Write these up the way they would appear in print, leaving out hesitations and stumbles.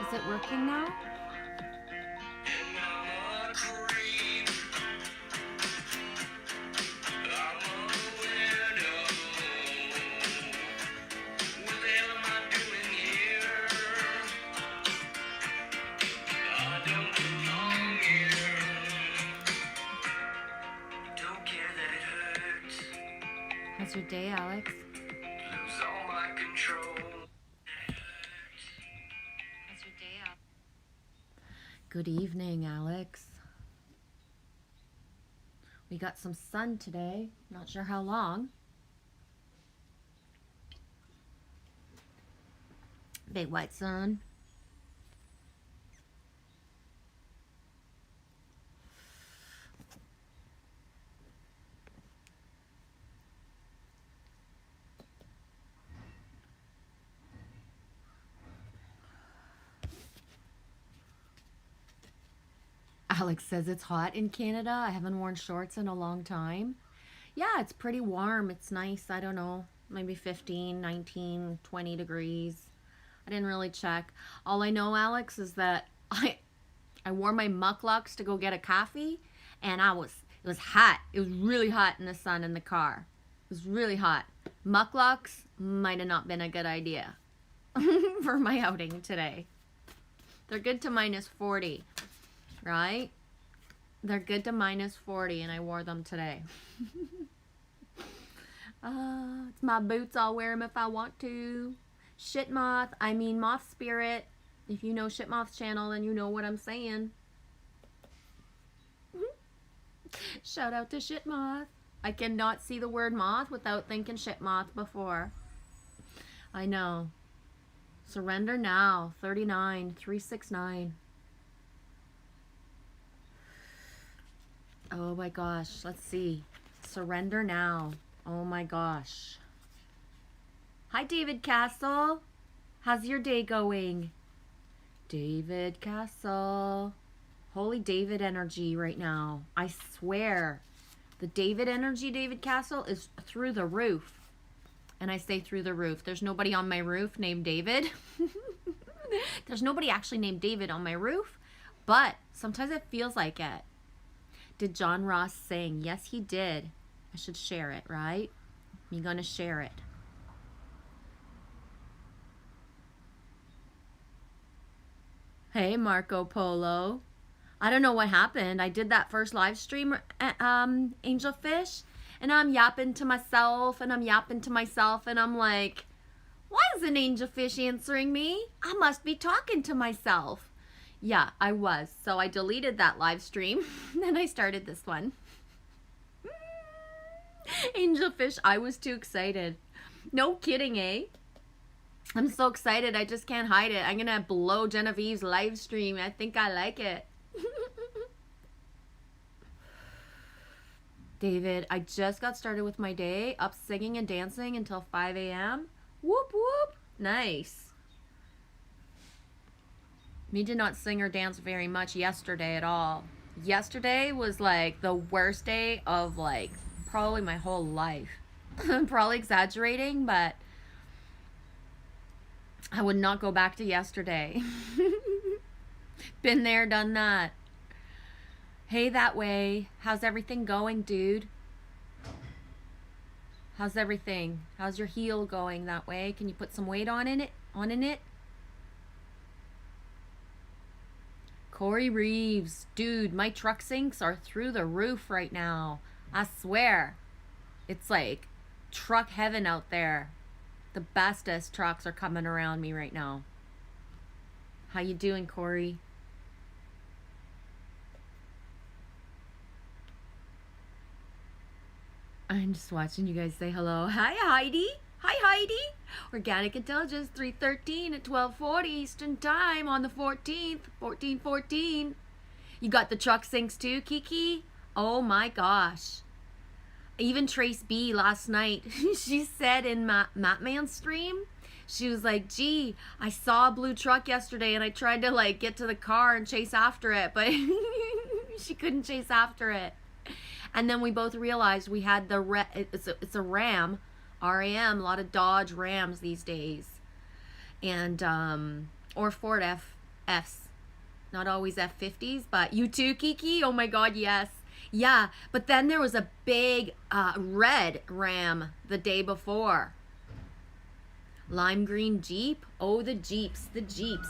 Is it working now? How's your day, Alex? Good evening, Alex. We got some sun today. Not sure how long. Big white sun. Alex says it's hot in Canada. I haven't worn shorts in a long time. Yeah, it's pretty warm. It's nice. I don't know, maybe 15, 19, 20 degrees. I didn't really check. All I know, Alex, is that I wore my mucklucks to go get a coffee, and it was hot. It was really hot in the sun in the car. It was really hot. Mucklucks might have not been a good idea for my outing today. They're good to minus 40. Right? They're good to minus 40, and I wore them today. It's my boots. I'll wear them if I want to. Moth Spirit. If you know Shitmoth's channel, then you know what I'm saying. Shout out to Shitmoth. I cannot see the word moth without thinking Shitmoth before. I know. Surrender now. 39369. Oh my gosh, let's see. Surrender now. Oh my gosh. Hi, David Castle. How's your day going? David Castle. Holy David energy right now. I swear. The David energy, David Castle, is through the roof. And I say through the roof. There's nobody on my roof named David. There's nobody actually named David on my roof. But sometimes it feels like it. Did John Ross sing? Yes, he did. I should share it, right? I'm gonna share it. Hey, Marco Polo. I don't know what happened. I did that first live stream, Angelfish, and I'm yapping to myself, and I'm like, why isn't Angelfish answering me? I must be talking to myself. Yeah, I was. So I deleted that live stream. Then I started this one. Angelfish, I was too excited. No kidding, eh? I'm so excited. I just can't hide it. I'm going to blow Genevieve's live stream. I think I like it. David, I just got started with my day. Up singing and dancing until 5 a.m. Whoop, whoop. Nice. Me did not sing or dance very much yesterday at all. Yesterday was like the worst day of like probably my whole life. I'm probably exaggerating, but I would not go back to yesterday. Been there, done that. Hey, that way. How's everything going, dude? How's everything? How's your heel going that way? Can you put some weight on in it? Corey Reeves, dude, my truck sinks are through the roof right now. I swear. It's like truck heaven out there. The bestest trucks are coming around me right now. How you doing, Corey? I'm just watching you guys say hello. Hi, Heidi. Hi, Heidi. Organic Intelligence 313 at 12:40 Eastern Time on the 14th, 1414. You got the truck sinks too, Kiki? Oh my gosh. Even Trace B last night, she said in Matman's stream, she was like, gee, I saw a blue truck yesterday and I tried to like get to the car and chase after it, but she couldn't chase after it. And then we both realized we had it's a Ram, RAM, a lot of Dodge Rams these days. And, or Ford Fs. Not always F50s, but you too, Kiki? Oh my God, yes. Yeah, but then there was a big red Ram the day before. Lime green Jeep. Oh, the Jeeps, the Jeeps.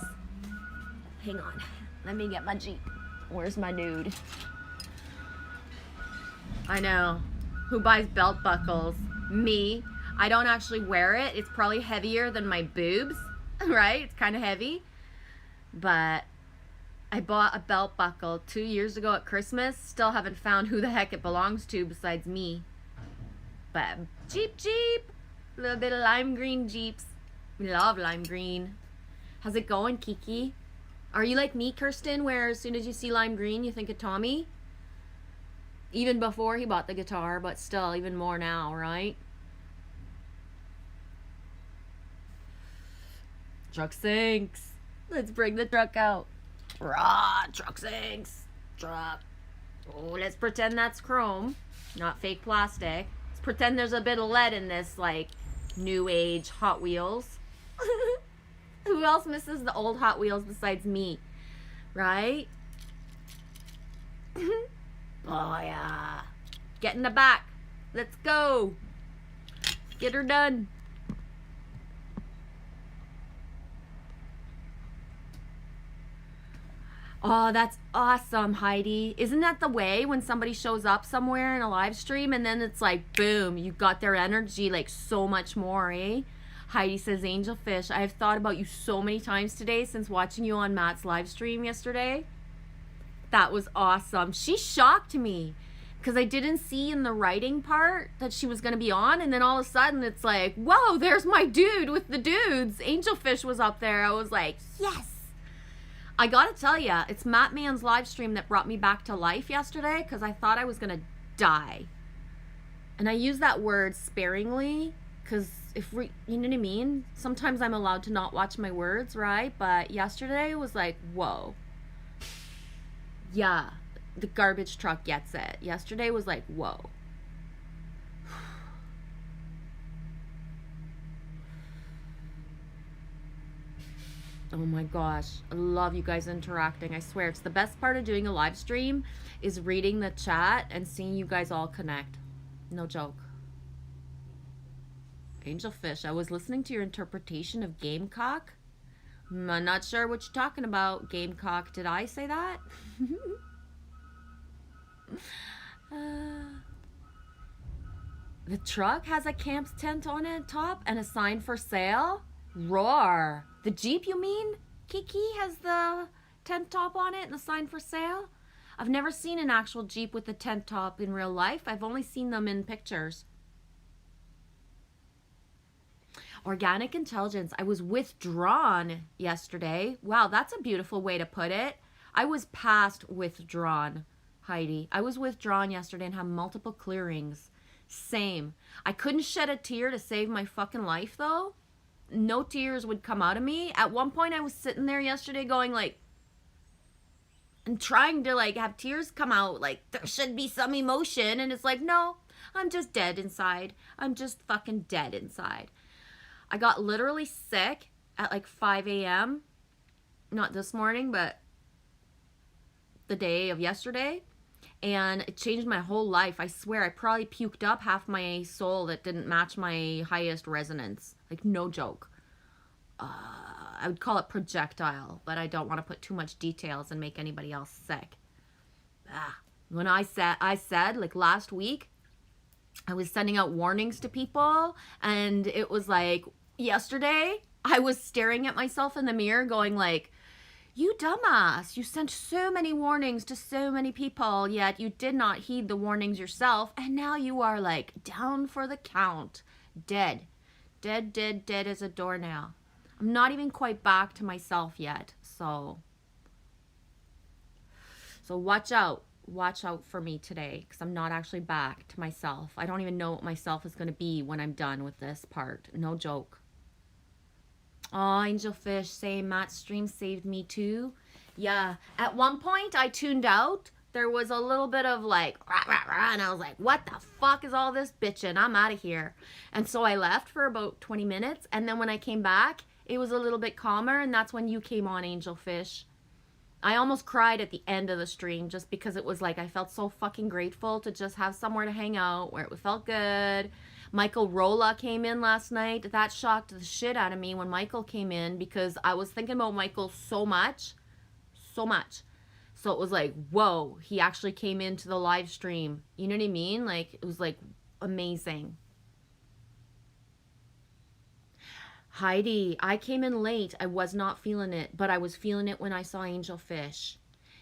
Hang on, let me get my Jeep. Where's my dude? I know. Who buys belt buckles? Me. I don't actually wear it. It's probably heavier than my boobs, right? It's kind of heavy. But I bought a belt buckle 2 years ago at Christmas. Still haven't found who the heck it belongs to besides me. But Jeep. A little bit of lime green Jeeps. We love lime green. How's it going, Kiki? Are you like me, Kirsten, where as soon as you see lime green, you think of Tommy? Even before he bought the guitar, but still, even more now, right? Truck sinks. Let's bring the truck out. Rah, truck sinks. Truck. Oh, let's pretend that's chrome, not fake plastic. Let's pretend there's a bit of lead in this, like, new age Hot Wheels. Who else misses the old Hot Wheels besides me? Right? Oh, yeah. Get in the back. Let's go. Get her done. Oh, that's awesome, Heidi. Isn't that the way when somebody shows up somewhere in a live stream and then it's like, boom, you got their energy like so much more, eh? Heidi says, Angelfish, I have thought about you so many times today since watching you on Matt's live stream yesterday. That was awesome. She shocked me because I didn't see in the writing part that she was going to be on. And then all of a sudden it's like, whoa, there's my dude with the dudes. Angelfish was up there. I was like, yes. I gotta tell ya, it's Matt Man's live stream that brought me back to life yesterday because I thought I was gonna die. And I use that word sparingly because you know what I mean? Sometimes I'm allowed to not watch my words, right? But yesterday was like, whoa. Yeah, the garbage truck gets it. Yesterday was like, whoa. Oh my gosh, I love you guys interacting. I swear, it's the best part of doing a live stream is reading the chat and seeing you guys all connect. No joke. Angelfish, I was listening to your interpretation of Gamecock. I'm not sure what you're talking about, Gamecock. Did I say that? The truck has a camp tent on it top and a sign for sale? Roar. The Jeep, you mean? Kiki has the tent top on it and the sign for sale? I've never seen an actual Jeep with a tent top in real life. I've only seen them in pictures. Organic intelligence. I was withdrawn yesterday. Wow, that's a beautiful way to put it. I was past withdrawn, Heidi. I was withdrawn yesterday and had multiple clearings. Same. I couldn't shed a tear to save my fucking life, though. No tears would come out of me. At one point, I was sitting there yesterday going like, and trying to like have tears come out. Like, there should be some emotion. And it's like, no, I'm just dead inside. I'm just fucking dead inside. I got literally sick at like 5 a.m. Not this morning, but the day of yesterday. And it changed my whole life. I swear, I probably puked up half my soul that didn't match my highest resonance. Like, no joke. I would call it projectile, but I don't want to put too much details and make anybody else sick. When I said, like last week, I was sending out warnings to people, and it was like, yesterday, I was staring at myself in the mirror going like, you dumbass, you sent so many warnings to so many people, yet you did not heed the warnings yourself, and now you are like down for the count. Dead as a doornail. I'm not even quite back to myself yet, so watch out for me today, because I'm not actually back to myself. I don't even know what myself is going to be when I'm done with this part. No joke. Oh, Angelfish saying Matt's stream saved me too. Yeah, at one point I tuned out. There was a little bit of like, rah, rah, rah, and I was like, what the fuck is all this bitching? I'm out of here. And so I left for about 20 minutes. And then when I came back, it was a little bit calmer. And that's when you came on, Angelfish. I almost cried at the end of the stream just because it was like I felt so fucking grateful to just have somewhere to hang out where it felt good. Michael Rolla came in last night. That shocked the shit out of me when Michael came in because I was thinking about Michael so much. So much. So it was like, whoa, he actually came into the live stream. You know what I mean? Like, it was like amazing. Heidi, I came in late. I was not feeling it, but I was feeling it when I saw Angel Fish.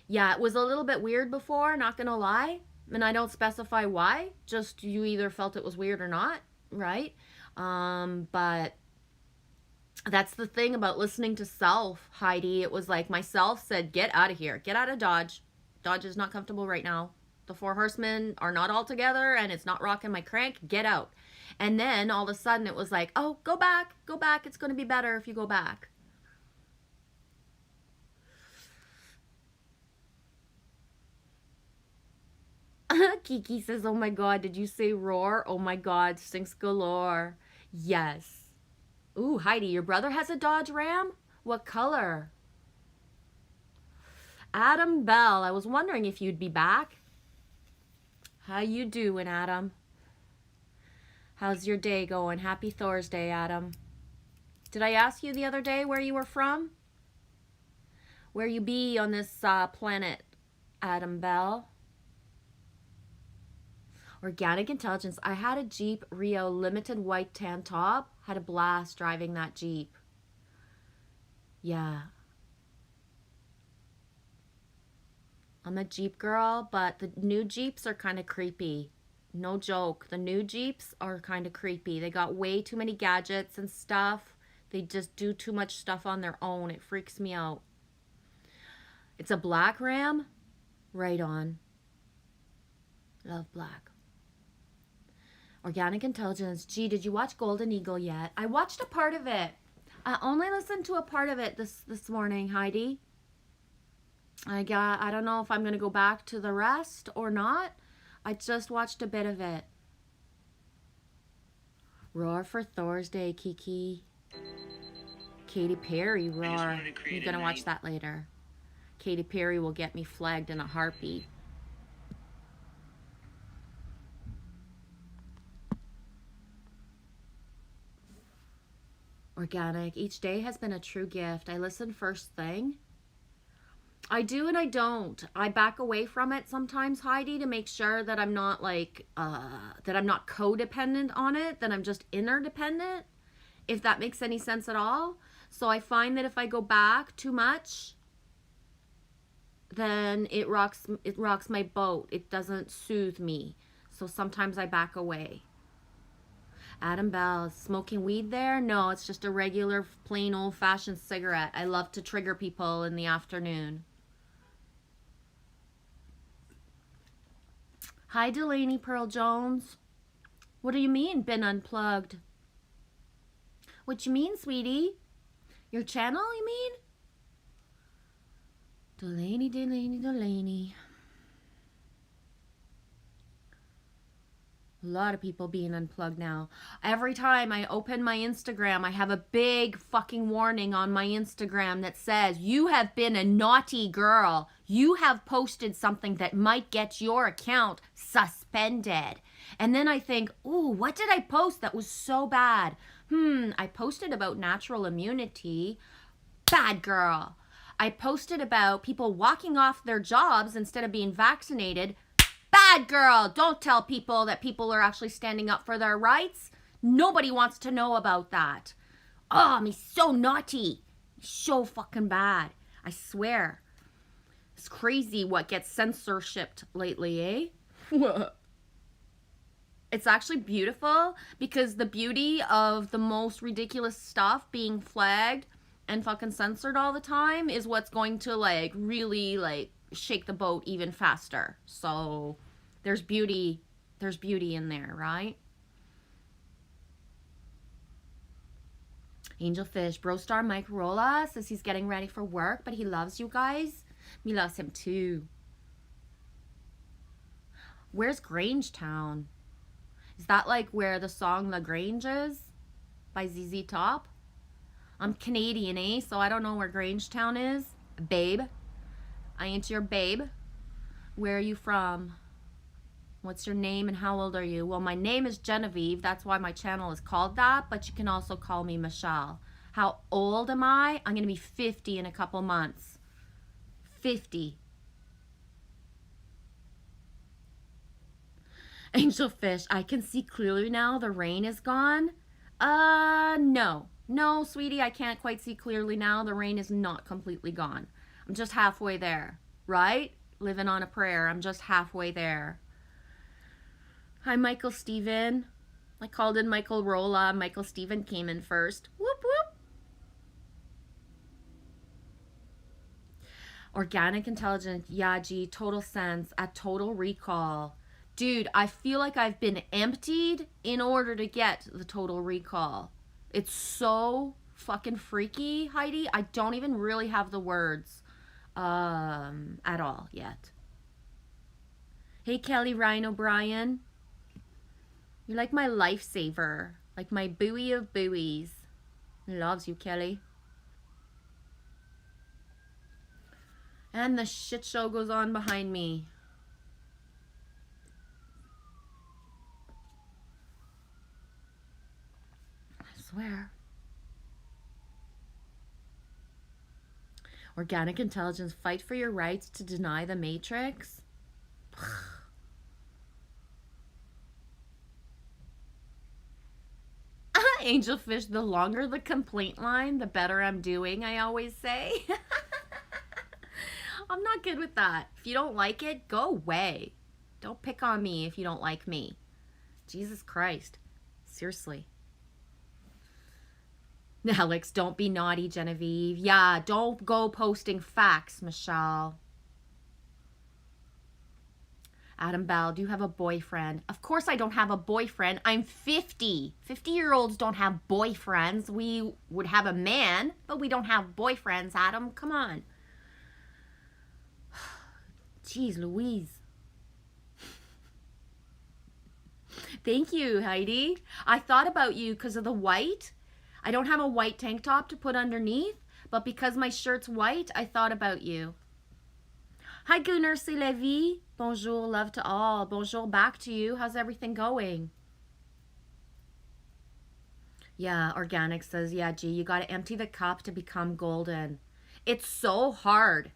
Yeah, it was a little bit weird before, not gonna lie. And I don't specify why. Just you either felt it was weird or not, right? But that's the thing about listening to self, Heidi. It was like myself said, get out of here. Get out of Dodge. Dodge is not comfortable right now. The Four Horsemen are not all together and it's not rocking my crank. Get out. And then all of a sudden it was like, oh, go back. Go back. It's going to be better if you go back. Kiki says, oh my God, did you say roar? Oh my God, stinks galore. Yes. Ooh, Heidi, your brother has a Dodge Ram? What color? Adam Bell, I was wondering if you'd be back. How you doing, Adam? How's your day going? Happy Thursday, Adam. Did I ask you the other day where you were from? Where you be on this planet, Adam Bell? Organic Intelligence. I had a Jeep Rio limited white tan top. Had a blast driving that Jeep. Yeah. I'm a Jeep girl, but the new Jeeps are kind of creepy. No joke. The new Jeeps are kind of creepy. They got way too many gadgets and stuff. They just do too much stuff on their own. It freaks me out. It's a black Ram? Right on. Love black. Organic Intelligence. Gee, did you watch Golden Eagle yet? I watched a part of it. I only listened to a part of it this morning, Heidi. I don't know if I'm going to go back to the rest or not. I just watched a bit of it. Roar for Thursday, Kiki. Katy Perry, roar. I'm going to watch that later. Katy Perry will get me flagged in a heartbeat. Organic. Each day has been a true gift. I listen first thing. I do and I don't. I back away from it sometimes, Heidi, to make sure that I'm not like, that I'm not codependent on it, that I'm just interdependent, if that makes any sense at all. So I find that if I go back too much, then it rocks my boat. It doesn't soothe me. So sometimes I back away. Adam Bell, smoking weed there? No, it's just a regular plain old-fashioned cigarette. I love to trigger people in the afternoon. Hi, Delaney Pearl Jones. What do you mean, been unplugged? What you mean, sweetie? Your channel, you mean? Delaney, Delaney, Delaney. A lot of people being unplugged now. Every time I open my Instagram, I have a big fucking warning on my Instagram that says, you have been a naughty girl. You have posted something that might get your account suspended. And then I think, ooh, what did I post that was so bad? I posted about natural immunity. Bad girl. I posted about people walking off their jobs instead of being vaccinated. Bad girl. Don't tell people that people are actually standing up for their rights. Nobody wants to know about that. Oh, I'm so naughty. So fucking bad. I swear. It's crazy what gets censorshiped lately, eh? It's actually beautiful because the beauty of the most ridiculous stuff being flagged and fucking censored all the time is what's going to like really like shake the boat even faster. So there's beauty in there, right? Angel Fish, Bro Star Mike Rolla says he's getting ready for work, but he loves you guys. Me loves him too. Where's Grangetown? Is that like where the song La Grange is by ZZ Top? I'm Canadian, eh? So I don't know where Grangetown is. Babe. I ain't your babe. Where are you from? What's your name and how old are you? Well, my name is Genevieve. That's why my channel is called that. But you can also call me Michelle. How old am I? I'm going to be 50 in a couple months. 50. Angelfish, I can see clearly now. The rain is gone. No. No, sweetie, I can't quite see clearly now. The rain is not completely gone. I'm just halfway there, right? Living on a prayer. I'm just halfway there. Hi, Michael Steven. I called in Michael Rolla. Michael Steven came in first. Whoop, whoop. Organic intelligence, Yaji, total sense, at Total Recall. Dude, I feel like I've been emptied in order to get the Total Recall. It's so fucking freaky, Heidi. I don't even really have the words at all yet. Hey, Kelly Ryan O'Brien. You're like my lifesaver, like my buoy of buoys. Loves you, Kelly. And the shit show goes on behind me. I swear. Organic intelligence, fight for your rights to deny the Matrix. Angelfish, the longer the complaint line, the better I'm doing, I always say. I'm not good with that. If you don't like it, go away. Don't pick on me if you don't like me. Jesus Christ. Seriously. Alex, don't be naughty, Genevieve. Yeah, don't go posting facts, Michelle. Adam Bell, do you have a boyfriend? Of course I don't have a boyfriend. I'm 50. 50-year-olds don't have boyfriends. We would have a man, but we don't have boyfriends, Adam. Come on. Jeez Louise. Thank you, Heidi. I thought about you because of the white. I don't have a white tank top to put underneath, but because my shirt's white, I thought about you. Hi, Gunnar, c'est la vie. Bonjour, love to all. Bonjour back to you. How's everything going? Yeah, Organic says, yeah, G, you got to empty the cup to become golden. It's so hard.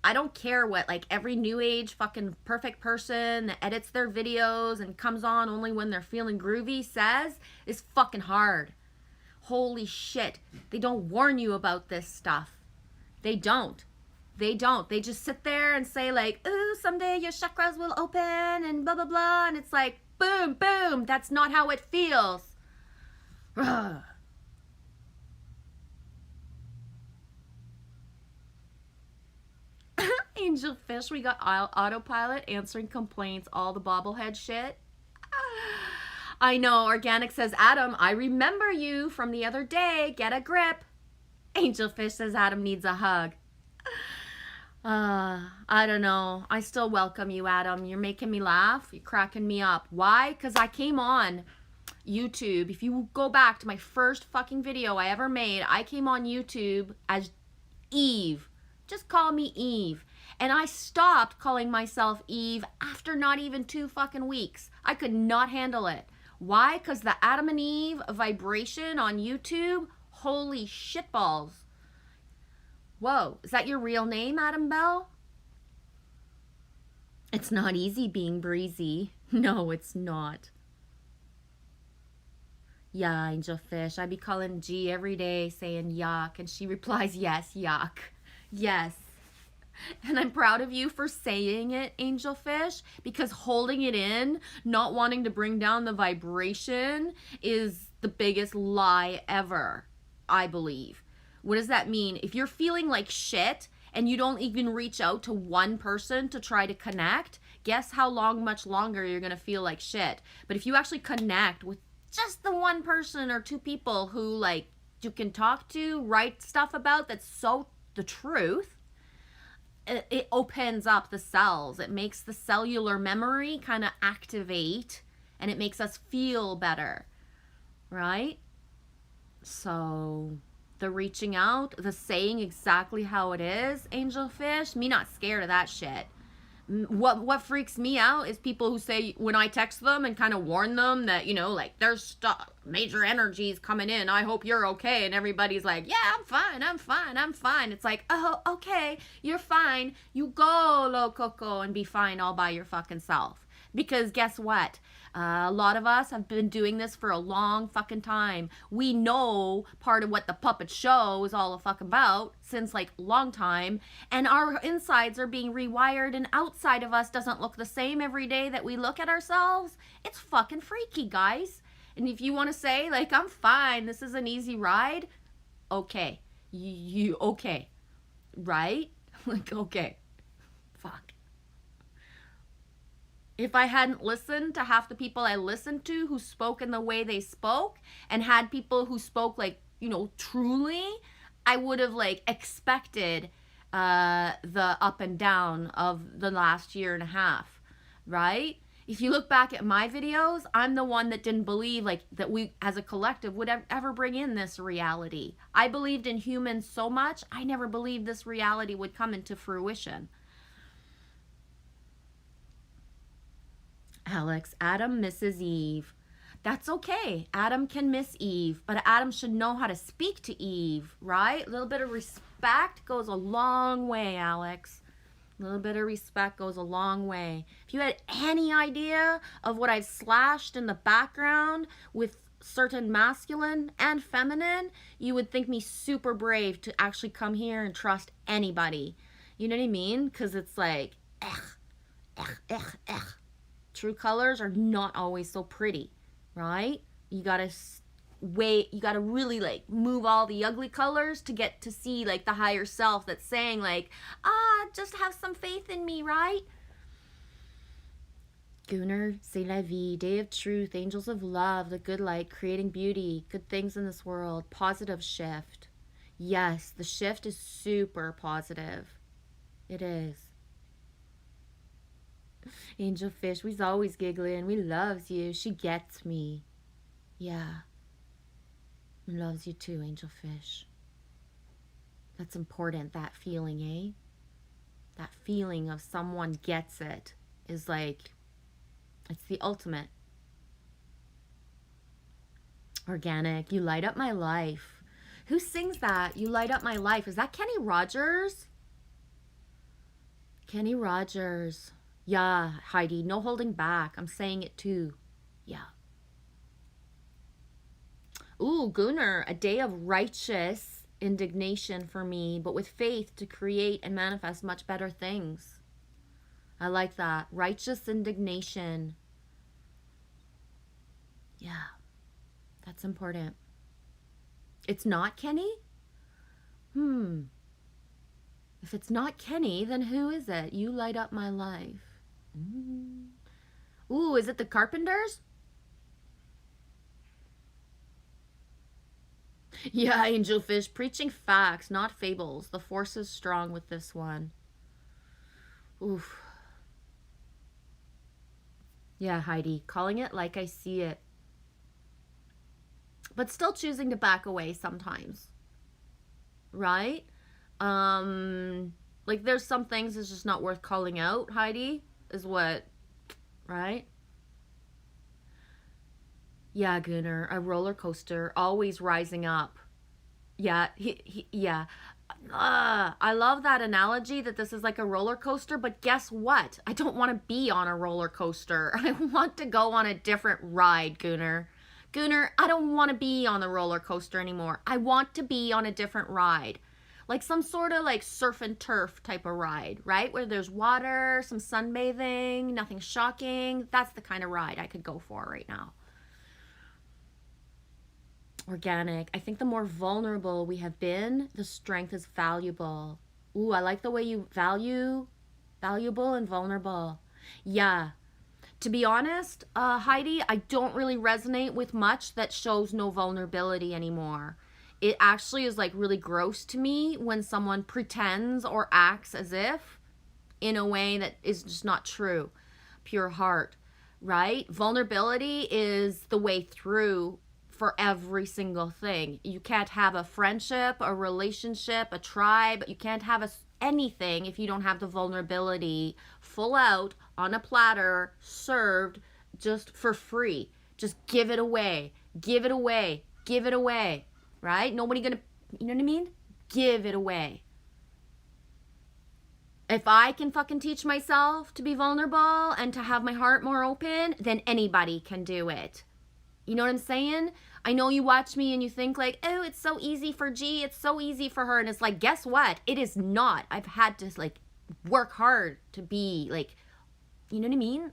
I don't care what, like, every new age fucking perfect person that edits their videos and comes on only when they're feeling groovy says is fucking hard. Holy shit. They don't warn you about this stuff. They don't. They don't. They just sit there and say like, ooh, someday your chakras will open and blah, blah, blah. And it's like, boom, boom. That's not how it feels. Ugh. Angelfish, we got autopilot answering complaints, all the bobblehead shit. I know. Organic says, Adam, I remember you from the other day. Get a grip. Angelfish says Adam needs a hug. I don't know. I still welcome you, Adam. You're making me laugh. You're cracking me up. Why? Because I came on YouTube. If you go back to my first fucking video I ever made, I came on YouTube as Eve. Just call me Eve. And I stopped calling myself Eve after not even 2 fucking weeks. I could not handle it. Why? Because the Adam and Eve vibration on YouTube, holy shitballs. Whoa, is that your real name, Adam Bell? It's not easy being breezy. No, it's not. Yeah, Angelfish. I be calling G every day saying yuck, and she replies, yes, yuck. Yes. And I'm proud of you for saying it, Angelfish, because holding it in, not wanting to bring down the vibration is the biggest lie ever, I believe. What does that mean? If you're feeling like shit and you don't even reach out to one person to try to connect, guess how much longer you're going to feel like shit. But if you actually connect with just the one person or 2 people who like you can talk to, write stuff about that's so the truth, it opens up the cells. It makes the cellular memory kind of activate and it makes us feel better, right? So The reaching out, the saying exactly how it is, angelfish, me not scared of that shit. What freaks me out is people who say, when I text them and kind of warn them that, you know, like, there's stuff, major energies coming in, I hope you're okay, and everybody's like, yeah, I'm fine. It's like, oh, okay, you're fine, you go, lococo, and be fine all by your fucking self. Because guess what? A lot of us have been doing this for a long fucking time. We know part of what the puppet show is all fucking about since like a long time. And our insides are being rewired, and outside of us doesn't look the same every day that we look at ourselves. It's fucking freaky, guys. And if you want to say like, I'm fine, this is an easy ride. Okay. You okay. Right? Like, okay. Fuck. If I hadn't listened to half the people I listened to who spoke in the way they spoke, and had people who spoke like, you know, truly, I would have like expected the up and down of the last year and a half, right? If you look back at my videos, I'm the one that didn't believe like that we as a collective would ever bring in this reality. I believed in humans so much, I never believed this reality would come into fruition. Alex, Adam misses Eve. That's okay. Adam can miss Eve, but Adam should know how to speak to Eve, right? A little bit of respect goes a long way, Alex. A little bit of respect goes a long way. If you had any idea of what I've slashed in the background with certain masculine and feminine, you would think me super brave to actually come here and trust anybody. You know what I mean? Because it's like, true colors are not always so pretty, right? You gotta really like move all the ugly colors to get to see like the higher self that's saying like, just have some faith in me, right? Gunnar, c'est la vie, day of truth, angels of love, the good light, creating beauty, good things in this world, positive shift. Yes, the shift is super positive. It is. Angel Fish, we's always giggling. We loves you. She gets me. Yeah. Loves you too, Angel Fish. That's important, that feeling, eh? That feeling of someone gets it is like, it's the ultimate. Organic, you light up my life. Who sings that? You light up my life. Is that Kenny Rogers? Kenny Rogers. Yeah, Heidi, no holding back. I'm saying it too. Yeah. Ooh, Gunnar, a day of righteous indignation for me, but with faith to create and manifest much better things. I like that. Righteous indignation. Yeah, that's important. It's not Kenny? If it's not Kenny, then who is it? You light up my life. Ooh, is it the Carpenters? Yeah, Angelfish, preaching facts, not fables. The force is strong with this one. Oof. Yeah, Heidi, calling it like I see it. But still choosing to back away sometimes. Right? Like there's some things it's just not worth calling out, Heidi, is what, right? Yeah, Gunnar, a roller coaster, always rising up. Yeah, yeah. I love that analogy that this is like a roller coaster, but guess what? I don't want to be on a roller coaster. I want to go on a different ride, Gunnar. Gunnar, I don't want to be on the roller coaster anymore. I want to be on a different ride. Like some sort of like surf and turf type of ride, right? Where there's water, some sunbathing, nothing shocking. That's the kind of ride I could go for right now. Organic. I think the more vulnerable we have been, the strength is valuable. Ooh, I like the way you value valuable and vulnerable. Yeah. To be honest, Heidi, I don't really resonate with much that shows no vulnerability anymore. It actually is like really gross to me when someone pretends or acts as if in a way that is just not true. Pure heart, right? Vulnerability is the way through for every single thing. You can't have a friendship, a relationship, a tribe. You can't have anything if you don't have the vulnerability full out on a platter, served just for free. Just give it away. Give it away. Give it away. Right? Nobody gonna, you know what I mean? Give it away. If I can fucking teach myself to be vulnerable and to have my heart more open, then anybody can do it. You know what I'm saying? I know you watch me and you think like, oh, it's so easy for G. It's so easy for her. And it's like, guess what? It is not. I've had to like work hard to be like, you know what I mean?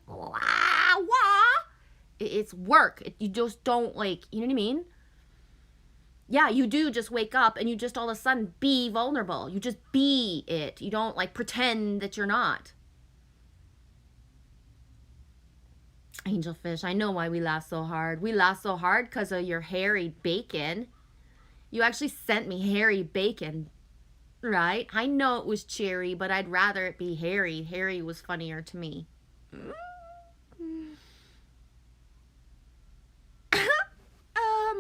It's work. You just don't like, you know what I mean? Yeah, you do just wake up and you just all of a sudden be vulnerable. You just be it. You don't like pretend that you're not. Angelfish, I know why we laugh so hard. We laugh so hard because of your hairy bacon. You actually sent me hairy bacon, right? I know it was cherry, but I'd rather it be hairy. Hairy was funnier to me.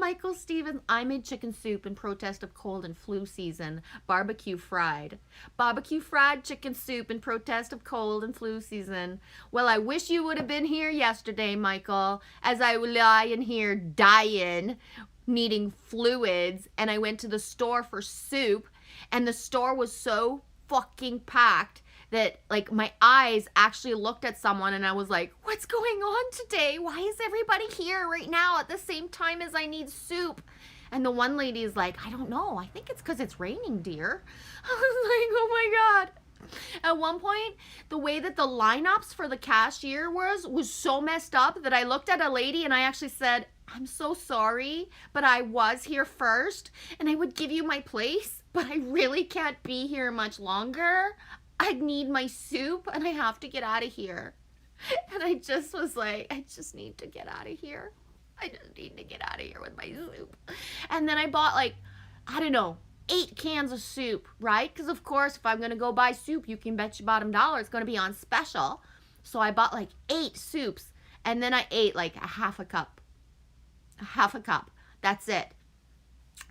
Michael Stevens, I made chicken soup in protest of cold and flu season. Barbecue fried. Barbecue fried chicken soup in protest of cold and flu season. Well, I wish you would have been here yesterday, Michael, as I lie in here dying, needing fluids, and I went to the store for soup, and the store was so fucking packed that like my eyes actually looked at someone and I was like, what's going on today? Why is everybody here right now at the same time as I need soup? And the one lady is like, I don't know. I think it's because it's raining, dear. I was like, oh my God. At one point, the way that the lineups for the cashier was so messed up that I looked at a lady and I actually said, I'm so sorry, but I was here first and I would give you my place, but I really can't be here much longer. I need my soup and I have to get out of here. And I just was like, I just need to get out of here. I just need to get out of here with my soup. And then I bought like, I don't know, 8 cans of soup, right? Because of course, if I'm going to go buy soup, you can bet your bottom dollar it's going to be on special. So I bought like 8 soups and then I ate like a half a cup. A half a cup. That's it.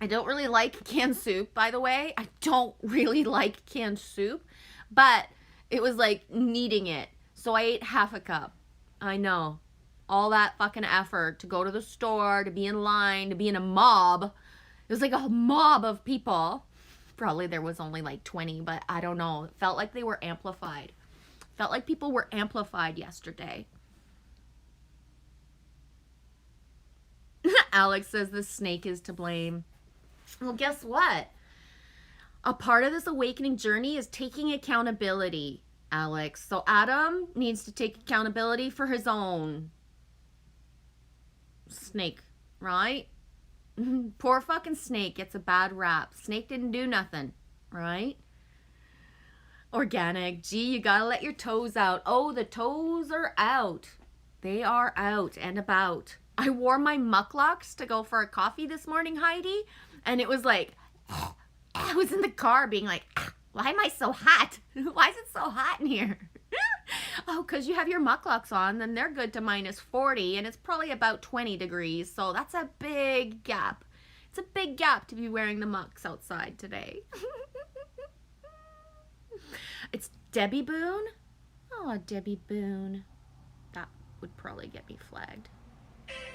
I don't really like canned soup, by the way. I don't really like canned soup. But it was like needing it. So I ate half a cup. I know. All that fucking effort to go to the store, to be in line, to be in a mob. It was like a mob of people. Probably there was only like 20, but I don't know. It felt like they were amplified. Felt like people were amplified yesterday. Alex says the snake is to blame. Well, guess what? A part of this awakening journey is taking accountability, Alex. So Adam needs to take accountability for his own snake, right? Poor fucking snake gets a bad rap. Snake didn't do nothing, right? Organic. Gee, you gotta let your toes out. Oh, the toes are out. They are out and about. I wore my mucklucks to go for a coffee this morning, Heidi, and it was like... I was in the car being like, why am I so hot? Why is it so hot in here? Oh, because you have your mucklucks on, then they're good to -40, and it's probably about 20 degrees, so that's a big gap. It's a big gap to be wearing the mucks outside today. It's Debbie Boone? Oh, Debbie Boone. That would probably get me flagged.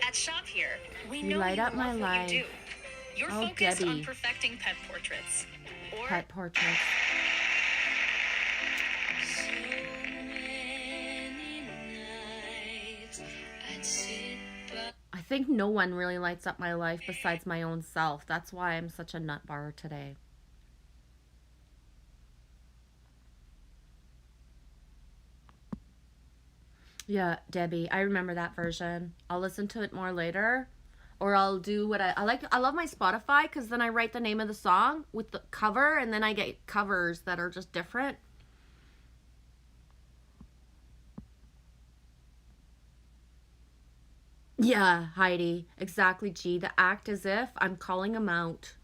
At Shop Here, we You know light you up my love life. what you do. You're Oh, focused Debbie. on perfecting pet portraits. Or Pet portraits. so many nights I'd sit by. I think no one really lights up my life besides my own self. That's why I'm such a nut bar today. Yeah, Debbie, I remember that version. I'll listen to it more later. Or I'll do what I like. I love my Spotify because then I write the name of the song with the cover and then I get covers that are just different. Yeah, Heidi. Exactly, G. The act as if I'm calling them out.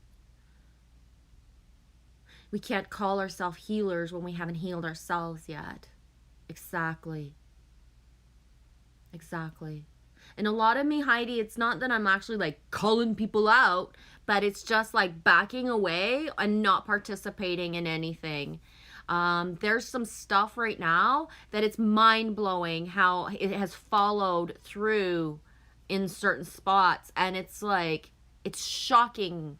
We can't call ourselves healers when we haven't healed ourselves yet. Exactly. Exactly. And a lot of me, Heidi, it's not that I'm actually like calling people out, but it's just like backing away and not participating in anything. There's some stuff right now that it's mind-blowing how it has followed through in certain spots, and it's like, it's shocking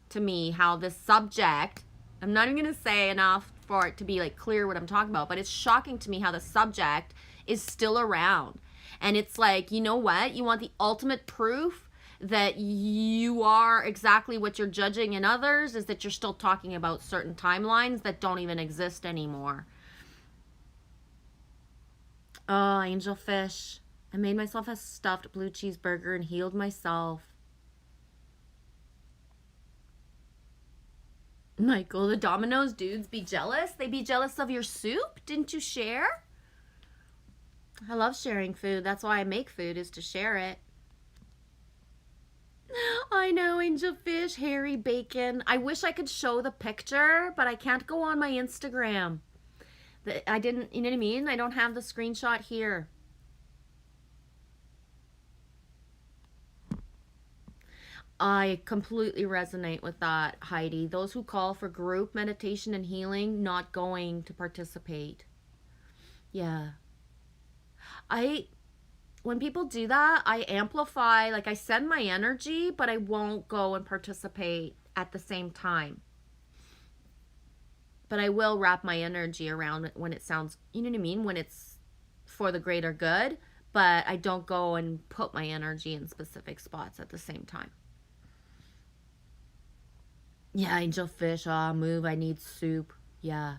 to me how this subject, I'm not even gonna say enough for it to be like clear what I'm talking about, but it's shocking to me how the subject is still around. And it's like, you know what, you want the ultimate proof that you are exactly what you're judging in others, is that you're still talking about certain timelines that don't even exist anymore. Oh, angelfish. I made myself a stuffed blue cheeseburger and healed myself. Michael, the Domino's dudes be jealous? They be jealous of your soup? Didn't you share? I love sharing food. That's why I make food, is to share it. I know, angelfish, hairy bacon. I wish I could show the picture, but I can't go on my Instagram. I didn't, you know what I mean? I don't have the screenshot here. I completely resonate with that, Heidi. Those who call for group meditation and healing, not going to participate. Yeah. When people do that, I amplify, like I send my energy, but I won't go and participate at the same time. But I will wrap my energy around it when it sounds, you know what I mean? When it's for the greater good, but I don't go and put my energy in specific spots at the same time. Yeah, angelfish, move, I need soup. Yeah.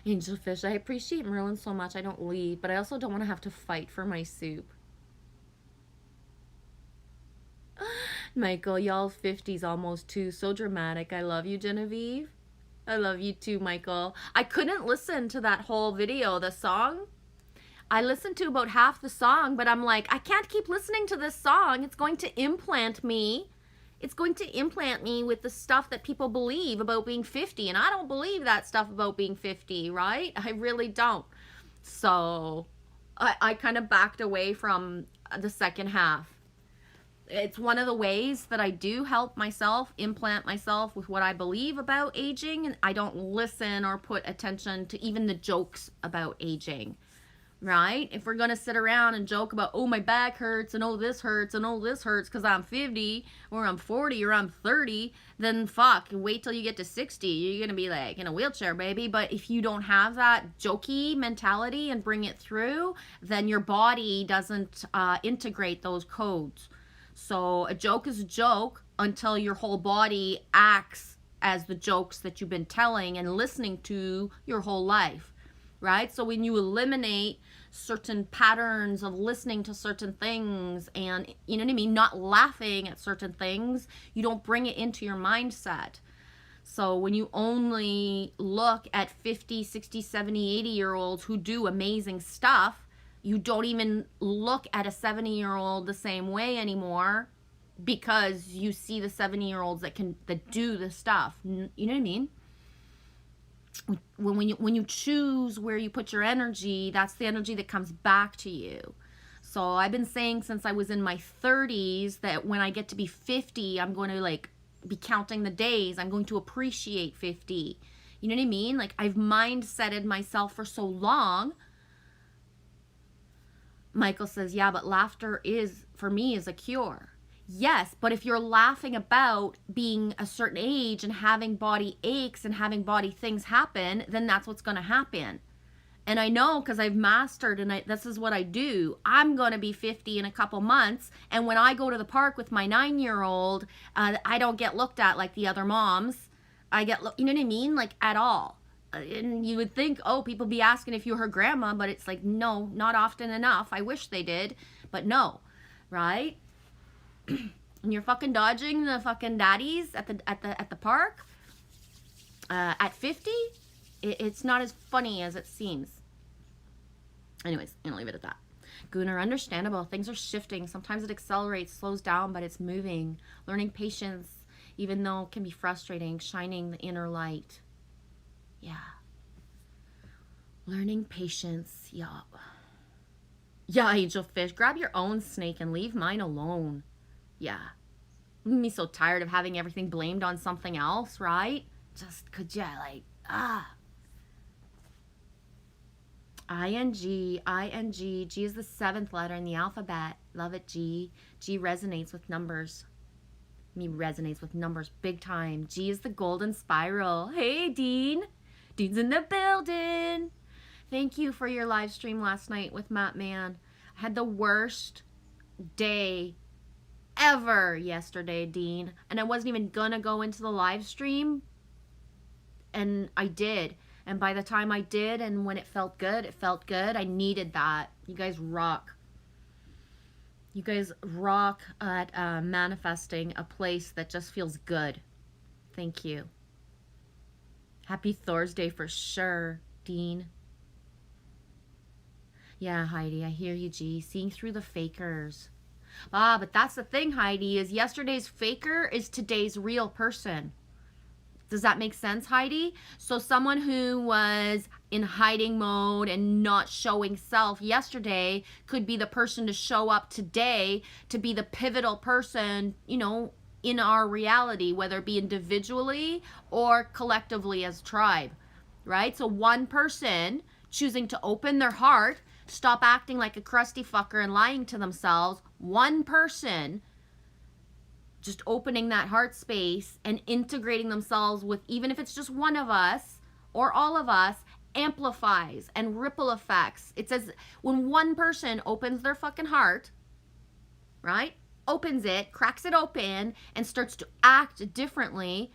Angelfish, I appreciate Merlin so much I don't leave, but I also don't want to have to fight for my soup. Michael, y'all 50's almost too. So dramatic. I love you, Genevieve. I love you too, Michael. I couldn't listen to that whole video, the song. I listened to about half the song, but I'm like, I can't keep listening to this song. It's going to implant me. It's going to implant me with the stuff that people believe about being 50. And I don't believe that stuff about being 50, right? I really don't. So I kind of backed away from the second half. It's one of the ways that I do help myself implant myself with what I believe about aging. And I don't listen or put attention to even the jokes about aging. Right? If we're going to sit around and joke about, oh, my back hurts and oh, this hurts and oh, this hurts because I'm 50 or I'm 40 or I'm 30, then fuck, wait till you get to 60. You're going to be like in a wheelchair, baby. But if you don't have that jokey mentality and bring it through, then your body doesn't integrate those codes. So a joke is a joke until your whole body acts as the jokes that you've been telling and listening to your whole life. Right? So when you eliminate certain patterns of listening to certain things and, you know what I mean, not laughing at certain things, you don't bring it into your mindset. So when you only look at 50, 60, 70, 80-year-olds who do amazing stuff, you don't even look at a 70-year-old the same way anymore because you see the 70-year-olds that do the stuff. You know what I mean? When you choose where you put your energy, that's the energy that comes back to you. So I've been saying since I was in my 30s that when I get to be 50, I'm going to like be counting the days. I'm going to appreciate 50. You know what I mean? Like I've mindseted myself for so long. Michael says, yeah, but laughter for me, is a cure. Yes, but if you're laughing about being a certain age and having body aches and having body things happen, then that's what's going to happen. And I know because I've mastered and this is what I do. I'm going to be 50 in a couple months. And when I go to the park with my 9-year-old, I don't get looked at like the other moms. You know what I mean? Like at all. And you would think, oh, people be asking if you're her grandma, but it's like, no, not often enough. I wish they did, but no, right? And you're fucking dodging the fucking daddies at the park at 50, it's not as funny as it seems. Anyways, I'm gonna leave it at that. Gunnar, understandable. Things are shifting. Sometimes it accelerates, slows down, but it's moving. Learning patience, even though it can be frustrating. Shining the inner light. Yeah. Learning patience. Yup. Yeah, Angel Fish. Grab your own snake and leave mine alone. Yeah. Me so tired of having everything blamed on something else, right? Just could ya ING, ING. G is the 7th letter in the alphabet. Love it, G. G resonates with numbers. Me resonates with numbers big time. G is the golden spiral. Hey, Dean. Dean's in the building. Thank you for your live stream last night with Matt Man. I had the worst day ever yesterday, Dean. And I wasn't even gonna go into the live stream. And I did. And by the time I did, and when it felt good, I needed that. You guys rock. You guys rock at manifesting a place that just feels good. Thank you. Happy Thursday for sure, Dean. Yeah, Heidi, I hear you, G. Seeing through the fakers. But that's the thing, Heidi, is yesterday's faker is today's real person. Does that make sense, Heidi? So someone who was in hiding mode and not showing self yesterday could be the person to show up today to be the pivotal person, you know, in our reality, whether it be individually or collectively as tribe, right? So one person choosing to open their heart, stop acting like a crusty fucker and lying to themselves, one person just opening that heart space and integrating themselves with, even if it's just one of us or all of us, amplifies and ripple effects. It says when one person opens their fucking heart, right? Opens it, cracks it open, and starts to act differently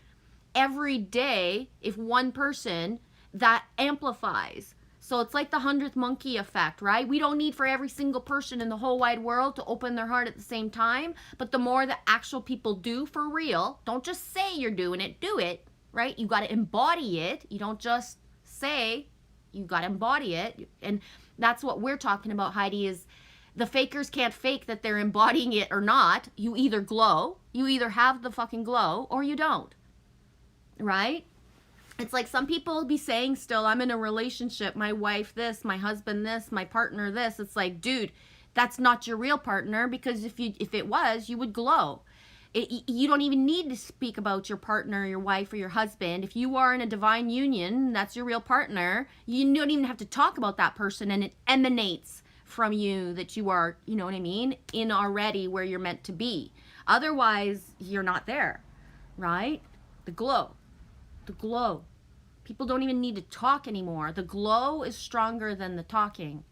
every day, if one person, that amplifies. So it's like the 100th monkey effect, right? We don't need for every single person in the whole wide world to open their heart at the same time. But the more that actual people do for real, don't just say you're doing it, do it, right? You got to embody it. You don't just say, you got to embody it. And that's what we're talking about, Heidi, is the fakers can't fake that they're embodying it or not. You either glow, you either have the fucking glow, or you don't, right? It's like some people be saying still, I'm in a relationship, my wife this, my husband this, my partner this. It's like, dude, that's not your real partner, because if it was, you would glow. You don't even need to speak about your partner, your wife, or your husband. If you are in a divine union, that's your real partner. You don't even have to talk about that person, and it emanates from you that you are, you know what I mean, in already where you're meant to be. Otherwise, you're not there, right? The glow. The glow. People don't even need to talk anymore. The glow is stronger than the talking.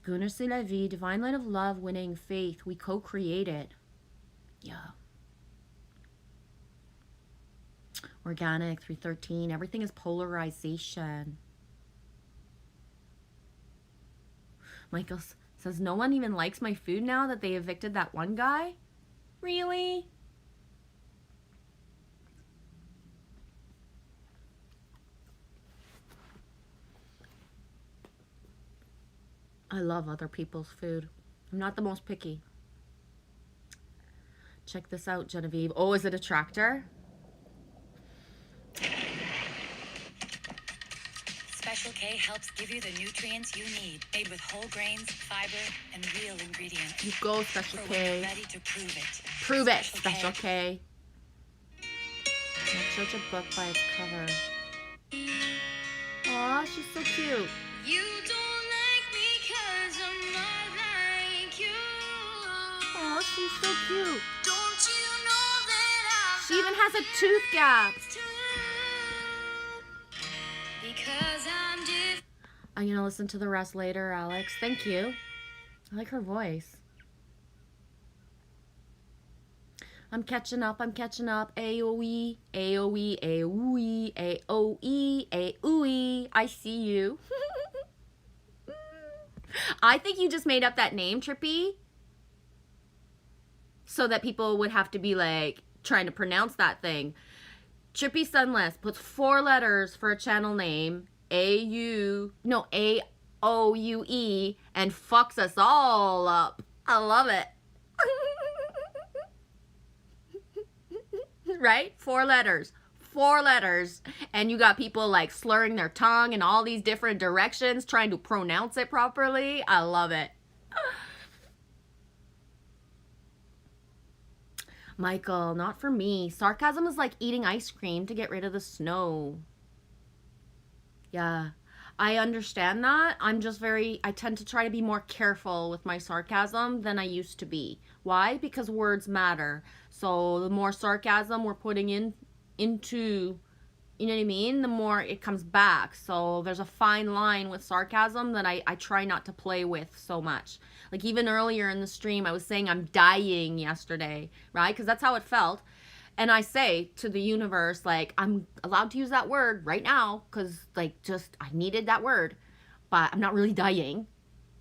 Gunnar c'est la vie, divine light of love, winning faith. We co-create it. Yeah. Organic 313. Everything is polarization. Michael says, no one even likes my food now that they evicted that one guy? Really? I love other people's food. I'm not the most picky. Check this out, Genevieve. Oh, is it a tractor? Special K helps give you the nutrients you need, made with whole grains, fiber, and real ingredients. You go, Special For when K. you're ready to prove it. Prove it, Special K. Don't judge a book by its cover. Aw, she's so cute. You don't like me 'cause I'm not like you. Aw, she's so cute. Don't you know that I'm She even has a tooth gap. too? Because I'm different. I'm gonna listen to the rest later, Alex. Thank you. I like her voice. I'm catching up. AOE, AOE, AOE, AOE, AOE. I see you. I think you just made up that name, Trippy, so that people would have to be like trying to pronounce that thing. Trippy Sunless puts 4 letters for a channel name, AOUE, and fucks us all up. I love it. Right? 4 letters. 4 letters, and you got people like slurring their tongue in all these different directions trying to pronounce it properly. I love it. Michael, not for me. Sarcasm is like eating ice cream to get rid of the snow. Yeah, I understand that. I tend to try to be more careful with my sarcasm than I used to be. Why? Because words matter. So the more sarcasm we're putting into, you know what I mean? The more it comes back. So there's a fine line with sarcasm that I try not to play with so much. Like even earlier in the stream, I was saying I'm dying yesterday, right? Because that's how it felt. And I say to the universe, like, I'm allowed to use that word right now because, like, just I needed that word. But I'm not really dying,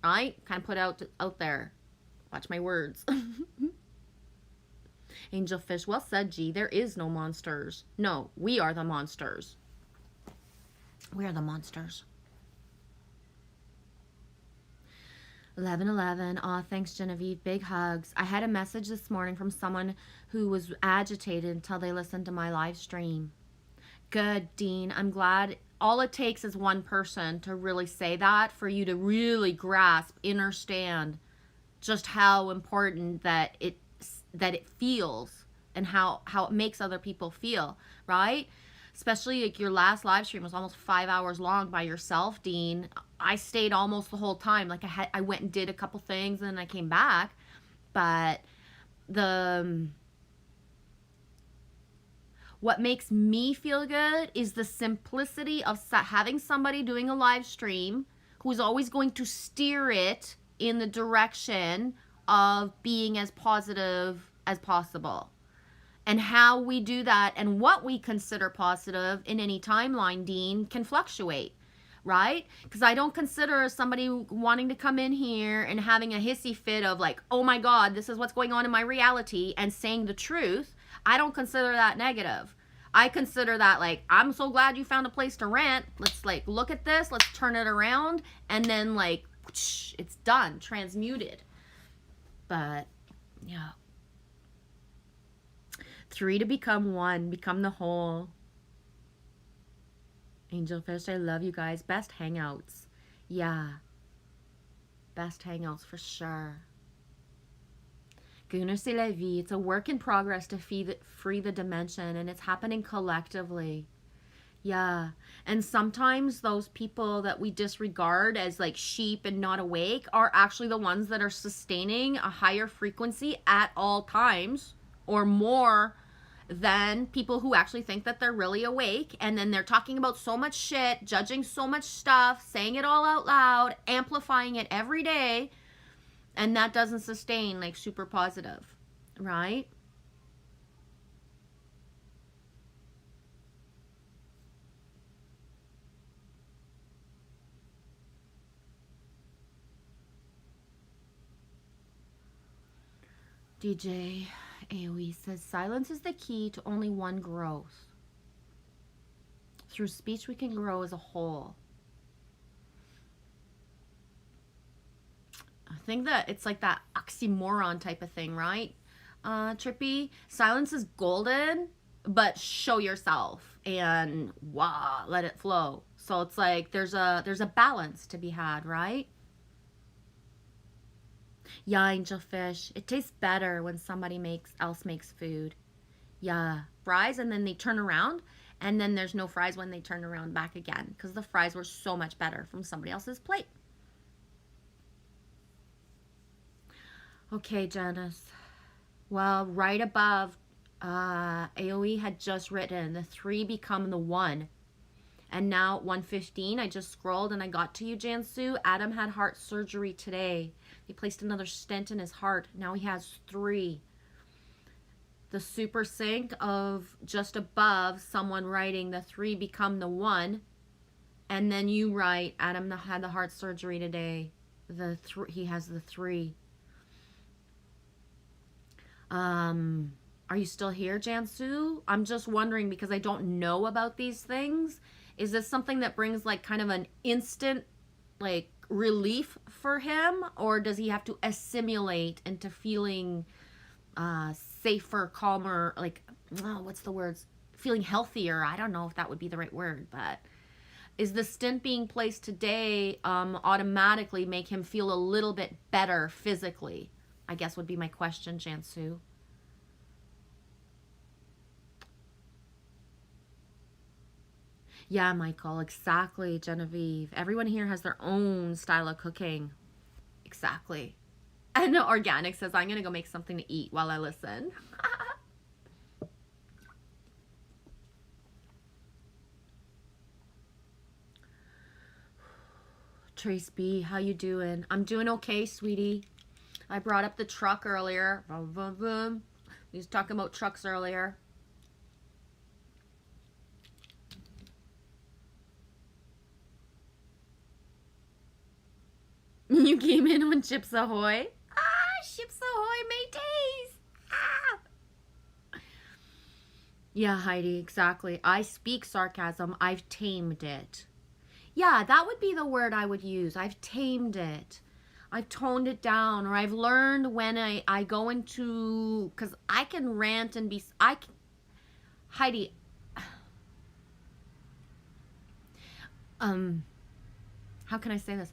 right? Kind of put out there. Watch my words. Angelfish, well said, G. There is no monsters. No, we are the monsters. We are the monsters. 11:11. Aw, thanks, Genevieve. Big hugs. I had a message this morning from someone who was agitated until they listened to my live stream. Good, Dean. I'm glad. All it takes is one person to really say that for you to really grasp, understand just how important that it feels and how it makes other people feel, right? Especially like your last live stream was almost 5 hours long by yourself, Dean. I stayed almost the whole time. Like I went and did a couple things and then I came back. But what makes me feel good is the simplicity of having somebody doing a live stream who's always going to steer it in the direction of being as positive as possible. And how we do that and what we consider positive in any timeline, Dean, can fluctuate, right? Because I don't consider somebody wanting to come in here and having a hissy fit of like, oh my God, this is what's going on in my reality and saying the truth. I don't consider that negative. I consider that like, I'm so glad you found a place to rent. Let's like look at this. Let's turn it around. And then like, whoosh, it's done, transmuted. But yeah. 3 to become 1, become the whole. Angelfish, I love you guys. Best hangouts. Yeah. Best hangouts for sure. Gunnar, c'est la vie. It's a work in progress to free the dimension, and it's happening collectively. Yeah. And sometimes those people that we disregard as like sheep and not awake are actually the ones that are sustaining a higher frequency at all times or more than people who actually think that they're really awake, and then they're talking about so much shit, judging so much stuff, saying it all out loud, amplifying it every day, and that doesn't sustain like super positive, right? DJ AOE says, silence is the key to only one growth. Through speech, we can grow as a whole. I think that it's like that oxymoron type of thing, right? Trippy, silence is golden, but show yourself and wow, let it flow. So it's like there's a balance to be had, right? Yeah, Angelfish. It tastes better when somebody else makes food. Yeah, fries, and then they turn around, and then there's no fries when they turn around back again, because the fries were so much better from somebody else's plate. Okay, Janice. Well, right above, AOE had just written, the 3 become the 1. And now at 1:15, I just scrolled and I got to you, Jansu. Adam had heart surgery today. He placed another stent in his heart. Now he has 3. The super sync of just above, someone writing the 3 become the 1. And then you write, Adam had the heart surgery today. He has the 3. Are you still here, Jansu? I'm just wondering because I don't know about these things. Is this something that brings like kind of an instant like relief for him, or does he have to assimilate into feeling safer, calmer, like what's the words? feeling healthier. I don't know if that would be the right word, but is the stint being placed today automatically make him feel a little bit better physically? I guess would be my question, Jansu. Yeah, Michael, exactly, Genevieve. Everyone here has their own style of cooking. Exactly. And Organic says, I'm going to go make something to eat while I listen. Trace B, how you doing? I'm doing okay, sweetie. I brought up the truck earlier. Vroom, vroom, vroom. We was talking about trucks earlier. You came in on Chips Ahoy. Chips Ahoy, mateys. Yeah, Heidi, exactly. I speak sarcasm. I've tamed it. Yeah, that would be the word I would use. I've tamed it. I've toned it down, or I've learned when I go into, because I can rant and be, Heidi, how can I say this?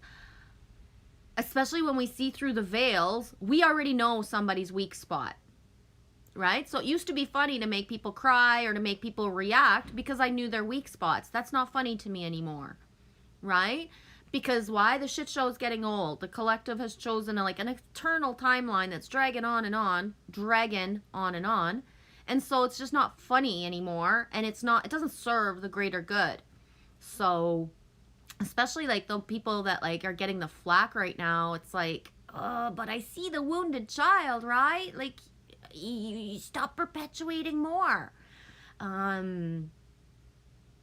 Especially when we see through the veils, we already know somebody's weak spot, right? So it used to be funny to make people cry or to make people react because I knew their weak spots. That's not funny to me anymore, right? Because why? The shit show is getting old. The collective has chosen an eternal timeline that's dragging on and on. And so it's just not funny anymore. And it doesn't serve the greater good. So especially like the people that like are getting the flack right now, it's like, oh, but I see the wounded child, right? Like, you stop perpetuating more.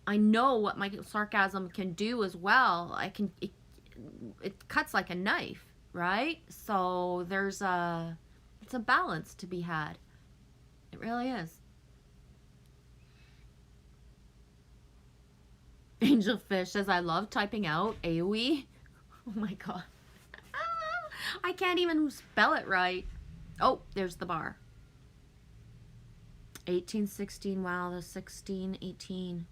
I know what my sarcasm can do as well. It cuts like a knife, right? So it's a balance to be had. It really is. Angel Fish says, I love typing out AoE. Oh my god. I can't even spell it right. Oh, there's the bar. 1816. Wow, the 1618.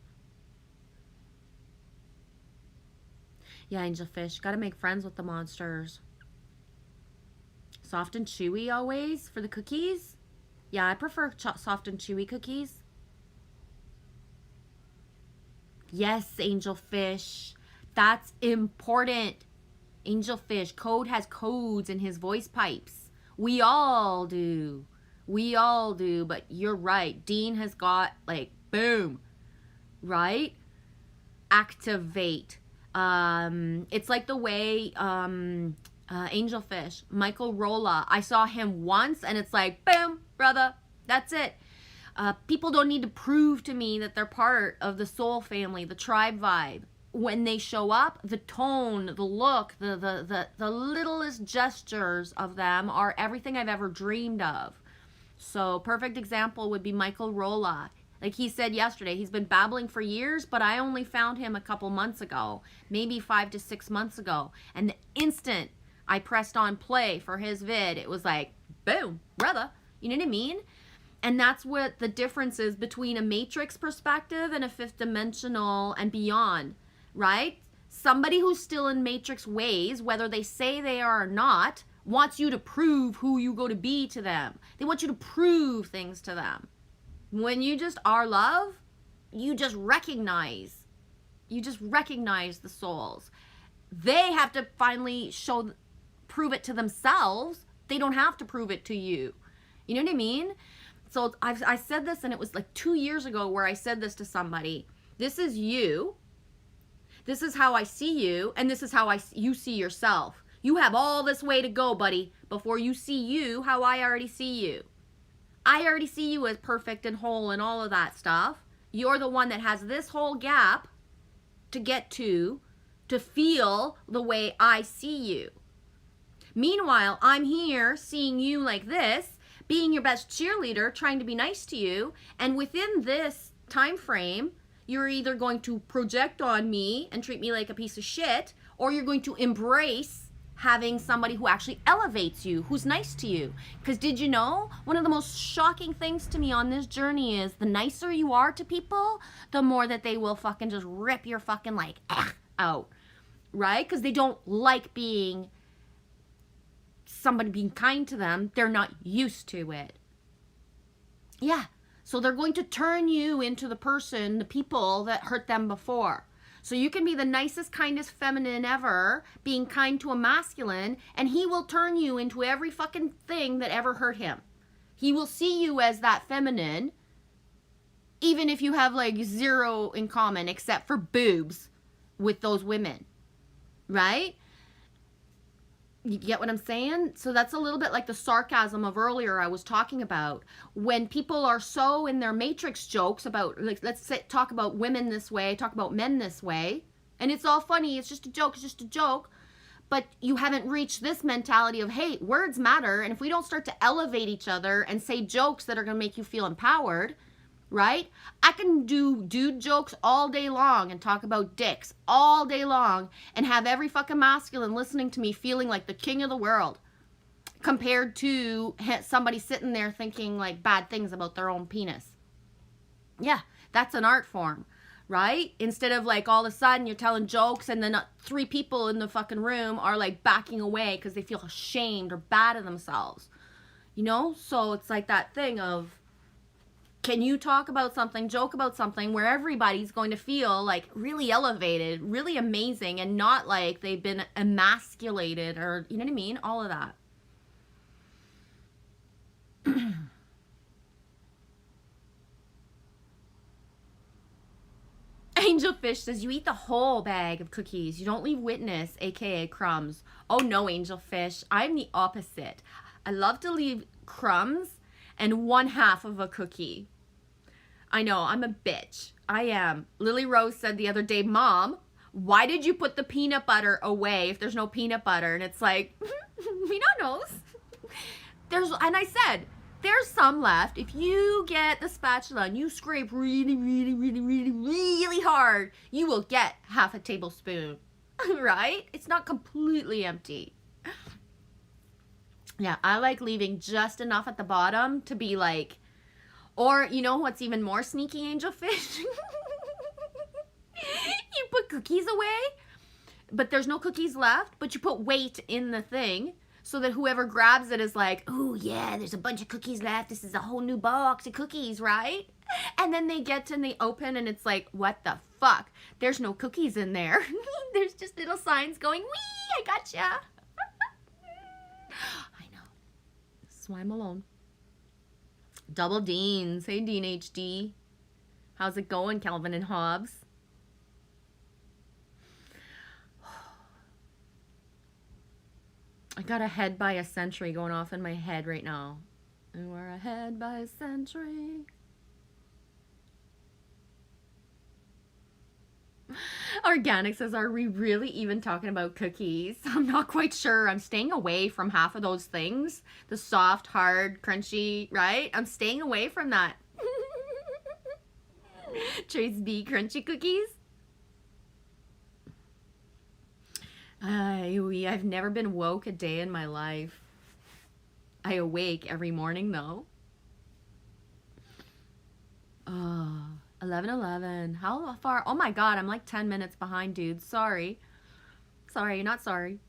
Yeah, Angel Fish. Gotta make friends with the monsters. Soft and chewy always for the cookies? Yeah, I prefer soft and chewy cookies. Yes, Angel Fish. That's important. Angel Fish. Code has codes in his voice pipes. We all do. We all do. But you're right. Dean has got like, boom. Right? Activate. It's like the way Angel Fish, Michael Rolla. I saw him once and it's like, boom, brother. That's it. People don't need to prove to me that they're part of the soul family, the tribe vibe. When they show up, the tone, the look, the littlest gestures of them are everything I've ever dreamed of. So perfect example would be Michael Rolla. Like he said yesterday, he's been babbling for years, but I only found him a couple months ago, maybe 5 to 6 months ago. And the instant I pressed on play for his vid, it was like, boom, brother. You know what I mean? And that's what the difference is between a matrix perspective and a fifth dimensional and beyond, right? Somebody who's still in matrix ways, whether they say they are or not, wants you to prove who you go to be to them. They want you to prove things to them. When you just are love, you just recognize the souls. They have to finally prove it to themselves. They don't have to prove it to you. You know what I mean? So I said this, and it was like 2 years ago where I said this to somebody. This is you. This is how I see you, and this is how you see yourself. You have all this way to go, buddy, before you see you how I already see you. I already see you as perfect and whole and all of that stuff. You're the one that has this whole gap to get to feel the way I see you. Meanwhile, I'm here seeing you like this, being your best cheerleader, trying to be nice to you, and within this time frame, you're either going to project on me and treat me like a piece of shit, or you're going to embrace having somebody who actually elevates you, who's nice to you. Because did you know, one of the most shocking things to me on this journey is the nicer you are to people, the more that they will fucking just rip your fucking like out, right? Because they don't like being somebody being kind to them. They're not used to it. Yeah. So they're going to turn you into the person, the people that hurt them before. So you can be the nicest, kindest feminine ever, being kind to a masculine, and he will turn you into every fucking thing that ever hurt him. He will see you as that feminine, even if you have like zero in common except for boobs with those women, right? You get what I'm saying? So that's a little bit like the sarcasm of earlier I was talking about. When people are so in their matrix jokes about, like, talk about women this way, talk about men this way, and it's all funny, it's just a joke, it's just a joke, but you haven't reached this mentality of, hey, words matter, and if we don't start to elevate each other and say jokes that are going to make you feel empowered, right? I can do dude jokes all day long and talk about dicks all day long and have every fucking masculine listening to me feeling like the king of the world, compared to somebody sitting there thinking like bad things about their own penis. Yeah, that's an art form, right? Instead of like all of a sudden you're telling jokes and then 3 people in the fucking room are like backing away because they feel ashamed or bad of themselves, you know? So it's like that thing of, can you talk about something, joke about something where everybody's going to feel like really elevated, really amazing, and not like they've been emasculated, or, you know what I mean? All of that. Angelfish says, you eat the whole bag of cookies. You don't leave witness, aka crumbs. Oh no, Angelfish. I'm the opposite. I love to leave crumbs and 1/2 of a cookie. I know, I'm a bitch. I am. Lily Rose said the other day, Mom, why did you put the peanut butter away if there's no peanut butter? And it's like, we don't know. And I said, there's some left. If you get the spatula and you scrape really, really, really, really, really hard, you will get 1/2 tablespoon, right? It's not completely empty. Yeah, I like leaving just enough at the bottom to be like, or you know what's even more sneaky, Angelfish? You put cookies away, but there's no cookies left, but you put weight in the thing so that whoever grabs it is like, oh yeah, there's a bunch of cookies left. This is a whole new box of cookies, right? And then they get and they open and it's like, what the fuck? There's no cookies in there. There's just little signs going, wee, I gotcha. I know. This is why I'm alone. Double Deans. Hey, Dean HD. How's it going, Calvin and Hobbes? I got ahead by a century going off in my head right now. And we're ahead by a century. Organic says, are we really even talking about cookies? I'm not quite sure. I'm staying away from half of those things. The soft, hard, crunchy, right? I'm staying away from that. Trace B, crunchy cookies. I've never been woke a day in my life. I awake every morning though. 11:11. How far? Oh my god, I'm like 10 minutes behind, dude. Sorry. Sorry, not sorry.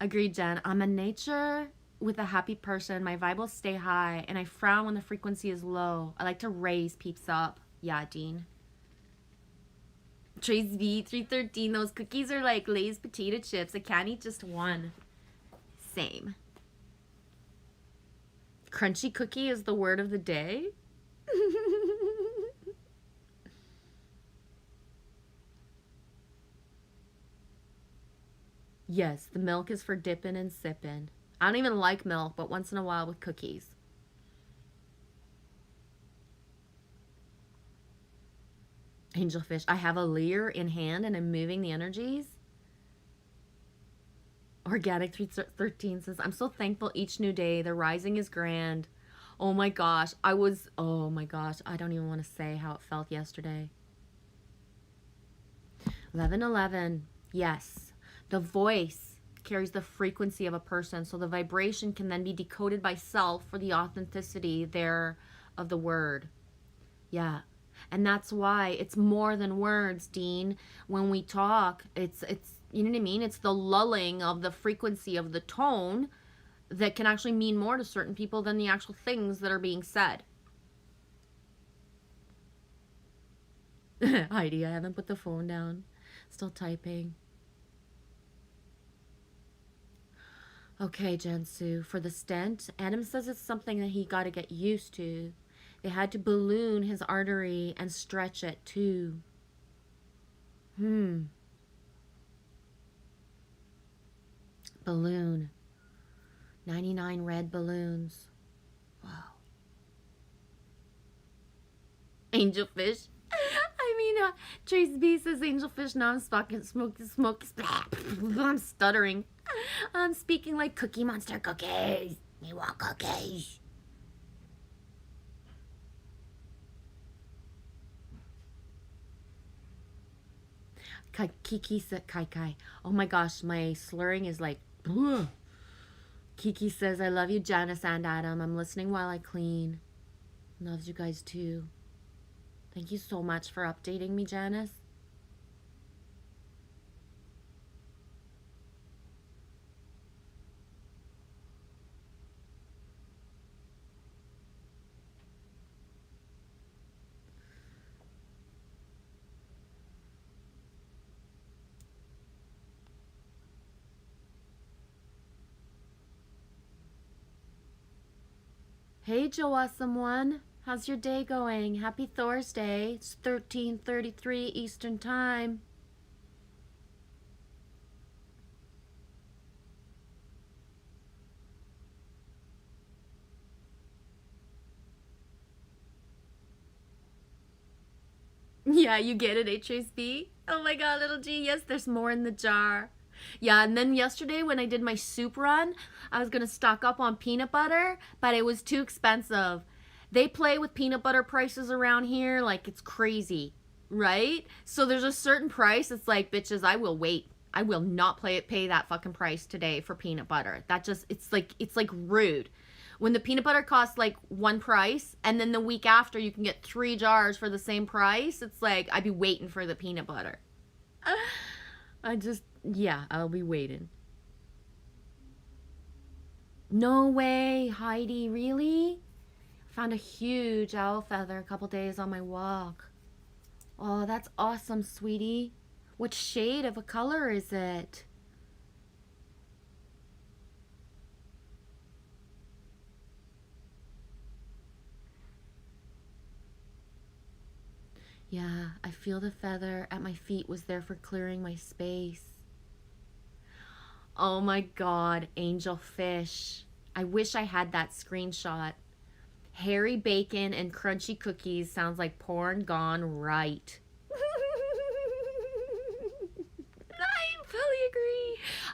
Agreed, Jen. I'm a nature with a happy person. My vibe will stay high, and I frown when the frequency is low. I like to raise peeps up. Yeah, Dean. Trace V, 313. Those cookies are like Lay's potato chips. I can't eat just one. Same. Crunchy cookie is the word of the day? Yes, the milk is for dipping and sipping. I don't even like milk, but once in a while with cookies. Angelfish, I have a lyre in hand and I'm moving the energies. Organic 313 says, I'm so thankful each new day. The rising is grand. Oh my gosh. Oh my gosh. I don't even want to say how it felt yesterday. 11:11. Yes. The voice carries the frequency of a person. So the vibration can then be decoded by self for the authenticity there of the word. Yeah. And that's why it's more than words, Dean. When we talk, it's you know what I mean? It's the lulling of the frequency of the tone that can actually mean more to certain people than the actual things that are being said. Heidi, I haven't put the phone down. Still typing. Okay, Jensu, for the stent, Adam says it's something that he got to get used to. They had to balloon his artery and stretch it too. Balloon. 99 red balloons. Wow. Angelfish. I mean, Trace B says angelfish. Now I'm smoking. I'm stuttering. I'm speaking like Cookie Monster cookies. We want cookies. Kiki said, Kai. Oh my gosh, my slurring is like, ugh. Kiki says, I love you, Janice and Adam. I'm listening while I clean. Loves you guys too. Thank you so much for updating me, Janice. Hey, Joe Awesome One. How's your day going? Happy Thursday. It's 13:33 Eastern Time. Yeah, you get it, HSB? Oh my god, little G. Yes, there's more in the jar. Yeah, and then yesterday when I did my soup run, I was going to stock up on peanut butter, but it was too expensive. They play with peanut butter prices around here like it's crazy, right? So there's a certain price. It's like, bitches, I will wait. I will not pay that fucking price today for peanut butter. That just, it's like rude. When the peanut butter costs like one price and then the week after you can get 3 jars for the same price, it's like I'd be waiting for the peanut butter. I'll be waiting. No way, Heidi, really? Found a huge owl feather a couple days on my walk. Oh, that's awesome, sweetie. What shade of a color is it? Yeah, I feel the feather at my feet was there for clearing my space. Oh my god, angel fish. I wish I had that screenshot. Hairy bacon and crunchy cookies sounds like porn gone right.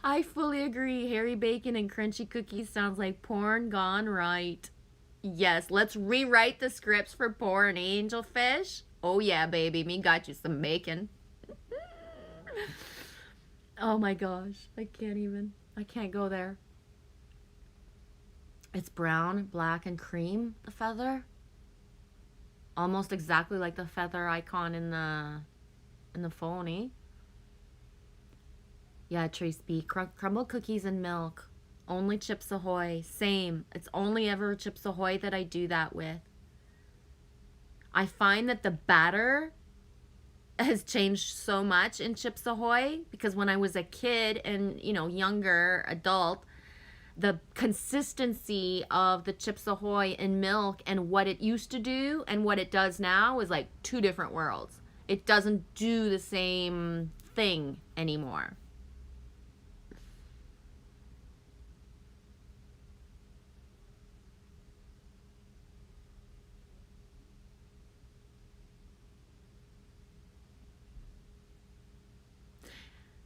I fully agree. Hairy bacon and crunchy cookies sounds like porn gone right. Yes, let's rewrite the scripts for porn, angel fish. Oh yeah, baby, me got you some bacon. Oh my gosh, I can't go there. It's brown, black, and cream, the feather. Almost exactly like the feather icon in the phone, eh? Yeah, Trace B. Crumble cookies and milk. Only Chips Ahoy. Same. It's only ever Chips Ahoy that I do that with. I find that the batter has changed so much in Chips Ahoy because when I was a kid and, younger adult, the consistency of the Chips Ahoy in milk and what it used to do and what it does now is like 2 different worlds. It doesn't do the same thing anymore.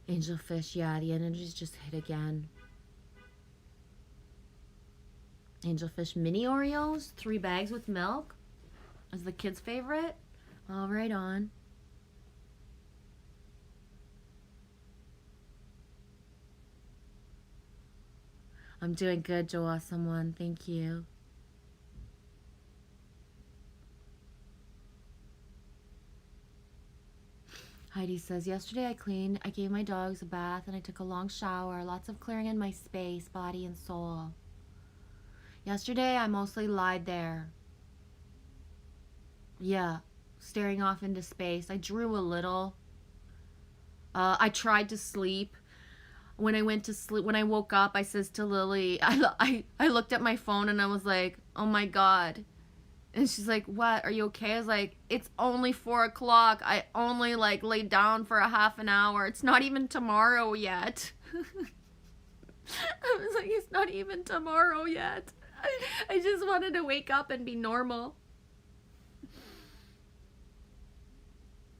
Angelfish, yeah, the energy's just hit again. Angelfish mini Oreos, 3 bags with milk. Is the kids' favorite? All right on. I'm doing good, Joe Awesome One. Thank you. Heidi says, yesterday I gave my dogs a bath and I took a long shower. Lots of clearing in my space, body and soul. Yesterday I mostly lied there. Yeah, staring off into space. I drew a little. I tried to sleep. When I went to sleep, when I woke up, I says to Lily, I looked at my phone and I was like, oh my God. And she's like, what? Are you okay? I was like, it's only 4 o'clock. I only like laid down for a half an hour. It's not even tomorrow yet. I was like, it's not even tomorrow yet. I just wanted to wake up and be normal.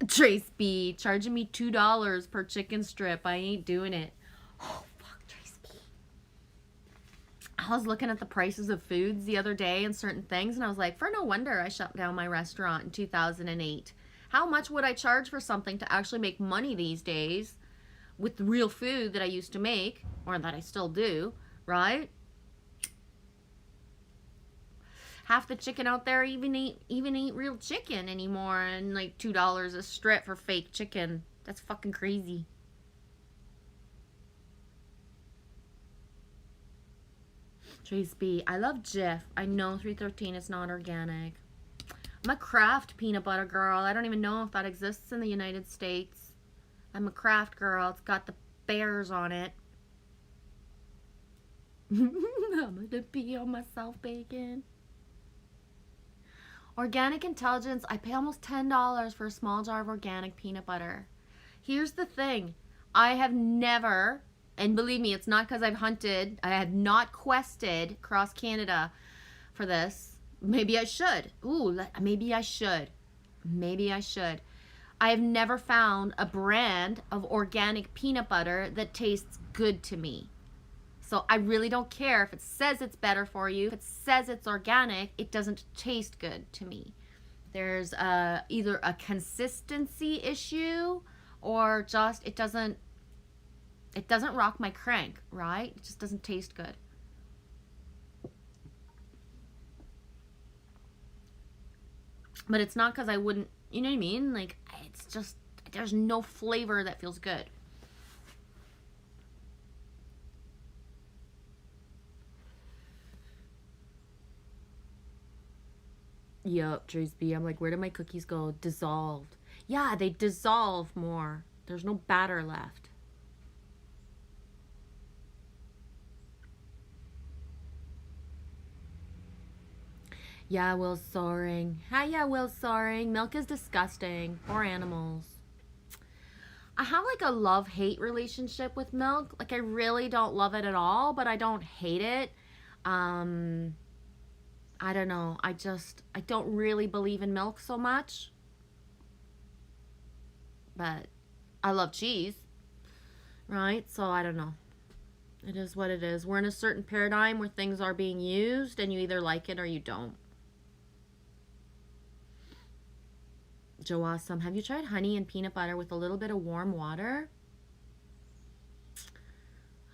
Trace B charging me $2 per chicken strip. I ain't doing it. Oh, fuck, Trace B. I was looking at the prices of foods the other day and certain things, and I was like, for no wonder I shut down my restaurant in 2008. How much would I charge for something to actually make money these days with real food that I used to make, or that I still do, right? Half the chicken out there even ain't real chicken anymore, and like $2 a strip for fake chicken. That's fucking crazy. Trace B, I love Jif. I know 313 is not organic. I'm a Kraft peanut butter girl. I don't even know if that exists in the United States. I'm a Kraft girl. It's got the bears on it. I'm gonna pee on myself, bacon. Organic Intelligence, I pay almost $10 for a small jar of organic peanut butter. Here's the thing. I have never, and believe me, it's not because I've hunted, I have not quested across Canada for this. Maybe I should. Ooh, maybe I should. Maybe I should. I have never found a brand of organic peanut butter that tastes good to me. So I really don't care if it says it's better for you. If it says it's organic, it doesn't taste good to me. There's either a consistency issue or just it doesn't rock my crank, right? It just doesn't taste good. But it's not because I wouldn't, you know what I mean? Like, it's just, there's no flavor that feels good. Yup, Trace B. I'm like, where did my cookies go? Dissolved. Yeah, they dissolve more. There's no batter left. Yeah, Will Soaring. Hi, yeah, Will Soaring. Milk is disgusting. Poor animals. I have like a love-hate relationship with milk. Like, I really don't love it at all, but I don't hate it. I don't know. I don't really believe in milk so much. But I love cheese, right? So I don't know. It is what it is. We're in a certain paradigm where things are being used and you either like it or you don't. Joe Awesome, have you tried honey and peanut butter with a little bit of warm water?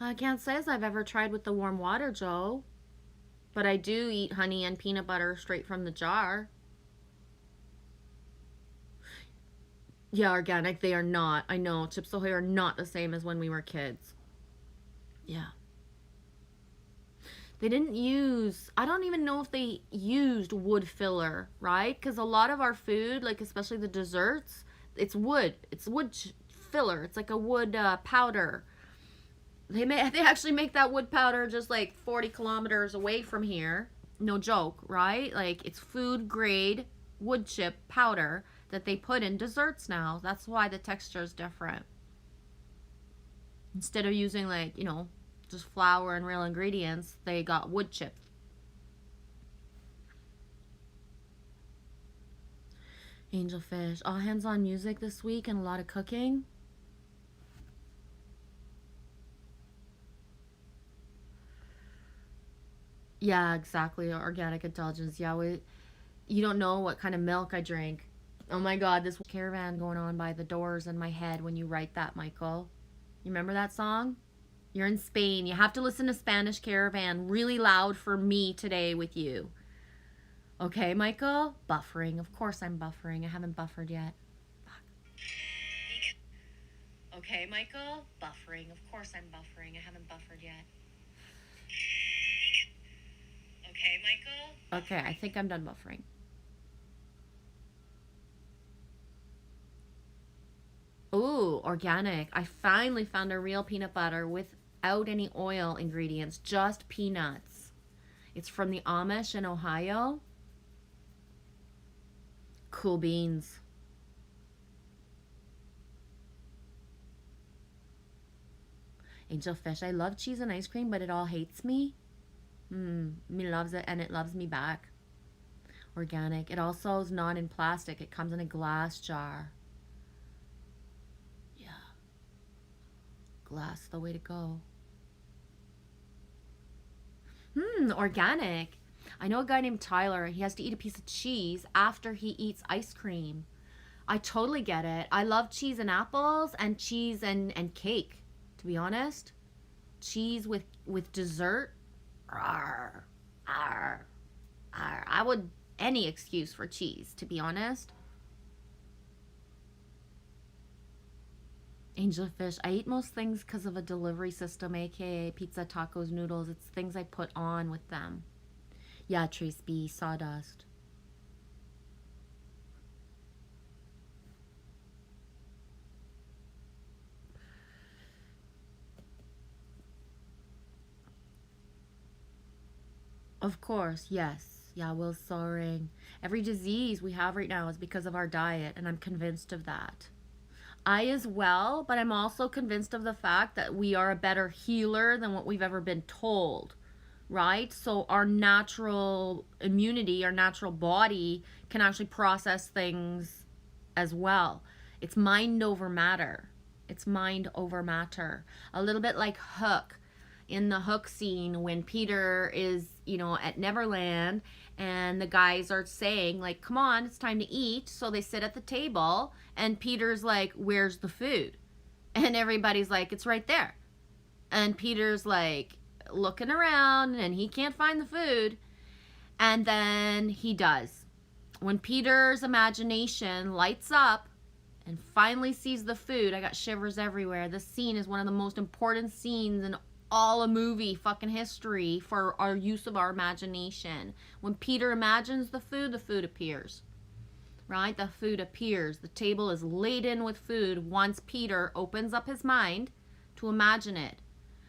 I can't say as I've ever tried with the warm water, Joe. But I do eat honey and peanut butter straight from the jar. Yeah, organic, they are not. I know, Chips Ahoy are not the same as when we were kids. Yeah. They didn't use, I don't even know if they used wood filler, right? Because a lot of our food, like especially the desserts, it's wood. It's wood filler. It's like a wood powder. They actually make that wood powder just like 40 kilometers away from here. No joke, right? Like, it's food grade wood chip powder that they put in desserts now. That's why the texture is different. Instead of using, like, you know, just flour and real ingredients, they got wood chip. Angelfish. All hands on music this week and a lot of cooking. Yeah, exactly. Organic Intelligence. Yeah, you don't know what kind of milk I drink. Oh my God, this caravan going on by the doors in my head when you write that, Michael. You remember that song? You're in Spain. You have to listen to Spanish Caravan really loud for me today with you. Okay, Michael? Buffering. Of course I'm buffering. I haven't buffered yet. Fuck. Okay, Michael? Buffering. Of course I'm buffering. I haven't buffered yet. Okay, Michael? Okay, I think I'm done buffering. Ooh, organic. I finally found a real peanut butter without any oil ingredients, just peanuts. It's from the Amish in Ohio. Cool beans. Angel Fish, I love cheese and ice cream, but it all hates me. Me loves it and it loves me back. Organic. It also is not in plastic. It comes in a glass jar. Yeah. Glass, the way to go. Organic. I know a guy named Tyler. He has to eat a piece of cheese after he eats ice cream. I totally get it. I love cheese and apples and cheese and cake, to be honest. Cheese with dessert. Arr, arr, arr. I would any excuse for cheese, to be honest. Angel Fish, I eat most things because of a delivery system, aka pizza, tacos, noodles. It's things I put on with them. Yeah, Trace B, sawdust. Of course, yes. Yeah, Will Soaring. Every disease we have right now is because of our diet, and I'm convinced of that. I as well, but I'm also convinced of the fact that we are a better healer than what we've ever been told, right? So our natural immunity, our natural body can actually process things as well. It's mind over matter. It's mind over matter. A little bit like Hook. In the Hook scene when Peter is, at Neverland and the guys are saying like, come on, it's time to eat. So they sit at the table and Peter's like, where's the food? And everybody's like, it's right there. And Peter's like looking around and he can't find the food. And then he does. When Peter's imagination lights up and finally sees the food, I got shivers everywhere. This scene is one of the most important scenes in all a movie fucking history for our use of our imagination. When Peter imagines the food appears. Right? The food appears. The table is laden with food once Peter opens up his mind to imagine it.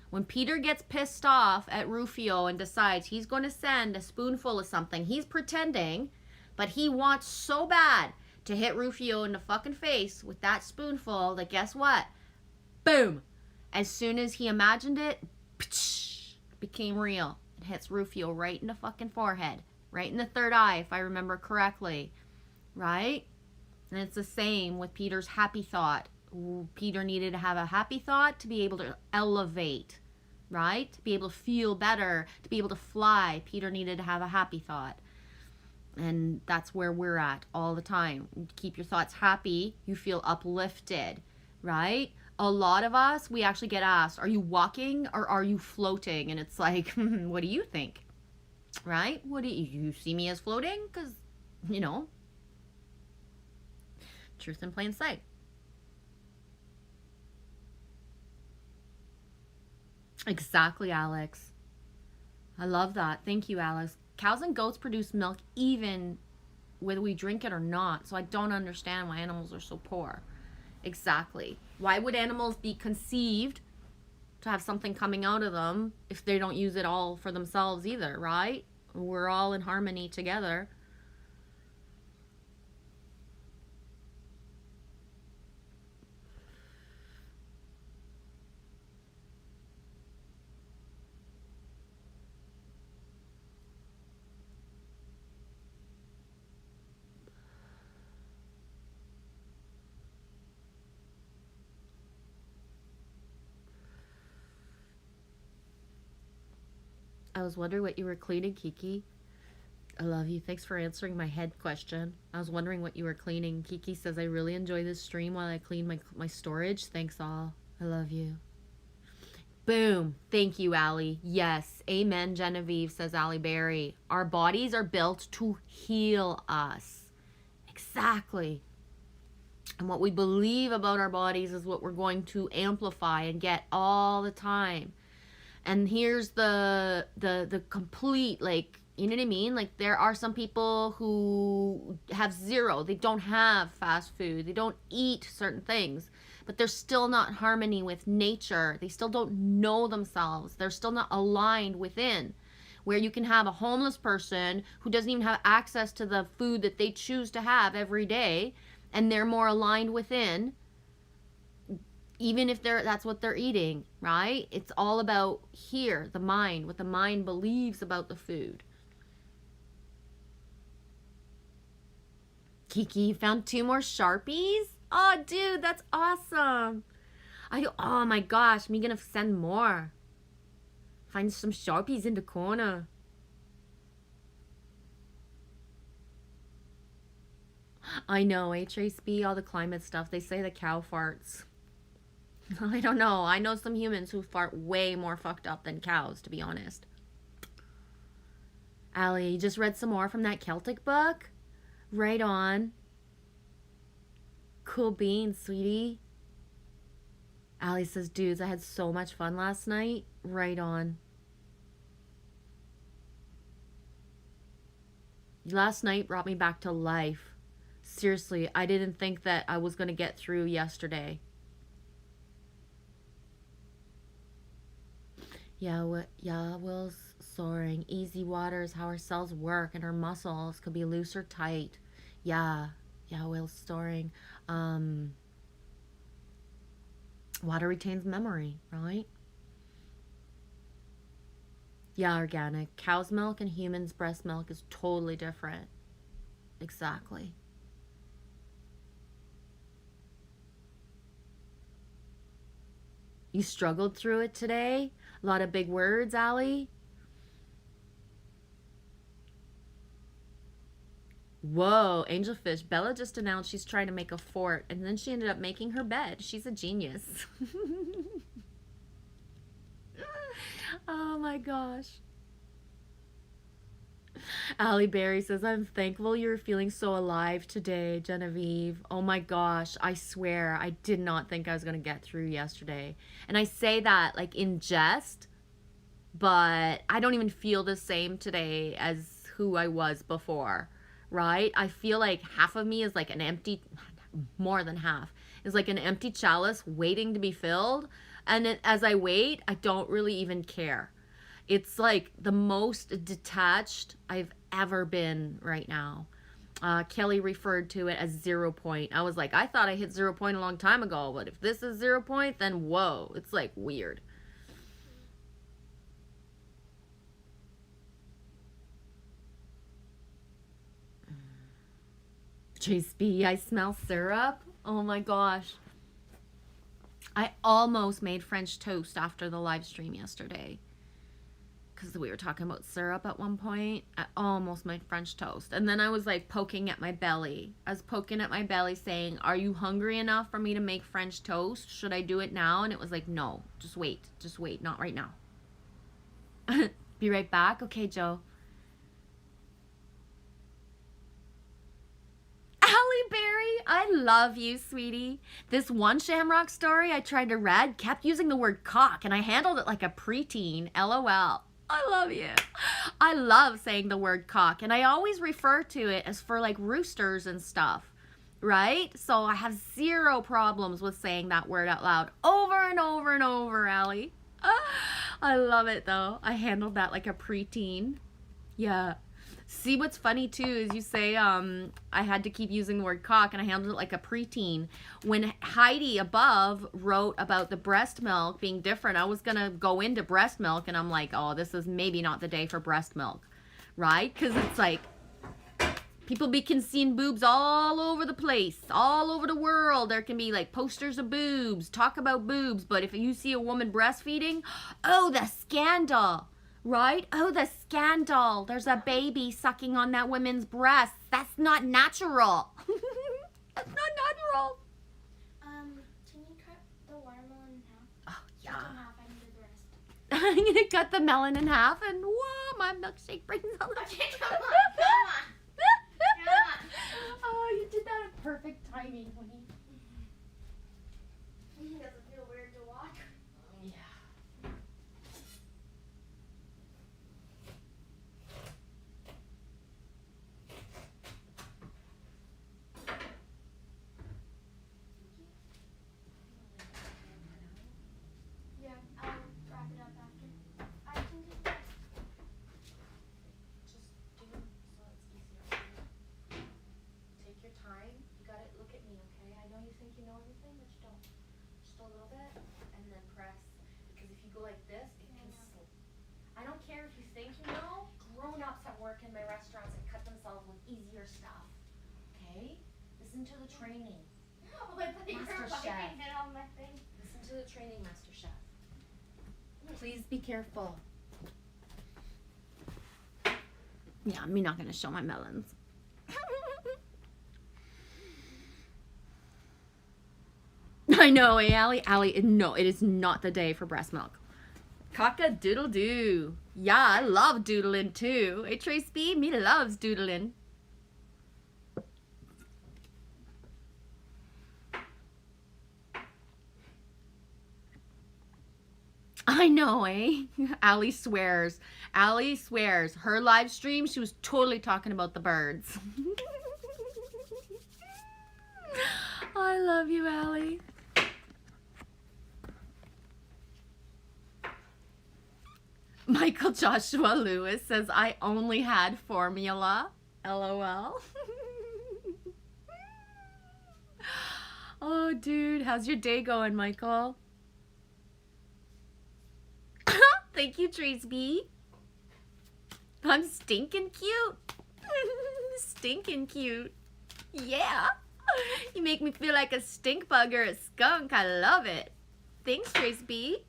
When Peter gets pissed off at Rufio and decides he's going to send a spoonful of something, he's pretending, but he wants so bad to hit Rufio in the fucking face with that spoonful that guess what? Boom! As soon as he imagined it, became real. It hits Rufio right in the fucking forehead. Right in the third eye, if I remember correctly. Right? And it's the same with Peter's happy thought. Peter needed to have a happy thought to be able to elevate. Right? To be able to feel better. To be able to fly. Peter needed to have a happy thought. And that's where we're at all the time. Keep your thoughts happy. You feel uplifted. Right? A lot of us, we actually get asked, are you walking or are you floating? And it's like, what do you think? Right? What do you see me as floating? Because, truth in plain sight. Exactly, Alex. I love that. Thank you, Alex. Cows and goats produce milk even whether we drink it or not. So I don't understand why animals are so poor. Exactly. Why would animals be conceived to have something coming out of them if they don't use it all for themselves either, right? We're all in harmony together. I was wondering what you were cleaning, Kiki. I love you. Thanks for answering my head question. I was wondering what you were cleaning. Kiki says, I really enjoy this stream while I clean my storage. Thanks all. I love you. Boom. Thank you, Allie. Yes. Amen, Genevieve, says Allie Berry. Our bodies are built to heal us. Exactly. And what we believe about our bodies is what we're going to amplify and get all the time. And here's the complete, like, you know what I mean? Like, there are some people who have zero. They don't have fast food. They don't eat certain things. But they're still not in harmony with nature. They still don't know themselves. They're still not aligned within. Where you can have a homeless person who doesn't even have access to the food that they choose to have every day, and they're more aligned within, even if that's what they're eating, right? It's all about here, the mind, what the mind believes about the food. Kiki found 2 more Sharpies. Oh, dude, that's awesome. Oh my gosh, me gonna send more. Find some Sharpies in the corner. I know, Trace B, all the climate stuff. They say the cow farts. I don't know. I know some humans who fart way more fucked up than cows, to be honest. Allie, you just read some more from that Celtic book? Right on. Cool beans, sweetie. Allie says, dudes, I had so much fun last night. Right on. Last night brought me back to life. Seriously, I didn't think that I was going to get through yesterday. Yeah, Will's soaring. Easy water is how our cells work and our muscles could be loose or tight. Yeah, Will's soaring. Water retains memory, right? Yeah, organic. Cow's milk and human's breast milk is totally different. Exactly. You struggled through it today? A lot of big words, Allie? Whoa, Angelfish. Bella just announced she's trying to make a fort, and then she ended up making her bed. She's a genius. Oh my gosh. Allie Berry says, I'm thankful you're feeling so alive today, Genevieve. Oh my gosh, I swear, I did not think I was going to get through yesterday. And I say that like in jest, but I don't even feel the same today as who I was before, right? I feel like half of me is like an empty, more than half, is like an empty chalice waiting to be filled. And as I wait, I don't really even care. It's like the most detached I've ever been right now. Kelly referred to it as 0 point. I was like, I thought I hit 0 point a long time ago, but if this is 0 point, then whoa, it's like weird. Chase B, I smell syrup. Oh my gosh. I almost made French toast after the live stream yesterday. Because we were talking about syrup at one point. I almost made French toast. And then I was like poking at my belly. I was poking at my belly saying, are you hungry enough for me to make French toast? Should I do it now? And it was like, no, just wait. Just wait. Not right now. Be right back. Okay, Joe. Allie Berry, I love you, sweetie. This one Shamrock story I tried to read kept using the word cock, and I handled it like a preteen. LOL. I love you. I love saying the word cock, and I always refer to it as for like roosters and stuff, right? So I have 0 problems with saying that word out loud over and over and over, Allie. I love it though. I handled that like a preteen. Yeah. See, what's funny too is you say I had to keep using the word cock, and I handled it like a preteen. When Heidi above wrote about the breast milk being different, I was gonna go into breast milk, and I'm like, oh, this is maybe not the day for breast milk, right? Because it's like people be seeing boobs all over the place, all over the world. There can be like posters of boobs, talk about boobs, but if you see a woman breastfeeding, oh, the scandal. Right? Oh, the scandal. There's a baby sucking on that woman's breast. That's not natural. That's not natural. Can you cut the watermelon in half? Oh, yeah. Cut it in half. I need the rest. I'm gonna cut the melon in half and whoa, my milkshake brings all the Okay, come on, come on. Oh, you did that at perfect timing, honey. Does it feel weird to walk? Yeah. Yeah, I'll wrap it up after. I can do that. Just do it so it's easier for you. Take your time. You gotta look at me, okay? I know you think you know everything, but you don't. Just a little bit, and then press. Because if you go like this, it can slip. I don't care if you think you know. Grown-ups that work in my restaurants and cut themselves with easier stuff. Okay? Listen to the training. Oh, I thought you were Master biting Chef. it on my thing. Listen to the training, Master Chef. Please be careful. Yeah, I'm not gonna show my melons. I know, eh, Allie? Allie, no, it is not the day for breast milk. Cock-a-doodle-doo. Yeah, I love doodling too. Hey, Trace B, me loves doodling. I know, eh? Allie swears. Allie swears. Her live stream, she was totally talking about the birds. I love you, Allie. Michael Joshua Lewis says, I only had formula. LOL. Oh, dude. How's your day going, Michael? Thank you, Trace B. I'm stinking cute. Stinking cute. Yeah. You make me feel like a stink bug or a skunk. I love it. Thanks, Trace B.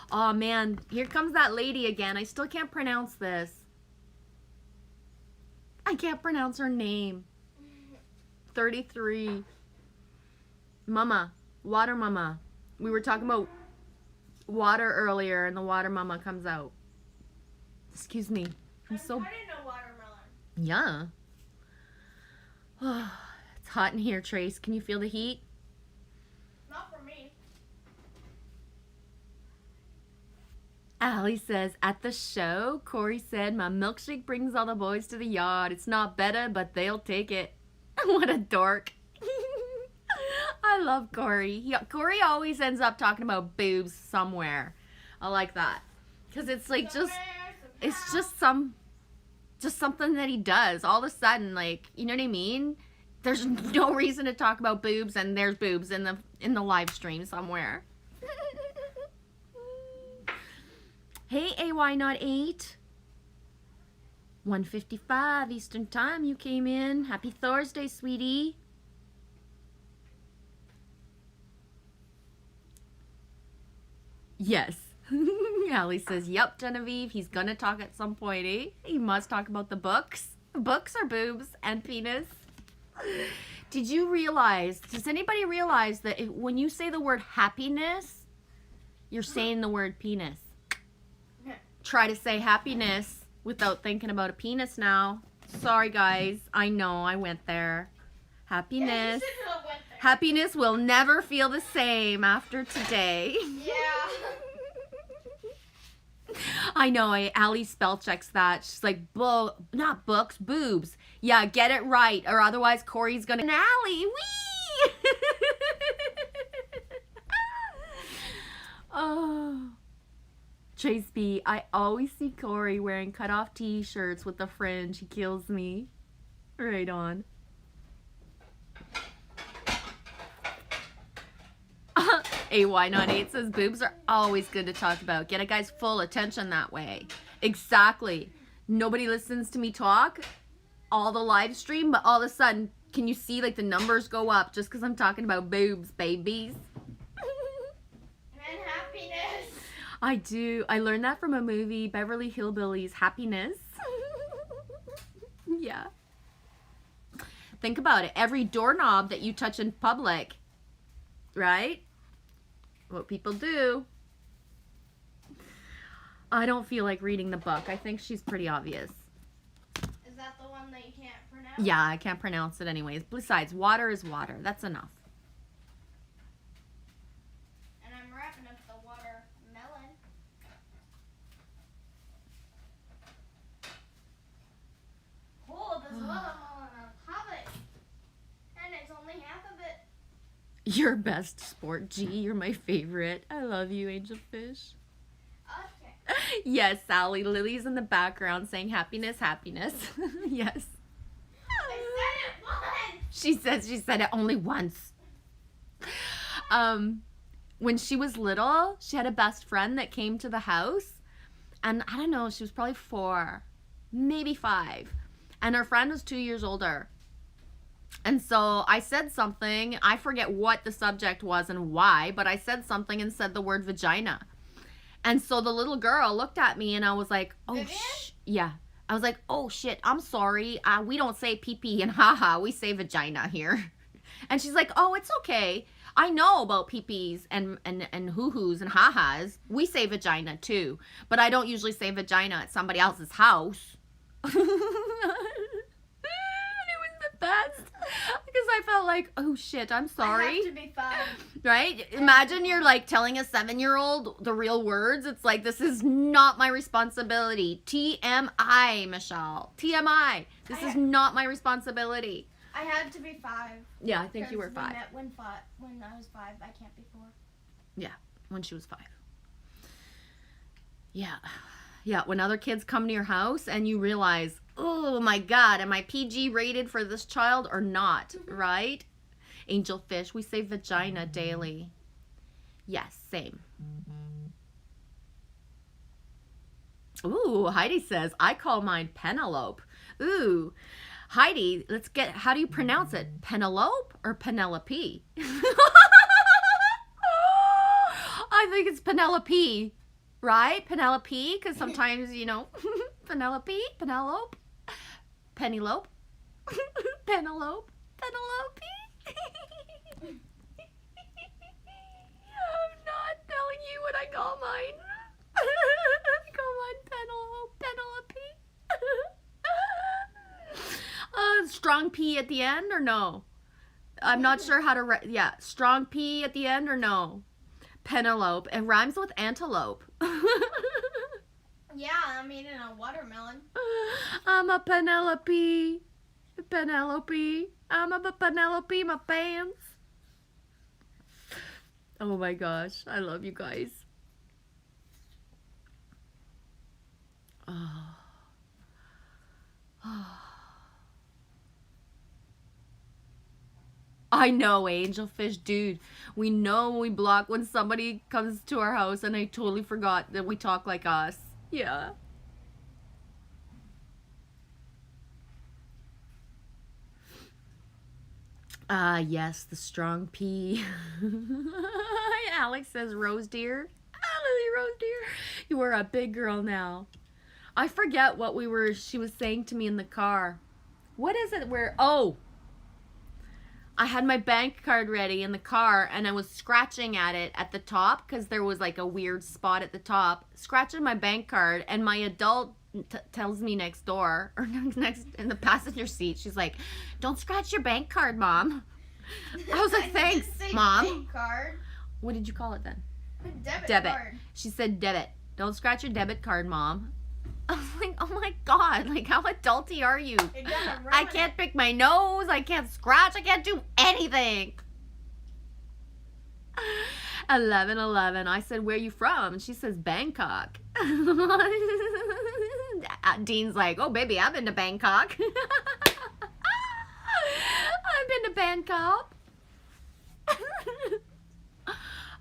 Oh, man. Here comes that lady again. I still can't pronounce this. I can't pronounce her name. 33. Mama. Water Mama. We were talking about water earlier and the water mama comes out. Excuse me. I'm so... I didn't know watermelon. Yeah. Oh, it's hot in here, Trace. Can you feel the heat? Not for me. Allie says, at the show, Corey said, my milkshake brings all the boys to the yard. It's not better, but they'll take it. What a dork. I love Corey. Corey always ends up talking about boobs somewhere. I like that. Because it's like it's just something that he does. All of a sudden, like, you know what I mean? There's no reason to talk about boobs and there's boobs in the live stream somewhere. Hey, AY not 8. 1:55 Eastern Time. You came in. Happy Thursday, sweetie. Yes. Allie says, yep, Genevieve, he's gonna talk at some point, eh? He must talk about the books. Books are boobs and penis. Did you realize, does anybody realize that when you say the word happiness, you're saying the word penis? Try to say happiness without thinking about a penis now. Sorry, guys. I know, I went there. Happiness. Happiness will never feel the same after today. Yeah. I know, Allie spell checks that. She's like, not books, boobs. Yeah, get it right, or otherwise Corey's gonna... And Allie, wee! Oh. Trace B, I always see Corey wearing cut-off t-shirts with the fringe. He kills me. Right on. AY98 says boobs are always good to talk about. Get a guy's full attention that way. Exactly. Nobody listens to me talk all the live stream, but all of a sudden, can you see like the numbers go up just because I'm talking about boobs, babies? And happiness. I do. I learned that from a movie, Beverly Hillbillies, Happiness. Yeah. Think about it. Every doorknob that you touch in public, right? What people do. I don't feel like reading the book. I think she's pretty obvious. Is that the one that you can't pronounce? Yeah, I can't pronounce it anyways. Besides, water is water. That's enough. And I'm wrapping up the watermelon. Oh, this watermelon is heavy. And it's only half of it. Your best sport, G. You're my favorite. I love you, Angelfish. Okay. Yes, Sally. Lily's in the background saying happiness, happiness. Yes. I said it once. She said it only once. When she was little, she had a best friend that came to the house. And I don't know, she was probably 4, maybe 5. And her friend was 2 years older. And so I said something. I forget what the subject was and why, but I said something and said the word vagina. And so the little girl looked at me and I was like, oh, Vivian? yeah. I was like, oh, shit, I'm sorry. We don't say pee-pee and haha. We say vagina here. And she's like, oh, it's okay. I know about pee-pees and hoo-hoos and ha-has. We say vagina too. But I don't usually say vagina at somebody else's house. And it was the best. Because I felt like, oh, shit, I'm I sorry. have to be 5. Right? Imagine you're like telling a 7-year-old the real words. It's like, this is not my responsibility. TMI, Michelle. TMI. This is not my responsibility. I had to be 5. Yeah, I think you were 5. When I was 5, I can't be 4. Yeah, when she was 5. Yeah. Yeah, when other kids come to your house and you realize, oh my God, am I PG rated for this child or not? Right? Angelfish, we say vagina daily. Yes, same. Ooh, Heidi says, I call mine Penelope. Ooh, Heidi, how do you pronounce it? Penelope or Penelope? I think it's Penelope, right? Penelope, because sometimes, Penelope, Penelope, Penelope, Penelope, Penelope. I'm not telling you what I call mine. I call mine Penelope. Strong P at the end or no? I'm not sure how to write. Yeah, strong P at the end or no? Penelope. It rhymes with antelope. Yeah, I'm eating a watermelon. I'm a Penelope. Penelope. I'm a Penelope, my pants. Oh my gosh. I love you guys. Oh. I know, Angelfish, dude. We know we block when somebody comes to our house, and I totally forgot that we talk like us. Yeah. Yes, the strong P. Alex says rose deer. Lily Rose deer. You are a big girl now. I forget what she was saying to me in the car. What is it I had my bank card ready in the car and I was scratching at it at the top because there was like a weird spot at the top, scratching my bank card, and my adult tells me next door, or next in the passenger seat, she's like, don't scratch your bank card, Mom. I was like, thanks, Mom. Bank card. What did you call it then? Debit card. She said debit. Don't scratch your debit card, Mom. I was like, oh my God, like how adulty are you? I can't pick my nose, I can't scratch, I can't do anything. 11:11. I said, where you from? And she says, Bangkok. Dean's like, oh baby, I've been to Bangkok. I've been to Bangkok.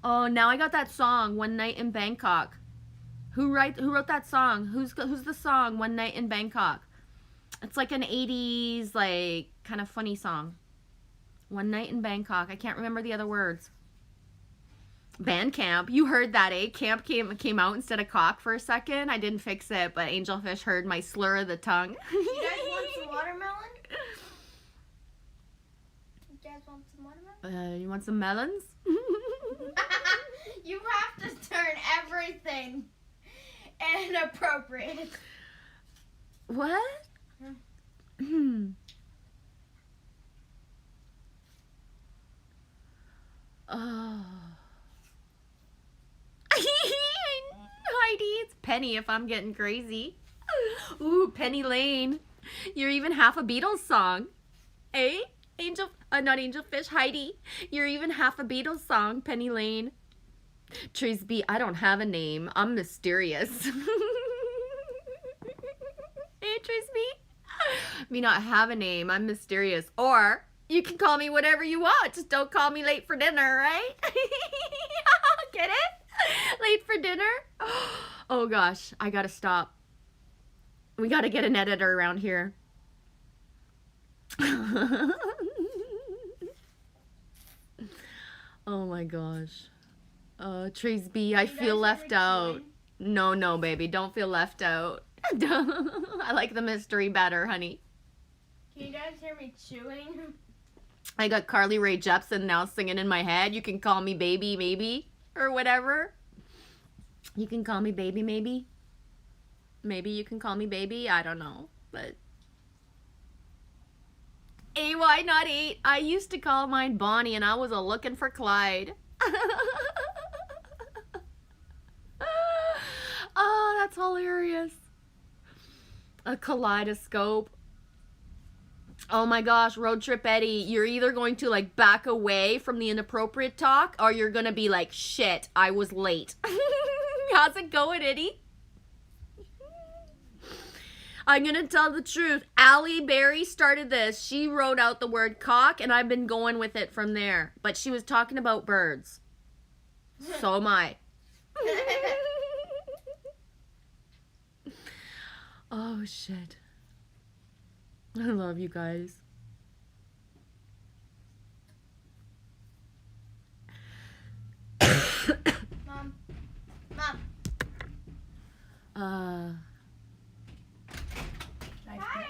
Oh, now I got that song, One Night in Bangkok. Who wrote that song? Who's the song One Night in Bangkok? It's like an 80s like kind of funny song. One Night in Bangkok. I can't remember the other words. Bandcamp. You heard that, eh? Camp came out instead of cock for a second. I didn't fix it, but Angelfish heard my slur of the tongue. You guys want some watermelon? You guys want some watermelon? You want some melons? You have to turn everything. And Inappropriate. What? Oh. Heidi, it's Penny if I'm getting crazy. Ooh, Penny Lane. You're even half a Beatles song. Eh? Not Angelfish, Heidi. You're even half a Beatles song, Penny Lane. Trace B, I don't have a name. I'm mysterious. Hey, Trace B. Me not have a name. I'm mysterious. Or you can call me whatever you want. Just don't call me late for dinner, right? Get it? Late for dinner? Oh gosh, I gotta stop. We gotta get an editor around here. Oh my gosh. Trace B, I feel left out. No, baby, don't feel left out. I like the mystery better, honey. Can you guys hear me chewing? I got Carly Rae Jepsen now singing in my head. You can call me baby, maybe, or whatever. You can call me baby, maybe. Maybe you can call me baby. I don't know, but AY not 8. I used to call mine Bonnie, and I was a looking for Clyde. Oh, that's hilarious. A kaleidoscope. Oh my gosh, Road Trip Eddie, you're either going to like back away from the inappropriate talk or you're gonna be like, shit, I was late. How's it going, Eddie? I'm gonna tell the truth. Allie Berry started this. She wrote out the word cock and I've been going with it from there. But she was talking about birds. So am I. Oh shit. I love you guys. Mom. Hi.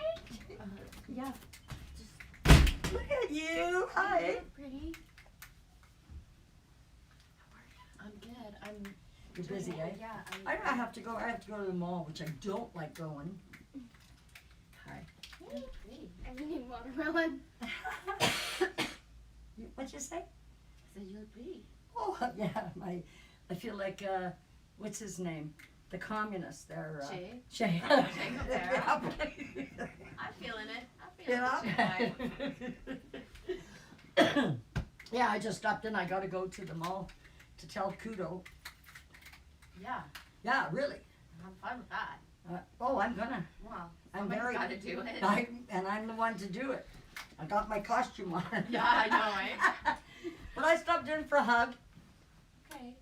Yeah. Look at you. Hi. Pretty. I'm good. You're busy, eh? Yeah. I have to go. I have to go to the mall, which I don't like going. Hi. I'm eating watermelon. What'd you say? I said you look pretty. Oh yeah, I feel like what's his name? The communist there. Che? Che. Guevara. I'm feeling it. Yeah. Yeah, I just stopped in. I got to go to the mall to tell Kudo. Yeah, Yeah, really. I'm fine with that. I'm gonna. Wow. I'm very. Gotta do it. I'm the one to do it. I got my costume on. Yeah, I know, right? But I stopped in for a hug. Okay.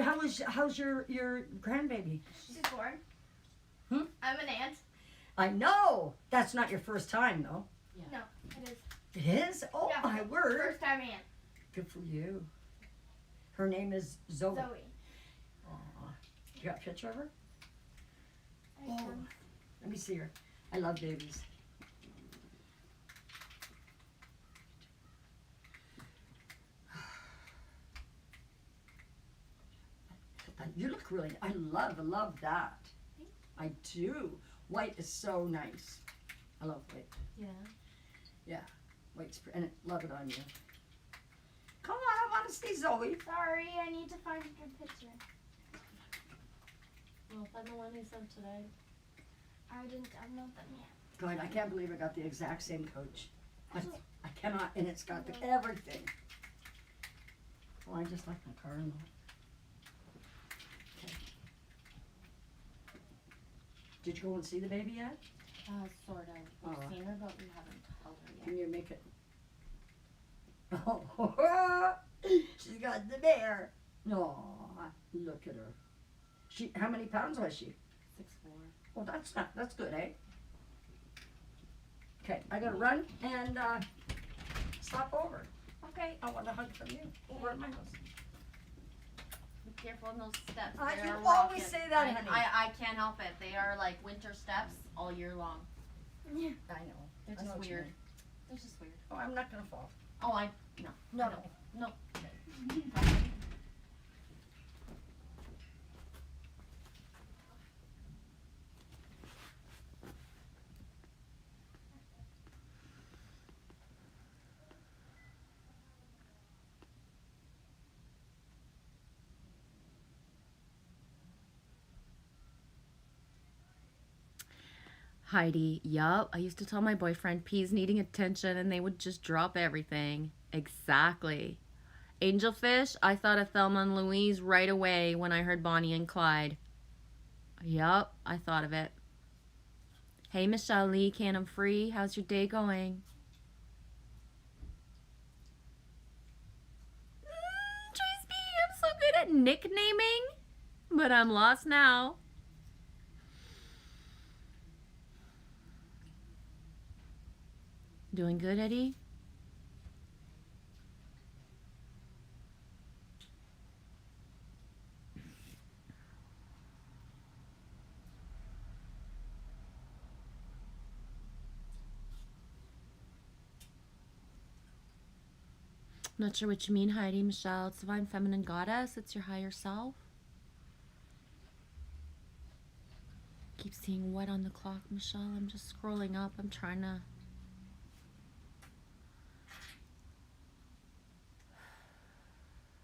How's your grandbaby? She's born. Hmm? I'm an aunt. I know. That's not your first time though. No, it is. It is? Oh Yeah, my word. First time aunt. Good for you. Her name is Zoe. Zoe. Aw. You got a picture of her? I Oh. can- Let me see her. I love babies. You look really, I love that. I do. White is so nice. I love white. Yeah. White's, and love it on you. Come on, I want to see Zoe. Sorry, I need to find a good picture. Well, find the one he sent today. I didn't download them yet. God, I can't believe I got the exact same coach. I cannot, and it's got everything. Oh, I just like my car and all. Okay. Did you go and see the baby yet? Sort of. We've Oh. seen her, but we haven't told her yet. Can you make it? Oh, she's got the bear. No, look at her. How many pounds was she? 6'4". Well, that's good, eh? Okay, I gotta run and stop over. Okay. I want a hug from you over at my house. Be careful in those steps. I They can are always rocket. say that, honey. I can't help it. They are like winter steps all year long. Yeah. I know. They're I know just what you weird. mean. They're just weird. Oh, I'm not gonna fall. Oh, No. no. Heidi, yup. I used to tell my boyfriend P's needing attention and they would just drop everything. Exactly. Angelfish, I thought of Thelma and Louise right away when I heard Bonnie and Clyde. Yup, I thought of it. Hey, Michelle Lee, Can't I'm Free. How's your day going? Trace B, I'm so good at nicknaming, but I'm lost now. Doing good, Eddie? Not sure what you mean, Heidi. Michelle, it's Divine Feminine Goddess. It's your higher self. Keep seeing what on the clock, Michelle? I'm just scrolling up. I'm trying to...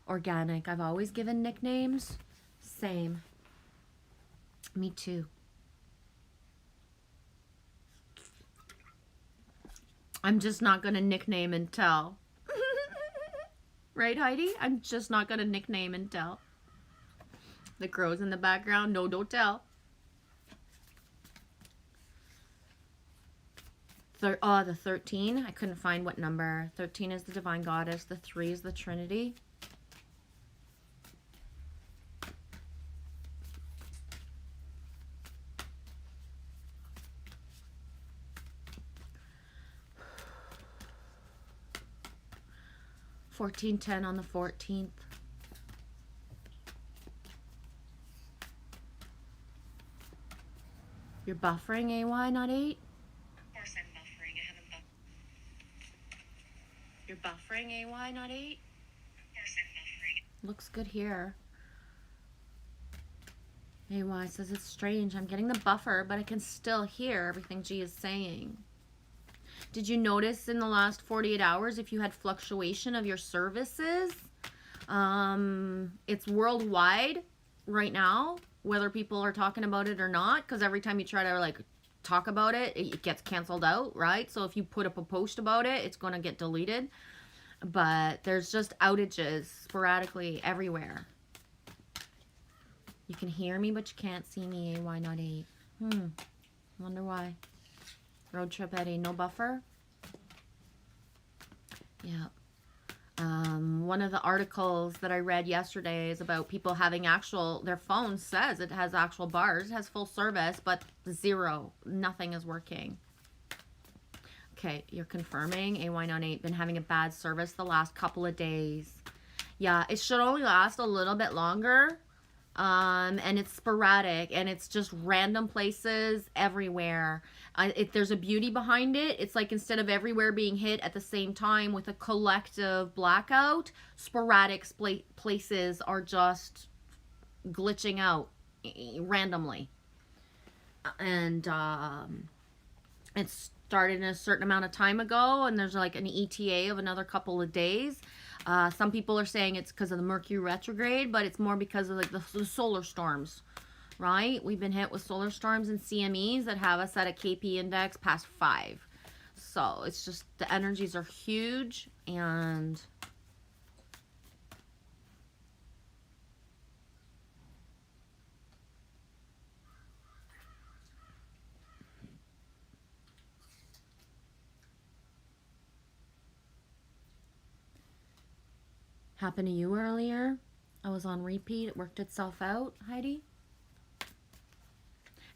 Organic. I've always given nicknames. Same. Me too. I'm just not going to nickname and tell. Right, Heidi? I'm just not going to nickname and tell. The crow's in the background. No, don't tell. The 13. I couldn't find what number. 13 is the Divine Goddess. The 3 is the Trinity. $14.10 on the 14th. You're buffering, AY, not 8? Of course I'm buffering. I haven't You're buffering, AY, not 8? Of course I'm buffering. Looks good here. AY says it's strange. I'm getting the buffer, but I can still hear everything G is saying. Did you notice in the last 48 hours if you had fluctuation of your services? It's worldwide right now, whether people are talking about it or not, because every time you try to like talk about it, it gets canceled out, right? So if you put up a post about it, it's going to get deleted. But there's just outages sporadically everywhere. You can hear me, but you can't see me. Why not 8? Wonder why. Road trip Eddie, no buffer? Yeah. One of the articles that I read yesterday is about people having their phone says it has actual bars, it has full service, but 0, nothing is working. Okay, you're confirming AY98 been having a bad service the last couple of days. Yeah, it should only last a little bit longer. And it's sporadic and it's just random places everywhere. There's a beauty behind it. It's like instead of everywhere being hit at the same time with a collective blackout, sporadic places are just glitching out randomly. And it started a certain amount of time ago, and there's like an ETA of another couple of days. Some people are saying it's because of the Mercury retrograde, but it's more because of like the solar storms, right? We've been hit with solar storms and CMEs that have us at a KP index past 5. So it's just the energies are huge and happened to you earlier. I was on repeat. It worked itself out, Heidi.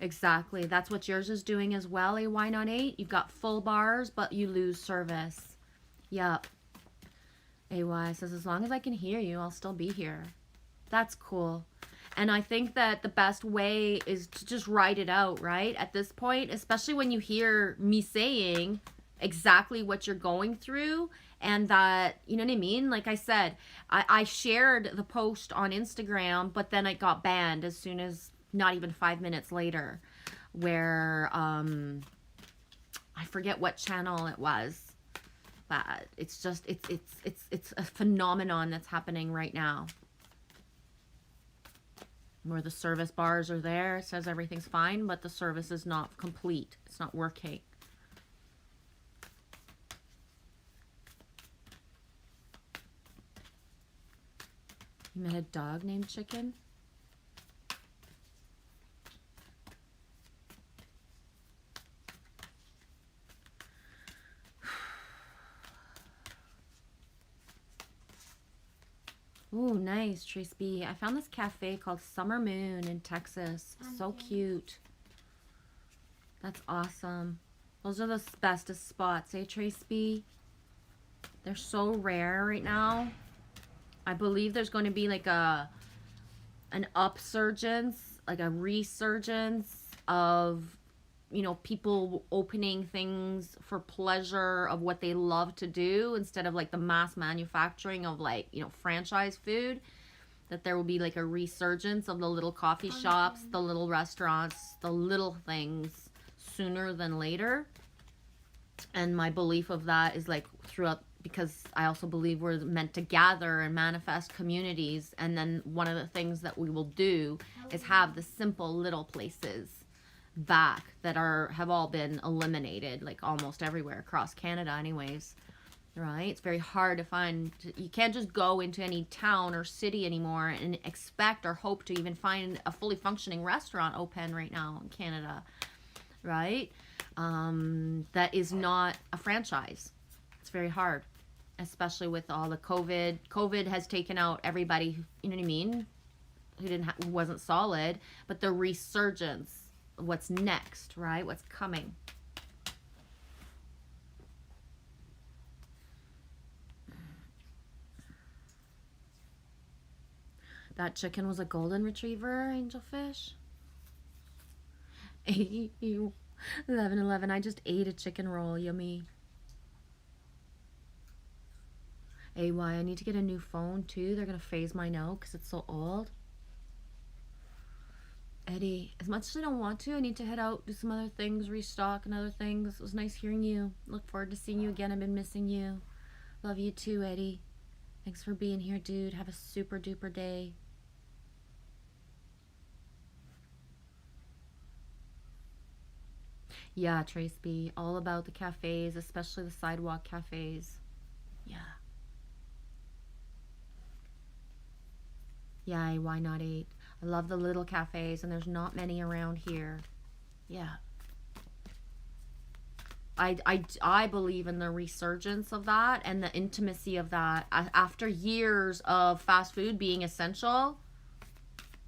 Exactly. That's what yours is doing as well, AY98. You've got full bars, but you lose service. Yep. AY says, as long as I can hear you, I'll still be here. That's cool. And I think that the best way is to just write it out, right? At this point, especially when you hear me saying exactly what you're going through. And that, you know what I mean? Like I said, I shared the post on Instagram, but then it got banned as soon as not even 5 minutes later, where I forget what channel it was, but it's just it's a phenomenon that's happening right now. where the service bars are there. It says everything's fine, but the service is not complete. It's not working. You met a dog named Chicken? Ooh, nice, Trace B. I found this cafe called Summer Moon in Texas. So cute. That's awesome. Those are the bestest spots, eh, Trace B? They're so rare right now. I believe there's going to be like an upsurgence, like a resurgence of, you know, people opening things for pleasure of what they love to do instead of like the mass manufacturing of like, you know, franchise food. That there will be like a resurgence of the little coffee shops, the little restaurants, the little things sooner than later. And my belief of that is like throughout, because I also believe we're meant to gather and manifest communities. And then one of the things that we will do is have the simple little places back that have all been eliminated, like almost everywhere across Canada anyways, right? It's very hard to find. You can't just go into any town or city anymore and expect or hope to even find a fully functioning restaurant open right now in Canada, right? That is not a franchise. It's very hard, especially with all the COVID. COVID has taken out everybody, you know what I mean, who wasn't solid, but the resurgence, what's next, right? What's coming. That chicken was a golden retriever, Angelfish. 11:11. I just ate a chicken roll. Yummy. AY, I need to get a new phone too. They're going to phase mine out because it's so old. Eddie, as much as I don't want to, I need to head out, do some other things, restock and other things. It was nice hearing you. Look forward to seeing you again. I've been missing you. Love you too, Eddie. Thanks for being here, dude. Have a super duper day. Yeah, Trace B. All about the cafes, especially the sidewalk cafes. Yeah. Yeah, why not 8? I love the little cafes, and there's not many around here. Yeah. I believe in the resurgence of that and the intimacy of that. After years of fast food being essential,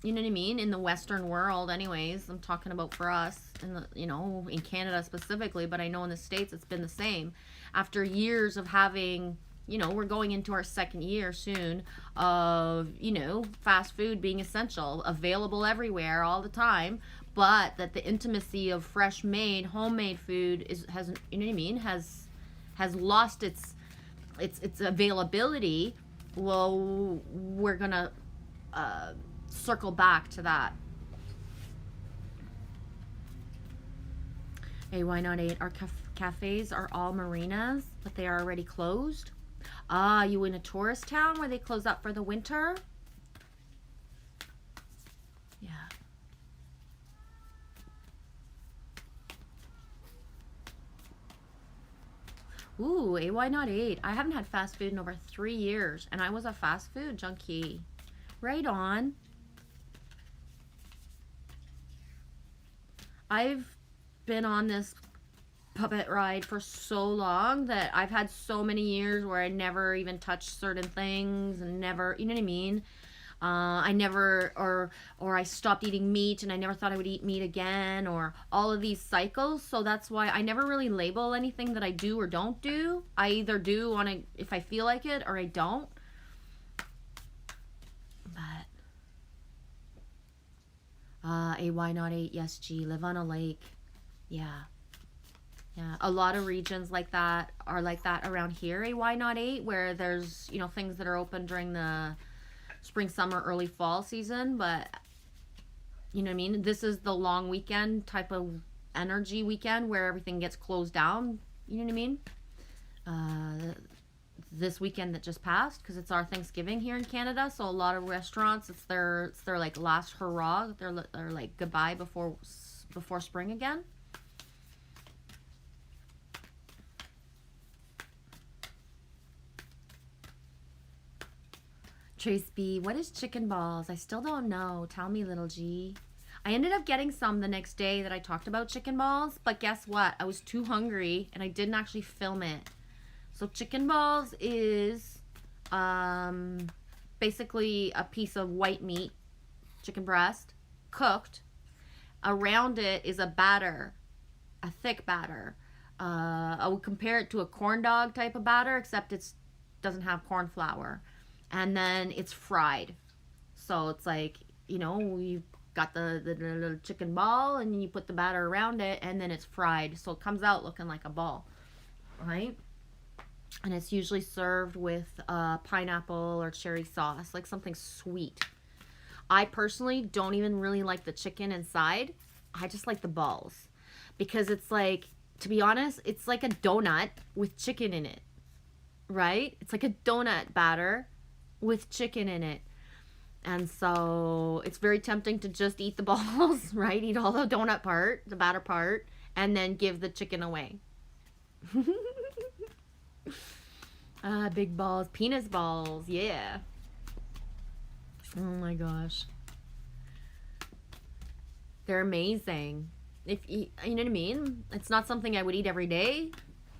you know what I mean? In the Western world anyways, I'm talking about for us, in the, you know, in Canada specifically, but I know in the States it's been the same. After years of having, you know, we're going into our second year soon of, you know, fast food being essential, available everywhere all the time, but that the intimacy of fresh made, homemade food has, you know what I mean, has lost its availability. Well, we're gonna circle back to that. Hey, why not 8? Our cafes are all marinas, but they are already closed. Ah, you in a tourist town where they close up for the winter? Yeah. Ooh, why not 8? I haven't had fast food in over 3 years, and I was a fast food junkie. Right on. I've been on this puppet ride for so long that I've had so many years where I never even touched certain things and never, you know what I mean? I never, or I stopped eating meat and I never thought I would eat meat again, or all of these cycles. So that's why I never really label anything that I do or don't do. I either do if I feel like it, or I don't. But why not 8? Yes, G. Live on a lake. Yeah. Yeah. A lot of regions like that are like that around here. Why not 8? Where there's, you know, things that are open during the spring, summer, early fall season. But, you know what I mean? This is the long weekend type of energy weekend where everything gets closed down. You know what I mean? this weekend that just passed, because it's our Thanksgiving here in Canada. So a lot of restaurants, it's their like last hurrah. They're like goodbye before spring again. Trace B, what is chicken balls? I still don't know. Tell me, little G. I ended up getting some the next day that I talked about chicken balls, but guess what? I was too hungry and I didn't actually film it. So chicken balls is basically a piece of white meat, chicken breast, cooked. Around it is a batter, a thick batter. I would compare it to a corn dog type of batter, except it doesn't have corn flour. And then it's fried. So it's like, you know, you got the little chicken ball and you put the batter around it and then it's fried. So it comes out looking like a ball, right? And it's usually served with pineapple or cherry sauce, like something sweet. I personally don't even really like the chicken inside. I just like the balls. Because it's like, to be honest, it's like a donut with chicken in it, right? It's like a donut batter with chicken in it. And so it's very tempting to just eat the balls, right? Eat all the donut part, the batter part, and then give the chicken away. Big balls, penis balls, yeah. Oh my gosh. They're amazing. If you know what I mean? It's not something I would eat every day.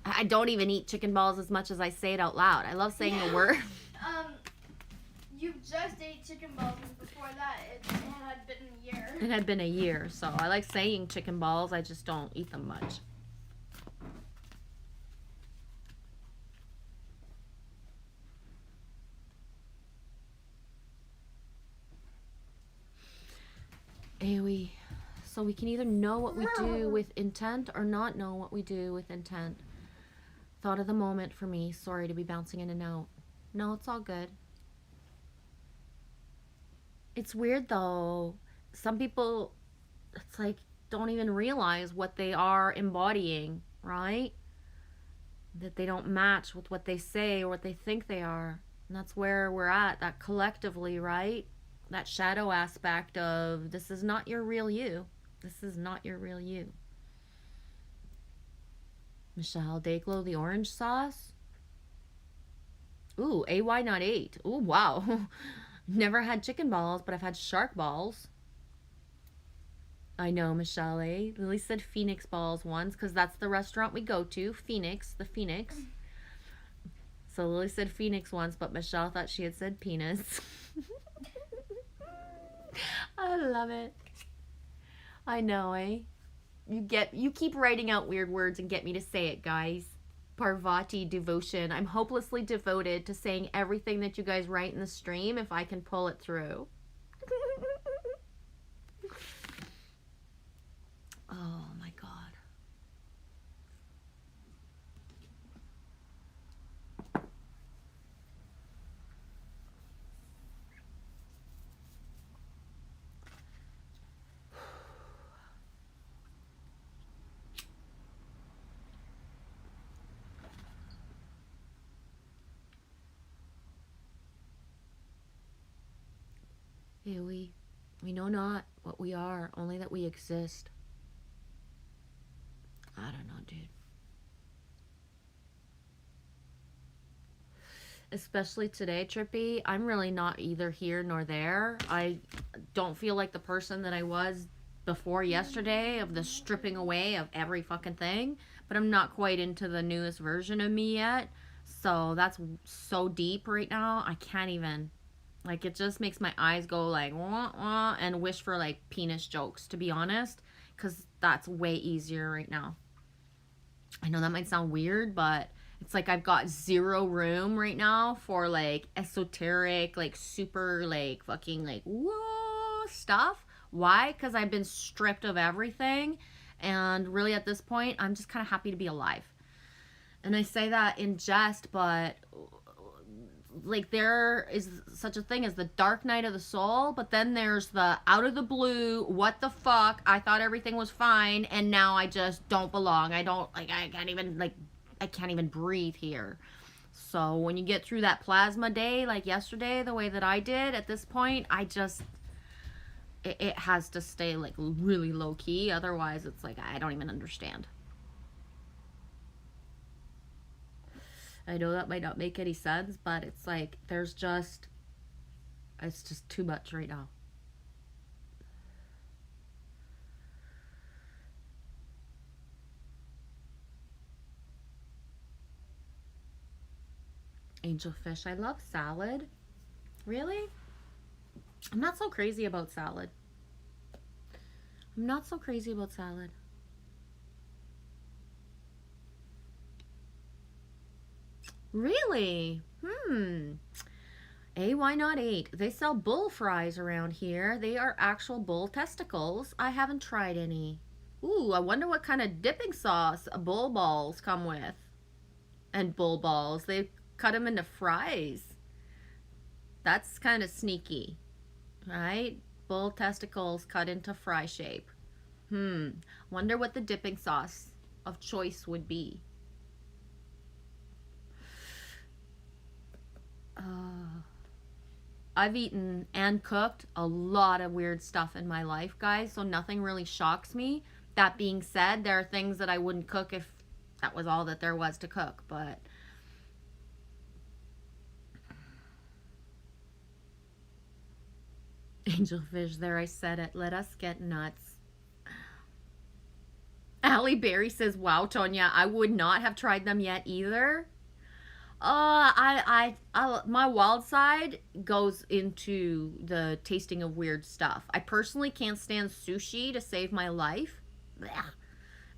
I don't even eat chicken balls as much as I say it out loud. I love saying the word. You just ate chicken balls, and before that, it had been a year. It had been a year, so I like saying chicken balls. I just don't eat them much. AoE. So we can either know what we do with intent or not know what we do with intent. Thought of the moment for me. Sorry to be bouncing in and out. No, it's all good. It's weird though. Some people, it's like, don't even realize what they are embodying, right? That they don't match with what they say or what they think they are. And that's where we're at, that collectively, right? That shadow aspect of, this is not your real you. This is not your real you. Michelle Dayglow, the orange sauce. Ooh, AY not 8. Ooh, wow. Never had chicken balls, but I've had shark balls. I know, Michelle, eh? Lily said Phoenix balls once, because that's the restaurant we go to. Phoenix, the Phoenix. So Lily said Phoenix once, but Michelle thought she had said penis. I love it. I know, eh? You keep writing out weird words and get me to say it, guys. Parvati devotion. I'm hopelessly devoted to saying everything that you guys write in the stream if I can pull it through. Oh my God. We know not what we are, only that we exist. I don't know, dude. Especially today, Trippy, I'm really not either here nor there. I don't feel like the person that I was before yesterday of the stripping away of every fucking thing, but I'm not quite into the newest version of me yet. So that's so deep right now. I can't even. Like, it just makes my eyes go like, wah, wah, and wish for like penis jokes, to be honest, because that's way easier right now. I know that might sound weird, but it's like I've got zero room right now for like esoteric, like super like fucking like whoa stuff. Why? Because I've been stripped of everything, and really at this point I'm just kind of happy to be alive. And I say that in jest, but like there is such a thing as the dark night of the soul, but then there's the out of the blue, what the fuck, I thought everything was fine and now I just don't belong. I can't even breathe here. So when you get through that plasma day, like yesterday, the way that I did, at this point, it has to stay like really low key. Otherwise, it's like, I don't even understand. I know that might not make any sense, but it's like, it's just too much right now. Angelfish, I love salad. Really? I'm not so crazy about salad. I'm not so crazy about salad. Really? Why not 8? They sell bull fries around here. They are actual bull testicles. I haven't tried any. Ooh, I wonder what kind of dipping sauce bull balls come with. And bull balls. They cut them into fries. That's kind of sneaky. Right? Bull testicles cut into fry shape. Wonder what the dipping sauce of choice would be. I've eaten and cooked a lot of weird stuff in my life, guys, so nothing really shocks me. That being said, there are things that I wouldn't cook if that was all that there was to cook, but Angelfish, there I said it. Let us get nuts. Allie Berry says, wow, Tonya, I would not have tried them yet either. My wild side goes into the tasting of weird stuff. I personally can't stand sushi to save my life. Blech.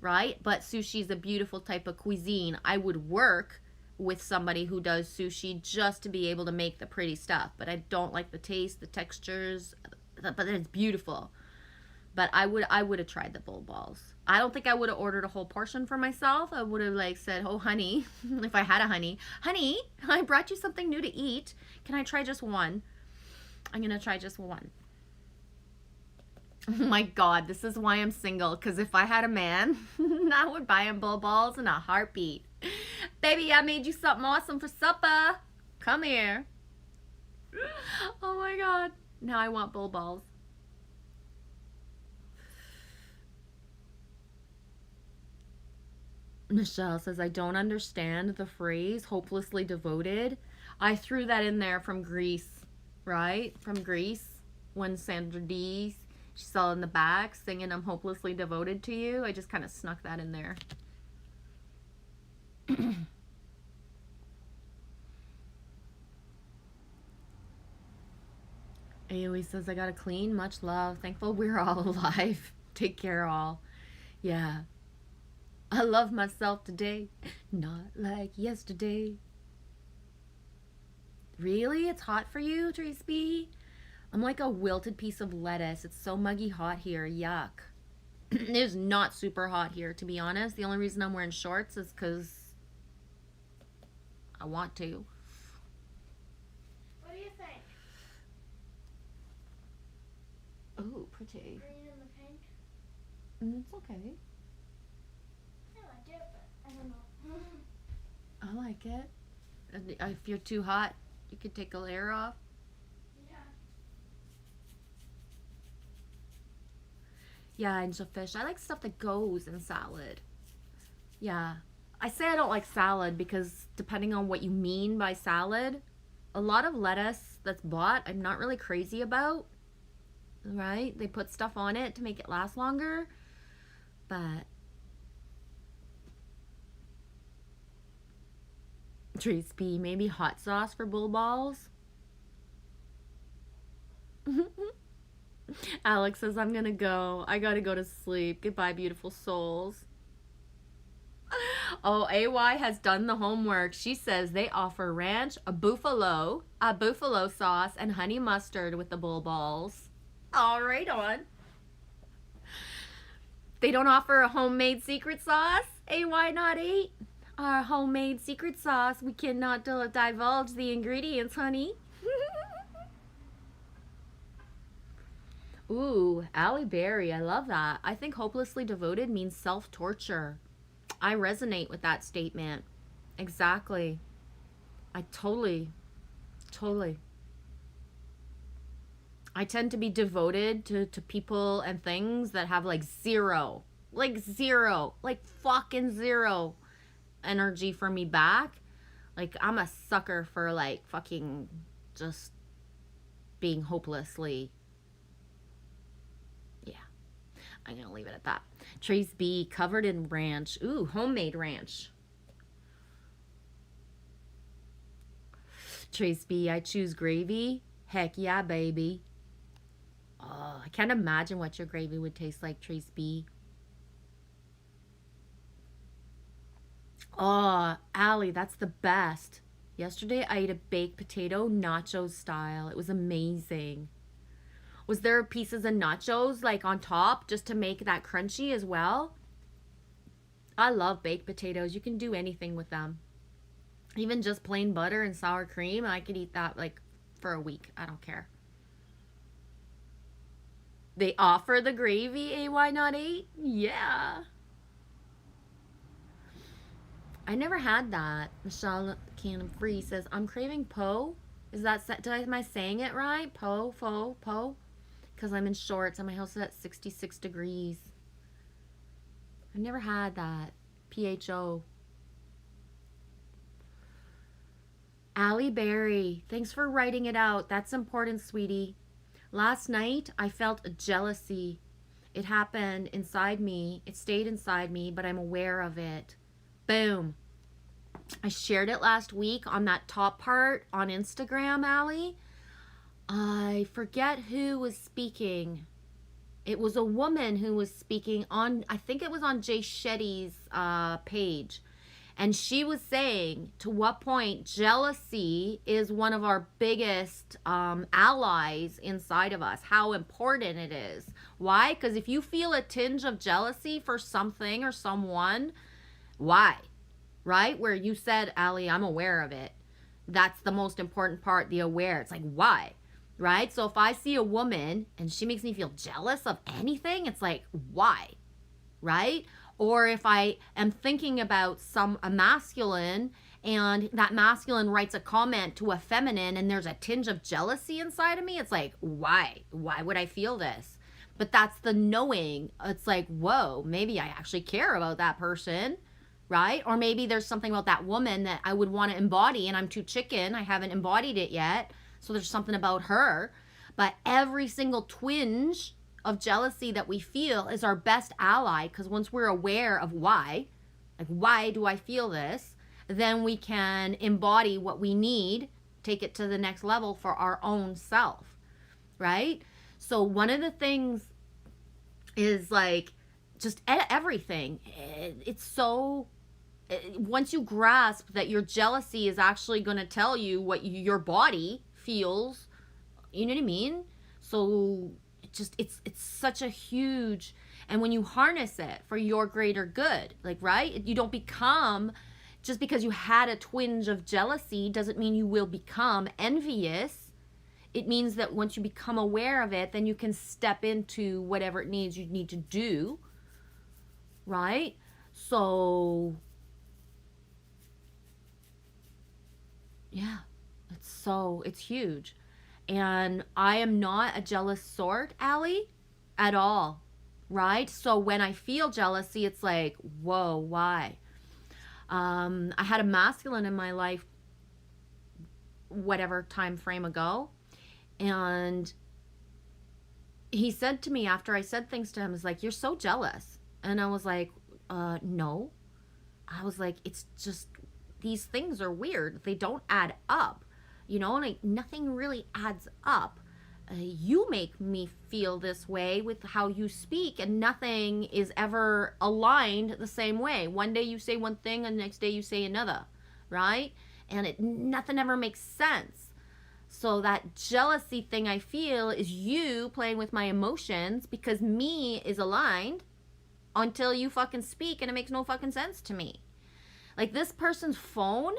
Right? But sushi is a beautiful type of cuisine. I would work with somebody who does sushi just to be able to make the pretty stuff. But I don't like the taste, the textures, but it's beautiful. But I would have tried the bull balls. I don't think I would have ordered a whole portion for myself. I would have like said, oh, honey, if I had a honey, I brought you something new to eat. Can I try just one? I'm going to try just one. Oh my God, this is why I'm single. Because if I had a man, I would buy him bull balls in a heartbeat. Baby, I made you something awesome for supper. Come here. Oh my God. Now I want bull balls. Michelle says, I don't understand the phrase hopelessly devoted. I threw that in there from Grease, right? From Grease, when Sandra Dee, she's all in the back singing I'm hopelessly devoted to you. I just kind of snuck that in there. Aoe says, I gotta clean. Much love. Thankful we're all alive. Take care all. Yeah. I love myself today, not like yesterday. Really? It's hot for you, Trace B? I'm like a wilted piece of lettuce. It's so muggy hot here. Yuck. It is not super hot here, to be honest. The only reason I'm wearing shorts is because I want to. What do you think? Oh, pretty. Green and the pink? It's okay. I like it, but I don't know. I like it. And if you're too hot, you could take a layer off. Yeah. Yeah, Angelfish. I like stuff that goes in salad. Yeah. I say I don't like salad because depending on what you mean by salad, a lot of lettuce that's bought, I'm not really crazy about. Right? They put stuff on it to make it last longer. But Trace B, maybe hot sauce for bull balls. Alex says, I'm gonna go. I gotta go to sleep. Goodbye, beautiful souls. Oh, AY has done the homework. She says they offer ranch, a buffalo sauce, and honey mustard with the bull balls. All right, on. They don't offer a homemade secret sauce? AY not 8? Our homemade secret sauce. We cannot divulge the ingredients, honey. Ooh, Allie Berry. I love that. I think hopelessly devoted means self-torture. I resonate with that statement. Exactly. I totally. I tend to be devoted to people and things that have like zero, like fucking zero energy for me back. Like, I'm a sucker for like fucking just being hopelessly. Yeah, I'm gonna leave it at that. Trace B, covered in ranch. Ooh, homemade ranch. Trace B, I choose gravy. Heck yeah, baby. Oh, I can't imagine what your gravy would taste like, Trace B. Oh, Allie, that's the best. Yesterday I ate a baked potato nacho style. It was amazing. Was there pieces of nachos like on top just to make that crunchy as well? I love baked potatoes. You can do anything with them. Even just plain butter and sour cream, I could eat that like for a week. I don't care. They offer the gravy, AY08? Yeah. I never had that. Michelle Cannon Free says, I'm craving po. Is that, am I saying it right? Po. Because I'm in shorts and my house is at 66 degrees. I've never had that. PHO. Allie Berry, thanks for writing it out. That's important, sweetie. Last night, I felt a jealousy. It happened inside me. It stayed inside me, but I'm aware of it. Boom. I shared it last week on that top part on Instagram, Allie. I forget who was speaking. It was a woman who was speaking on, I think it was on Jay Shetty's page. And she was saying to what point jealousy is one of our biggest allies inside of us, how important it is. Why? Because if you feel a tinge of jealousy for something or someone, why? Right? Where you said, Allie, I'm aware of it. That's the most important part, the aware. It's like, why? Right? So if I see a woman and she makes me feel jealous of anything, it's like, why? Right? Or if I am thinking about a masculine and that masculine writes a comment to a feminine and there's a tinge of jealousy inside of me, it's like, why? Why would I feel this? But that's the knowing. It's like, whoa, maybe I actually care about that person, right? Or maybe there's something about that woman that I would want to embody and I'm too chicken. I haven't embodied it yet. So there's something about her. But every single twinge of jealousy that we feel is our best ally, because once we're aware of why, like, why do I feel this, then we can embody what we need, take it to the next level for our own self, right? So one of the things is like just everything. It's so, once you grasp that your jealousy is actually going to tell you what your body feels, you know what I mean? So it's such a huge, and when you harness it for your greater good, like, right, you don't become, just because you had a twinge of jealousy doesn't mean you will become envious. It means that once you become aware of it, then you can step into whatever it needs you need to do, right? So yeah, it's huge. And I am not a jealous sort, Allie, at all, right? So when I feel jealousy, it's like, whoa, why? I had a masculine in my life, whatever time frame ago, and he said to me after I said things to him, is like, you're so jealous. And I was like, no. I was like, it's just, these things are weird. They don't add up. You know, like, nothing really adds up. You make me feel this way with how you speak, and nothing is ever aligned the same way. One day you say one thing, and the next day you say another, right? And nothing ever makes sense. So that jealousy thing I feel is you playing with my emotions, because me is aligned until you fucking speak, and it makes no fucking sense to me. Like, this person's phone,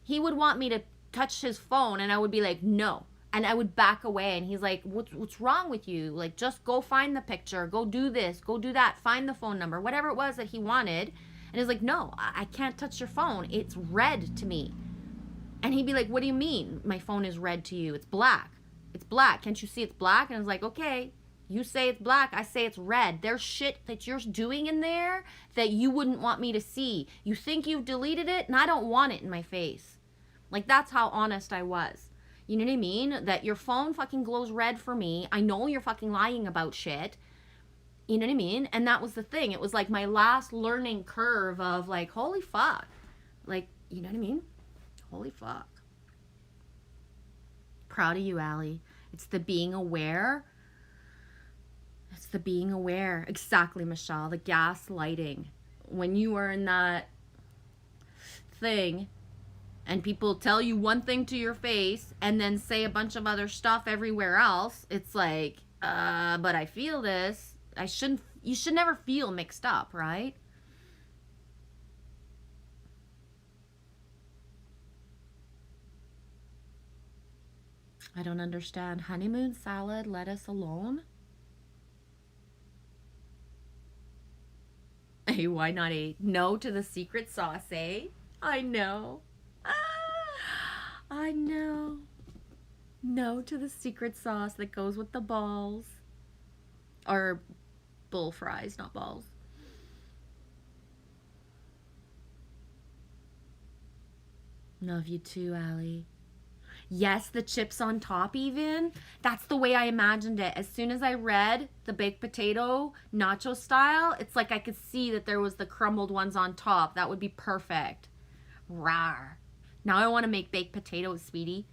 he would want me to touch his phone, and I would be like, no, and I would back away, and he's like, what's wrong with you? Like, just go find the picture, go do this, go do that, find the phone number, whatever it was that he wanted. And he's like, no, I can't touch your phone, it's red to me. And he'd be like, what do you mean my phone is red to you? It's black. It's black. Can't you see it's black? And I was like, okay, you say it's black. I say it's red. There's shit that you're doing in there that you wouldn't want me to see. You think you've deleted it, and I don't want it in my face. Like, that's how honest I was. You know what I mean? That your phone fucking glows red for me. I know you're fucking lying about shit. You know what I mean? And that was the thing. It was like my last learning curve of like, holy fuck. Like, you know what I mean? Holy fuck. Proud of you, Allie. It's the being aware. It's the being aware. Exactly, Michelle. The gaslighting. When you are in that thing and people tell you one thing to your face and then say a bunch of other stuff everywhere else, it's like, but I feel this. You should never feel mixed up, right? I don't understand. Honeymoon salad, lettuce alone? Hey, why not a no to the secret sauce, eh? I know. I know. No to the secret sauce that goes with the balls. Or bull fries, not balls. Love you too, Allie. Yes, the chips on top even. That's the way I imagined it. As soon as I read the baked potato nacho style, it's like I could see that there was the crumbled ones on top. That would be perfect. Rawr. Now I want to make baked potatoes, sweetie.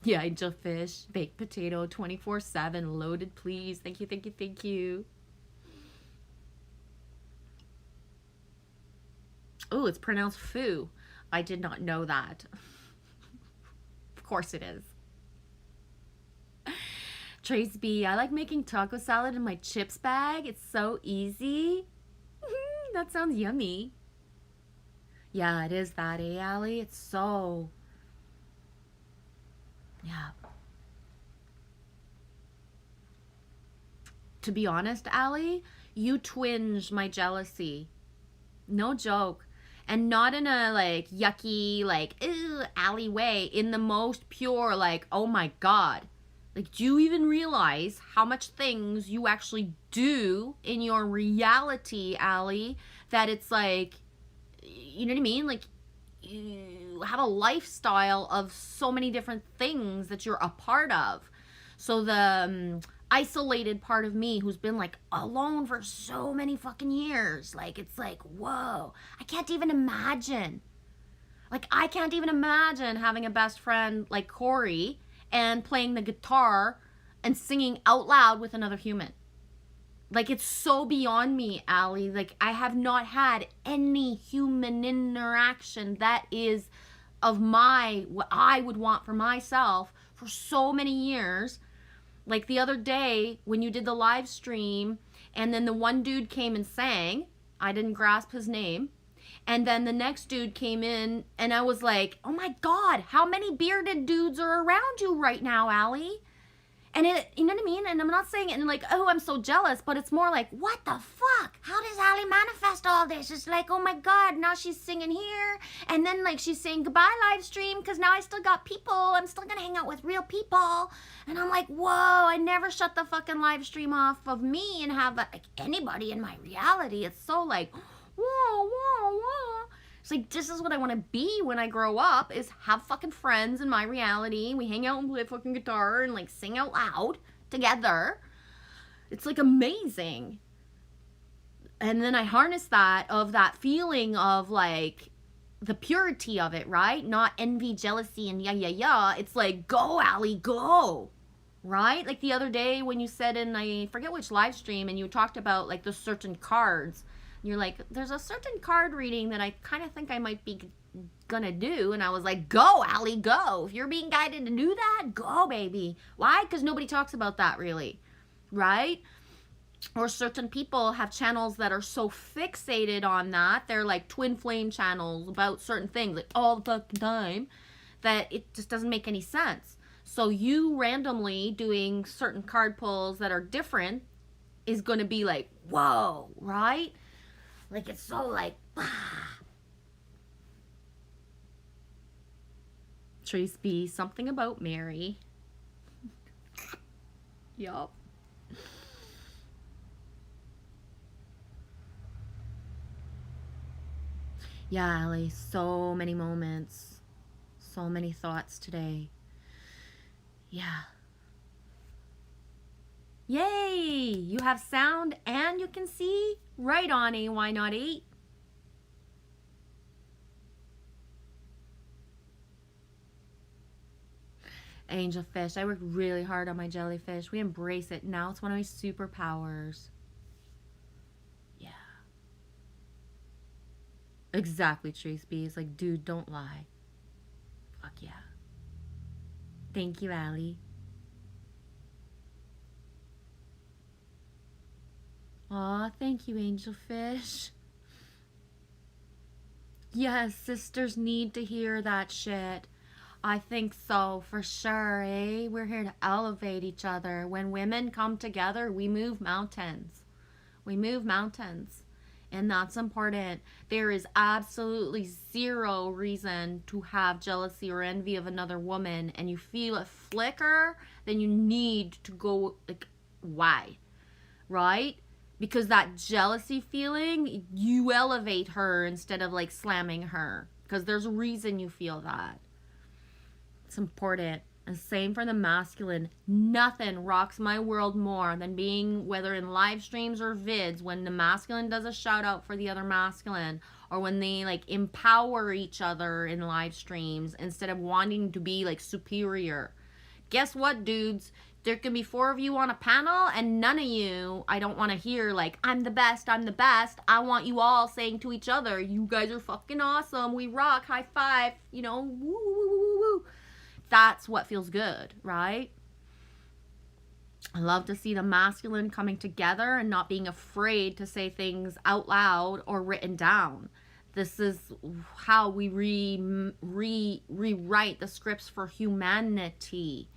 Yeah, Angel Fish, baked potato, 24/7, loaded, please. Thank you, thank you, thank you. Oh, it's pronounced foo. I did not know that. Of course it is. Trace B, I like making taco salad in my chips bag. It's so easy. That sounds yummy. Yeah, it is that, eh, Allie? It's so... Yeah. To be honest, Allie, you twinge my jealousy. No joke. And not in a like yucky, like, ew, Allie way. In the most pure, like, oh my God. Like, do you even realize how much things you actually do in your reality, Allie? That it's like, you know what I mean? Like, you have a lifestyle of so many different things that you're a part of. So the isolated part of me who's been like alone for so many fucking years, like, it's like, whoa, I can't even imagine. Like, I can't even imagine having a best friend like Corey and playing the guitar and singing out loud with another human. Like, it's so beyond me, Allie. Like, I have not had any human interaction that is of what I would want for myself for so many years. Like, the other day when you did the live stream and then the one dude came and sang, I didn't grasp his name. And then the next dude came in and I was like, oh my God, how many bearded dudes are around you right now, Allie? And it, you know what I mean? And I'm not saying it in like, oh, I'm so jealous, but it's more like, what the fuck? How does Allie manifest all this? It's like, oh my God, now she's singing here. And then like she's saying goodbye live stream because now I still got people. I'm still going to hang out with real people. And I'm like, whoa, I never shut the fucking live stream off of me and have like anybody in my reality. It's so like, whoa, whoa, whoa. It's like, this is what I want to be when I grow up, is have fucking friends in my reality. We hang out and play fucking guitar and like sing out loud together. It's like amazing. And then I harness that feeling of like the purity of it, right? Not envy, jealousy, and yeah. It's like, go, Allie, go. Right? Like the other day when you said in, I forget which live stream, and you talked about like the certain cards. You're like, there's a certain card reading that I kind of think I might be gonna do. And I was like, go, Allie, go. If you're being guided to do that, go, baby. Why? Because nobody talks about that really, right? Or certain people have channels that are so fixated on that. They're like twin flame channels about certain things like all the fucking time that it just doesn't make any sense. So you randomly doing certain card pulls that are different is going to be like, whoa, right? Like, it's so like, Trace B, something about Mary. Yup. Yeah, Allie, so many moments. So many thoughts today. Yeah. Yay! You have sound and you can see? Right on, why not 8? Angelfish. I worked really hard on my jellyfish. We embrace it. Now it's one of my superpowers. Yeah. Exactly, Trace B. It's like, dude, don't lie. Fuck yeah. Thank you, Allie. Aw, thank you, Angelfish. Yes, sisters need to hear that shit. I think so, for sure, eh? We're here to elevate each other. When women come together, we move mountains. We move mountains. And that's important. There is absolutely zero reason to have jealousy or envy of another woman, and you feel a flicker, then you need to go, like, why? Right? Because that jealousy feeling, you elevate her instead of, like, slamming her. Because there's a reason you feel that. It's important. And same for the masculine. Nothing rocks my world more than being, whether in live streams or vids, when the masculine does a shout out for the other masculine, or when they like empower each other in live streams instead of wanting to be like superior. Guess what, dudes? There can be 4 of you on a panel and none of you, I don't want to hear like, I'm the best, I'm the best. I want you all saying to each other, you guys are fucking awesome, we rock, high five, you know, woo, woo, woo, woo, woo. That's what feels good, right? I love to see the masculine coming together and not being afraid to say things out loud or written down. This is how we rewrite the scripts for humanity,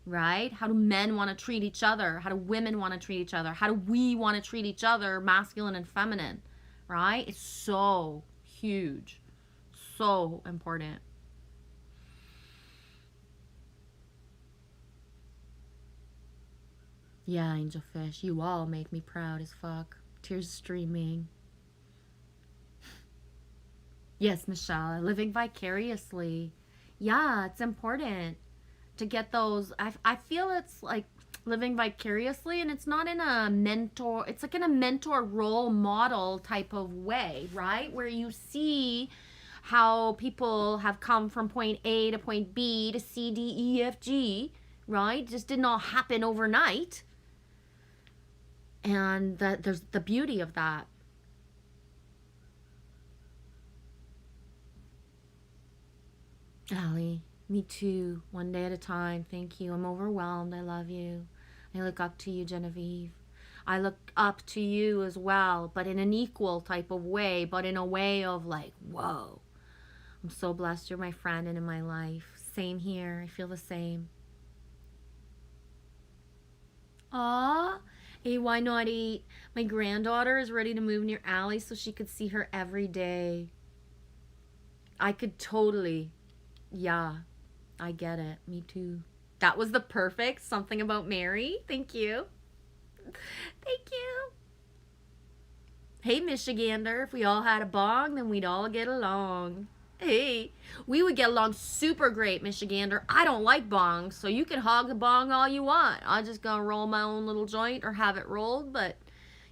right? How do men want to treat each other? How do women want to treat each other? How do we want to treat each other, masculine and feminine, right? It's so huge, so important. Yeah, Angelfish, you all make me proud as fuck. Tears streaming. Yes, Michelle, living vicariously. Yeah, it's important to get those. I feel it's like living vicariously, and it's not in a mentor, it's like in a mentor role model type of way, right? Where you see how people have come from point A to point B to C, D, E, F, G, right? Just did not happen overnight. And that there's the beauty of that. Allie, me too. One day at a time. Thank you. I'm overwhelmed. I love you. I look up to you, Genevieve. I look up to you as well, but in an equal type of way, but in a way of like, whoa. I'm so blessed you're my friend and in my life. Same here. I feel the same. Aw. Hey, why not eat? My granddaughter is ready to move near Allie so she could see her every day. I could totally. Yeah, I get it. Me too. That was the perfect something about Mary. Thank you. Thank you. Hey, Michigander, if we all had a bong, then we'd all get along. Hey, we would get along super great, Michigander. I don't like bongs, so you can hog the bong all you want. I'm just gonna roll my own little joint or have it rolled, but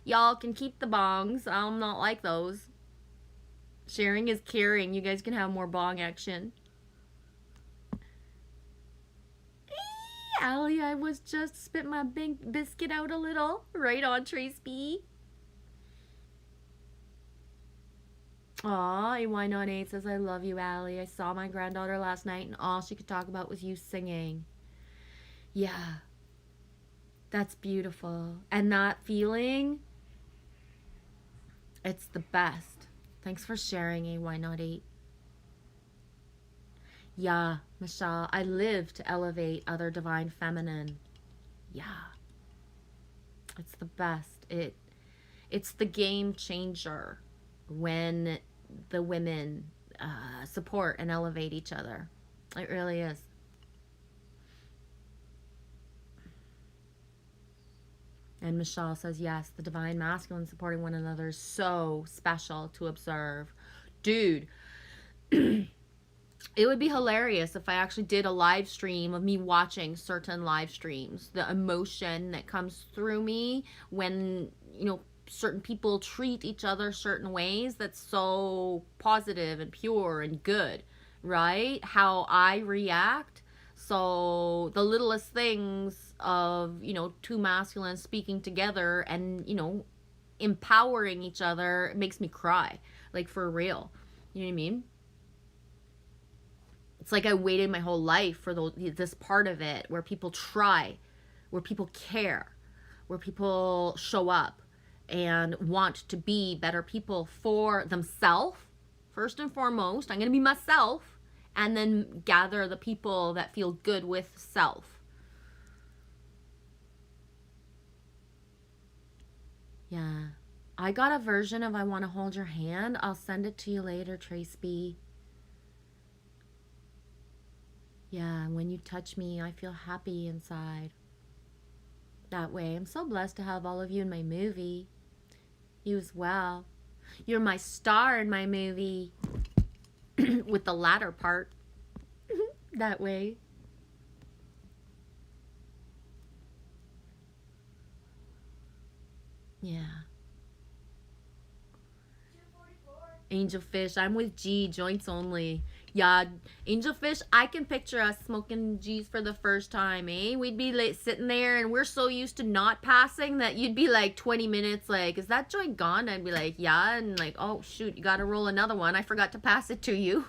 y'all can keep the bongs. I'm not like those. Sharing is caring. You guys can have more bong action. Hey, Allie, I was just spit my big biscuit out a little. Right on, Trace B. Aw, why not 8 says, I love you, Allie. I saw my granddaughter last night and all she could talk about was you singing. Yeah. That's beautiful. And that feeling, it's the best. Thanks for sharing, why not 8. Yeah, Michelle, I live to elevate other divine feminine. Yeah. It's the best. It's the game changer when the women support and elevate each other. It really is. And Michelle says, yes, the divine masculine supporting one another is so special to observe. Dude, it would be hilarious if I actually did a live stream of me watching certain live streams. The emotion that comes through me when, you know, certain people treat each other certain ways that's so positive and pure and good, right? How I react. So the littlest things of, you know, two masculines speaking together and, you know, empowering each other makes me cry. Like, for real. You know what I mean? It's like I waited my whole life for this part of it where people try, where people care, where people show up and want to be better people for themselves. First and foremost, I'm going to be myself, and then gather the people that feel good with self. Yeah. I got a version of I Want to Hold Your Hand. I'll send it to you later, Trace B. Yeah, when you touch me, I feel happy inside. That way, I'm so blessed to have all of you in my movie. You as well. You're my star in my movie. With the latter part. That way. Yeah. Angelfish, I'm with G, joints only. Yeah, Angelfish, I can picture us smoking G's for the first time, eh? We'd be like sitting there and we're so used to not passing that you'd be like 20 minutes like, is that joint gone? I'd be like, yeah, and like, oh shoot, you gotta roll another one. I forgot to pass it to you.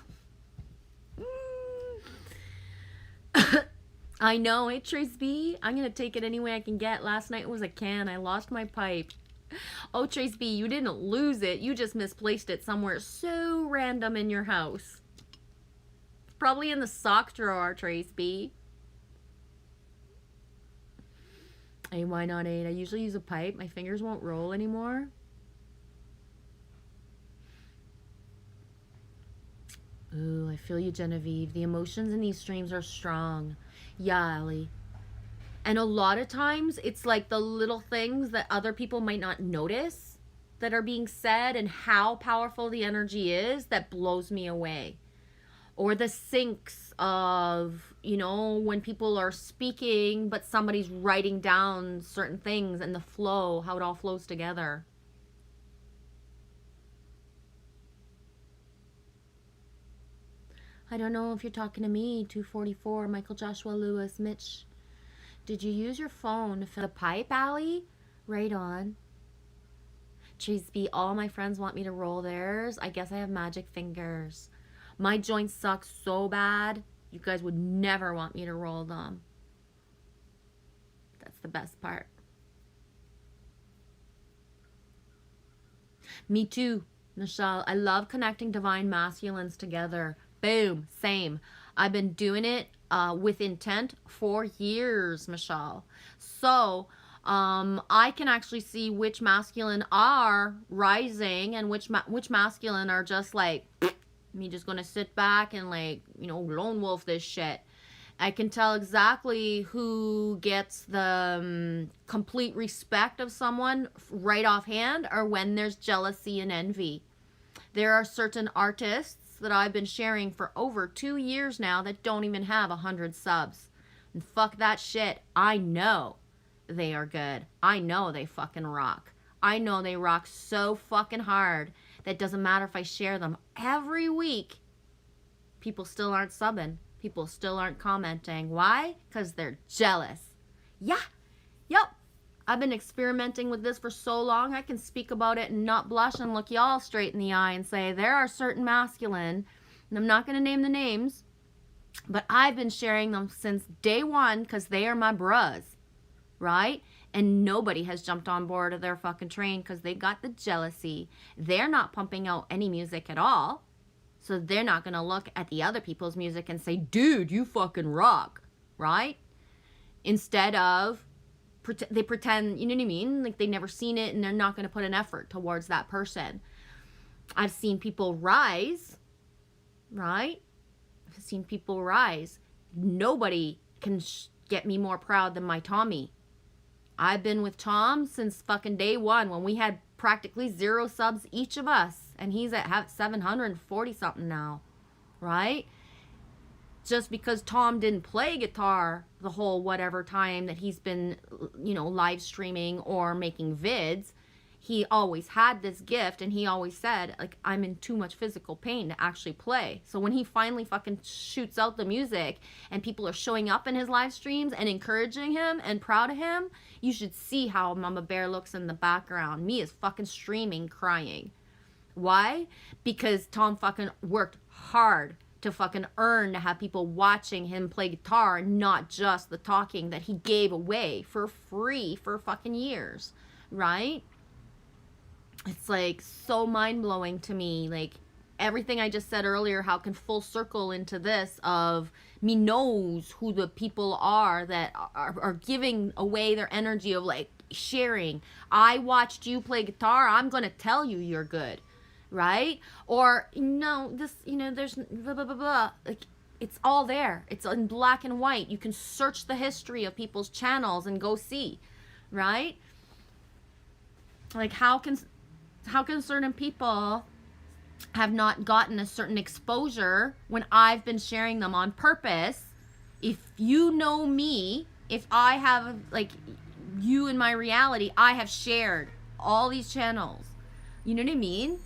I know, eh, Trace B? I'm gonna take it any way I can get. Last night was a can. I lost my pipe. Oh, Trace B, you didn't lose it. You just misplaced it somewhere so random in your house. Probably in the sock drawer, Trace B. Hey, why not 8? I usually use a pipe. My fingers won't roll anymore. Ooh, I feel you, Genevieve. The emotions in these streams are strong. Yeah, Ellie. And a lot of times, it's like the little things that other people might not notice that are being said and how powerful the energy is that blows me away. Or the syncs of, you know, when people are speaking, but somebody's writing down certain things and the flow, how it all flows together. I don't know if you're talking to me, 244, Michael Joshua Lewis, Mitch. Did you use your phone to fill the pipe, Allie? Right on. Cheese B, all my friends want me to roll theirs. I guess I have magic fingers. My joints suck so bad, you guys would never want me to roll them. That's the best part. Me too, Michelle. I love connecting divine masculines together. Boom, same. I've been doing it with intent for years, Michelle. So I can actually see which masculine are rising and which masculine are just like, me just gonna sit back and like, you know, lone wolf this shit. I can tell exactly who gets the complete respect of someone right offhand or when there's jealousy and envy. There are certain artists that I've been sharing for over 2 years now that don't even have 100 subs. And fuck that shit. I know they are good. I know they fucking rock. I know they rock so fucking hard that it doesn't matter if I share them every week. People still aren't subbing. People still aren't commenting. Why? Because they're jealous. Yeah. Yep. I've been experimenting with this for so long, I can speak about it and not blush and look y'all straight in the eye and say, there are certain masculine, and I'm not going to name the names, but I've been sharing them since day one because they are my bros, right? And nobody has jumped on board of their fucking train because they got the jealousy. They're not pumping out any music at all, so they're not going to look at the other people's music and say, dude, you fucking rock, right? Instead of, they pretend, you know what I mean? Like they never seen it and they're not going to put an effort towards that person. I've seen people rise, right? I've seen people rise. Nobody can get me more proud than my Tommy. I've been with Tom since fucking day one when we had practically 0 subs each of us. And he's at 740 something now, right? Just because Tom didn't play guitar the whole whatever time that he's been, you know, live streaming or making vids, he always had this gift, and he always said, like, I'm in too much physical pain to actually play. So when he finally fucking shoots out the music and people are showing up in his live streams and encouraging him and proud of him, you should see how Mama Bear looks in the background. Me is fucking streaming, crying. Why? Because Tom fucking worked hard to fucking earn to have people watching him play guitar, not just the talking that he gave away for free for fucking years, right? It's like so mind-blowing to me, like everything I just said earlier, how can full circle into this of me knows who the people are that are giving away their energy of like sharing. I watched you play guitar, I'm gonna tell you you're good, right? Or no, this, you know, there's blah blah blah blah, like it's all there, it's in black and white. You can search the history of people's channels and go see, right? Like how can certain people have not gotten a certain exposure when I've been sharing them on purpose? If you know me, if I have like you in my reality, I have shared all these channels. You know what I mean?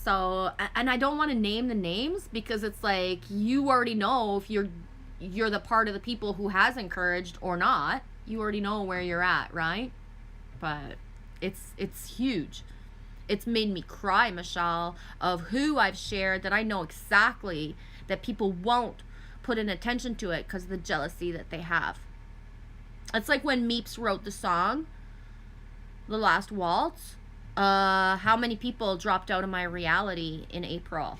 So, and I don't want to name the names because it's like you already know if you're the part of the people who has encouraged or not. You already know where you're at, right? But it's huge. It's made me cry, Michelle, of who I've shared that I know exactly that people won't put in attention to it because of the jealousy that they have. It's like when Meeps wrote the song, The Last Waltz. How many people dropped out of my reality in April?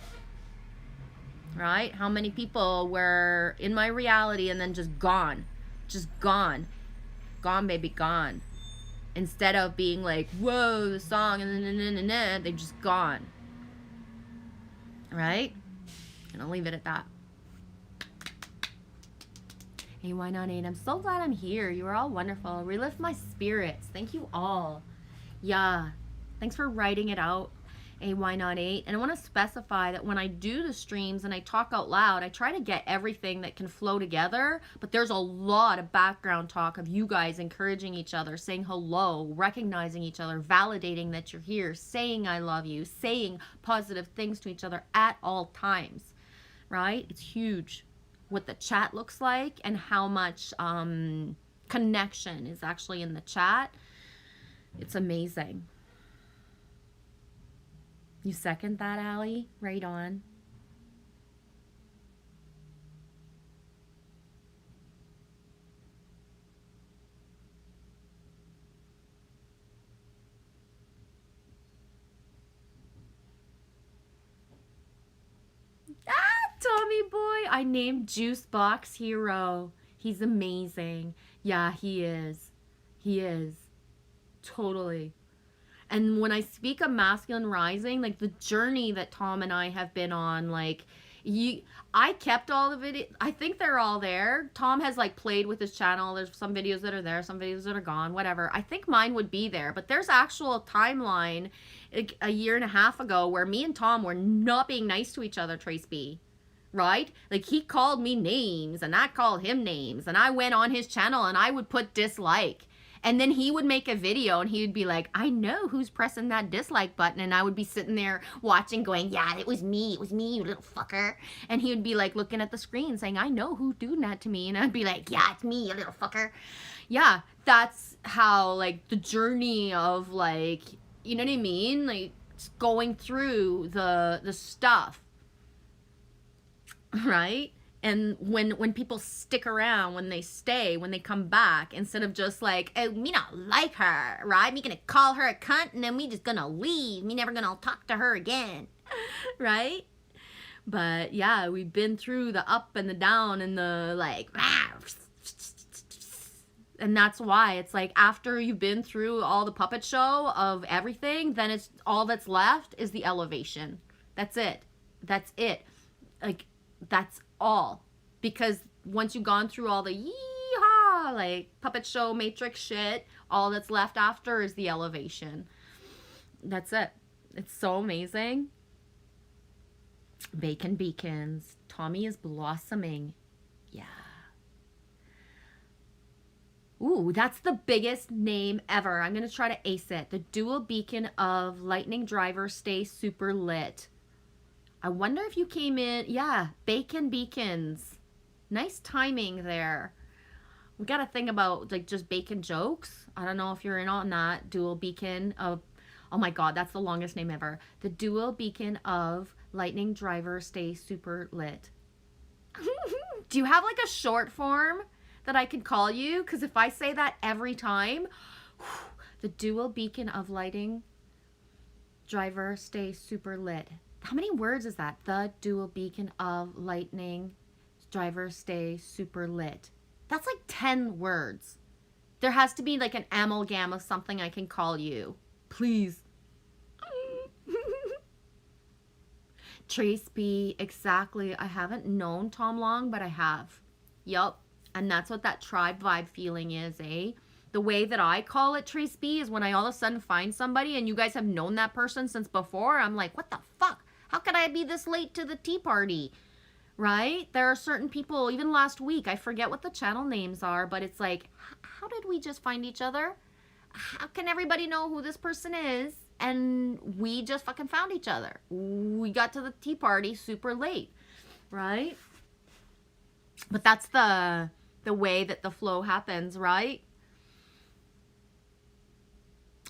Right? How many people were in my reality and then just gone? Just gone. Gone, baby, gone. Instead of being like, whoa, the song, and then they're just gone. Right? And I'll leave it at that. Hey, why not 8? I'm so glad I'm here. You are all wonderful. Relift my spirits. Thank you all. Yeah. Thanks for writing it out. Hey, why not 8? And I want to specify that when I do the streams and I talk out loud, I try to get everything that can flow together. But there's a lot of background talk of you guys encouraging each other, saying hello, recognizing each other, validating that you're here, saying I love you, saying positive things to each other at all times. Right? It's huge what the chat looks like and how much connection is actually in the chat. It's amazing. You second that, Allie? Right on. Tommy boy. I named Juicebox Hero. He's amazing. Yeah, he is. He is. Totally. And when I speak of masculine rising, like the journey that Tom and I have been on, like I kept all the videos. I think they're all there. Tom has like played with his channel. There's some videos that are there, some videos that are gone, whatever. I think mine would be there, but there's actual timeline like a year and a half ago where me and Tom were not being nice to each other, Trace B. Right? Like he called me names and I called him names and I went on his channel and I would put dislike. And then he would make a video and he would be like, I know who's pressing that dislike button. And I would be sitting there watching going, yeah, it was me, you little fucker. And he would be like looking at the screen saying, I know who's doing that to me. And I'd be like, yeah, it's me, you little fucker. Yeah, that's how like the journey of like, you know what I mean? Like going through the stuff, right? And when people stick around, when they stay, when they come back, instead of just like, oh, me not like her, right? Me gonna call her a cunt and then we just gonna leave. Me never gonna talk to her again, right? But yeah, we've been through the up and the down and the like, and that's why it's like after you've been through all the puppet show of everything, then it's all that's left is the elevation. That's it. That's it. Like, that's all. Because once you've gone through all the yee-haw, like puppet show, matrix shit, all that's left after is the elevation. That's it. It's so amazing. Bacon Beacons. Tommy is blossoming. Yeah. Ooh, that's the biggest name ever. I'm going to try to ace it. The dual beacon of lightning driver stay super lit. I wonder if you came in. Yeah, Bacon Beacons. Nice timing there. We got to think about like just bacon jokes. I don't know if you're in on that. Dual beacon of, oh my God, that's the longest name ever. The dual beacon of lightning driver stay super lit. Do you have like a short form that I can call you? Because if I say that every time, the dual beacon of lightning driver stay super lit. How many words is that? The dual beacon of lightning driver stay super lit. That's like 10 words. There has to be like an amalgam of something I can call you. Please. Trace B, exactly. I haven't known Tom long, but I have. Yup. And that's what that tribe vibe feeling is, eh? The way that I call it, Trace B, is when I all of a sudden find somebody and you guys have known that person since before. I'm like, what the fuck? How could I be this late to the tea party? Right? There are certain people, even last week, I forget what the channel names are, but it's like, how did we just find each other? How can everybody know who this person is? And we just fucking found each other. We got to the tea party super late, right? But that's the way that the flow happens, right?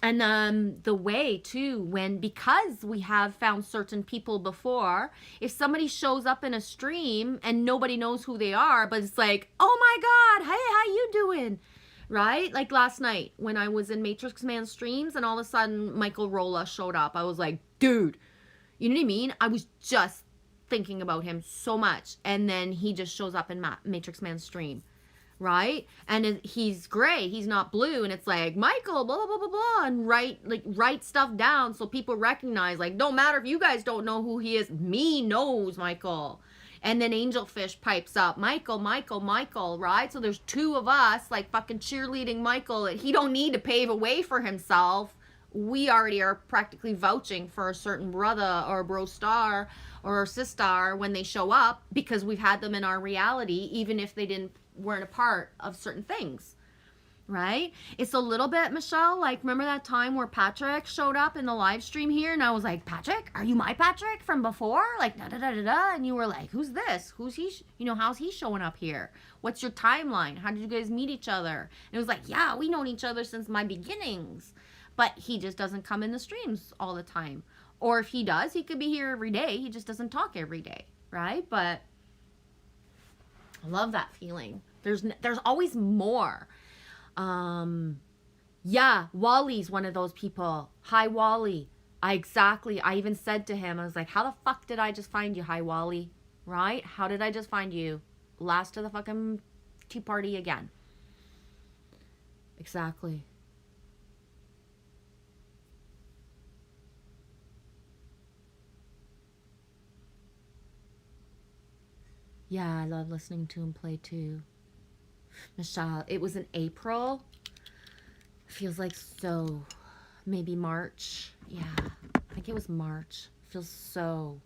And the way too, because we have found certain people before, if somebody shows up in a stream and nobody knows who they are, but it's like, oh my God, hey, how you doing? Right? Like last night when I was in Matrix Man streams and all of a sudden Michael Rolla showed up. I was like, dude, you know what I mean? I was just thinking about him so much. And then he just shows up in Matrix Man stream. Right? And he's gray. He's not blue. And it's like, Michael, blah, blah, blah, blah, blah. And write stuff down so people recognize, like, no matter if you guys don't know who he is, me knows Michael. And then Angelfish pipes up, Michael, right? So there's two of us, like, fucking cheerleading Michael. He don't need to pave a way for himself. We already are practically vouching for a certain brother or bro star or sister when they show up because we've had them in our reality, even if they weren't a part of certain things. Right? It's a little bit, Michelle, like, remember that time where Patrick showed up in the live stream here and I was like, Patrick, are you my Patrick from before? Like, da-da-da-da-da. And you were like, who's this? Who's he? How's he showing up here? What's your timeline? How did you guys meet each other? And it was like, yeah, we known each other since my beginnings. But he just doesn't come in the streams all the time. Or if he does, he could be here every day. He just doesn't talk every day. Right? But I love that feeling. There's always more. Yeah, Wally's one of those people. Hi, Wally. I even said to him, I was like, how the fuck did I just find you? Hi, Wally. Right? How did I just find you? Last of the fucking tea party again. Exactly. Yeah, I love listening to him play too. Michelle, it was in April. Feels like so. Maybe March. Yeah, I think it was March. Feels so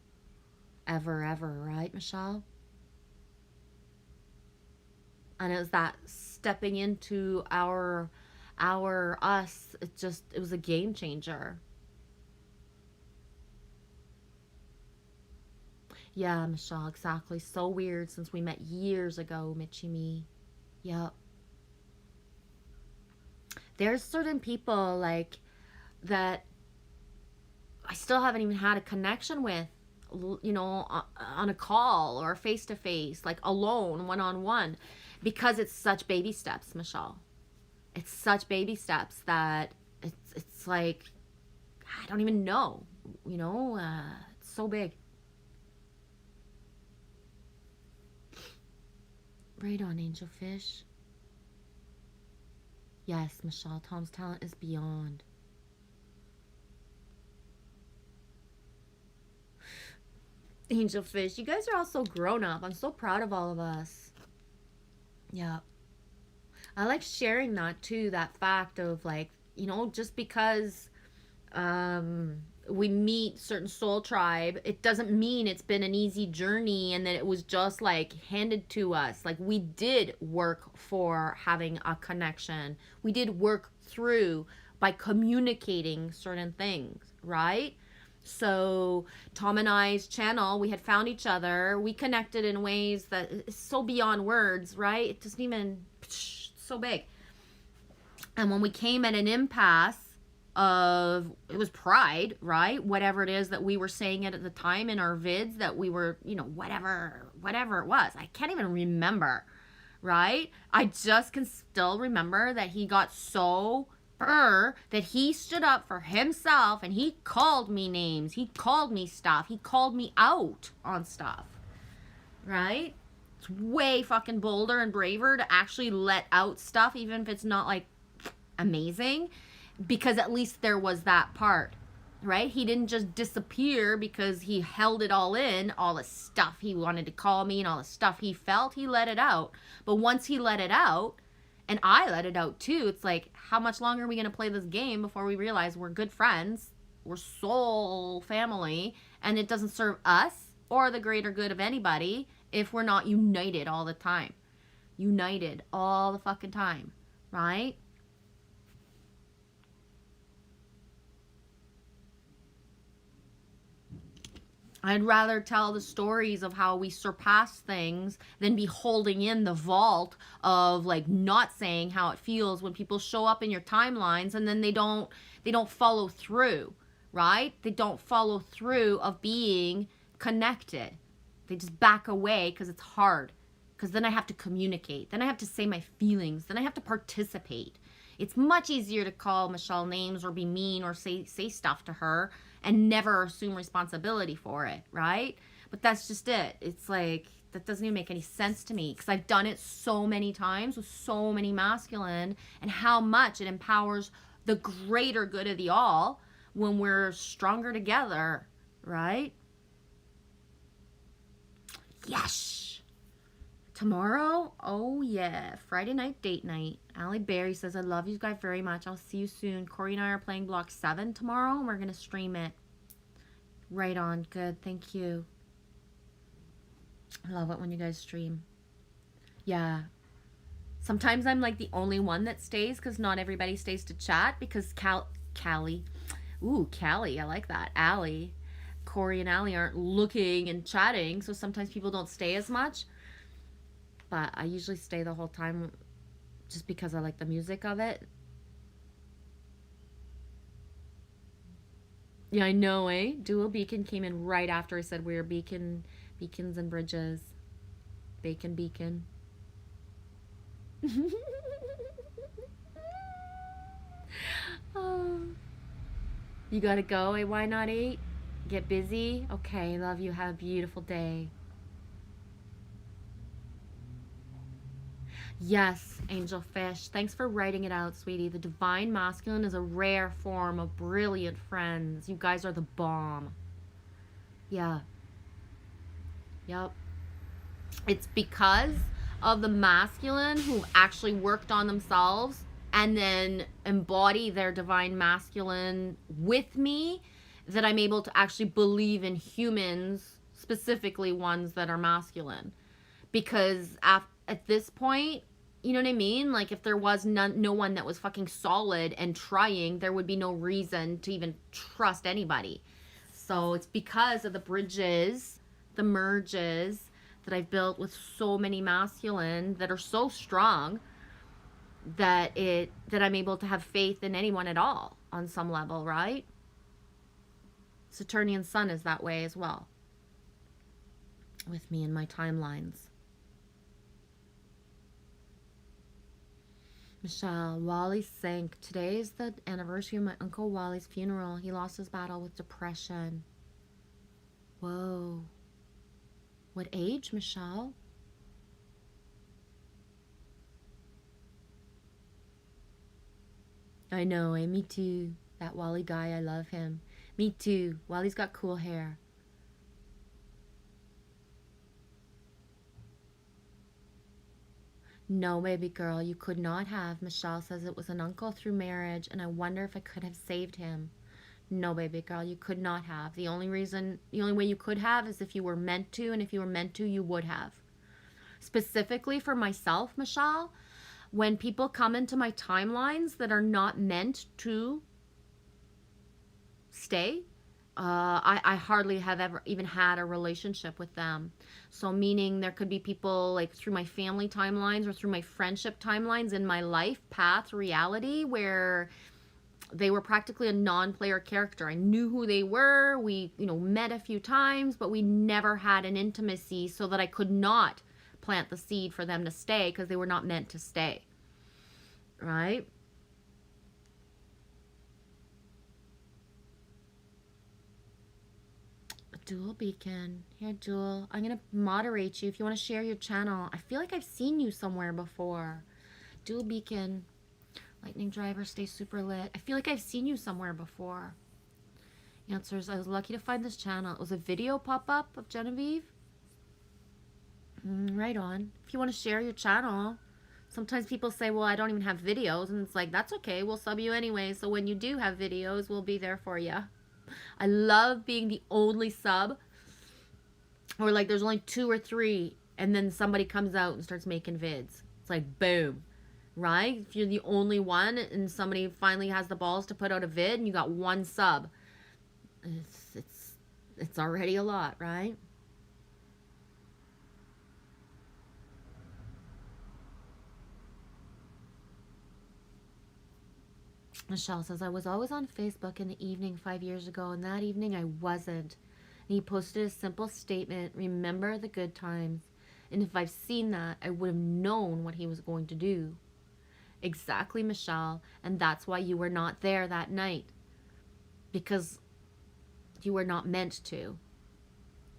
ever, right, Michelle? And it was that stepping into our us. It was a game changer. Yeah, Michelle, exactly. So weird since we met years ago, Mitchie me. Yep. There's certain people like that I still haven't even had a connection with, on a call or face to face, like alone, one-on-one, because it's such baby steps, Michelle. It's such baby steps that it's like, I don't even know, it's so big. Right on, Angelfish. Yes, Michelle, Tom's talent is beyond. Angel Fish, you guys are all so grown up. I'm so proud of all of us. Yeah. I like sharing that too, that fact of like, you know, just because we meet certain soul tribe, it doesn't mean it's been an easy journey and that it was just like handed to us. Like we did work for having a connection. We did work through by communicating certain things, right? So Tom and I's channel, we had found each other. We connected in ways that is so beyond words, right? It doesn't even, so big. And when we came at an impasse of, it was pride, right? Whatever it is that we were saying it at the time in our vids that we were, you know, whatever it was. I can't even remember, right? I just can still remember that he got so that he stood up for himself and he called me names. He called me stuff. He called me out on stuff, right? It's way fucking bolder and braver to actually let out stuff, even if it's not like amazing, because at least there was that part, right? He didn't just disappear because he held it all in, all the stuff he wanted to call me and all the stuff he felt, he let it out. But once he let it out, and I let it out too, it's like, how much longer are we going to play this game before we realize we're good friends, we're soul family, and it doesn't serve us or the greater good of anybody if we're not united all the time. United all the fucking time, right? I'd rather tell the stories of how we surpass things than be holding in the vault of like not saying how it feels when people show up in your timelines and then they don't follow through, right? They don't follow through of being connected. They just back away because it's hard. Because then I have to communicate. Then I have to say my feelings. Then I have to participate. It's much easier to call Michelle names or be mean or say stuff to her and never assume responsibility for it, right? But that's just it. It's like, that doesn't even make any sense to me because I've done it so many times with so many masculine and how much it empowers the greater good of the all when we're stronger together, right? Yes. Tomorrow, oh yeah, Friday night date night. Allie Berry says, I love you guys very much. I'll see you soon. Corey and I are playing Block 7 tomorrow, and we're going to stream it. Right on. Good. Thank you. I love it when you guys stream. Yeah. Sometimes I'm like the only one that stays because not everybody stays to chat because Callie. Ooh, Callie. I like that. Allie. Corey and Allie aren't looking and chatting, so sometimes people don't stay as much. But I usually stay the whole time just because I like the music of it. Yeah, I know, eh? Dual Beacon came in right after I said we were beacons and bridges. Bacon beacon. Oh. You gotta go, eh? Why not 8? Get busy? Okay, love you. Have a beautiful day. Yes, Angel Fish. Thanks for writing it out, sweetie. The divine masculine is a rare form of brilliant friends. You guys are the bomb. Yeah. Yep. It's because of the masculine who actually worked on themselves and then embody their divine masculine with me that I'm able to actually believe in humans, specifically ones that are masculine. Because at this point, you know what I mean? Like, if there was no one that was fucking solid and trying, there would be no reason to even trust anybody. So it's because of the bridges, the merges that I've built with so many masculine that are so strong that I'm able to have faith in anyone at all on some level, right? Saturnian Sun is that way as well with me in my timelines. Michelle, Wally sank. Today is the anniversary of my Uncle Wally's funeral. He lost his battle with depression. Whoa. What age, Michelle? I know, eh? Me too. That Wally guy, I love him. Me too. Wally's got cool hair. No, baby girl, you could not have. Michelle says it was an uncle through marriage, and I wonder if I could have saved him. No, baby girl, you could not have. The only way you could have is if you were meant to, and if you were meant to, you would have. Specifically for myself, Michelle, when people come into my timelines that are not meant to stay, I hardly have ever even had a relationship with them. So meaning there could be people like through my family timelines or through my friendship timelines in my life path reality where they were practically a non-player character. I knew who they were. We, met a few times, but we never had an intimacy so that I could not plant the seed for them to stay because they were not meant to stay. Right? Jewel Beacon. Here, Jewel. I'm going to moderate you if you want to share your channel. I feel like I've seen you somewhere before. Jewel Beacon. Lightning Driver, stay super lit. I feel like I've seen you somewhere before. Answers. I was lucky to find this channel. It was a video pop-up of Genevieve. Right on. If you want to share your channel. Sometimes people say, well, I don't even have videos. And it's like, that's okay. We'll sub you anyway. So when you do have videos, we'll be there for you. I love being the only sub. Or like there's only 2 or 3. And then somebody comes out and starts making vids. It's like, boom. Right? If you're the only one and somebody finally has the balls to put out a vid and you got 1 sub. It's already a lot, right? Michelle says, I was always on Facebook in the evening 5 years ago, and that evening I wasn't. And he posted a simple statement, remember the good times. And if I've seen that, I would have known what he was going to do. Exactly, Michelle. And that's why you were not there that night. Because you were not meant to.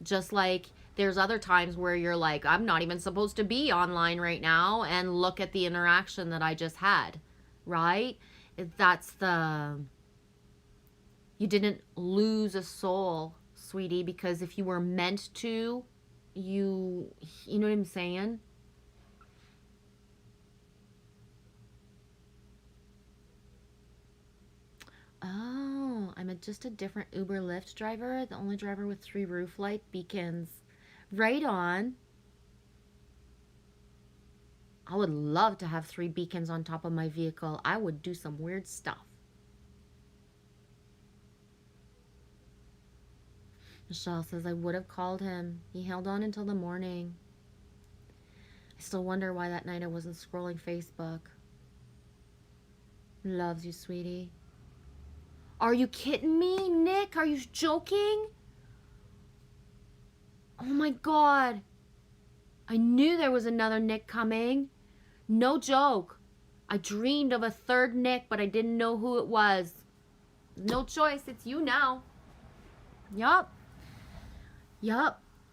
Just like there's other times where you're like, I'm not even supposed to be online right now, and look at the interaction that I just had. Right? That's you didn't lose a soul, sweetie, because if you were meant to, you know what I'm saying? Oh, I'm just a different Uber Lyft driver, the only driver with 3 roof light beacons. Right on. I would love to have 3 beacons on top of my vehicle. I would do some weird stuff. Michelle says, I would have called him. He held on until the morning. I still wonder why that night I wasn't scrolling Facebook. Loves you, sweetie. Are you kidding me, Nick? Are you joking? Oh my God. I knew there was another Nick coming. No joke. I dreamed of a 3rd Nick, but I didn't know who it was. No choice. It's you now. Yup.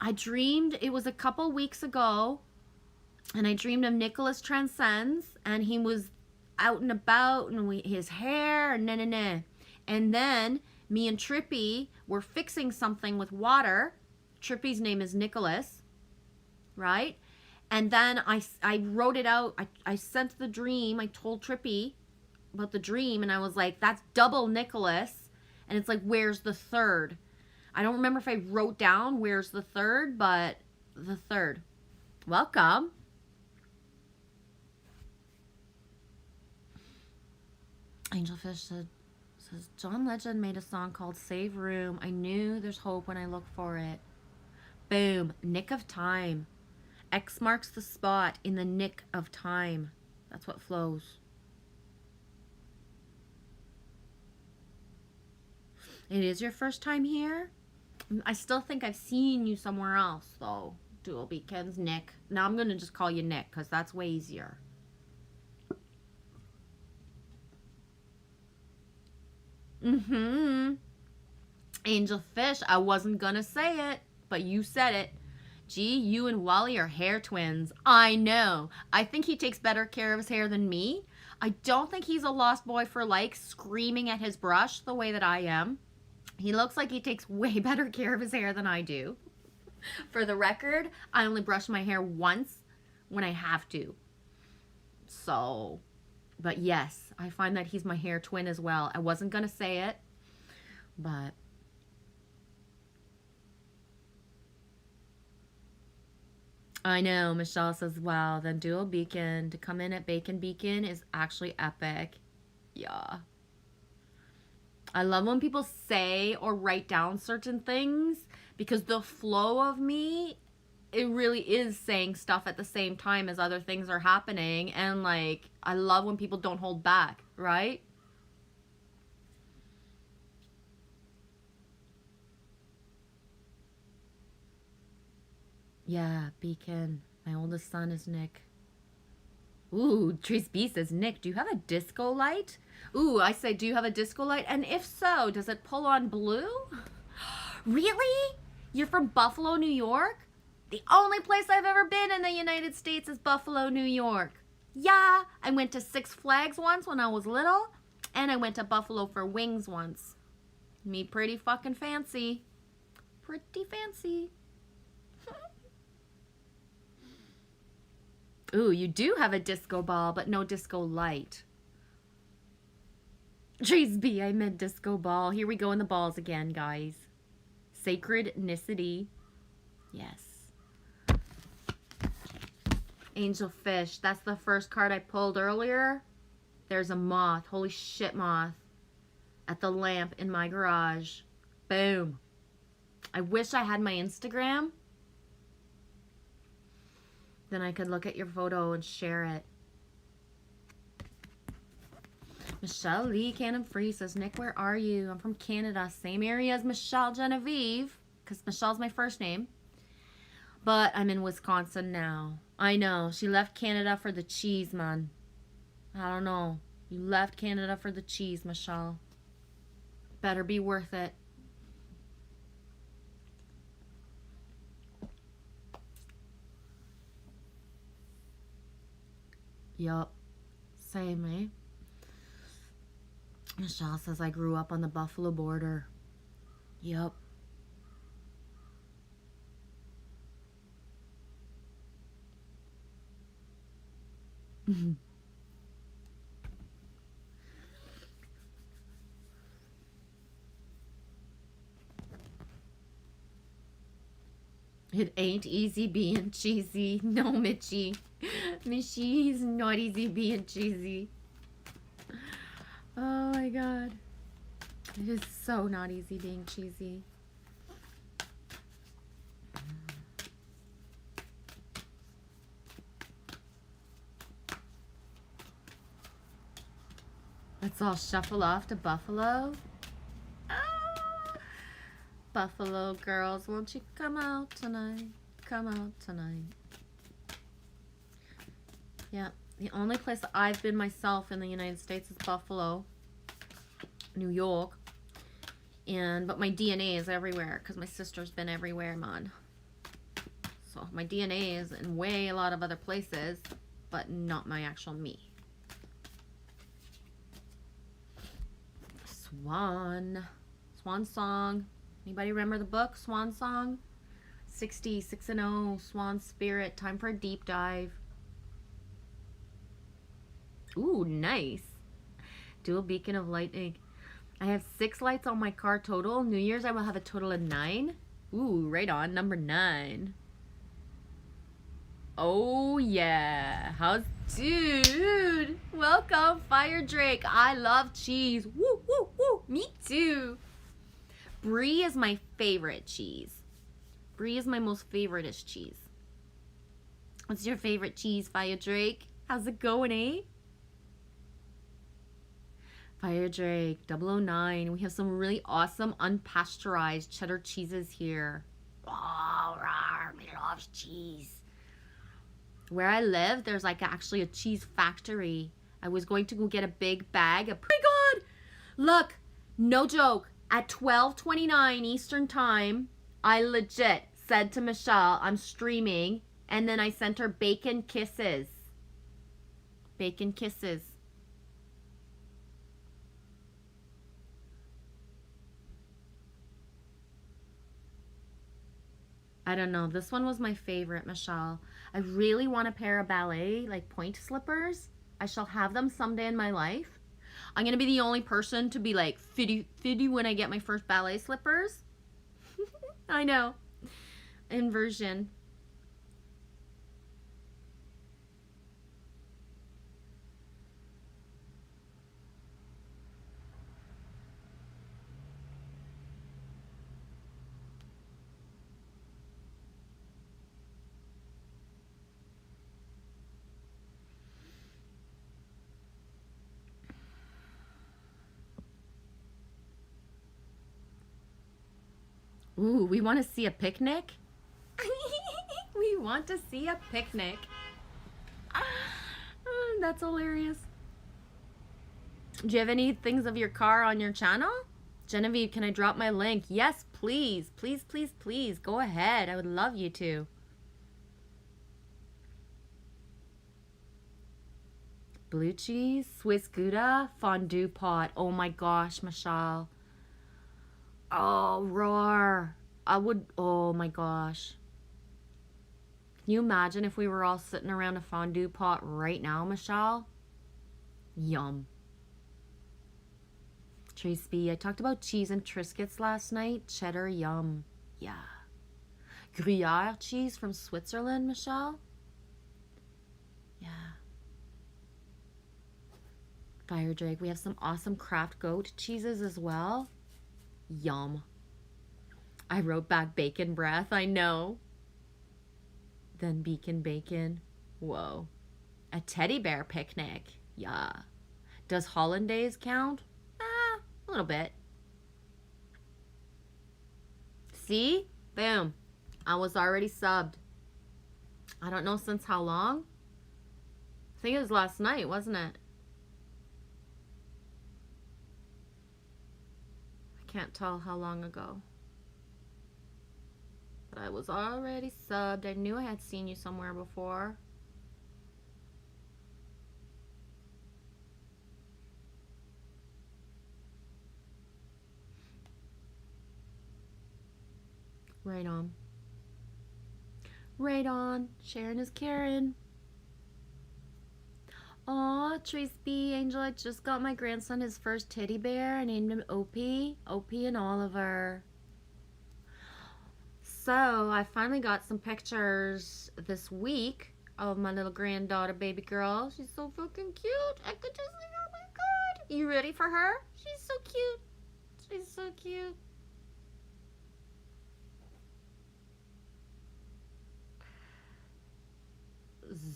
I dreamed, it was a couple weeks ago, and I dreamed of Nicholas Transcends, and he was out and about, and his hair, and And then me and Trippy were fixing something with water. Trippy's name is Nicholas. Right? And then I wrote it out. I sent the dream. I told Trippy about the dream. And I was like, that's double Nicholas. And it's like, where's the 3rd? I don't remember if I wrote down where's the 3rd, but the 3rd. Welcome. Angelfish says, John Legend made a song called Save Room. I knew there's hope when I look for it. Boom. Nick of time. X marks the spot in the nick of time. That's what flows. It is your first time here? I still think I've seen you somewhere else, though. Dual Beacons, Nick. Now I'm going to just call you Nick, because that's way easier. Angel Fish, I wasn't going to say it, but you said it. Gee, you and Wally are hair twins. I know. I think he takes better care of his hair than me. I don't think he's a lost boy for like screaming at his brush the way that I am. He looks like he takes way better care of his hair than I do. For the record, I only brush my hair once when I have to. So, but yes, I find that he's my hair twin as well. I wasn't going to say it, but I know. Michelle says, wow, then Dual Beacon to come in at Bacon Beacon is actually epic. Yeah. I love when people say or write down certain things because the flow of me, it really is saying stuff at the same time as other things are happening. And like, I love when people don't hold back, right? Yeah, Beacon. My oldest son is Nick. Ooh, Trace B says, Nick, do you have a disco light? Ooh, I say, do you have a disco light? And if so, does it pull on blue? Really? You're from Buffalo, New York? The only place I've ever been in the United States is Buffalo, New York. Yeah, I went to Six Flags once when I was little, and I went to Buffalo for wings once. Me pretty fucking fancy. Pretty fancy. Ooh, you do have a disco ball, but no disco light. Trace B, I meant disco ball. Here we go in the balls again, guys. Sacrednicity. Yes. Angel Fish. That's the first card I pulled earlier. There's a moth. Holy shit, moth. At the lamp in my garage. Boom. I wish I had my Instagram. Then I could look at your photo and share it. Michelle Lee Cannon Free says, Nick, where are you? I'm from Canada. Same area as Michelle Genevieve, because Michelle's my first name. But I'm in Wisconsin now. I know. She left Canada for the cheese, man. I don't know. You left Canada for the cheese, Michelle. Better be worth it. Yup. Same, eh? Michelle says, I grew up on the Buffalo border. Yup. It ain't easy being cheesy. No, Mitchie. Mitchie's not easy being cheesy. Oh my god. It is so not easy being cheesy. Let's all shuffle off to Buffalo. Ah! Buffalo girls, won't you come out tonight? Come out tonight. Yeah, the only place that I've been myself in the United States is Buffalo, New York. But my DNA is everywhere because my sister's been everywhere, man. So my DNA is in a lot of other places, but not my actual me. Swan Song. Anybody remember the book, Swan Song? 6-0, Swan Spirit. Time for a deep dive. Ooh, nice. Dual Beacon of Lightning. I have 6 lights on my car total. New Year's I will have a total of 9. Ooh, right on. Number 9. Oh, yeah. How's... Dude, welcome, Fire Drake. I love cheese. Woo, woo, woo. Me too. Brie is my favorite cheese. Brie is my most favoriteest cheese. What's your favorite cheese, Fire Drake? How's it going, eh? Fire Drake, 009. We have some really awesome unpasteurized cheddar cheeses here. Oh, rawr, me loves cheese. Where I live, there's like actually a cheese factory. I was going to go get a big bag of... Oh my god! Look, no joke. At 12:29 Eastern Time, I legit said to Michelle, I'm streaming. And then I sent her bacon kisses. Bacon kisses. I don't know. This one was my favorite, Michelle. I really want a pair of ballet, like point slippers. I shall have them someday in my life. I'm going to be the only person to be like fitty when I get my first ballet slippers. I know. Inversion. Ooh, we want to see a picnic? We want to see a picnic. That's hilarious. Do you have any things of your car on your channel? Genevieve, can I drop my link? Yes, please. Please, please, please. Go ahead. I would love you to. Blue cheese, Swiss Gouda, fondue pot. Oh my gosh, Michelle. Oh, roar. Oh my gosh. Can you imagine if we were all sitting around a fondue pot right now, Michelle? Yum. Tracy, I talked about cheese and Triscuits last night. Cheddar, yum. Yeah. Gruyere cheese from Switzerland, Michelle? Yeah. Fire Drake, we have some awesome Kraft goat cheeses as well. Yum. I wrote back bacon breath, I know. Then beacon bacon. Whoa. A teddy bear picnic. Yeah. Does hollandaise count? A little bit. See? Boom. I was already subbed. I don't know since how long. I think it was last night, wasn't it? I can't tell how long ago. But I was already subbed. I knew I had seen you somewhere before. Right on. Right on. Sharon is Karen. Aw, Trace B. Angel, I just got my grandson his first teddy bear. I named him Opie. Opie and Oliver. So, I finally got some pictures this week of my little granddaughter, baby girl. She's so fucking cute. I could just like, oh my god. You ready for her? She's so cute. She's so cute.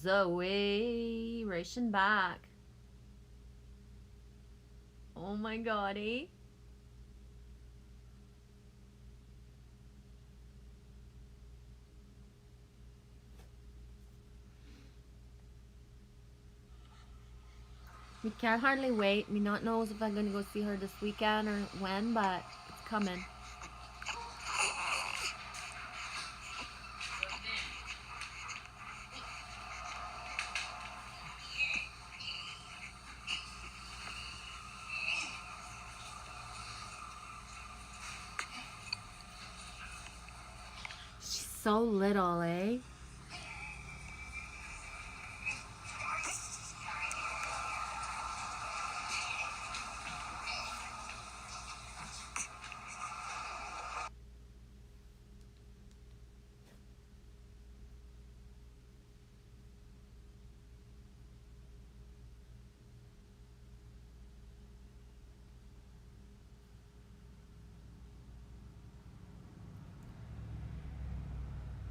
Zoe, ration back. Oh my god, eh? We can't hardly wait. Me not knows if I'm gonna go see her this weekend or when, but it's coming. She's so little, eh?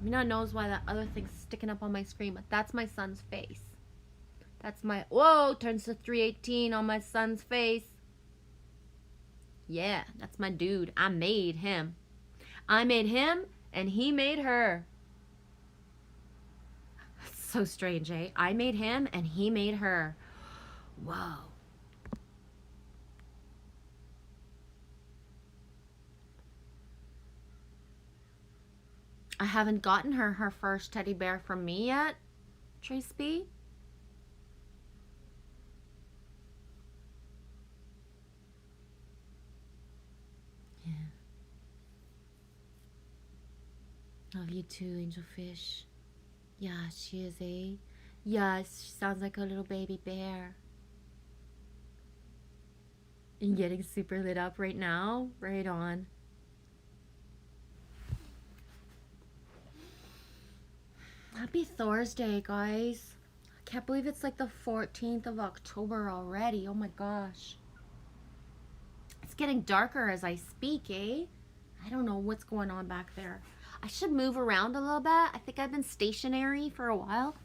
Mina knows why that other thing's sticking up on my screen, but that's my son's face. That's my, whoa, turns to 318 on my son's face. Yeah, that's my dude. I made him. I made him, and he made her. That's so strange, eh? I made him, and he made her. Whoa. I haven't gotten her first teddy bear from me yet, Trace B. Yeah. Love you too, Angel Fish. Yeah, she is, eh? Yes, she sounds like a little baby bear. And getting super lit up right now? Right on. Happy Thursday, guys. I can't believe it's like the 14th of October already. Oh my gosh. It's getting darker as I speak, eh? I don't know what's going on back there. I should move around a little bit. I think I've been stationary for a while.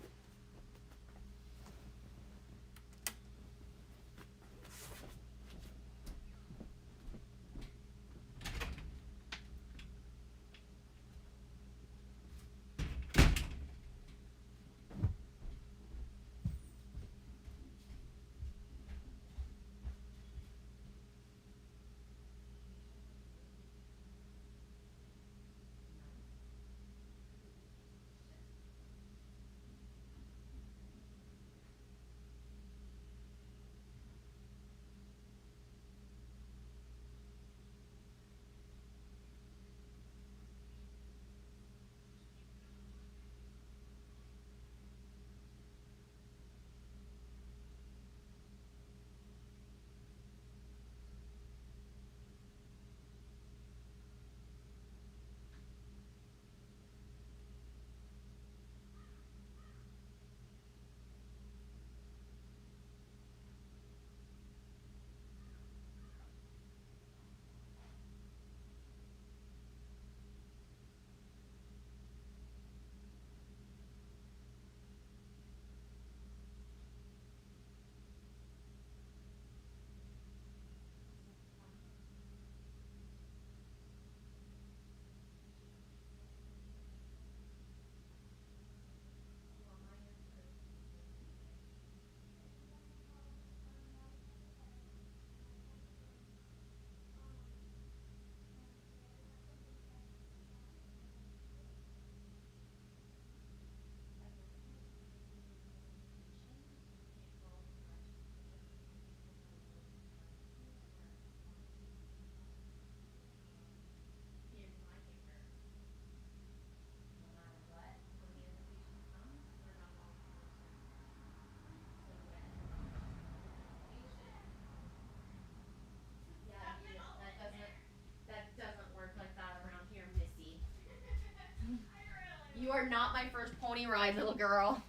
You are not my first pony ride, little girl.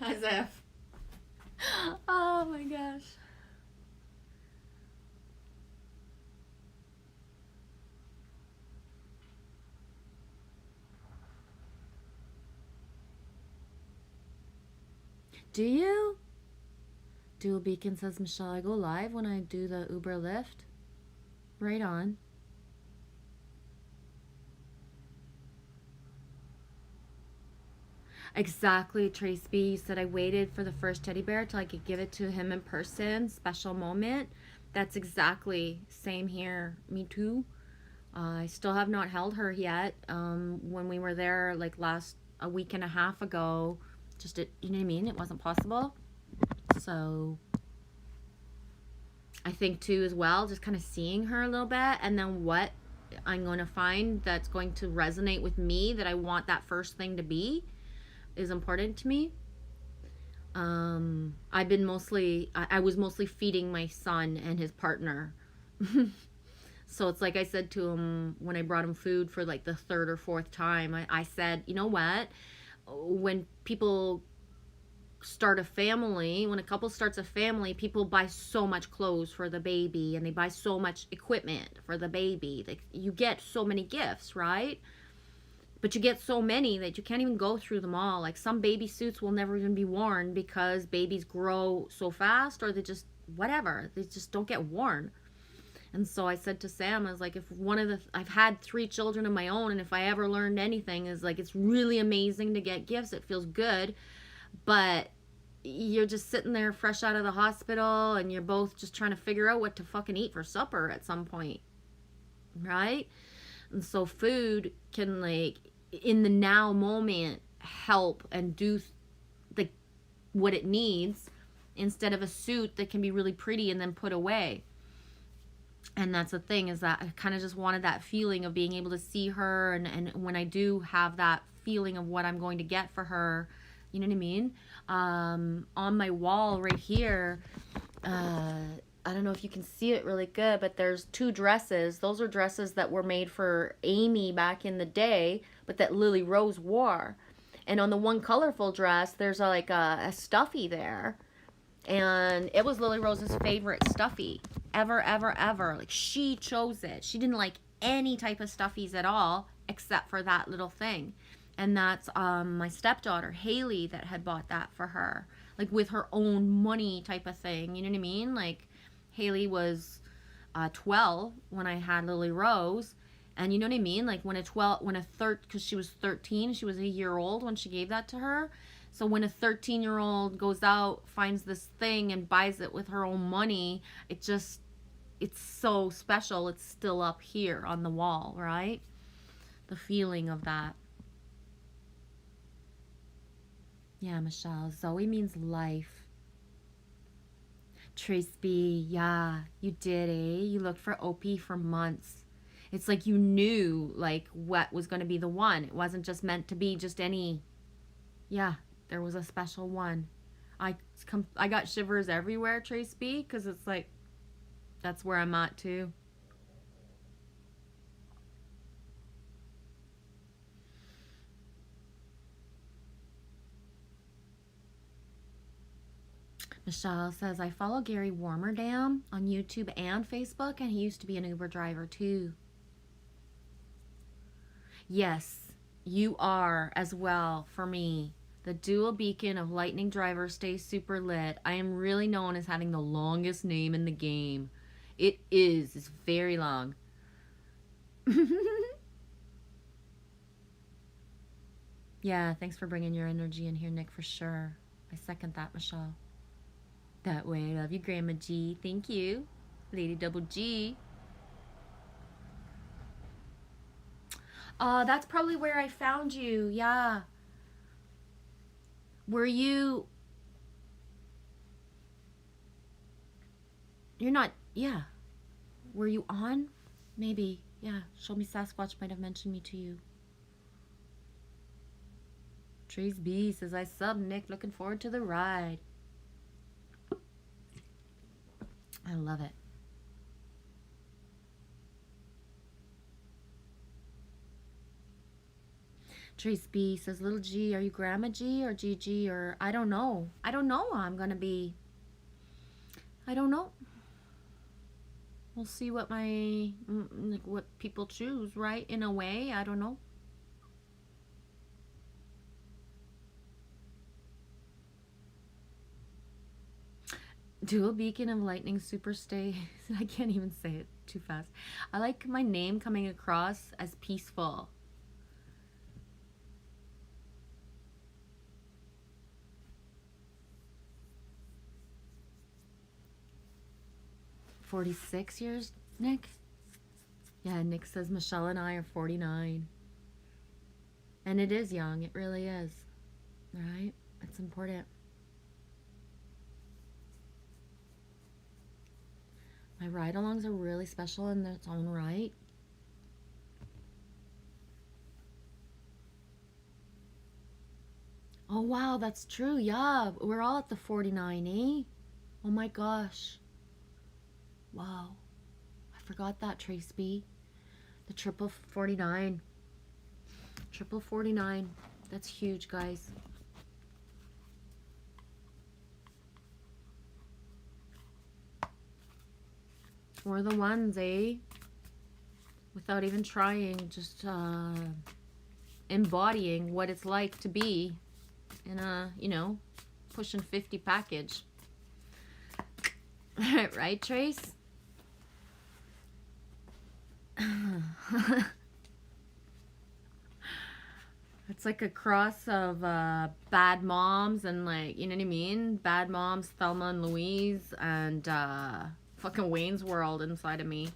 As if. Oh my gosh. Do you? Dual Beacon says, Michelle, I go live when I do the Uber Lyft. Right on. Exactly, Trace B. You said I waited for the first teddy bear till I could give it to him in person. Special moment. That's exactly same here. Me too. I still have not held her yet. When we were there like a week and a half ago, you know what I mean? It wasn't possible. So I think too as well, just kind of seeing her a little bit, and then what I'm going to find that's going to resonate with me, that I want that first thing to be, is important to me. I was mostly feeding my son and his partner. So it's like I said to him when I brought him food for like the third or fourth time, I said, you know what? When people start a family, when a couple starts a family, people buy so much clothes for the baby, and they buy so much equipment for the baby. Like, you get so many gifts, right? But you get so many that you can't even go through them all. Like, some baby suits will never even be worn because babies grow so fast, or they just don't get worn. And so I said to Sam, I was like, I've had 3 children of my own, and if I ever learned anything, is like, it's really amazing to get gifts. It feels good, but you're just sitting there fresh out of the hospital, and you're both just trying to figure out what to fucking eat for supper at some point, right? And so food can, like, in the now moment, help and do like what it needs, instead of a suit that can be really pretty and then put away. And that's the thing, is that I kind of just wanted that feeling of being able to see her, and when I do have that feeling of what I'm going to get for her, You know what I mean? On my wall right here, I don't know if you can see it really good, but there's 2 dresses. Those are dresses that were made for Amy back in the day, but that Lily Rose wore. And on the one colorful dress, there's a stuffy there. And it was Lily Rose's favorite stuffy ever, ever, ever. Like, she chose it. She didn't like any type of stuffies at all except for that little thing. And that's my stepdaughter, Haley, that had bought that for her. Like, with her own money type of thing. You know what I mean? Like, Haley was 12 when I had Lily Rose. And you know what I mean? Like, because she was 13, she was a year old when she gave that to her. So when a 13-year-old goes out, finds this thing and buys it with her own money, it's so special. It's still up here on the wall, right? The feeling of that. Yeah, Michelle. Zoe means life. Trace B, yeah, you did, eh? You looked for OP for months. It's like you knew, like, what was going to be the one. It wasn't just meant to be just any. Yeah, there was a special one. I got shivers everywhere, Trace B, because it's like, that's where I'm at, too. Michelle says, I follow Gary Warmerdam on YouTube and Facebook, and he used to be an Uber driver too. Yes, you are as well for me. The dual beacon of lightning driver stays super lit. I am really known as having the longest name in the game. It is. It's very long. Yeah, thanks for bringing your energy in here, Nick, for sure. I second that, Michelle. That way, I love you, Grandma G. Thank you, Lady Double G. That's probably where I found you. Yeah. Were you? You're not. Yeah. Were you on? Maybe. Yeah. Show Me Sasquatch might have mentioned me to you. Trace B says, I sub, Nick. Looking forward to the ride. I love it. Trace B says, Little G, are you Grandma G or GG or I don't know. I don't know. I'm going to be. I don't know. We'll see what what people choose, right? In a way, I don't know. Dual beacon of lightning super stay. I can't even say it too fast. I like my name coming across as peaceful. "46 years, Nick?" Yeah, Nick says Michelle and I are 49. And it is young. It really is. Right? It's important. My ride-alongs are really special in their own right. Oh, wow, that's true. Yeah, we're all at the 49, eh? Oh, my gosh. Wow. I forgot that, Trace B. The triple 49. Triple 49. That's huge, guys. We're the ones, eh? Without even trying, just embodying what it's like to be in a, pushing 50 package. Right, Trace? It's like a cross of Bad Moms and, like, you know what I mean? Bad Moms, Thelma and Louise, and fucking Wayne's World inside of me.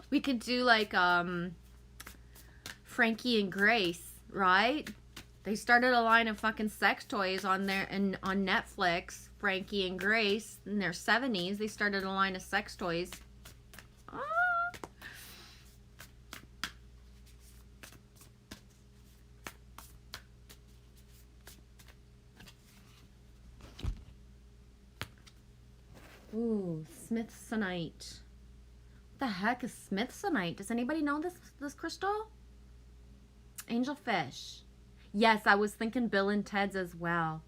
We could do like Frankie and Grace. right? They started a line of fucking sex toys on there and on Netflix. Frankie and Grace in their 70s, they started a line of sex toys. Ah. Ooh, Smithsonite. What the heck is Smithsonite? Does anybody know this crystal? Angelfish. Yes, I was thinking Bill and Ted's as well.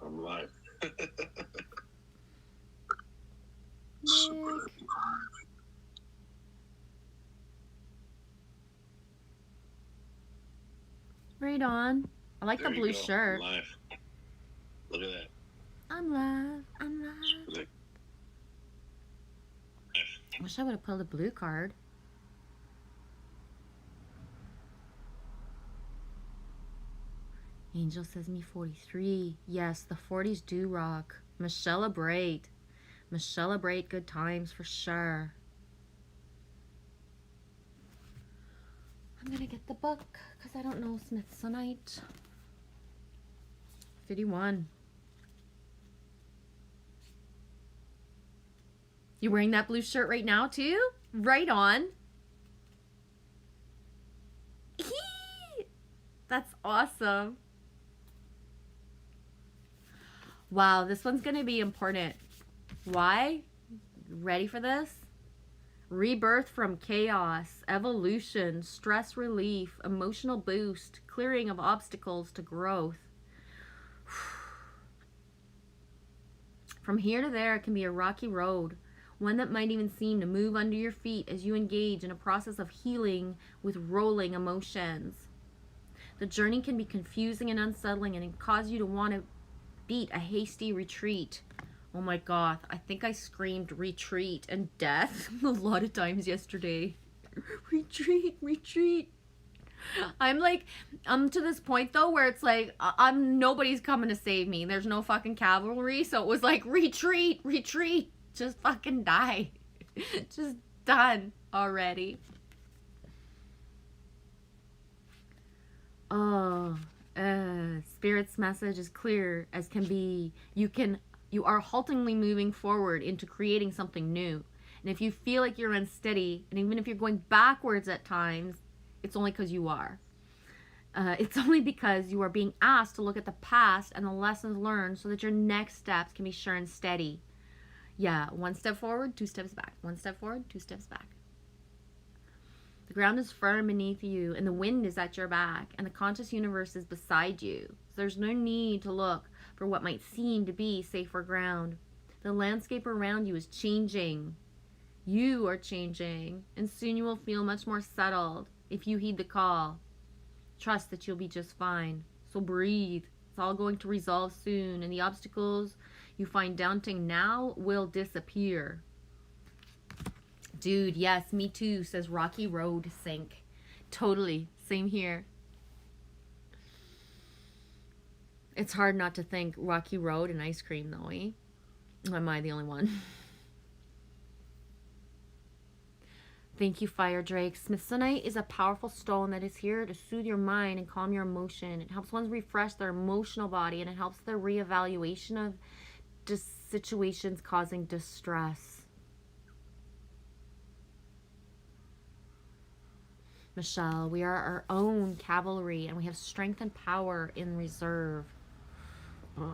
I'm live. Nick. Right on. I like There the you blue go. shirt. I'm live. Look at that. I'm live. I'm live. Look. Wish I would have pulled a blue card. Angel says me 43. Yes, the 40s do rock. Celebrate. Celebrate good times for sure. I'm gonna get the book because I don't know Smithsonite. 51. You wearing that blue shirt right now too? Right on. That's awesome. Wow, this one's gonna be important. Why? Ready for this? Rebirth from chaos, evolution, stress relief, emotional boost, clearing of obstacles to growth. From here to there, it can be a rocky road, one that might even seem to move under your feet as you engage in a process of healing with rolling emotions. The journey can be confusing and unsettling, and it can cause you to want to beat a hasty retreat. Oh my god, I think I screamed retreat and death a lot of times yesterday. Retreat, retreat. I'm to this point though where it's like nobody's coming to save me. There's no fucking cavalry, so it was like retreat, retreat. Just fucking die. Just done already. Oh, Spirit's message is clear as can be. You are haltingly moving forward into creating something new. And if you feel like you're unsteady, and even if you're going backwards at times, it's only because you are. It's only because you are being asked to look at the past and the lessons learned so that your next steps can be sure and steady. Yeah, 1 step forward, 2 steps back. 1 step forward, 2 steps back. The ground is firm beneath you, and the wind is at your back, and the conscious universe is beside you. So there's no need to look for what might seem to be safer ground. The landscape around you is changing. You are changing, and soon you will feel much more settled if you heed the call. Trust that you'll be just fine. So breathe. It's all going to resolve soon, and the obstacles you find daunting now will disappear. Dude, yes, me too, says Rocky Road Sink. Totally. Same here. It's hard not to think Rocky Road and ice cream, though, eh? Or am I the only one? Thank you, Fire Drake. Smithsonite is a powerful stone that is here to soothe your mind and calm your emotion. It helps one refresh their emotional body, and it helps the reevaluation of situations causing distress. Michelle, we are our own cavalry, and we have strength and power in reserve. Ugh.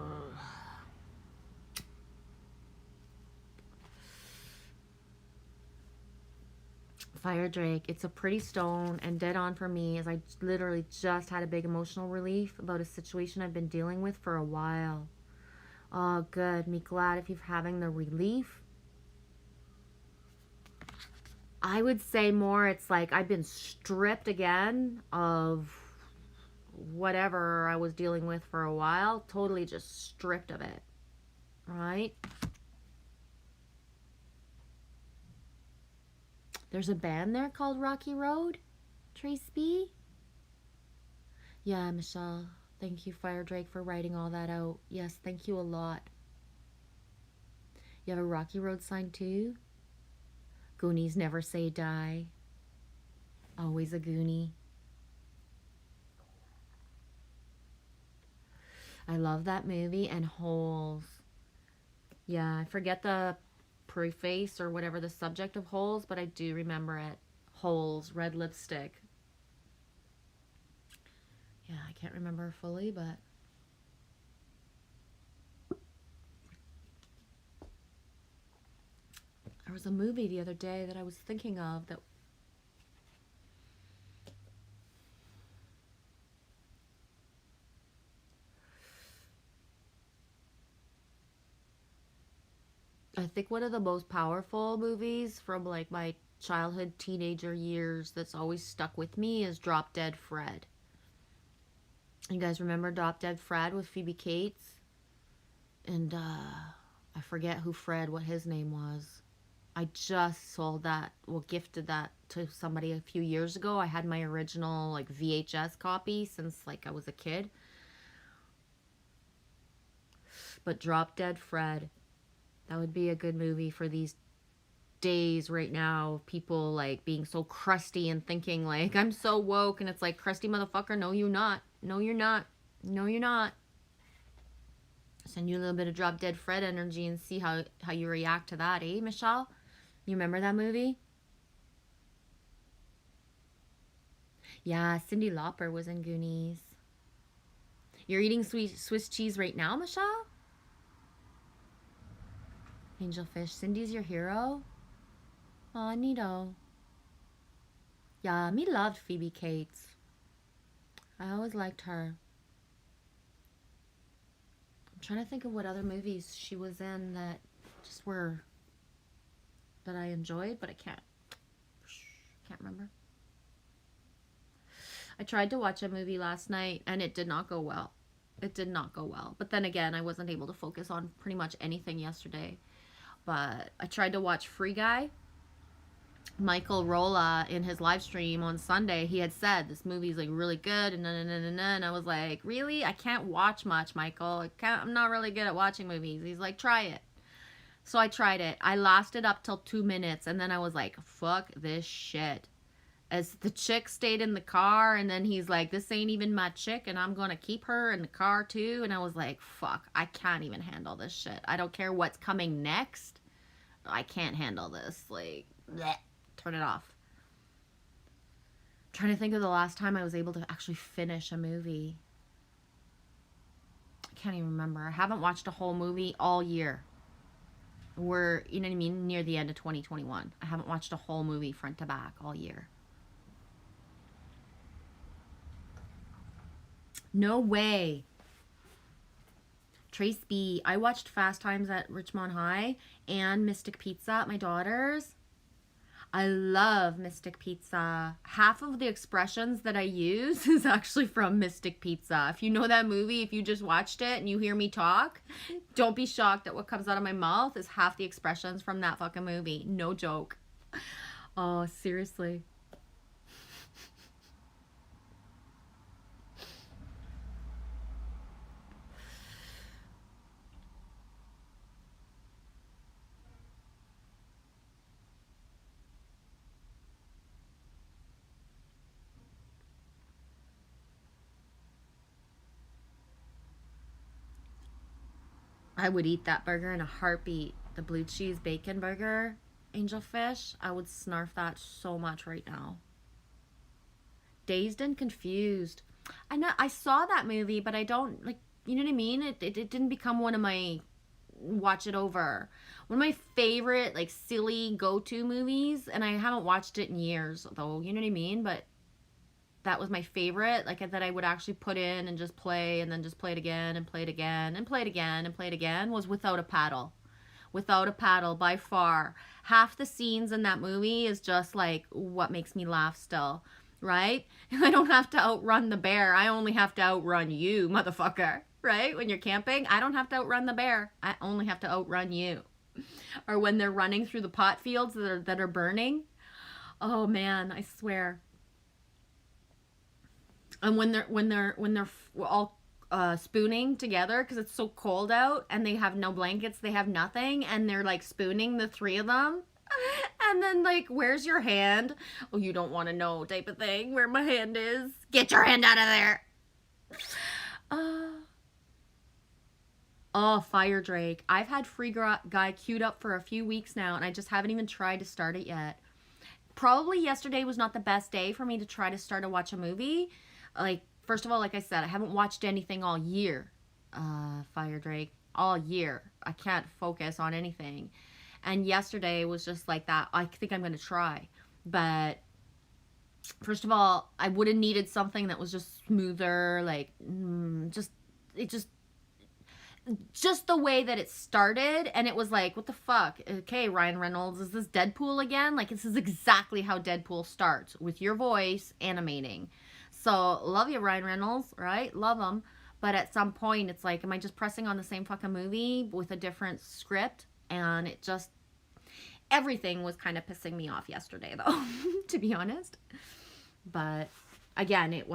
Fire Drake, it's a pretty stone and dead on for me, as I literally just had a big emotional relief about a situation I've been dealing with for a while. Oh, good. Me glad if you're having the relief. I would say more it's like I've been stripped again of whatever I was dealing with for a while. Totally just stripped of it. Right? There's a band there called Rocky Road? Trace B? Yeah, Michelle. Thank you, Fire Drake, for writing all that out. Yes, thank you a lot. You have a Rocky Road sign too? Goonies never say die. Always a Goonie. I love that movie and Holes. Yeah, I forget the preface or whatever the subject of Holes, but I do remember it. Holes, red lipstick. Yeah, I can't remember fully, but there was a movie the other day that I was thinking of that I think one of the most powerful movies from like my childhood, teenager years that's always stuck with me is Drop Dead Fred. You guys remember Drop Dead Fred with Phoebe Cates? And I forget who Fred, what his name was. I just sold that, well, gifted that to somebody a few years ago. I had my original like VHS copy since like I was a kid. But Drop Dead Fred, that would be a good movie for these days right now of people like being so crusty and thinking like I'm so woke, and it's like, crusty motherfucker, no you're not. No you're not. No you're not. Send you a little bit of Drop Dead Fred energy and see how you react to that, eh, Michelle? You remember that movie? Yeah, Cyndi Lauper was in Goonies. You're eating Swiss cheese right now, Michelle? Angelfish, Cindy's your hero? Aw, neato. Yeah, me loved Phoebe Cates. I always liked her. I'm trying to think of what other movies she was in that just were, that I enjoyed, but I can't remember. I tried to watch a movie last night and it did not go well. It did not go well. But then again, I wasn't able to focus on pretty much anything yesterday. But I tried to watch Free Guy. Michael Rolla, in his live stream on Sunday, he had said this movie's like really good and I was like, really? I can't watch much, Michael. I'm not really good at watching movies. He's like, try it. So I tried it. I lasted up till 2 minutes and then I was like, fuck this shit. As the chick stayed in the car, and then he's like, this ain't even my chick and I'm gonna keep her in the car too. And I was like, fuck, I can't even handle this shit. I don't care what's coming next. I can't handle this. Like, bleh. Turn it off. I'm trying to think of the last time I was able to actually finish a movie. I can't even remember. I haven't watched a whole movie all year. We're, you know what I mean, near the end of 2021. I haven't watched a whole movie front to back all year. No way. Trace B. I watched Fast Times at Richmond High and Mystic Pizza at my daughter's. I love Mystic Pizza. Half of the expressions that I use is actually from Mystic Pizza. If you know that movie, if you just watched it and you hear me talk, don't be shocked that what comes out of my mouth is half the expressions from that fucking movie. No joke. Oh, seriously. I would eat that burger in a heartbeat. The blue cheese bacon burger, Angelfish. I would snarf that so much right now. Dazed and Confused. I know I saw that movie, but I don't like. You know what I mean? It didn't become one of my watch it over. One of my favorite like silly go-to movies, and I haven't watched it in years though. You know what I mean? But that was my favorite, like that I would actually put in and just play and then just play it again and play it again and play it again and play it again, was Without a Paddle. Without a Paddle, by far. Half the scenes in that movie is just like what makes me laugh still, right? I don't have to outrun the bear. I only have to outrun you, motherfucker, right? When you're camping, I don't have to outrun the bear. I only have to outrun you. Or when they're running through the pot fields that are burning. Oh man, I swear. And when they're all spooning together because it's so cold out and they have no blankets, they have nothing, and they're like spooning the three of them, And then, like, where's your hand? Oh, you don't want to know type of thing, where my hand is. Get your hand out of there. Oh, Fire Drake. I've had Free Guy queued up for a few weeks now, and I just haven't even tried to start it yet. Probably yesterday was not the best day for me to try to start to watch a movie. Like, first of all, like I said, I haven't watched anything all year. Fire Drake. All year. I can't focus on anything. And yesterday was just like that. I think I'm going to try. But first of all, I would have needed something that was just smoother. Like, just the way that it started, and it was like, what the fuck? Okay, Ryan Reynolds, is this Deadpool again? Like, this is exactly how Deadpool starts, with your voice animating. So, love you, Ryan Reynolds, right? Love him. But at some point, it's like, am I just pressing on the same fucking movie with a different script? And it just, everything was kind of pissing me off yesterday, though, to be honest. But, again, it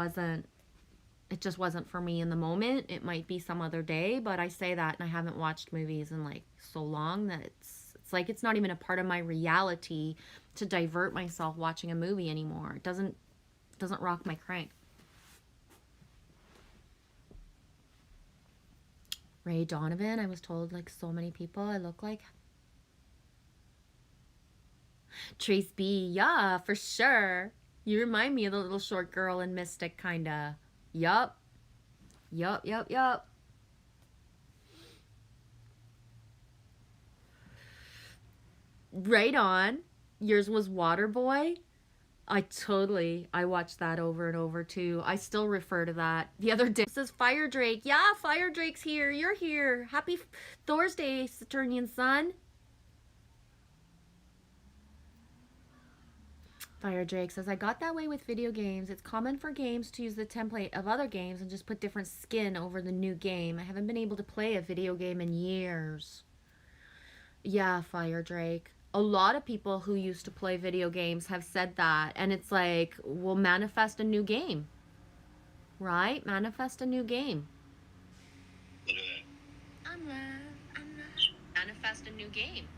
just wasn't for me in the moment. It might be some other day, but I say that and I haven't watched movies in like so long that it's like it's not even a part of my reality to divert myself watching a movie anymore. It doesn't rock my crank. Ray Donovan, I was told like so many people I look like. Trace B, yeah, for sure. You remind me of the little short girl in Mystic, kinda. Yup. Right on. Yours was Waterboy? I watched that over and over too. I still refer to that. The other day, it says Fire Drake. Yeah, Fire Drake's here. You're here. Happy Thursday, Saturnian son. Fire Drake says, I got that way with video games. It's common for games to use the template of other games and just put different skin over the new game. I haven't been able to play a video game in years. Yeah, Fire Drake. A lot of people who used to play video games have said that. And it's like, well, manifest a new game. Right? Manifest a new game. Look at that. I'm love. Manifest a new game.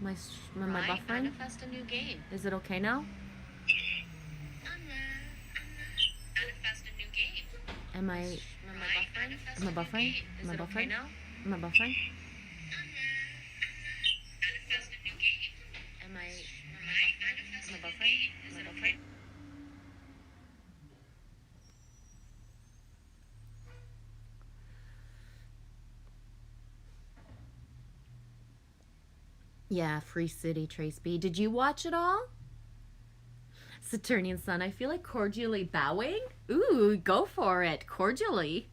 Am I buffering? Manifest a new game. Is it okay now? Manifest a new game. Am I buffering? Am I buffering? Is Am I it okay buffering? now? Am I buffering? Manifest a new game. Am I Manifest a new game. Is it okay? Yeah, Free City, Trace B. Did you watch it all? Saturnian Sun, I feel like cordially bowing. Ooh, go for it. Cordially.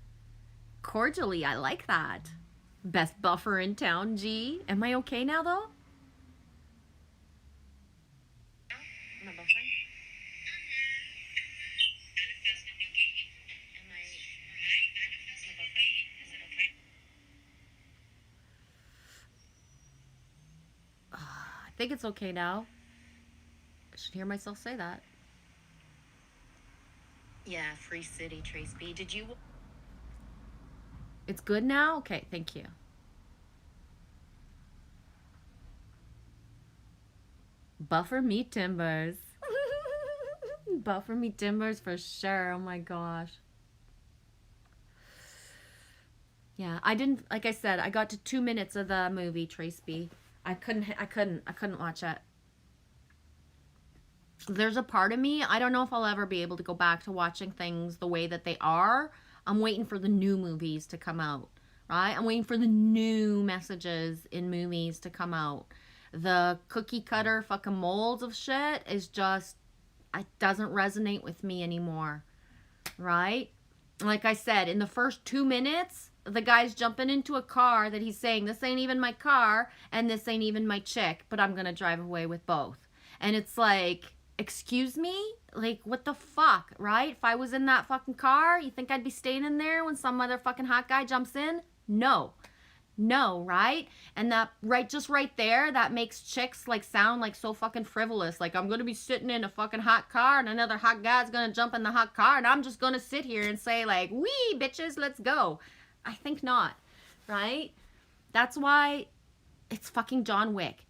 Cordially, I like that. Best buffer in town, G. Am I okay now, though? Am I buffering? I think it's okay now. I should hear myself say that. Yeah, Free City, Trace B. Did you? It's good now? Okay, thank you. Buffer me timbers. Buffer me timbers for sure. Oh my gosh. Yeah, I didn't, like I said, I got to 2 minutes of the movie, Trace B. I couldn't watch it. There's a part of me, I don't know if I'll ever be able to go back to watching things the way that they are. I'm waiting for the new movies to come out, right? I'm waiting for the new messages in movies to come out. The cookie cutter fucking molds of shit is just, it doesn't resonate with me anymore, right? Like I said, in the first 2 minutes, the guy's jumping into a car that he's saying, this ain't even my car, and this ain't even my chick, but I'm gonna drive away with both. And it's like, excuse me? Like, what the fuck, right? If I was in that fucking car, you think I'd be staying in there when some other fucking hot guy jumps in? No. No, right? And that, just right there, that makes chicks, like, sound like so fucking frivolous. Like, I'm gonna be sitting in a fucking hot car and another hot guy's gonna jump in the hot car and I'm just gonna sit here and say, like, wee, bitches, let's go. I think not, right? That's why it's fucking John Wick.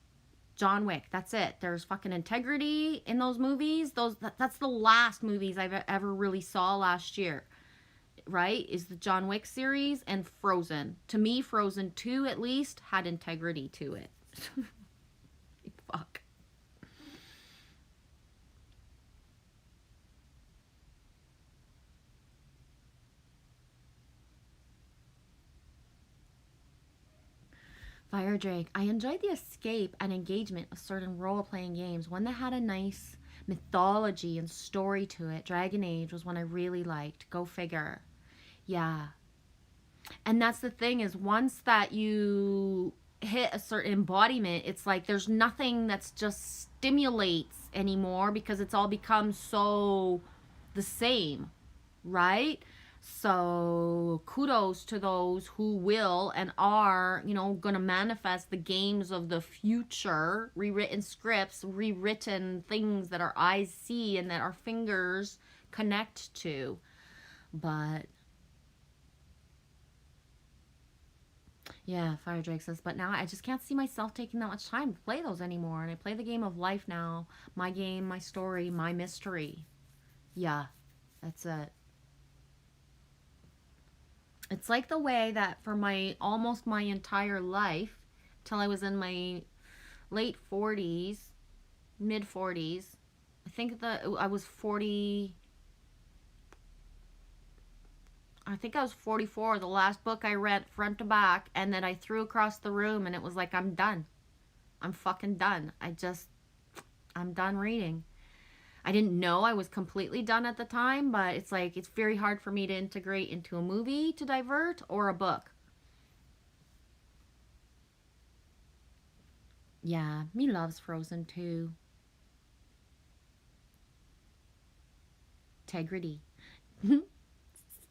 John Wick. That's it. There's fucking integrity in those movies. That's the last movies I've ever really saw last year. Right? Is the John Wick series and Frozen. To me, Frozen 2 at least had integrity to it. Fuck. Fire Drake. I enjoyed the escape and engagement of certain role-playing games. One that had a nice mythology and story to it. Dragon Age was one I really liked. Go figure. Yeah. And that's the thing, is once that you hit a certain embodiment, it's like there's nothing that's just stimulates anymore, because it's all become so the same, right? So kudos to those who will and are, you know, gonna manifest the games of the future, rewritten scripts, rewritten things that our eyes see and that our fingers connect to. But yeah, Fire Drake says, but now I just can't see myself taking that much time to play those anymore. And I play the game of life now. My game, my story, my mystery. Yeah, that's it. It's like the way that for almost my entire life, till I was in my late 40s, mid 40s, I think that I was 40, I think I was 44, the last book I read front to back, and then I threw across the room, and it was like, I'm done. I'm fucking done. I'm done reading. I didn't know I was completely done at the time, but it's like, it's very hard for me to integrate into a movie to divert or a book. Yeah, me loves Frozen too. Integrity.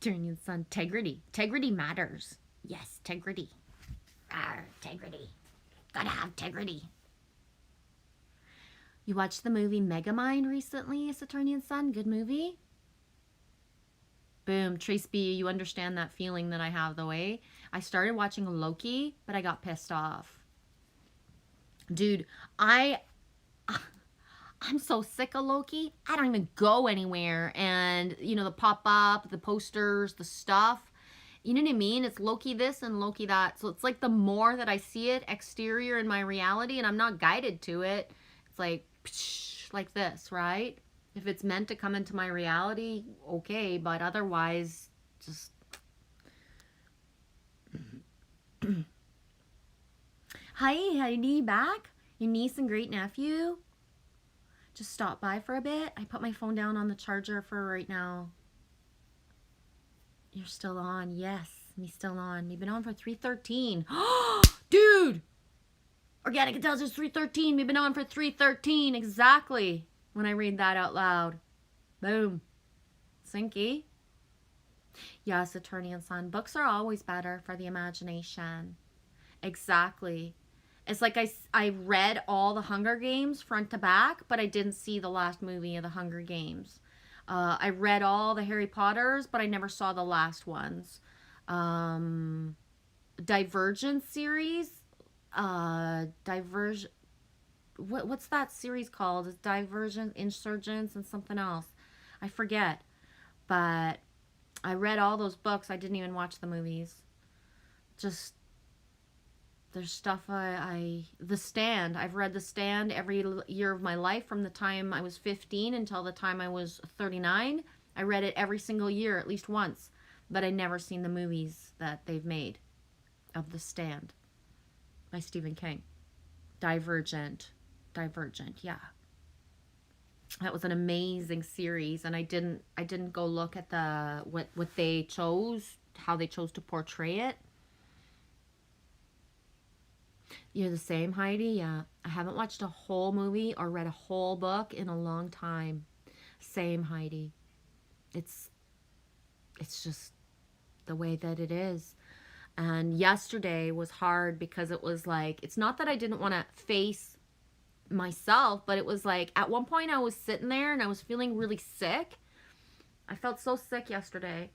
Turning the sun. Integrity. Integrity matters. Yes, integrity. Integrity. Gotta have integrity. You watched the movie Megamind recently, Saturnian Sun? Good movie? Boom. Trace B, you understand that feeling that I have, the way. I started watching Loki, but I got pissed off. Dude, I'm so sick of Loki. I don't even go anywhere. And, you know, the pop-up, the posters, the stuff. You know what I mean? It's Loki this and Loki that. So it's like the more that I see it exterior in my reality and I'm not guided to it, it's like this, right? If it's meant to come into my reality, okay. But otherwise, just... Hi, Heidi, back? Your niece and great nephew? Just stop by for a bit. I put my phone down on the charger for right now. You're still on. Yes, me still on. We've been on for 3:13. Dude! Organic Intelligence 3:13. We've been on for 3:13. Exactly. When I read that out loud. Boom. Sinky. Yes, Attorney and Son. Books are always better for the imagination. Exactly. It's like I read all the Hunger Games front to back, but I didn't see the last movie of the Hunger Games. I read all the Harry Potters, but I never saw the last ones. Divergent series. What's that series called? It's Divergent, Insurgents, and something else. I forget. But I read all those books. I didn't even watch the movies. Just... There's stuff The Stand. I've read The Stand every year of my life from the time I was 15 until the time I was 39. I read it every single year, at least once. But I never seen the movies that they've made of The Stand by Stephen King. Divergent, yeah. That was an amazing series, and I didn't go look at what they chose, how they chose to portray it. You're the same, Heidi? Yeah. I haven't watched a whole movie or read a whole book in a long time. Same, Heidi. It's just the way that it is. And yesterday was hard because it was like, it's not that I didn't want to face myself, but it was like, at one point I was sitting there and I was feeling really sick. I felt so sick yesterday.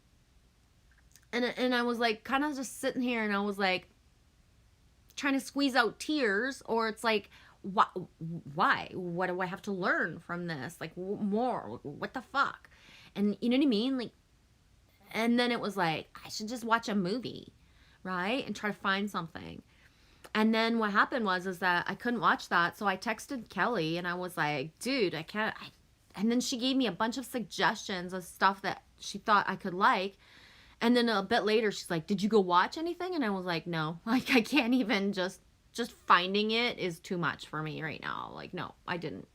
And I was like, kind of just sitting here and I was like, trying to squeeze out tears, or it's like, why? What do I have to learn from this? Like, more? What the fuck? And you know what I mean? Like, and then it was like, I should just watch a movie, right? And try to find something. And then what happened was is that I couldn't watch that. So I texted Kelly and I was like, dude, I can't. And then she gave me a bunch of suggestions of stuff that she thought I could like. And then a bit later, she's like, did you go watch anything? And I was like, no, like, I can't even just finding it is too much for me right now. Like, no, I didn't.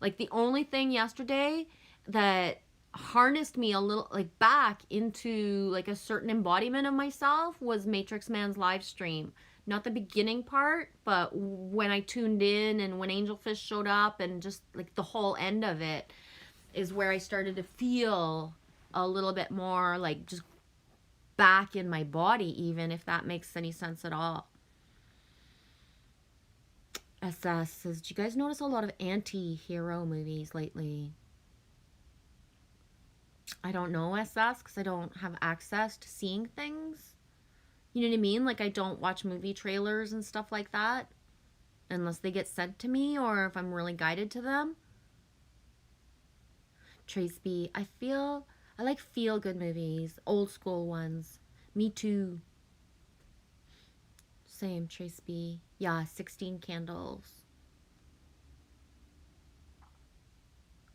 Like, the only thing yesterday that harnessed me a little, like, back into, like, a certain embodiment of myself was Matrix Man's live stream. Not the beginning part, but when I tuned in and when Angelfish showed up and just, like, the whole end of it is where I started to feel a little bit more, like, just back in my body, even, if that makes any sense at all. SS says, do you guys notice a lot of anti-hero movies lately? I don't know, SS, because I don't have access to seeing things. You know what I mean? Like, I don't watch movie trailers and stuff like that unless they get sent to me or if I'm really guided to them. Trace B, I like feel-good movies, old school ones. Me too. Same, Trace B. Yeah, 16 Candles.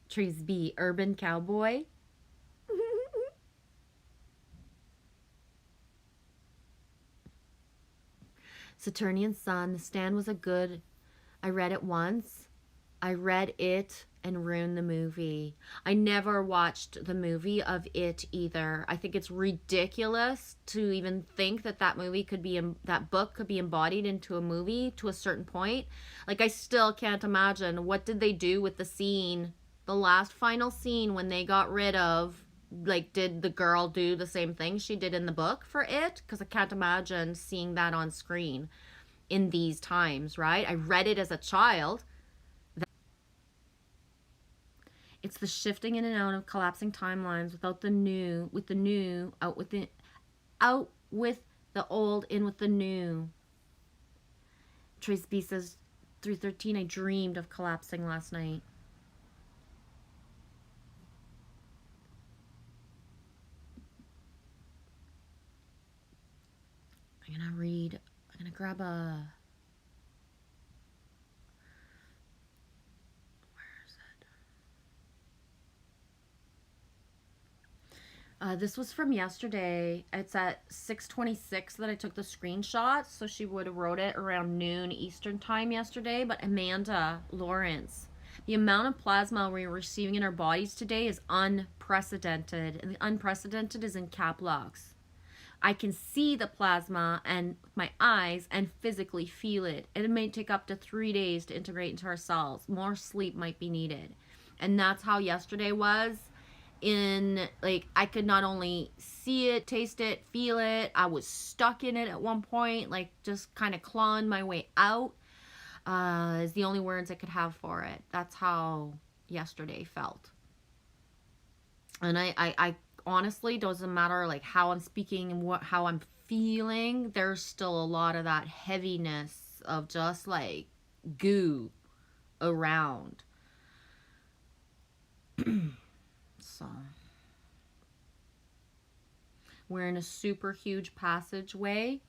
Trace B, Urban Cowboy. Saturnian Sun, The Stand was I read it once. I read it and ruined the movie. I never watched the movie of it either. I think it's ridiculous to even think that that book could be embodied into a movie to a certain point. Like, I still can't imagine what did they do with the scene, the last final scene when they got rid of, like, did the girl do the same thing she did in the book for it? Because I can't imagine seeing that on screen in these times, right? I read it as a child. It's the shifting in and out of collapsing timelines out with the old, in with the new. Trace B says, 313, I dreamed of collapsing last night. I'm gonna grab a... This was from yesterday. It's at 6:26 that I took the screenshot, so she would have wrote it around noon Eastern time yesterday. But Amanda Lawrence, the amount of plasma we're receiving in our bodies today is unprecedented. And the unprecedented is in cap locks. I can see the plasma and my eyes and physically feel it. It may take up to 3 days to integrate into our cells. More sleep might be needed. And that's how yesterday was. Like, I could not only see it, taste it, feel it. I was stuck in it at one point, like, just kind of clawing my way out, is the only words I could have for it. That's how yesterday felt. And I honestly, doesn't matter, like, how I'm speaking and how I'm feeling, there's still a lot of that heaviness of just, like, goo around. So, we're in a super huge passageway,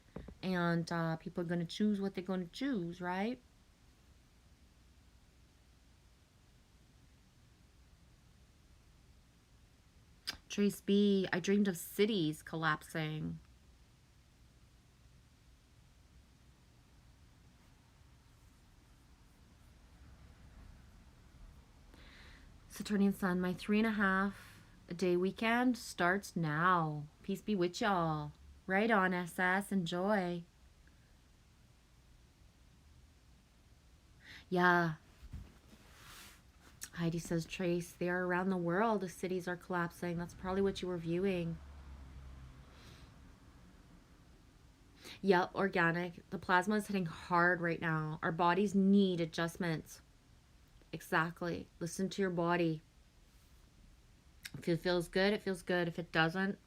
and people are going to choose what they're going to choose, right? Trace B, I dreamed of cities collapsing. Saturnian Sun, my 3.5 day weekend starts now. Peace be with y'all. Right on, SS. Enjoy. Yeah. Heidi says, Trace, they are around the world. The cities are collapsing. That's probably what you were viewing. Yep, organic. The plasma is hitting hard right now. Our bodies need adjustments. Exactly. Listen to your body. If it feels good, it feels good. If it doesn't,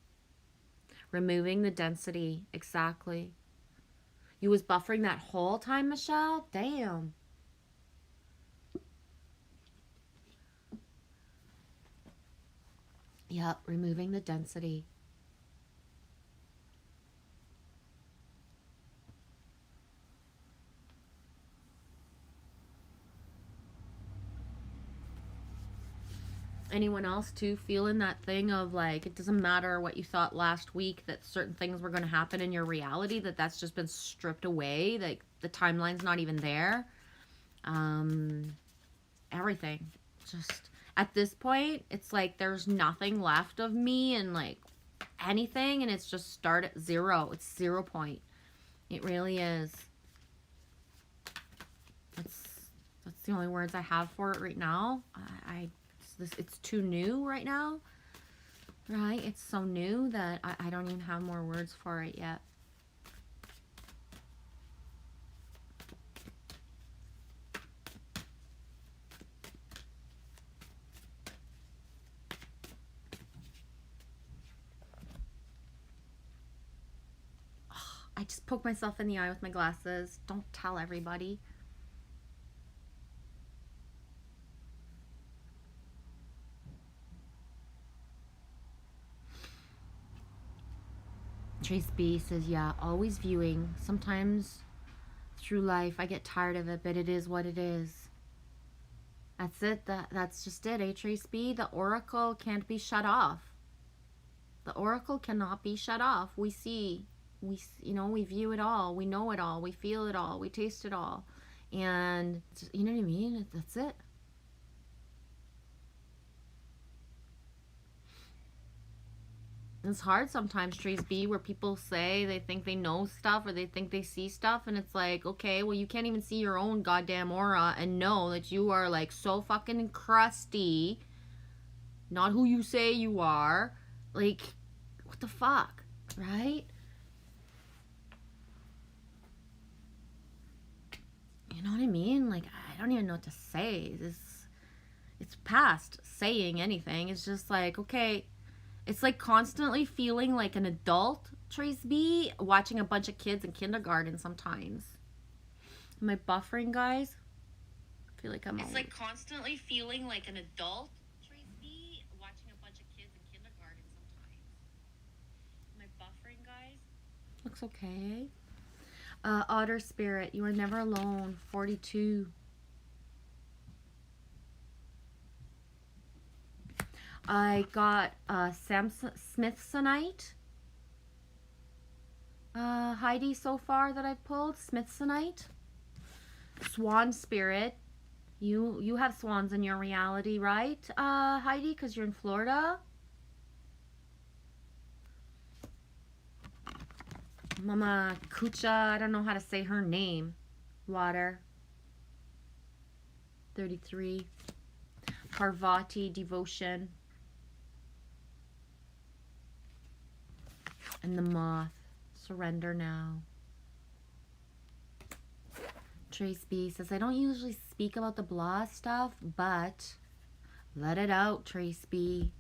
removing the density. Exactly. You was buffering that whole time, Michelle? Damn. Yep, removing the density. Anyone else too feeling that thing of like, it doesn't matter what you thought last week that certain things were going to happen in your reality, that's just been stripped away, like the timeline's not even there. Everything just at this point, it's like there's nothing left of me and like anything, and it's just start at zero. It's 0 point. It really is. That's the only words I have for it right now. It's too new right now, right? It's so new that I don't even have more words for it yet. I just poked myself in the eye with my glasses. Don't tell everybody. Trace B says, yeah, always viewing. Sometimes through life I get tired of it, but it is what it is. That's it. That's just it, eh, Trace B? The oracle can't be shut off. The oracle cannot be shut off. We see, we view it all. We know it all. We feel it all. We taste it all. And, you know what I mean? That's it. It's hard sometimes, Trace B, where people say they think they know stuff or they think they see stuff, and it's like, okay, well, you can't even see your own goddamn aura and know that you are like so fucking crusty, not who you say you are. Like, what the fuck, right? You know what I mean? Like, I don't even know what to say. It's past saying anything. It's just like, okay. It's like constantly feeling like an adult, Trace B, watching a bunch of kids in kindergarten sometimes. Am I buffering, guys? I feel like It's like constantly feeling like an adult, Trace B, watching a bunch of kids in kindergarten sometimes. Am I buffering, guys? Looks okay. Otter Spirit, you are never alone. 42. I got Smithsonite, Heidi, so far that I've pulled. Smithsonite. Swan Spirit. You have swans in your reality, right, Heidi? Because you're in Florida. Mama Kucha, I don't know how to say her name. Water. 33. Parvati, Devotion. And the Moth, Surrender Now. Trace B says, I don't usually speak about the blah stuff, but let it out, Trace B.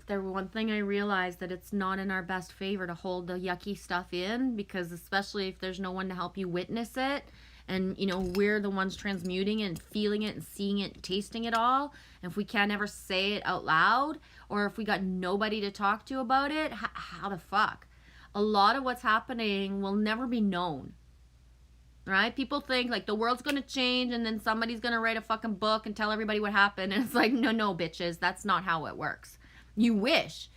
There one thing I realized, that it's not in our best favor to hold the yucky stuff in, because especially if there's no one to help you witness it, and we're the ones transmuting and feeling it and seeing it and tasting it all, and if we can't ever say it out loud, or if we got nobody to talk to about it, how the fuck? A lot of what's happening will never be known, right? People think like the world's gonna change and then somebody's gonna write a fucking book and tell everybody what happened, and it's like, no bitches, that's not how it works. You wish.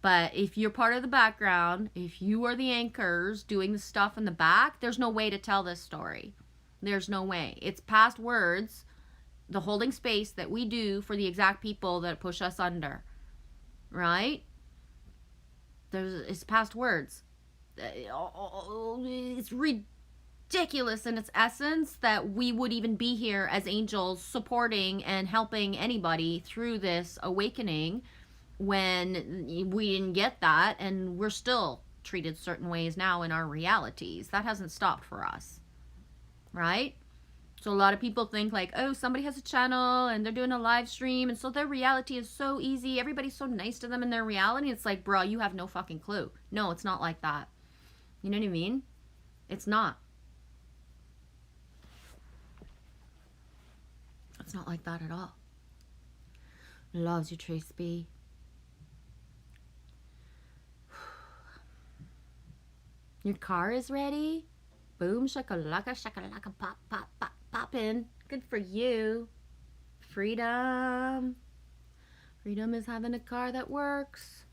But if you're part of the background, if you are the anchors doing the stuff in the back, there's no way to tell this story. There's no way. It's past words, the holding space that we do for the exact people that push us under, right? It's past words. It's ridiculous in its essence that we would even be here as angels supporting and helping anybody through this awakening, when we didn't get that, and we're still treated certain ways now in our realities. That hasn't stopped for us, right? So a lot of people think like, oh, somebody has a channel and they're doing a live stream, and so their reality is so easy, everybody's so nice to them in their reality. It's like, bro, you have no fucking clue. No, it's not like that. You know what I mean? It's not. It's not like that at all. Loves you, Trace B. Your car is ready? Boom, shakalaka, pop, pop, pop, poppin'. Good for you. Freedom. Freedom is having a car that works.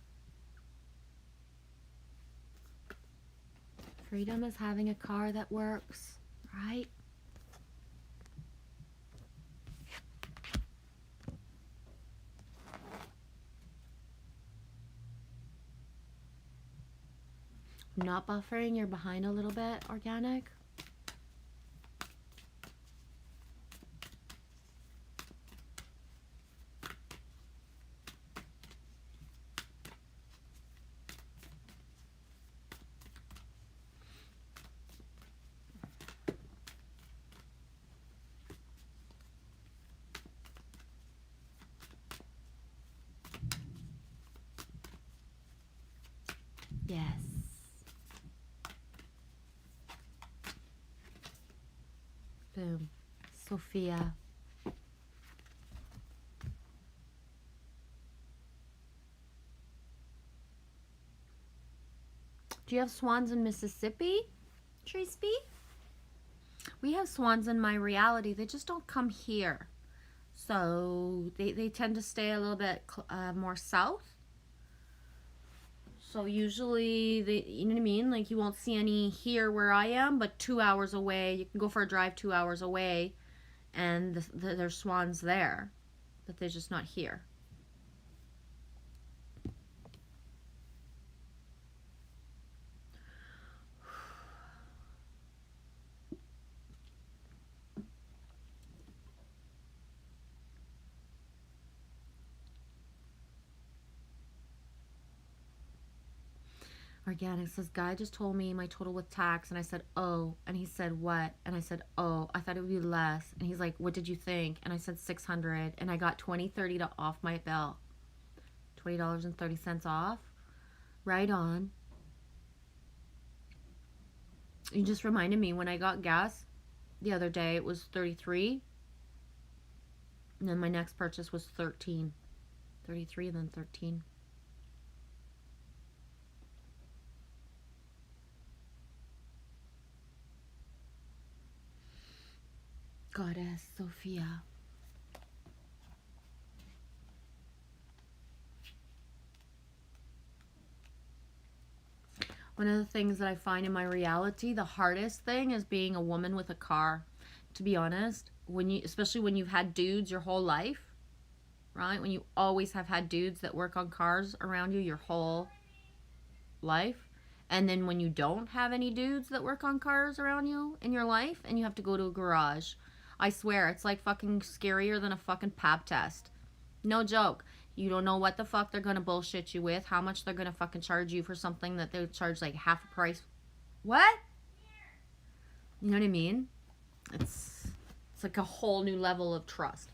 Freedom is having a car that works, right? Not buffering, you're behind a little bit, organic. Yes. Boom. Sophia. Do you have swans in Mississippi, Trace B? We have swans in my reality. They just don't come here. So they tend to stay a little bit more south. So usually, you know what I mean? Like, you won't see any here where I am, but 2 hours away, you can go for a drive 2 hours away, and there's swans there, but they're just not here. Organic says, guy just told me my total with tax, and I said, oh, and he said, what? And I said, oh, I thought it would be less, and he's like, what did you think? And I said, 600, and I got $20.30 off my bill. $20.30 off. Right on. You just reminded me, when I got gas the other day, it was 33, and then my next purchase was 13. 33 and then 13. Goddess Sophia. One of the things that I find in my reality, the hardest thing is being a woman with a car. To be honest, especially when you've had dudes your whole life, right? When you always have had dudes that work on cars around you your whole life. And then when you don't have any dudes that work on cars around you in your life, and you have to go to a garage, I swear, it's like fucking scarier than a fucking pap test. No joke. You don't know what the fuck they're gonna bullshit you with, how much they're gonna fucking charge you for something that they would charge like half a price. What? You know what I mean? It's like a whole new level of trust.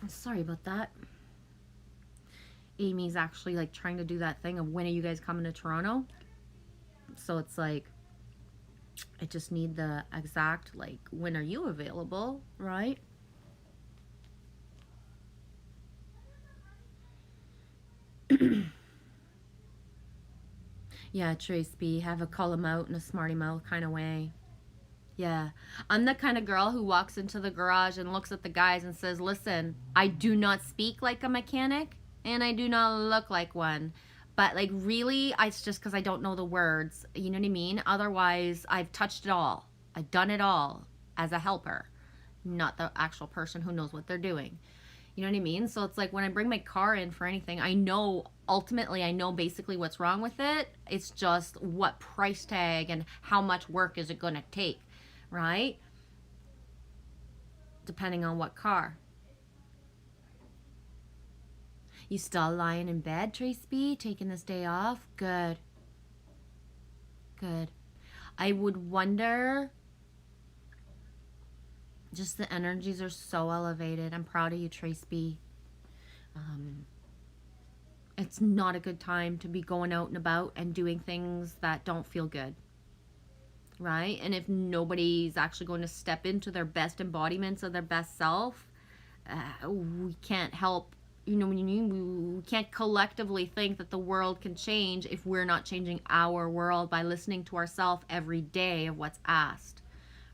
Sorry about that. Amy's actually like trying to do that thing of when are you guys coming to Toronto? So it's like, I just need the exact, like, when are you available, right? Yeah, Trace B, have a call him out in a smarty mouth kind of way. Yeah, I'm the kind of girl who walks into the garage and looks at the guys and says, listen, I do not speak like a mechanic and I do not look like one. But like really, it's just because I don't know the words. You know what I mean? Otherwise, I've touched it all. I've done it all as a helper, not the actual person who knows what they're doing. You know what I mean? So it's like when I bring my car in for anything, I know ultimately, I know basically what's wrong with it. It's just what price tag and how much work is it going to take, right? Depending on what car. You still lying in bed, Trace B? Taking this day off? Good. Good. I would wonder, just the energies are so elevated. I'm proud of you, Trace B. It's not a good time to be going out and about and doing things that don't feel good. Right? And if nobody's actually going to step into their best embodiments of their best self, we can't help, you know what I mean? We can't collectively think that the world can change if we're not changing our world by listening to ourselves every day of what's asked.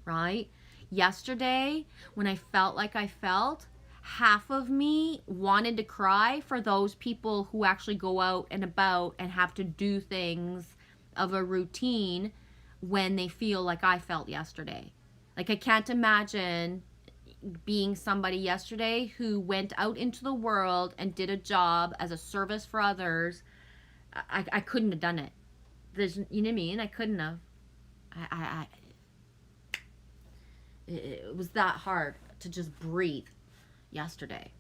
Right? Yesterday, when I felt like I felt, half of me wanted to cry for those people who actually go out and about and have to do things of a routine when they feel like I felt yesterday. Like I can't imagine being somebody yesterday who went out into the world and did a job as a service for others. I couldn't have done it. There's, you know what I mean? I couldn't have. It was that hard to just breathe yesterday.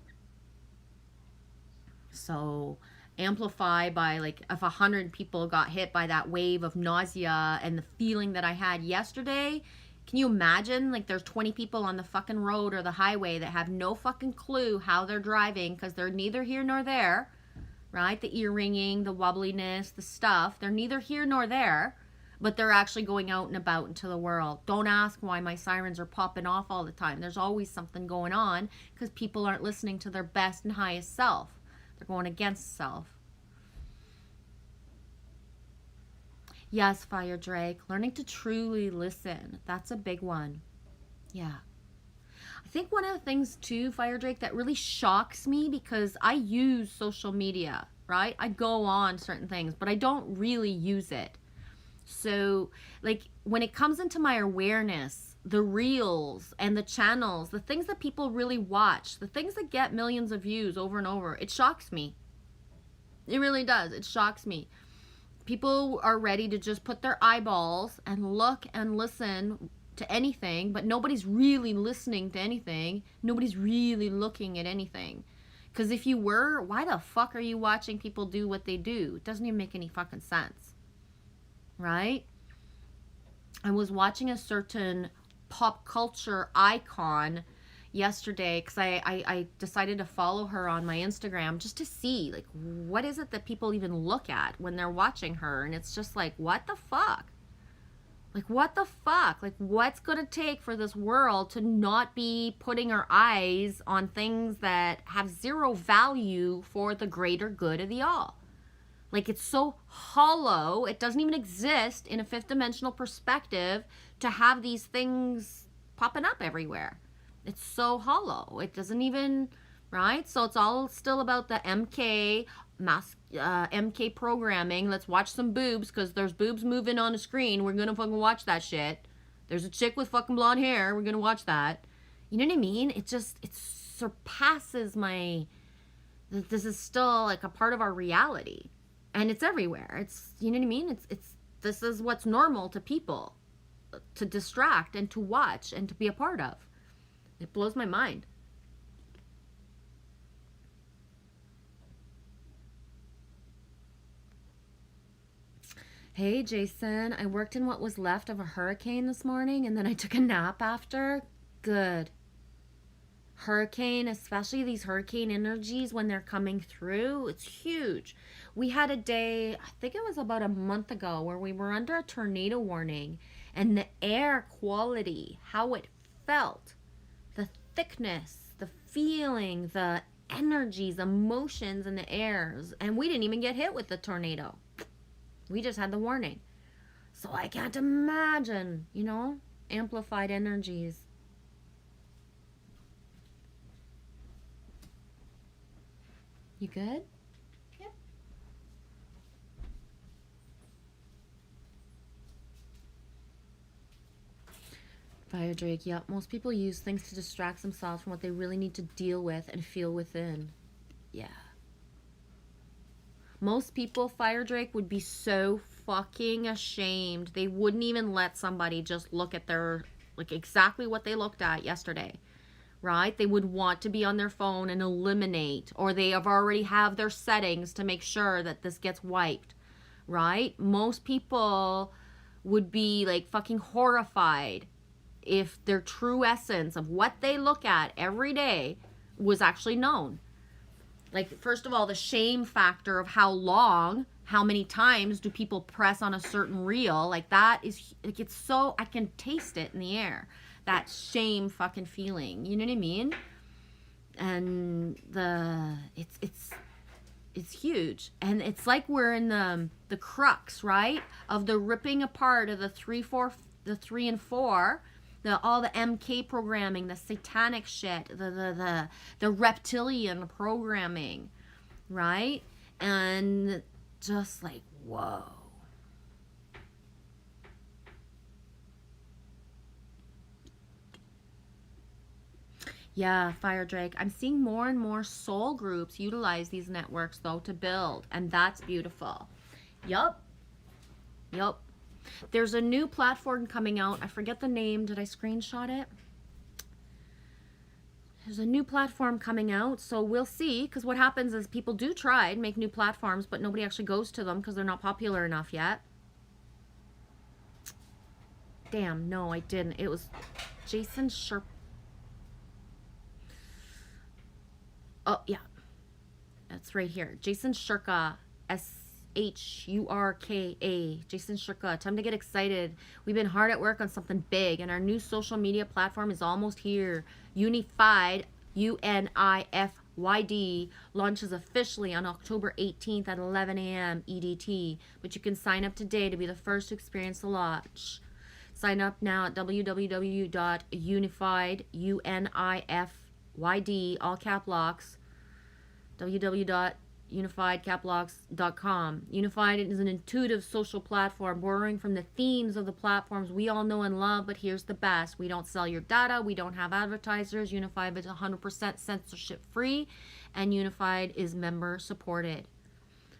So amplify by like if 100 people got hit by that wave of nausea and the feeling that I had yesterday, can you imagine like there's 20 people on the fucking road or the highway that have no fucking clue how they're driving because they're neither here nor there, right? The ear ringing, the wobbliness, the stuff, they're neither here nor there, but they're actually going out and about into the world. Don't ask why my sirens are popping off all the time. There's always something going on because people aren't listening to their best and highest self. They're going against self. Yes, Fire Drake. Learning to truly listen. That's a big one. Yeah. I think one of the things too, Fire Drake, that really shocks me because I use social media, right? I go on certain things, but I don't really use it. So, like, when it comes into my awareness, the reels and the channels, the things that people really watch, the things that get millions of views over and over, it shocks me. It really does. It shocks me. People are ready to just put their eyeballs and look and listen to anything, but nobody's really listening to anything. Nobody's really looking at anything. Because if you were, why the fuck are you watching people do what they do? It doesn't even make any fucking sense. Right? I was watching a certain pop culture icon yesterday because I decided to follow her on my Instagram just to see, like, what is it that people even look at when they're watching her? And it's just like, what the fuck? Like, what the fuck? Like, what's going to take for this world to not be putting our eyes on things that have zero value for the greater good of the all? Like, it's so hollow, it doesn't even exist in a fifth dimensional perspective to have these things popping up everywhere. It's so hollow. It doesn't even, right? So it's all still about the MK programming. Let's watch some boobs because there's boobs moving on the screen. We're going to fucking watch that shit. There's a chick with fucking blonde hair. We're going to watch that. You know what I mean? It surpasses my, this is still like a part of our reality. And it's everywhere. It's, you know what I mean? This is what's normal to people, to distract and to watch and to be a part of. It blows my mind. Hey, Jason. I worked in what was left of a hurricane this morning and then I took a nap after. Good. hurricane, especially these hurricane energies when they're coming through, it's huge. We had a day, I think it was about a month ago, where we were under a tornado warning, and the air quality, how it felt, the thickness, the feeling, the energies, emotions in the airs, and we didn't even get hit with the tornado. We just had the warning. So I can't imagine, you know, amplified energies. You good? Yep. Fire Drake, yep. Most people use things to distract themselves from what they really need to deal with and feel within. Yeah. Most people, Fire Drake, would be so fucking ashamed. They wouldn't even let somebody just look at their, like, exactly what they looked at yesterday. Right? They would want to be on their phone and eliminate, or they already have their settings to make sure that this gets wiped. Right? Most people would be like fucking horrified if their true essence of what they look at every day was actually known. Like, first of all, the shame factor of how long, how many times do people press on a certain reel, like that is, like, it's so, I can taste it in the air. That shame fucking feeling, you know what I mean? And it's huge, and it's like we're in the crux, right, of the ripping apart of the 3 and 4, all the MK programming, the satanic shit, the reptilian programming, right? And just like, whoa. Yeah, Fire Drake. I'm seeing more and more soul groups utilize these networks, though, to build. And that's beautiful. Yup. Yup. There's a new platform coming out. I forget the name. Did I screenshot it? There's a new platform coming out. So we'll see. Because what happens is people do try and make new platforms, but nobody actually goes to them because they're not popular enough yet. Damn, no, I didn't. It was Jason Sherp. Oh, yeah. That's right here. Jason Shurka. Shurka. Jason Shurka. Time to get excited. We've been hard at work on something big, and our new social media platform is almost here. Unified, UNIFYD, launches officially on October 18th at 11 a.m. EDT. But you can sign up today to be the first to experience the launch. Sign up now at www.unified, UNIFYD, all cap locks, www.unifiedcaplocks.com. Unified is an intuitive social platform borrowing from the themes of the platforms we all know and love, but here's the best. We don't sell your data. We don't have advertisers. Unified is 100% censorship free, and Unified is member supported.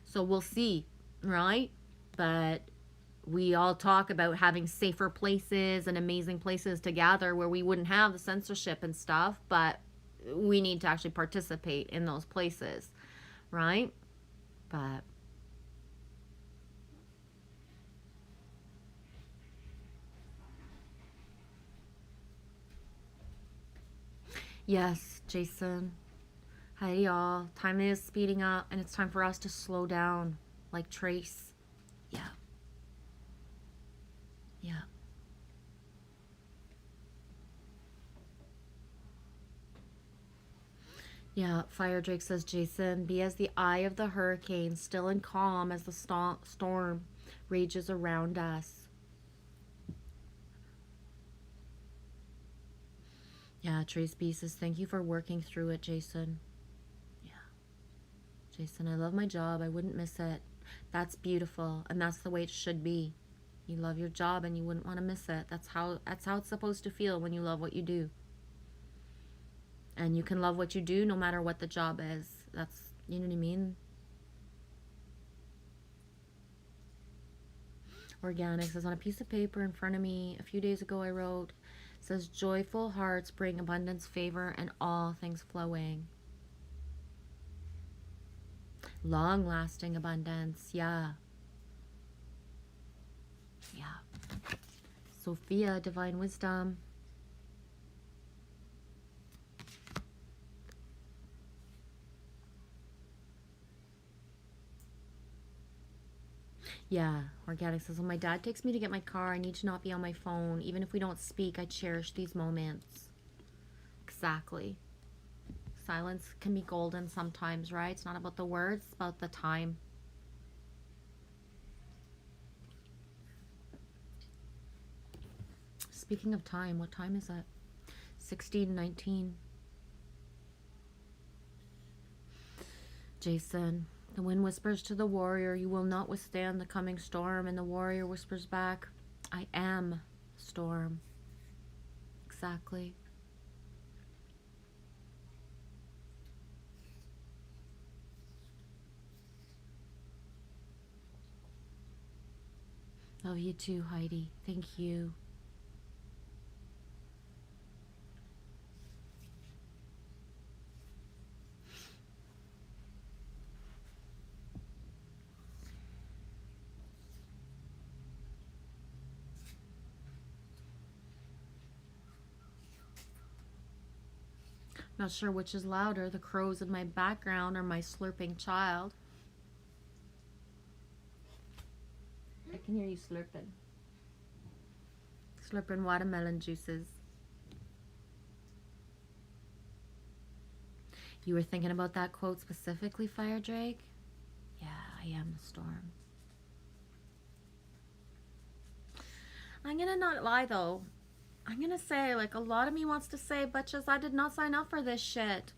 So we'll see, right? But we all talk about having safer places and amazing places to gather where we wouldn't have the censorship and stuff, but we need to actually participate in those places, right? But yes, Jason. Hi, y'all. Time is speeding up, and it's time for us to slow down, like Trace. Yeah. Yeah. Yeah, Fire Drake says, Jason, be as the eye of the hurricane, still and calm as the storm rages around us. Yeah, Trace B says, thank you for working through it, Jason. Yeah. Jason, I love my job. I wouldn't miss it. That's beautiful, and that's the way it should be. You love your job and you wouldn't want to miss it. That's how it's supposed to feel when you love what you do. And you can love what you do no matter what the job is. That's, you know what I mean? Organic says, on a piece of paper in front of me a few days ago I wrote, says, joyful hearts bring abundance, favor, and all things flowing. Long-lasting abundance. Yeah. Yeah. Sophia, divine wisdom. Yeah, Organic says, when my dad takes me to get my car, I need to not be on my phone. Even if we don't speak, I cherish these moments. Exactly. Silence can be golden sometimes, right? It's not about the words, it's about the time. Speaking of time, what time is it? 16:19. Jason, the wind whispers to the warrior, you will not withstand the coming storm. And the warrior whispers back, I am storm. Exactly. Love you too, Heidi. Thank you. Not sure which is louder, the crows in my background or my slurping child. I can hear you slurping. Slurping watermelon juices. You were thinking about that quote specifically, Fire Drake? Yeah, I am the storm. I'm gonna not lie though. I'm gonna say, like, a lot of me wants to say, bitches, I did not sign up for this shit.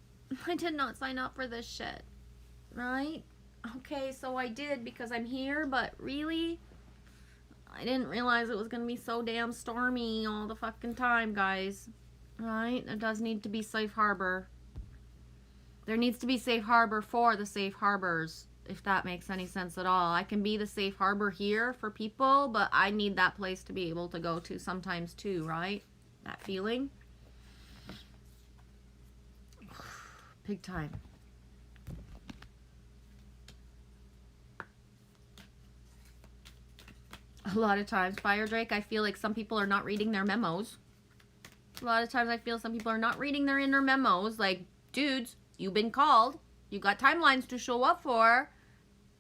I did not sign up for this shit. Right? Okay, so I did because I'm here, but really? I didn't realize it was gonna be so damn stormy all the fucking time, guys. Right? There does need to be safe harbor. There needs to be safe harbor for the safe harbors, if that makes any sense at all. I can be the safe harbor here for people, but I need that place to be able to go to sometimes too, right? That feeling. Big time. A lot of times, Fire Drake, I feel like some people are not reading their memos. A lot of times I feel some people are not reading their inner memos. Like, dudes, you've been called. You got timelines to show up for.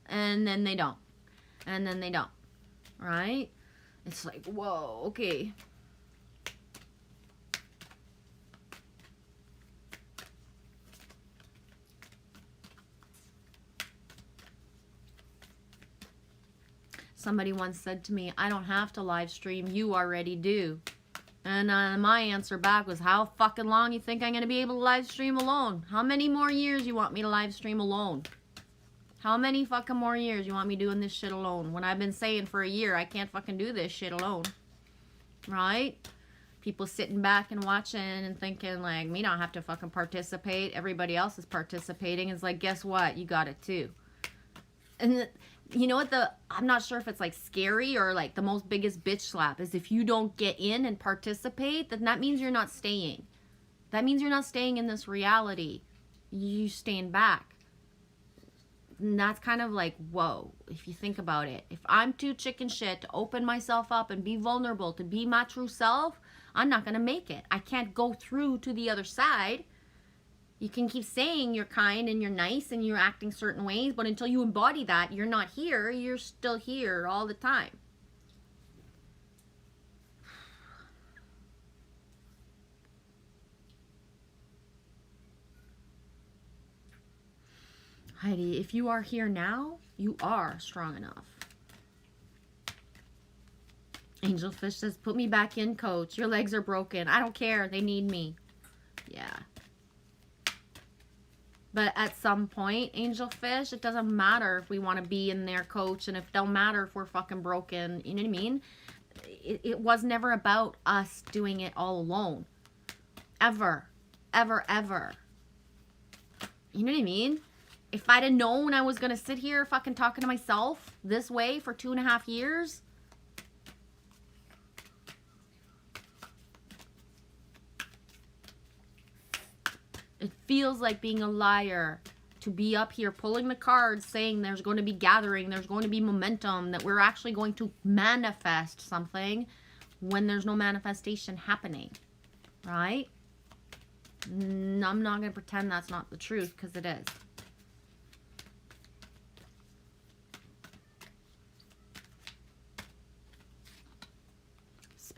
And then they don't. And then they don't. Right? It's like, whoa, okay. Somebody once said to me, I don't have to live stream, you already do. And my answer back was, how fucking long you think I'm going to be able to live stream alone? How many more years you want me to live stream alone? How many fucking more years you want me doing this shit alone? When I've been saying for a year, I can't fucking do this shit alone. Right? People sitting back and watching and thinking, like, me don't have to fucking participate. Everybody else is participating. It's like, guess what? You got it too. And you know what, I'm not sure if it's like scary or like the most biggest bitch slap is if you don't get in and participate, then that means you're not staying. That means you're not staying in this reality. You staying back. And that's kind of like, whoa, if you think about it. If I'm too chicken shit to open myself up and be vulnerable, to be my true self, I'm not going to make it. I can't go through to the other side. You can keep saying you're kind and you're nice and you're acting certain ways, but until you embody that, you're not here. You're still here all the time. Heidi, if you are here now, you are strong enough. Angelfish says, put me back in, coach. Your legs are broken. I don't care. They need me. Yeah. But at some point, Angelfish, it doesn't matter if we want to be in there, coach, and it don't matter if we're fucking broken. You know what I mean? It was never about us doing it all alone. Ever. Ever, ever. You know what I mean? If I'd have known I was going to sit here fucking talking to myself this way for 2.5 years... It feels like being a liar to be up here pulling the cards saying there's going to be gathering, there's going to be momentum, that we're actually going to manifest something when there's no manifestation happening, right? I'm not going to pretend that's not the truth, because it is.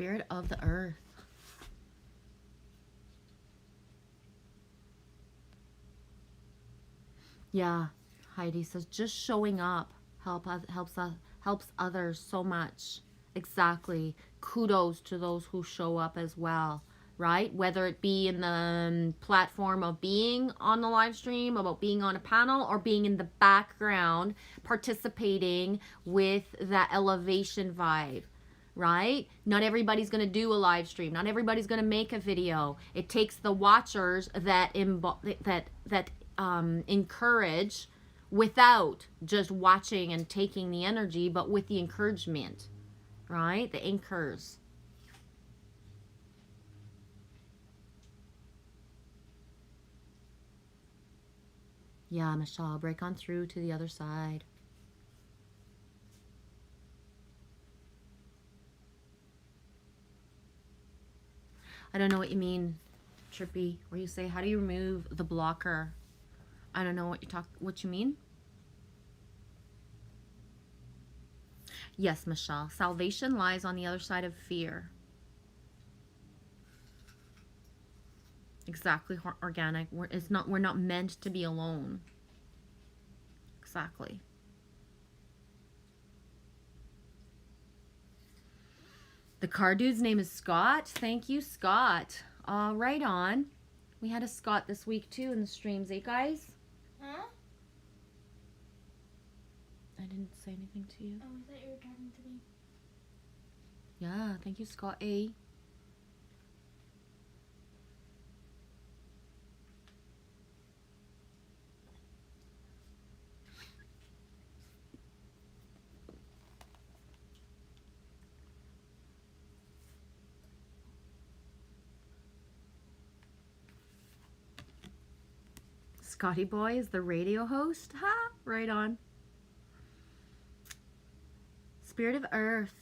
Spirit of the earth. Yeah, Heidi says just showing up helps others so much. Exactly. Kudos to those who show up as well, right? Whether it be in the platform of being on the live stream, about being on a panel, or being in the background participating with that elevation vibe. Right? Not everybody's going to do a live stream. Not everybody's going to make a video. It takes the watchers that encourage without just watching and taking the energy, but with the encouragement, right? The anchors. Yeah, Michelle, break on through to the other side. I don't know what you mean, Trippy, where you say, how do you remove the blocker? I don't know what you mean. Yes, Michelle. Salvation lies on the other side of fear. Exactly, organic. We're not meant to be alone. Exactly. The car dude's name is Scott. Thank you, Scott. Right on. We had a Scott this week too in the streams, eh, guys? Huh? I didn't say anything to you. Oh, I thought you were talking to me. Yeah, thank you, Scott A. Scotty Boy is the radio host. Ha! Right on. Spirit of Earth.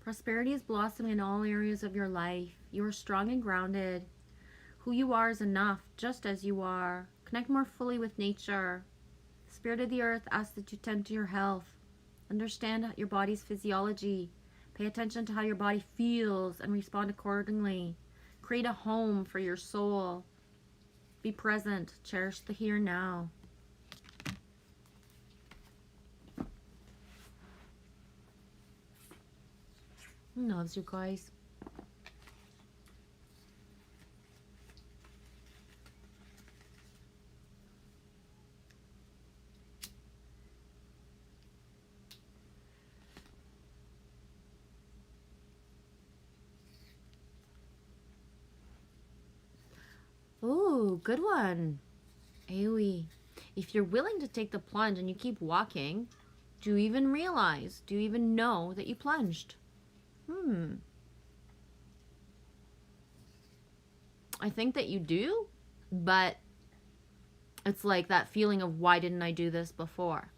Prosperity is blossoming in all areas of your life. You are strong and grounded. Who you are is enough, just as you are. Connect more fully with nature. Spirit of the Earth asks that you tend to your health. Understand your body's physiology. Pay attention to how your body feels and respond accordingly. Create a home for your soul. Be present. Cherish the here and now. Who loves you guys? Ooh, good one. AoE. If you're willing to take the plunge and you keep walking, do you even realize, do you even know that you plunged? I think that you do, but it's like that feeling of, why didn't I do this before?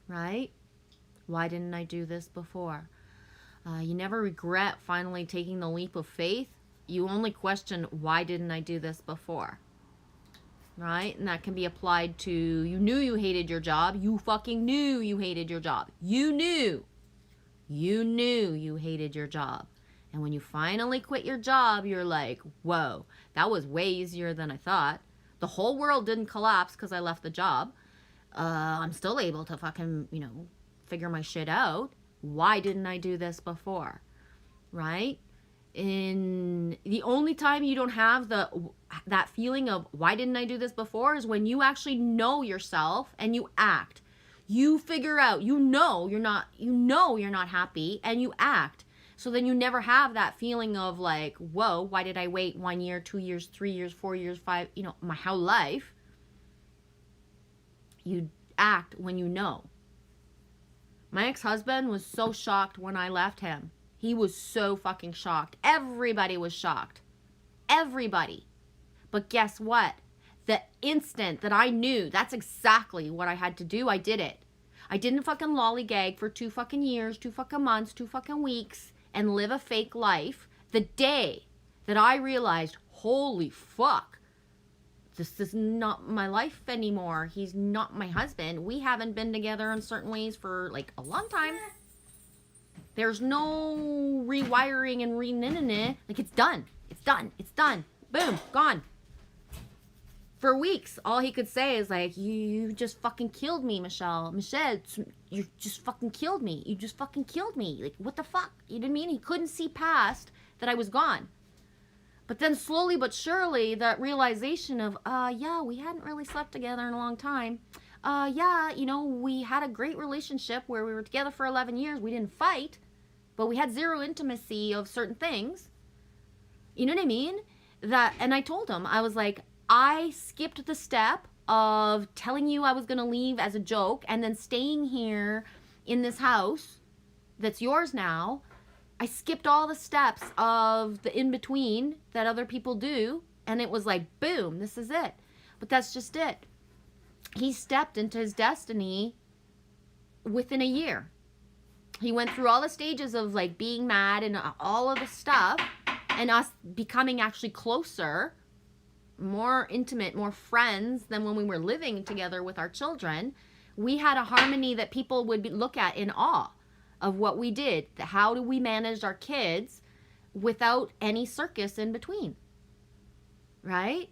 Right? Why didn't I do this before? You never regret finally taking the leap of faith. You only question, why didn't I do this before? Right? And that can be applied to, you knew you hated your job. You fucking knew you hated your job. You knew you hated your job. And when you finally quit your job, you're like, whoa, that was way easier than I thought. The whole world didn't collapse because I left the job. I'm still able to fucking, figure my shit out. Why didn't I do this before? Right? In the only time you don't have that feeling of, why didn't I do this before, is when you actually know yourself and you act. You figure out, you're not happy, and you act. So then you never have that feeling of like, whoa, why did I wait 1 year, 2 years, 3 years, 4 years, 5, my whole life. You act when you know. My ex-husband was so shocked when I left him. He was so fucking shocked. Everybody was shocked. Everybody. But guess what? The instant that I knew that's exactly what I had to do, I did it. I didn't fucking lollygag for 2 fucking years, 2 fucking months, 2 fucking weeks, and live a fake life. The day that I realized, holy fuck, this is not my life anymore. He's not my husband. We haven't been together in certain ways for like a long time. There's no rewiring and like, it's done. It's done. It's done. Boom. Gone. For weeks, all he could say is like, you just fucking killed me, Michelle. Michelle, you just fucking killed me. You just fucking killed me. Like, what the fuck? You know what I mean? He couldn't see past that I was gone. But then slowly but surely, that realization of, yeah, we hadn't really slept together in a long time. Yeah, you know, we had a great relationship where we were together for 11 years. We didn't fight, but we had zero intimacy of certain things. You know what I mean? And I told him, I was like, I skipped the step of telling you I was going to leave as a joke and then staying here in this house that's yours now. I skipped all the steps of the in-between that other people do, and it was like, boom, this is it. But that's just it. He stepped into his destiny within a year. He went through all the stages of like being mad and all of the stuff, and us becoming actually closer, more intimate, more friends than when we were living together with our children. We had a harmony that people would look at in awe of what we did. How do we manage our kids without any circus in between? Right?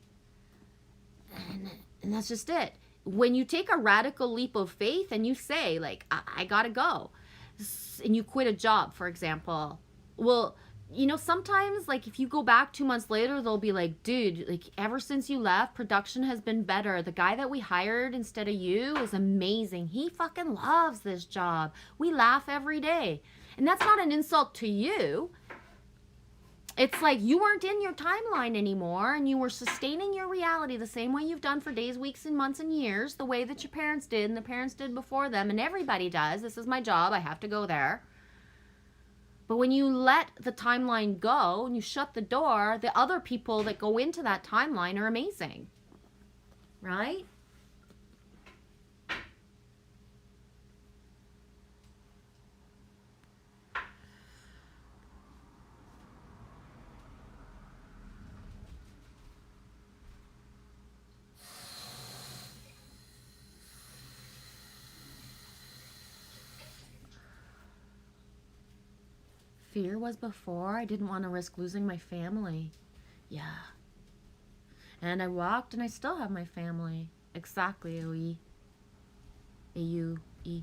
And that's just it. When you take a radical leap of faith and you say, like, I gotta go, and you quit a job, for example, well, you know, sometimes, like, if you go back 2 months later, they'll be like, dude, like, ever since you left, production has been better. The guy that we hired instead of you is amazing. He fucking loves this job. We laugh every day. And that's not an insult to you. It's like you weren't in your timeline anymore, and you were sustaining your reality the same way you've done for days, weeks, and months, and years, the way that your parents did and the parents did before them, and everybody does. This is my job. I have to go there. But when you let the timeline go and you shut the door, the other people that go into that timeline are amazing. Right? Fear was before. I didn't want to risk losing my family. Yeah. And I walked and I still have my family. Exactly, Oe. A-U-E.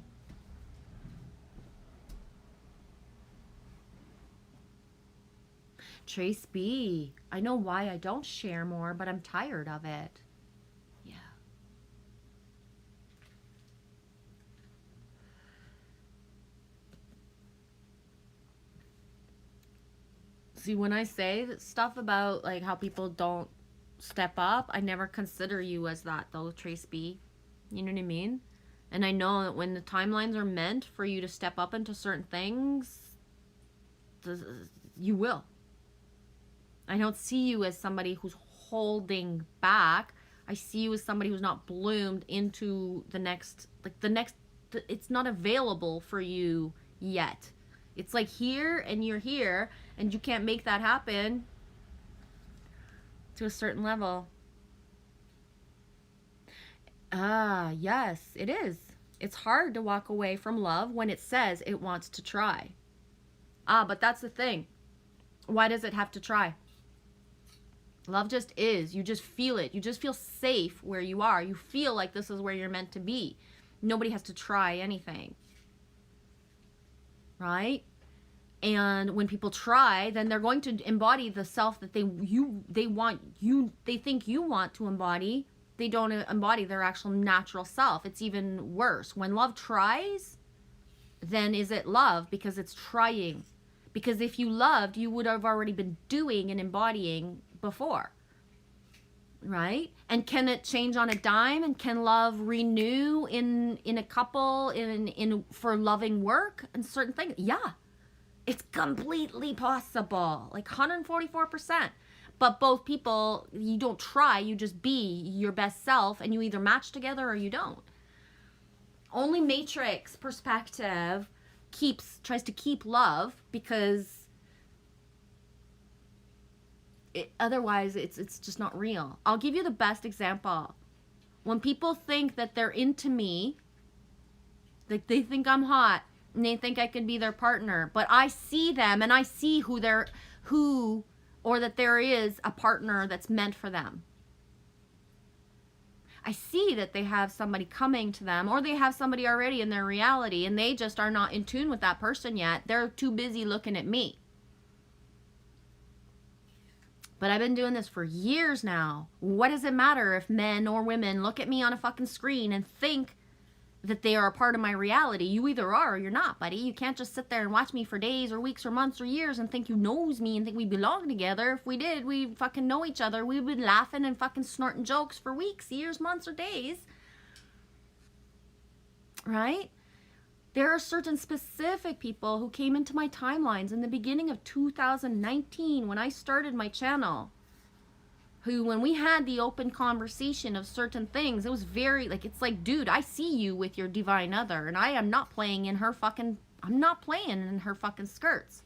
Trace B. I know why I don't share more, but I'm tired of it. Yeah. See, when I say stuff about like how people don't step up, I never consider you as that though, Trace B. You know what I mean? And I know that when the timelines are meant for you to step up into certain things, you will. I don't see you as somebody who's holding back. I see you as somebody who's not bloomed into the next, it's not available for you yet. It's like here and you're here, and you can't make that happen to a certain level. Yes, it is. It's hard to walk away from love when it says it wants to try. But that's the thing. Why does it have to try? Love just is. You just feel it. You just feel safe where you are. You feel like this is where you're meant to be. Nobody has to try anything. Right? And when people try, then they're going to embody the self that they think you want to embody. They don't embody their actual natural self. It's even worse. When love tries, then is it love? Because it's trying. Because if you loved, you would have already been doing and embodying before. Right? And can it change on a dime? And can love renew in a couple for loving work and certain things? Yeah. It's completely possible. Like 144%. But both people, you don't try, you just be your best self, and you either match together or you don't. Only Matrix perspective tries to keep love, because otherwise it's just not real. I'll give you the best example. When people think that they're into me, like they think I'm hot, and they think I could be their partner. But I see them and I see or that there is a partner that's meant for them. I see that they have somebody coming to them, or they have somebody already in their reality and they just are not in tune with that person yet. They're too busy looking at me. But I've been doing this for years now. What does it matter if men or women look at me on a fucking screen and think that they are a part of my reality? You either are or you're not, buddy. You can't just sit there and watch me for days or weeks or months or years and think you knows me and think we belong together. If we did, we fucking know each other. We've been laughing and fucking snorting jokes for weeks, years, months, or days. Right? There are certain specific people who came into my timelines in the beginning of 2019 when I started my channel, who, when we had the open conversation of certain things, it was very, like, it's like, dude, I see you with your divine other, and I am not playing in her fucking, I'm not playing in her fucking skirts.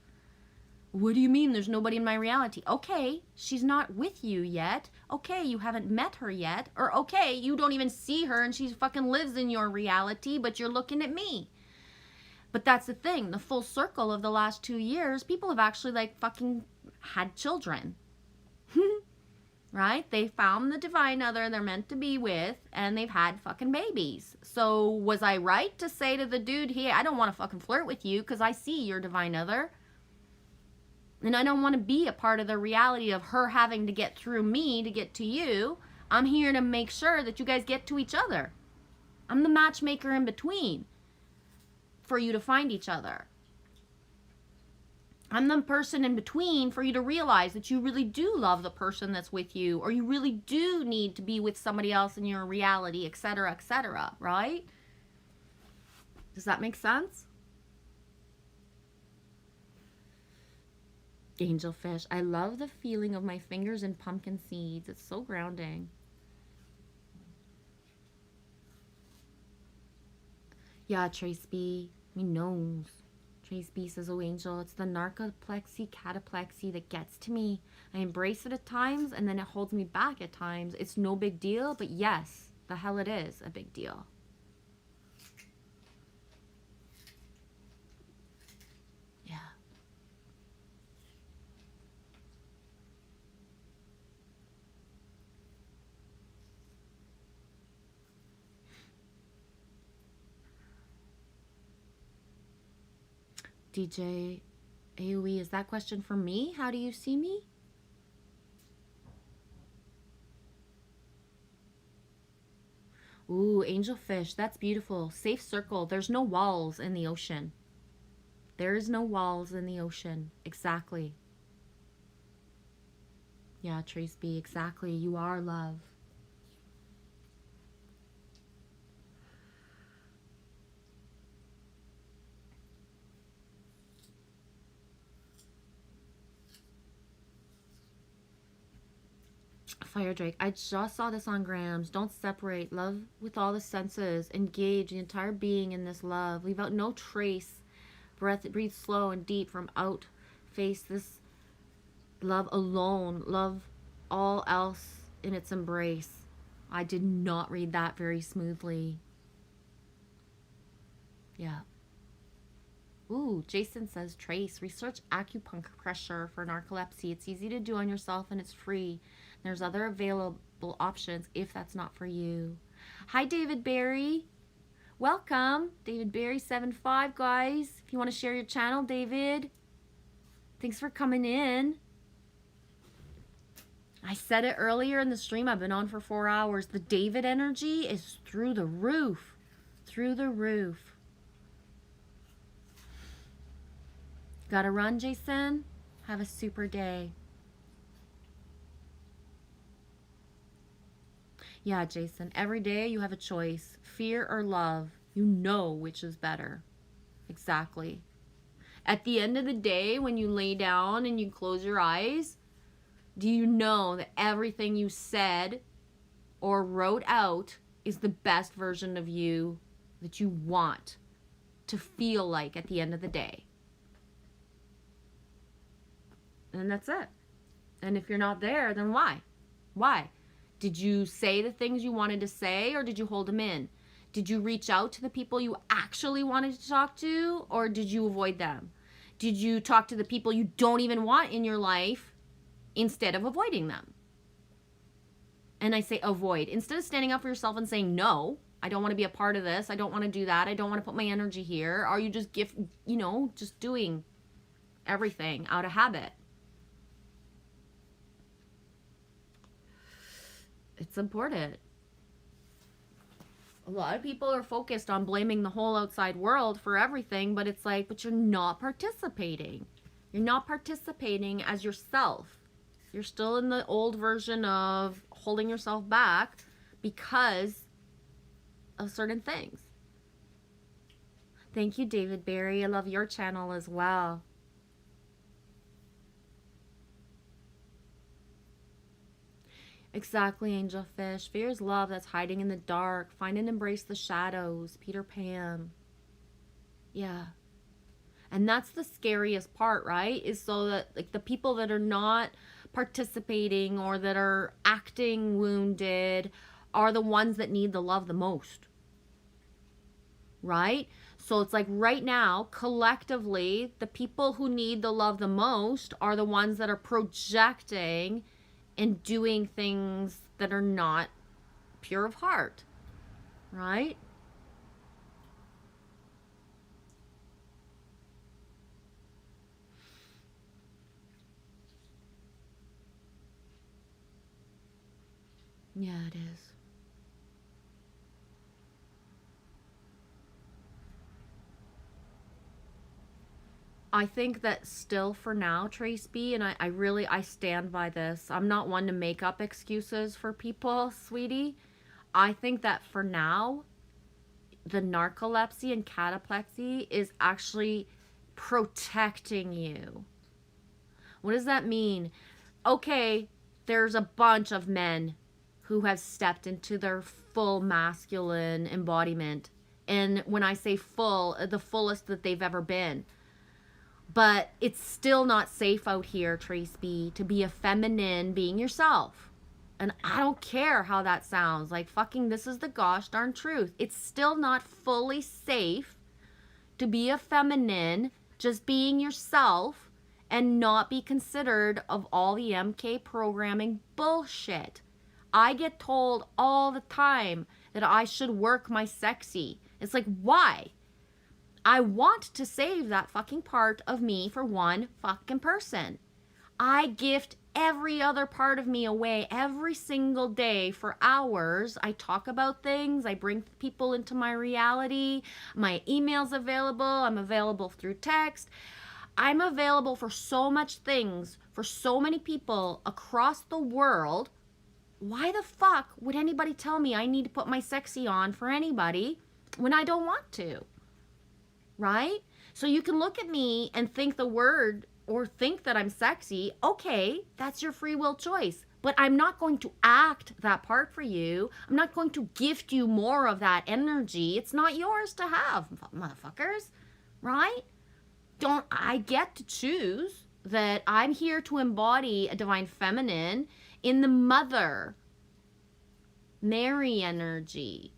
What do you mean there's nobody in my reality? Okay, she's not with you yet. Okay, you haven't met her yet. Or okay, you don't even see her and she fucking lives in your reality, but you're looking at me. But that's the thing, the full circle of the last 2 years, people have actually, like, fucking had children. Right? They found the divine other they're meant to be with, and they've had fucking babies. So was I right to say to the dude, hey, I don't want to fucking flirt with you because I see your divine other, and I don't want to be a part of the reality of her having to get through me to get to you. I'm here to make sure that you guys get to each other. I'm the matchmaker in between for you to find each other. I'm the person in between for you to realize that you really do love the person that's with you, or you really do need to be with somebody else in your reality, etc., right? Does that make sense? Angelfish. I love the feeling of my fingers in pumpkin seeds. It's so grounding. Yeah, Trace B. He knows. Trace B says, oh, Angel, it's the narcolepsy, cataplexy that gets to me. I embrace it at times, and then it holds me back at times. It's no big deal, but yes, the hell it is a big deal. Yeah. DJ AOE, is that question for me? How do you see me? Ooh, angelfish, that's beautiful. Safe circle. There's no walls in the ocean. There is no walls in the ocean. Exactly. Yeah, Trace B, exactly. You are love. Fire Drake, I just saw this on Grams. Don't separate. Love with all the senses. Engage the entire being in this love. Leave out no trace. Breathe slow and deep from out. Face this love alone. Love all else in its embrace. I did not read that very smoothly. Yeah. Ooh, Jason says, Trace, research acupuncture for narcolepsy. It's easy to do on yourself and it's free. There's other available options if that's not for you. Hi, David Barry. Welcome. David Barry 75, guys. If you want to share your channel, David. Thanks for coming in. I said it earlier in the stream. I've been on for 4 hours. The David energy is through the roof. Through the roof. Gotta run, Jason? Have a super day. Yeah, Jason, every day you have a choice. Fear or love. You know which is better. Exactly. At the end of the day, when you lay down and you close your eyes, do you know that everything you said or wrote out is the best version of you that you want to feel like at the end of the day? And that's it. And if you're not there, then why? Why? Did you say the things you wanted to say, or did you hold them in? Did you reach out to the people you actually wanted to talk to, or did you avoid them? Did you talk to the people you don't even want in your life instead of avoiding them? And I say avoid. Instead of standing up for yourself and saying, no, I don't want to be a part of this. I don't want to do that. I don't want to put my energy here. Are you just just doing everything out of habit? It's important. A lot of people are focused on blaming the whole outside world for everything, but it's like, but you're not participating. You're not participating as yourself. You're still in the old version of holding yourself back because of certain things. Thank you, David Barry. I love your channel as well. Exactly, Angel Fish. Fear is love that's hiding in the dark. Find and embrace the shadows. Peter Pan. Yeah. And that's the scariest part, right? Is so that like the people that are not participating or that are acting wounded are the ones that need the love the most. Right? So it's like right now, collectively, the people who need the love the most are the ones that are projecting and doing things that are not pure of heart, right? Yeah, it is. I think that still for now, Trace B, and I stand by this. I'm not one to make up excuses for people, sweetie. I think that for now, the narcolepsy and cataplexy is actually protecting you. What does that mean? Okay, there's a bunch of men who have stepped into their full masculine embodiment. And when I say full, the fullest that they've ever been. But it's still not safe out here, Trace B, to be a feminine being yourself. And I don't care how that sounds. Like, fucking, this is the gosh darn truth. It's still not fully safe to be a feminine, just being yourself, and not be considered of all the MK programming bullshit. I get told all the time that I should work my sexy. It's like, why? I want to save that fucking part of me for one fucking person. I gift every other part of me away every single day for hours. I talk about things. I bring people into my reality. My email's available. I'm available through text. I'm available for so much things, for so many people across the world. Why the fuck would anybody tell me I need to put my sexy on for anybody when I don't want to? Right? So you can look at me and think the word or think that I'm sexy. Okay, that's your free will choice. But I'm not going to act that part for you. I'm not going to gift you more of that energy. It's not yours to have, motherfuckers. Right? Don't I get to choose that I'm here to embody a divine feminine in the mother, Mary energy.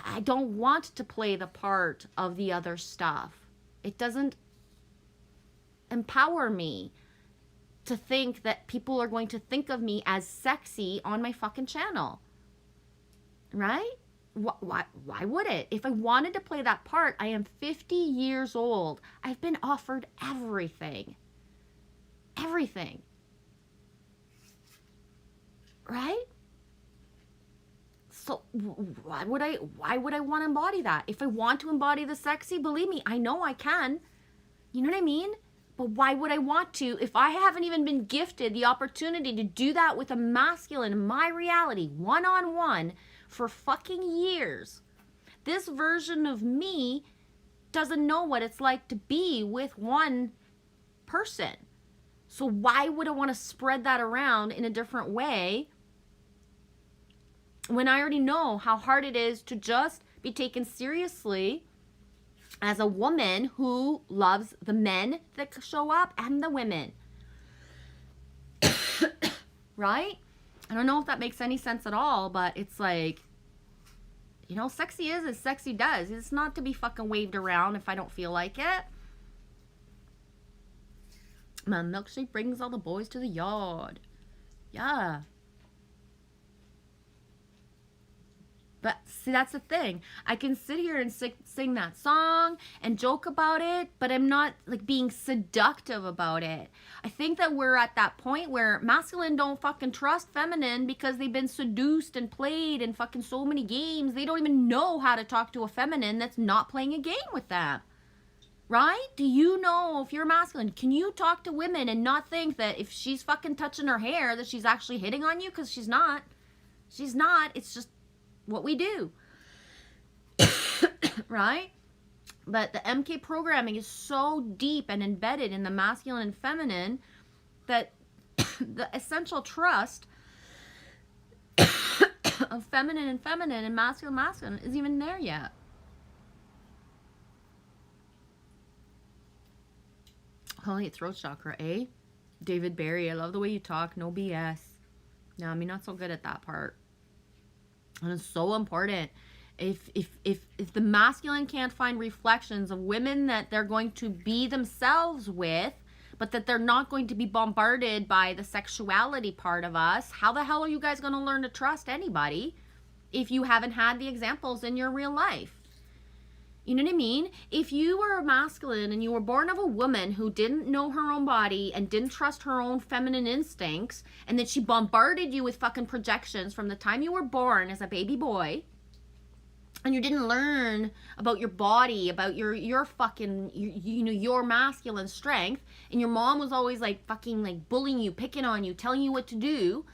I don't want to play the part of the other stuff. It doesn't empower me to think that people are going to think of me as sexy on my fucking channel. Right? Why would it? If I wanted to play that part, I am 50 years old. I've been offered everything. Everything. Right? So why would I want to embody that? If I want to embody the sexy, believe me, I know I can. You know what I mean? But why would I want to if I haven't even been gifted the opportunity to do that with a masculine in my reality, one-on-one, for fucking years? This version of me doesn't know what it's like to be with one person. So why would I want to spread that around in a different way when I already know how hard it is to just be taken seriously as a woman who loves the men that show up and the women? Right? I don't know if that makes any sense at all, but it's like, You know, sexy is as sexy does. It's not to be fucking waved around if I don't feel like it. My milkshake brings all the boys to the yard. Yeah. But see, that's the thing. I can sit here and sing that song and joke about it, but I'm not like being seductive about it. I think that we're at that point where masculine don't fucking trust feminine because they've been seduced and played in fucking so many games. They don't even know how to talk to a feminine that's not playing a game with them. Right? Do you know, if you're masculine, can you talk to women and not think that if she's fucking touching her hair that she's actually hitting on you? Because she's not. She's not. It's just what we do. Right? But the MK programming is so deep and embedded in the masculine and feminine that the essential trust of feminine and masculine isn't even there yet. Holy throat chakra, eh? David Barry, I love the way you talk. No BS. No, I mean, not so good at that part. And it's so important. If the masculine can't find reflections of women that they're going to be themselves with, but that they're not going to be bombarded by the sexuality part of us, how the hell are you guys going to learn to trust anybody if you haven't had the examples in your real life? You know what I mean? If you were a masculine and you were born of a woman who didn't know her own body and didn't trust her own feminine instincts, and that she bombarded you with fucking projections from the time you were born as a baby boy, and you didn't learn about your body, about your fucking, your masculine strength, and your mom was always like fucking like bullying you, picking on you, telling you what to do,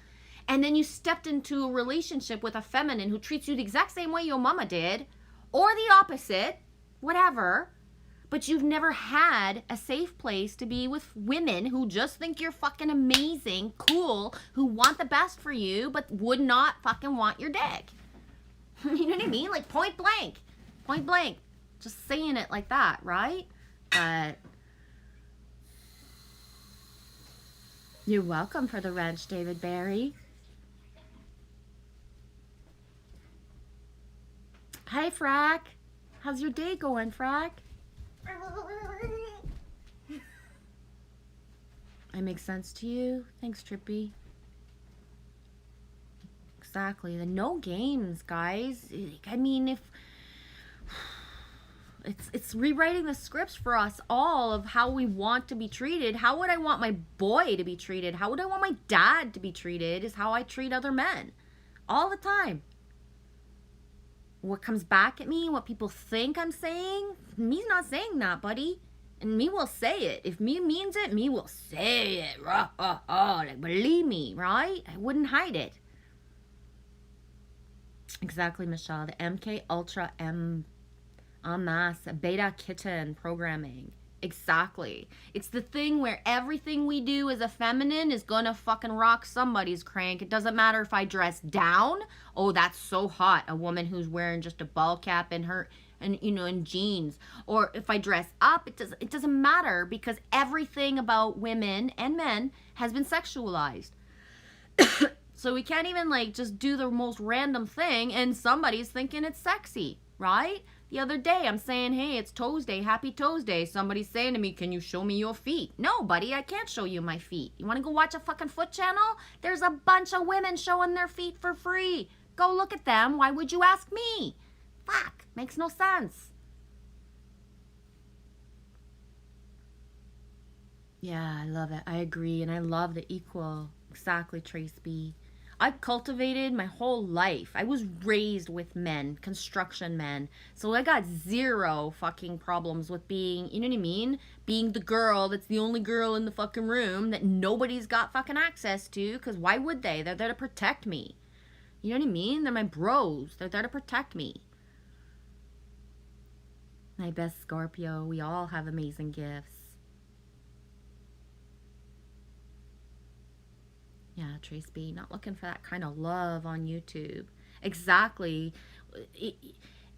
and then you stepped into a relationship with a feminine who treats you the exact same way your mama did, or the opposite, whatever, but you've never had a safe place to be with women who just think you're fucking amazing, cool, who want the best for you, but would not fucking want your dick. You know what I mean? Like point blank, just saying it like that, right? But you're welcome for the wrench, David Barry. Hi, Frack. How's your day going, Frack? I make sense to you? Thanks, Trippy. Exactly. The no games, guys. I mean, if it's rewriting the scripts for us all of how we want to be treated. How would I want my boy to be treated? How would I want my dad to be treated is how I treat other men. All the time. What comes back at me, what people think I'm saying, me's not saying that, buddy. And me will say it. If me means it, me will say it. Like, believe me, right? I wouldn't hide it. Exactly, Michelle. The MK Ultra en masse beta kitten programming. Exactly. It's the thing where everything we do as a feminine is gonna fucking rock somebody's crank. It doesn't matter if I dress down. Oh, that's so hot. A woman who's wearing just a ball cap and in jeans. Or if I dress up, it doesn't matter because everything about women and men has been sexualized. So we can't even like just do the most random thing and somebody's thinking it's sexy, right? The other day, I'm saying, hey, it's Toes Day, happy Toes Day. Somebody's saying to me, can you show me your feet? No, buddy, I can't show you my feet. You want to go watch a fucking foot channel? There's a bunch of women showing their feet for free. Go look at them. Why would you ask me? Fuck, makes no sense. Yeah, I love it. I agree, and I love the equal. Exactly, Trace B. I've cultivated my whole life. I was raised with men, construction men. So I got zero fucking problems with being, you know what I mean? Being the girl that's the only girl in the fucking room that nobody's got fucking access to. Because why would they? They're there to protect me. You know what I mean? They're my bros. They're there to protect me. My best Scorpio. We all have amazing gifts. Yeah, Trace B, not looking for that kind of love on YouTube. Exactly.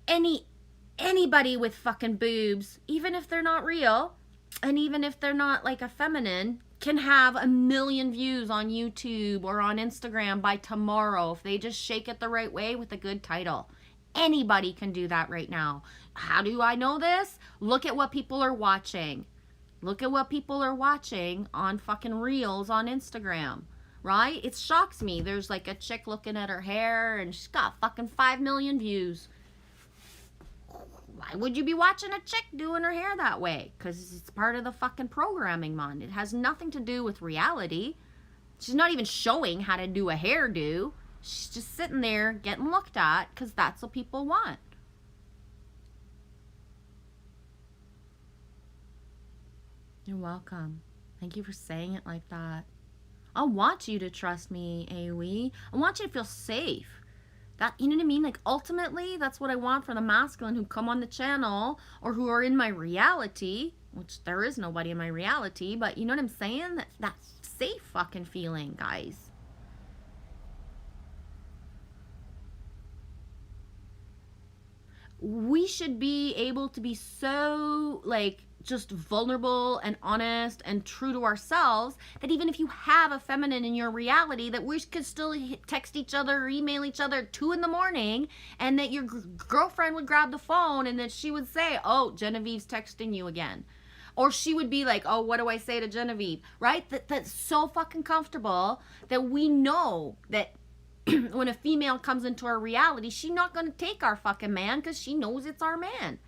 Anybody with fucking boobs, even if they're not real, and even if they're not like a feminine, can have 1 million views on YouTube or on Instagram by tomorrow if they just shake it the right way with a good title. Anybody can do that right now. How do I know this? Look at what people are watching. Look at what people are watching on fucking reels on Instagram, right? It shocks me. There's like a chick looking at her hair and she's got fucking 5 million views. Why would you be watching a chick doing her hair that way? Because it's part of the fucking programming, man. It has nothing to do with reality. She's not even showing how to do a hairdo. She's just sitting there getting looked at because that's what people want. You're welcome. Thank you for saying it like that. I want you to trust me, AoE. I want you to feel safe. That, you know what I mean? Like, ultimately, that's what I want for the masculine who come on the channel or who are in my reality, which there is nobody in my reality, but you know what I'm saying? That's safe fucking feeling, guys. We should be able to be so, like, just vulnerable and honest and true to ourselves that even if you have a feminine in your reality, that we could still text each other or email each other at 2 a.m. and that your girlfriend would grab the phone and that she would say, oh, Genevieve's texting you again. Or she would be like, oh, what do I say to Genevieve? Right? That's so fucking comfortable that we know that when a female comes into our reality, she's not going to take our fucking man because she knows it's our man.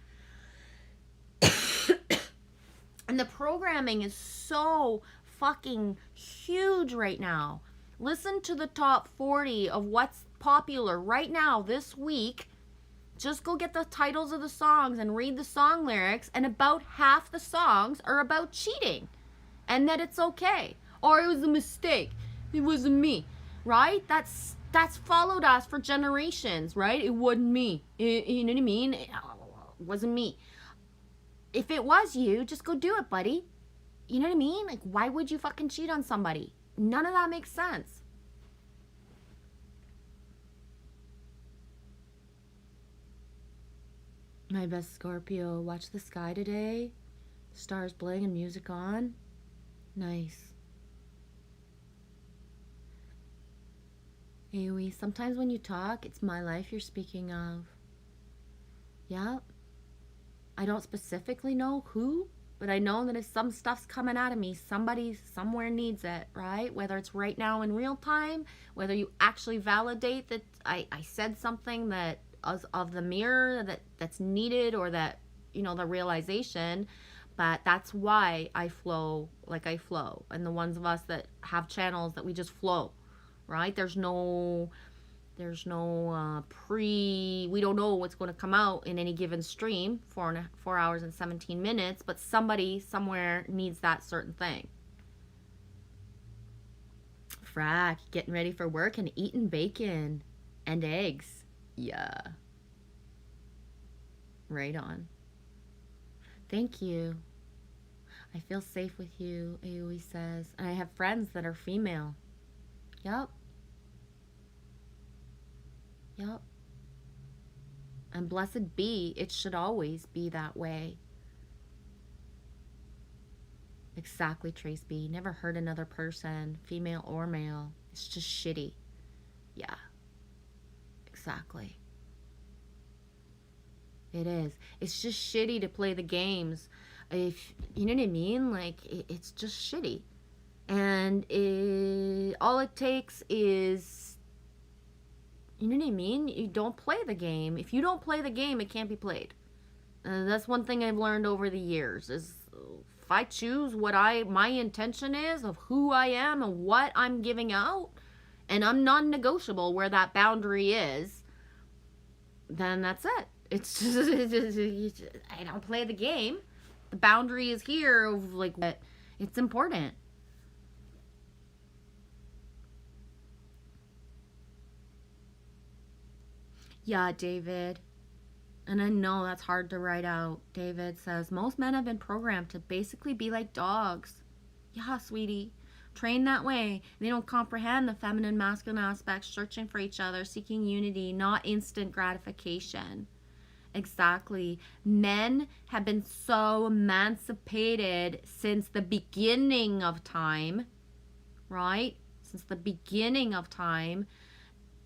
And the programming is so fucking huge right now. Listen to the top 40 of what's popular right now this week. Just go get the titles of the songs and read the song lyrics, and about half the songs are about cheating and that it's okay. Or it was a mistake. It wasn't me. Right? That's followed us for generations, right? It wasn't me. You know what I mean? It wasn't me. If it was you, just go do it, buddy. You know what I mean? Like, why would you fucking cheat on somebody? None of that makes sense. My best Scorpio, watch the sky today. Stars playing and music on. Nice. AoE, sometimes when you talk, it's my life you're speaking of. Yep. I don't specifically know who, but I know that if some stuff's coming out of me, somebody somewhere needs it, right? Whether it's right now in real time, whether you actually validate that I said something that of the mirror that's needed, or that, you know, the realization. But that's why I flow like I flow. And the ones of us that have channels that we just flow, right? There's no we don't know what's going to come out in any given stream, 4 hours and 17 minutes, but somebody somewhere needs that certain thing. Frack, getting ready for work and eating bacon and eggs. Yeah. Right on. Thank you. I feel safe with you, AoE says. And I have friends that are female. Yup. Yup. And blessed be, it should always be that way. Exactly, Trace B. Never hurt another person, female or male. It's just shitty. Yeah. Exactly. It is. It's just shitty to play the games. If you know what I mean, like it's just shitty. And all it takes is, you know what I mean? You don't play the game. If you don't play the game, it can't be played. That's one thing I've learned over the years is if I choose what my intention is of who I am and what I'm giving out, and I'm non-negotiable where that boundary is, then that's it. It's just, I don't play the game. The boundary is here of like, it's important. Yeah, David. And I know that's hard to write out. David says, most men have been programmed to basically be like dogs. Yeah, sweetie. Trained that way. They don't comprehend the feminine, masculine aspects, searching for each other, seeking unity, not instant gratification. Exactly. Men have been so emancipated since the beginning of time, right? Since the beginning of time,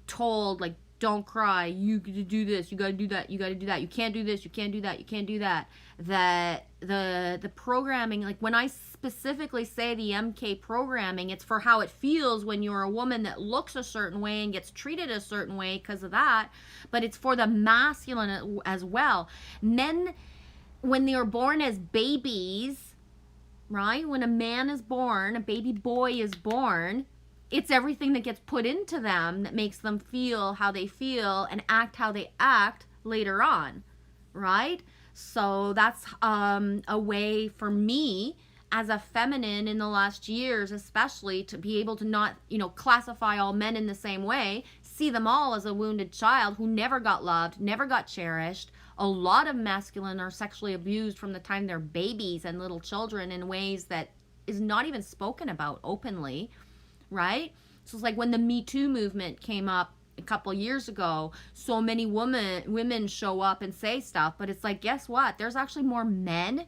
told, like, don't cry, you gotta do this, you gotta do that, you gotta do that, you can't do this, you can't do that, you can't do that. That the programming, like when I specifically say the MK programming, it's for how it feels when you're a woman that looks a certain way and gets treated a certain way because of that, but it's for the masculine as well. Men, when they are born as babies, right? When a man is born, a baby boy is born, it's everything that gets put into them that makes them feel how they feel and act how they act later on, right? So that's a way for me as a feminine in the last years, especially, to be able to not, classify all men in the same way, see them all as a wounded child who never got loved, never got cherished. A lot of masculine are sexually abused from the time they're babies and little children in ways that is not even spoken about openly, right? So it's like when the Me Too movement came up a couple years ago, so many women show up and say stuff, but it's like, guess what? There's actually more men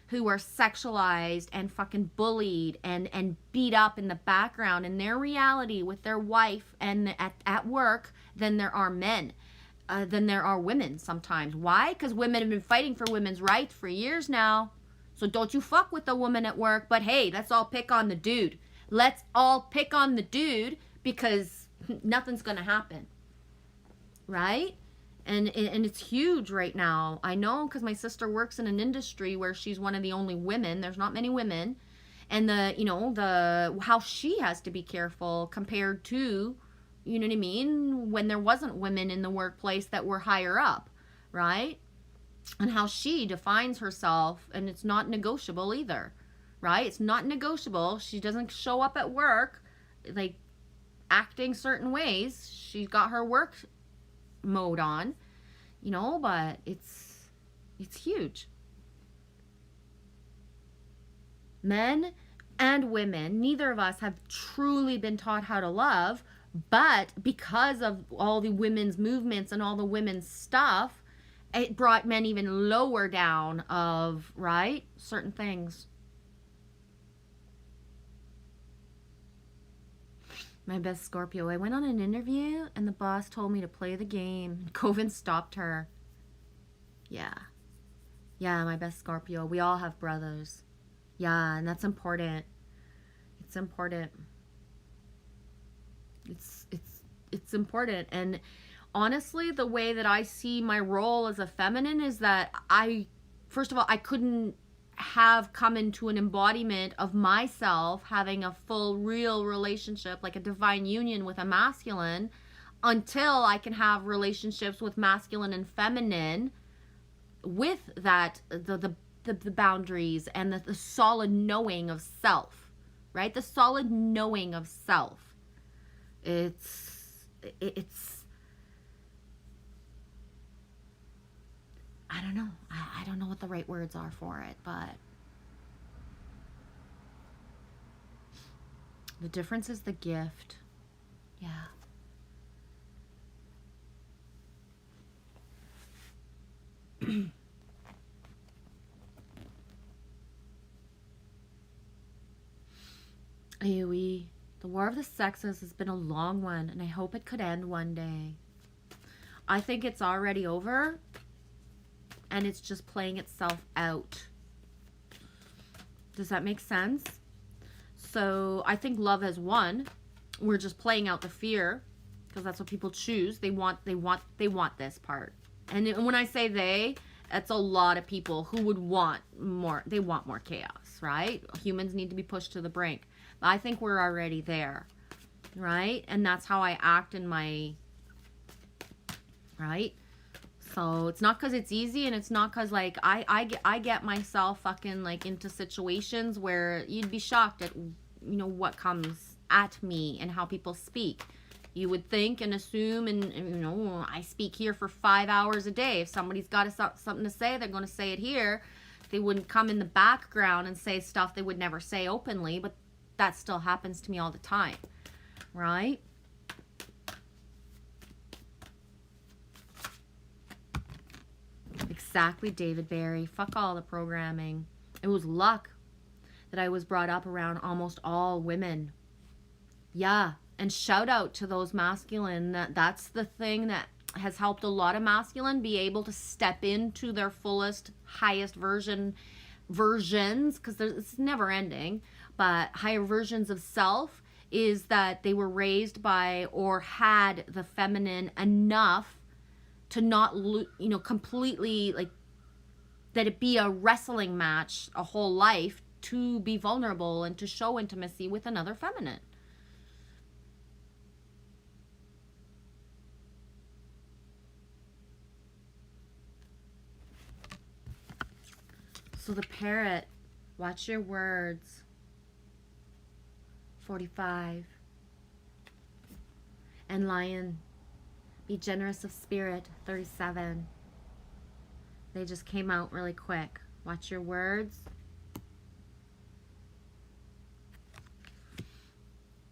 who are sexualized and fucking bullied and beat up in the background in their reality with their wife and at work than there are men, than there are women sometimes. Why? Because women have been fighting for women's rights for years now. So don't you fuck with the woman at work, but hey, let's all pick on the dude. Let's all pick on the dude because nothing's gonna happen, right? And it's huge right now. I know, because my sister works in an industry where she's one of the only women. There's not many women, and the how she has to be careful compared to, you know what I mean, when there wasn't women in the workplace that were higher up, right? And how she defines herself, and it's not negotiable either, right? It's not negotiable. She doesn't show up at work like acting certain ways. She's got her work mode on, but it's huge. Men and women, neither of us have truly been taught how to love, but because of all the women's movements and all the women's stuff, it brought men even lower down of, right, certain things. My best Scorpio. I went on an interview and the boss told me to play the game. Coven stopped her. Yeah. Yeah, my best Scorpio. We all have brothers. Yeah, and that's important. It's important. It's important. And honestly, the way that I see my role as a feminine is that first of all, I couldn't have come into an embodiment of myself having a full real relationship, like a divine union with a masculine, until I can have relationships with masculine and feminine with that the boundaries and the solid knowing of self, right? The solid knowing of self. It's I don't know. I don't know what the right words are for it, but the difference is the gift. Yeah. AoE. The War of the Sexes has been a long one, and I hope it could end one day. I think it's already over, and it's just playing itself out. Does that make sense? So I think love has won. We're just playing out the fear, because that's what people choose. They want this part. And when I say they, that's a lot of people who would want more. They want more chaos, right? Humans need to be pushed to the brink. But I think we're already there, right? And that's how I act in my, right? So it's not because it's easy, and it's not because like I get myself fucking like into situations where you'd be shocked at what comes at me and how people speak. You would think and assume, and I speak here for 5 hours a day. If somebody's got something to say, they're going to say it here. They wouldn't come in the background and say stuff they would never say openly, but that still happens to me all the time, right? Exactly, David Barry. Fuck all the programming. It was luck that I was brought up around almost all women. Yeah, And shout out to those masculine. That's the thing that has helped a lot of masculine be able to step into their fullest, highest versions, because it's never ending, but higher versions of self, is that they were raised by or had the feminine enough to not, completely, like, that it be a wrestling match a whole life to be vulnerable and to show intimacy with another feminine. So the parrot, watch your words. 45. And lion, be generous of spirit. 37. They just came out really quick. Watch your words.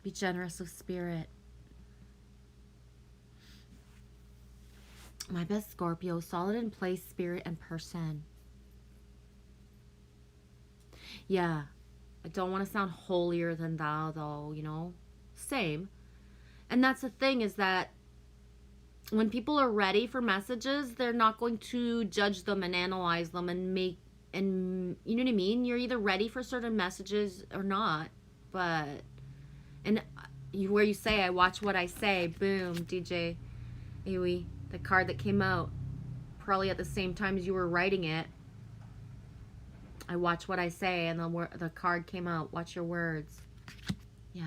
Be generous of spirit. My best Scorpio, solid in place, spirit, and person. Yeah, I don't want to sound holier than thou, though, same. And that's the thing, is that when people are ready for messages, they're not going to judge them and analyze them and you know what I mean? You're either ready for certain messages or not. But, where you say, I watch what I say, boom, DJ Aoe, the card that came out, probably at the same time as you were writing it. I watch what I say, and the card came out. Watch your words. Yeah.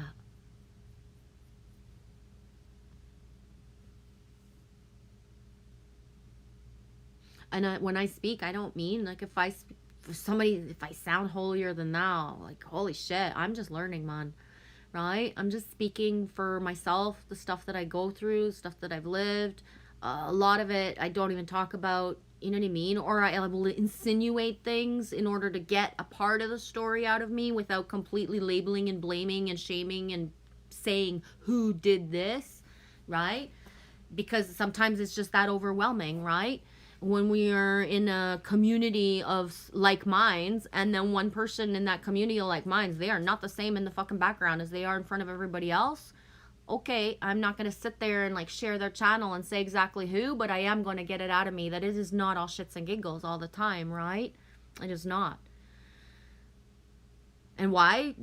And when I speak, I don't mean, like, if I sound holier than thou, like, holy shit, I'm just learning, man. Right? I'm just speaking for myself, the stuff that I go through, stuff that I've lived. A lot of it I don't even talk about. You know what I mean? Or I will insinuate things in order to get a part of the story out of me without completely labeling and blaming and shaming and saying who did this, right? Because sometimes it's just that overwhelming, right? When we are in a community of like minds, and then one person in that community of like minds, they are not the same in the fucking background as they are in front of everybody else. Okay, I'm not going to sit there and, like, share their channel and say exactly who, but I am going to get it out of me that it is not all shits and giggles all the time, right? It is not. And why?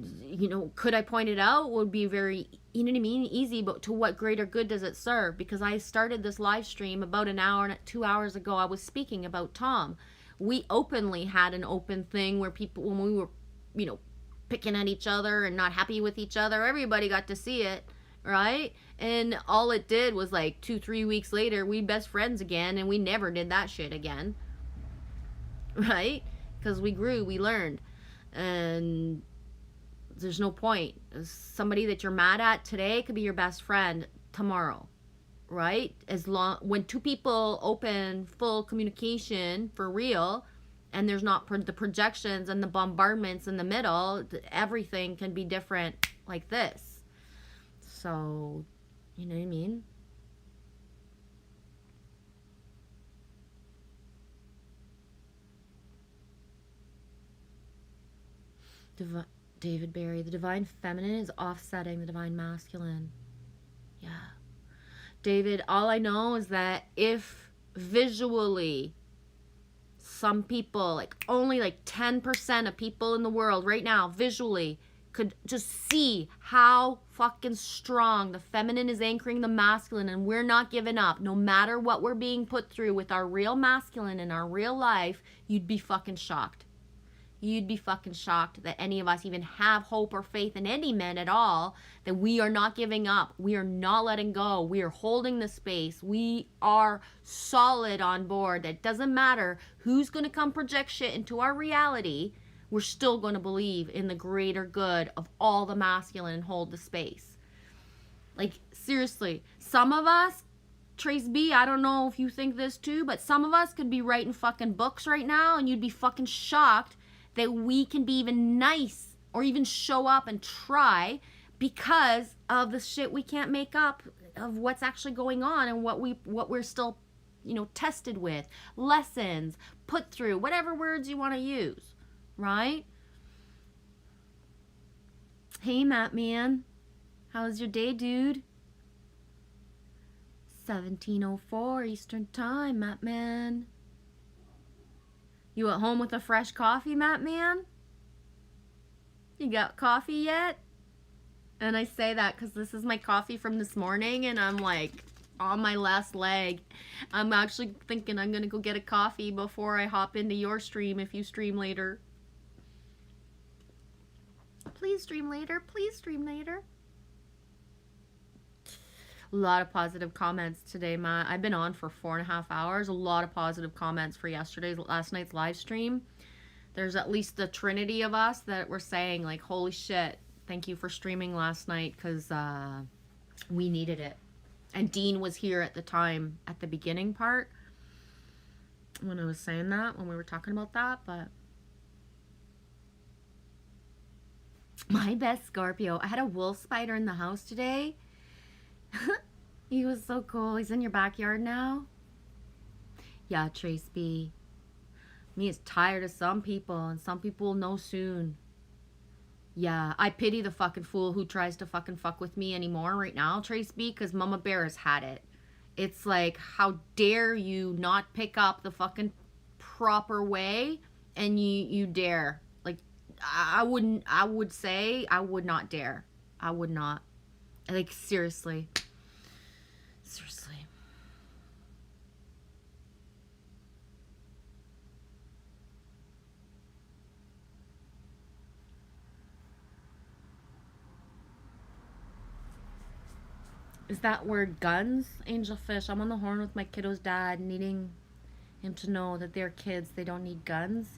Could I point it out? Would be very, easy, but to what greater good does it serve? Because I started this live stream about an hour and 2 hours ago. I was speaking about Tom. We openly had an open thing where people, when we were, picking at each other and not happy with each other, everybody got to see it. Right? And all it did was, like, 2-3 weeks later, we best friends again, and we never did that shit again. Right? Because we grew, we learned. And there's no point. Somebody that you're mad at today could be your best friend tomorrow. Right? When two people open full communication for real, and there's not the projections and the bombardments in the middle, everything can be different like this. So, you know what I mean? David Barry, the divine feminine is offsetting the divine masculine. Yeah. David, all I know is that if visually some people, like only like 10% of people in the world right now, visually, could just see how fucking strong the feminine is anchoring the masculine, and we're not giving up no matter what we're being put through with our real masculine in our real life, you'd be fucking shocked. You'd be fucking shocked that any of us even have hope or faith in any men at all, that we are not giving up. We are not letting go. We are holding the space. We are solid on board. It doesn't matter who's going to come project shit into our reality. We're still going to believe in the greater good of all the masculine and hold the space. Like, seriously, some of us, Trace B, I don't know if you think this too, but some of us could be writing fucking books right now, and you'd be fucking shocked that we can be even nice or even show up and try because of the shit we can't make up of what's actually going on and what we're still, tested with, lessons, put through, whatever words you want to use. Right? Hey, Matt Man. How's your day, dude? 17:04 Eastern Time, Matt Man. You at home with a fresh coffee, Matt Man? You got coffee yet? And I say that because this is my coffee from this morning, and I'm like on my last leg. I'm actually thinking I'm gonna go get a coffee before I hop into your stream if you stream later. Please stream later. Please stream later. A lot of positive comments today, Matt. I've been on for 4.5 hours. A lot of positive comments for last night's live stream. There's at least the trinity of us that were saying, like, holy shit, thank you for streaming last night, because we needed it. And Dean was here at the time, at the beginning part, when I was saying that, when we were talking about that, but... My best Scorpio. I had a wolf spider in the house today. He was so cool. He's in your backyard now. Yeah, Trace B. Me is tired of some people, and some people will know soon. Yeah, I pity the fucking fool who tries to fucking fuck with me anymore right now, Trace B, because Mama Bear has had it. It's like, how dare you not pick up the fucking proper way, and you dare. Like, I would say I would not dare. I would not. Like, seriously. Seriously. Is that word guns? Angelfish, I'm on the horn with my kiddo's dad, needing him to know that they're kids, they don't need guns.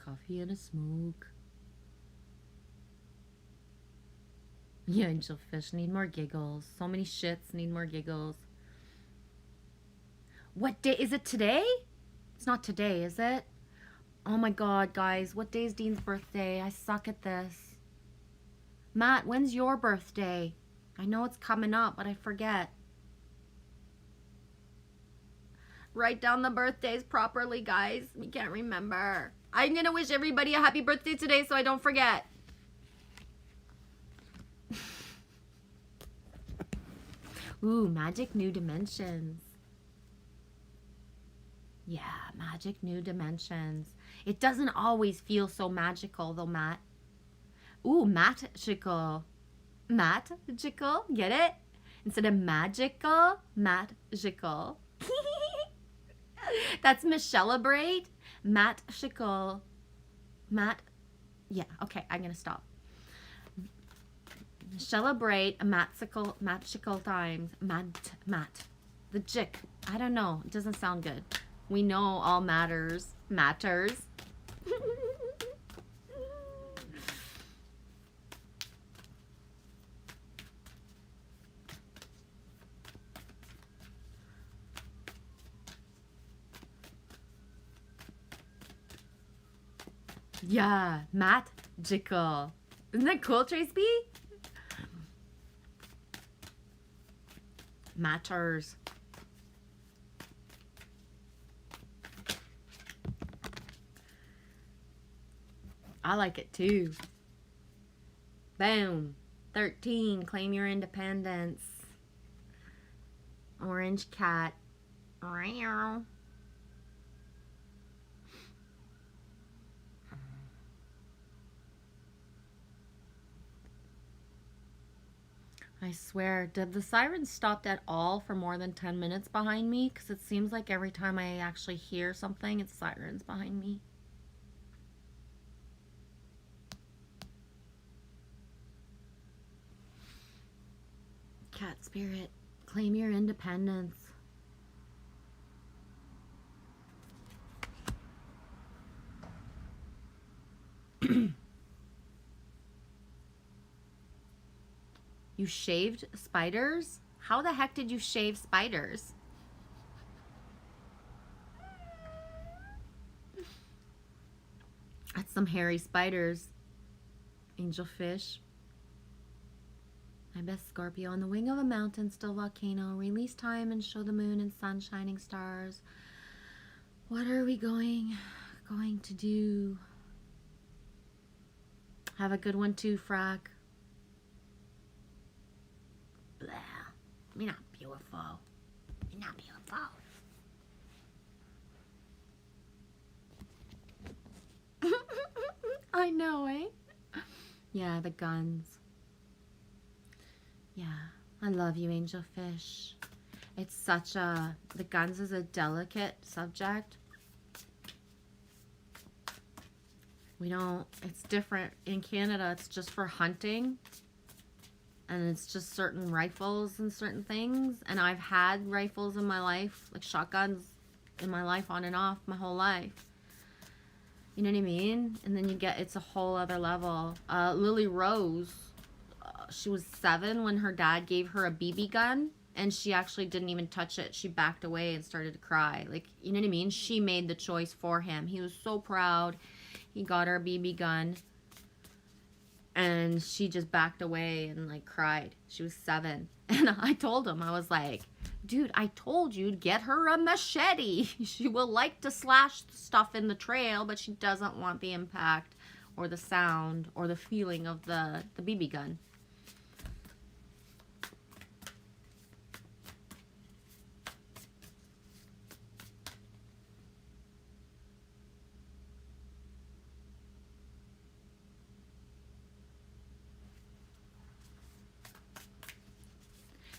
Coffee and a smoke. Yeah, Angelfish, need more giggles. So many shits, need more giggles. What day? Is it today? It's not today, is it? Oh my god, guys. What day is Dean's birthday? I suck at this. Matt, when's your birthday? I know it's coming up, but I forget. Write down the birthdays properly, guys. We can't remember. I'm gonna wish everybody a happy birthday today so I don't forget. Ooh, Magic New Dimensions. Yeah, Magic New Dimensions. It doesn't always feel so magical though, Matt. Ooh, magical. Magical, get it? Instead of magical, magical. That's Michelle-abrate. Magical. Yeah, okay, I'm gonna stop. Celebrate a magical times. Mat. The jick. I don't know. It doesn't sound good. We know all matters. Yeah, magical. Isn't that cool, Trace B? Matters. I like it too. Boom. 13. Claim your independence. Orange cat. Meow. I swear, did the sirens stop at all for more than 10 minutes behind me? Because it seems like every time I actually hear something, it's sirens behind me. Cat spirit, claim your independence. You shaved spiders? How the heck did you shave spiders? That's some hairy spiders. Angelfish. My best Scorpio. On the wing of a mountain, still volcano. Release time and show the moon and sun shining stars. What are we going to do? Have a good one too, Frack. Blah. You're not beautiful. You're not beautiful. I know, eh? Yeah, the guns. Yeah, I love you, Angel Fish. It's such a... The guns is a delicate subject. We don't... It's different. In Canada, it's just for hunting. And it's just certain rifles and certain things. And I've had rifles in my life, like shotguns in my life on and off my whole life. You know what I mean? And then you get, it's a whole other level. Lily Rose, she was 7 when her dad gave her a BB gun. And she actually didn't even touch it. She backed away and started to cry. Like, you know what I mean? She made the choice for him. He was so proud. He got her a BB gun. And she just backed away and, like, cried. She was 7. And I told him, I was like, dude, I told you to get her a machete. She will like to slash stuff in the trail, but she doesn't want the impact or the sound or the feeling of the BB gun.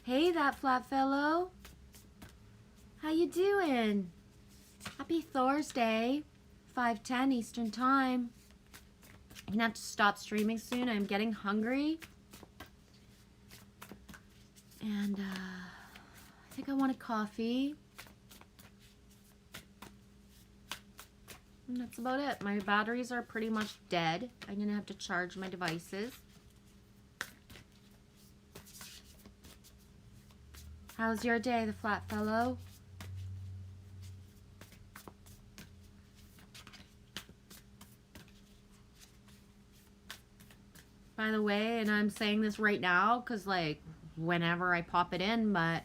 Hey, that flat fellow. How you doing? Happy Thursday, 5:10 Eastern Time. I'm gonna have to stop streaming soon. I'm getting hungry. And I think I want a coffee. And that's about it. My batteries are pretty much dead. I'm gonna have to charge my devices. How's your day, the flat fellow? By the way, and I'm saying this right now because, like, whenever I pop it in, but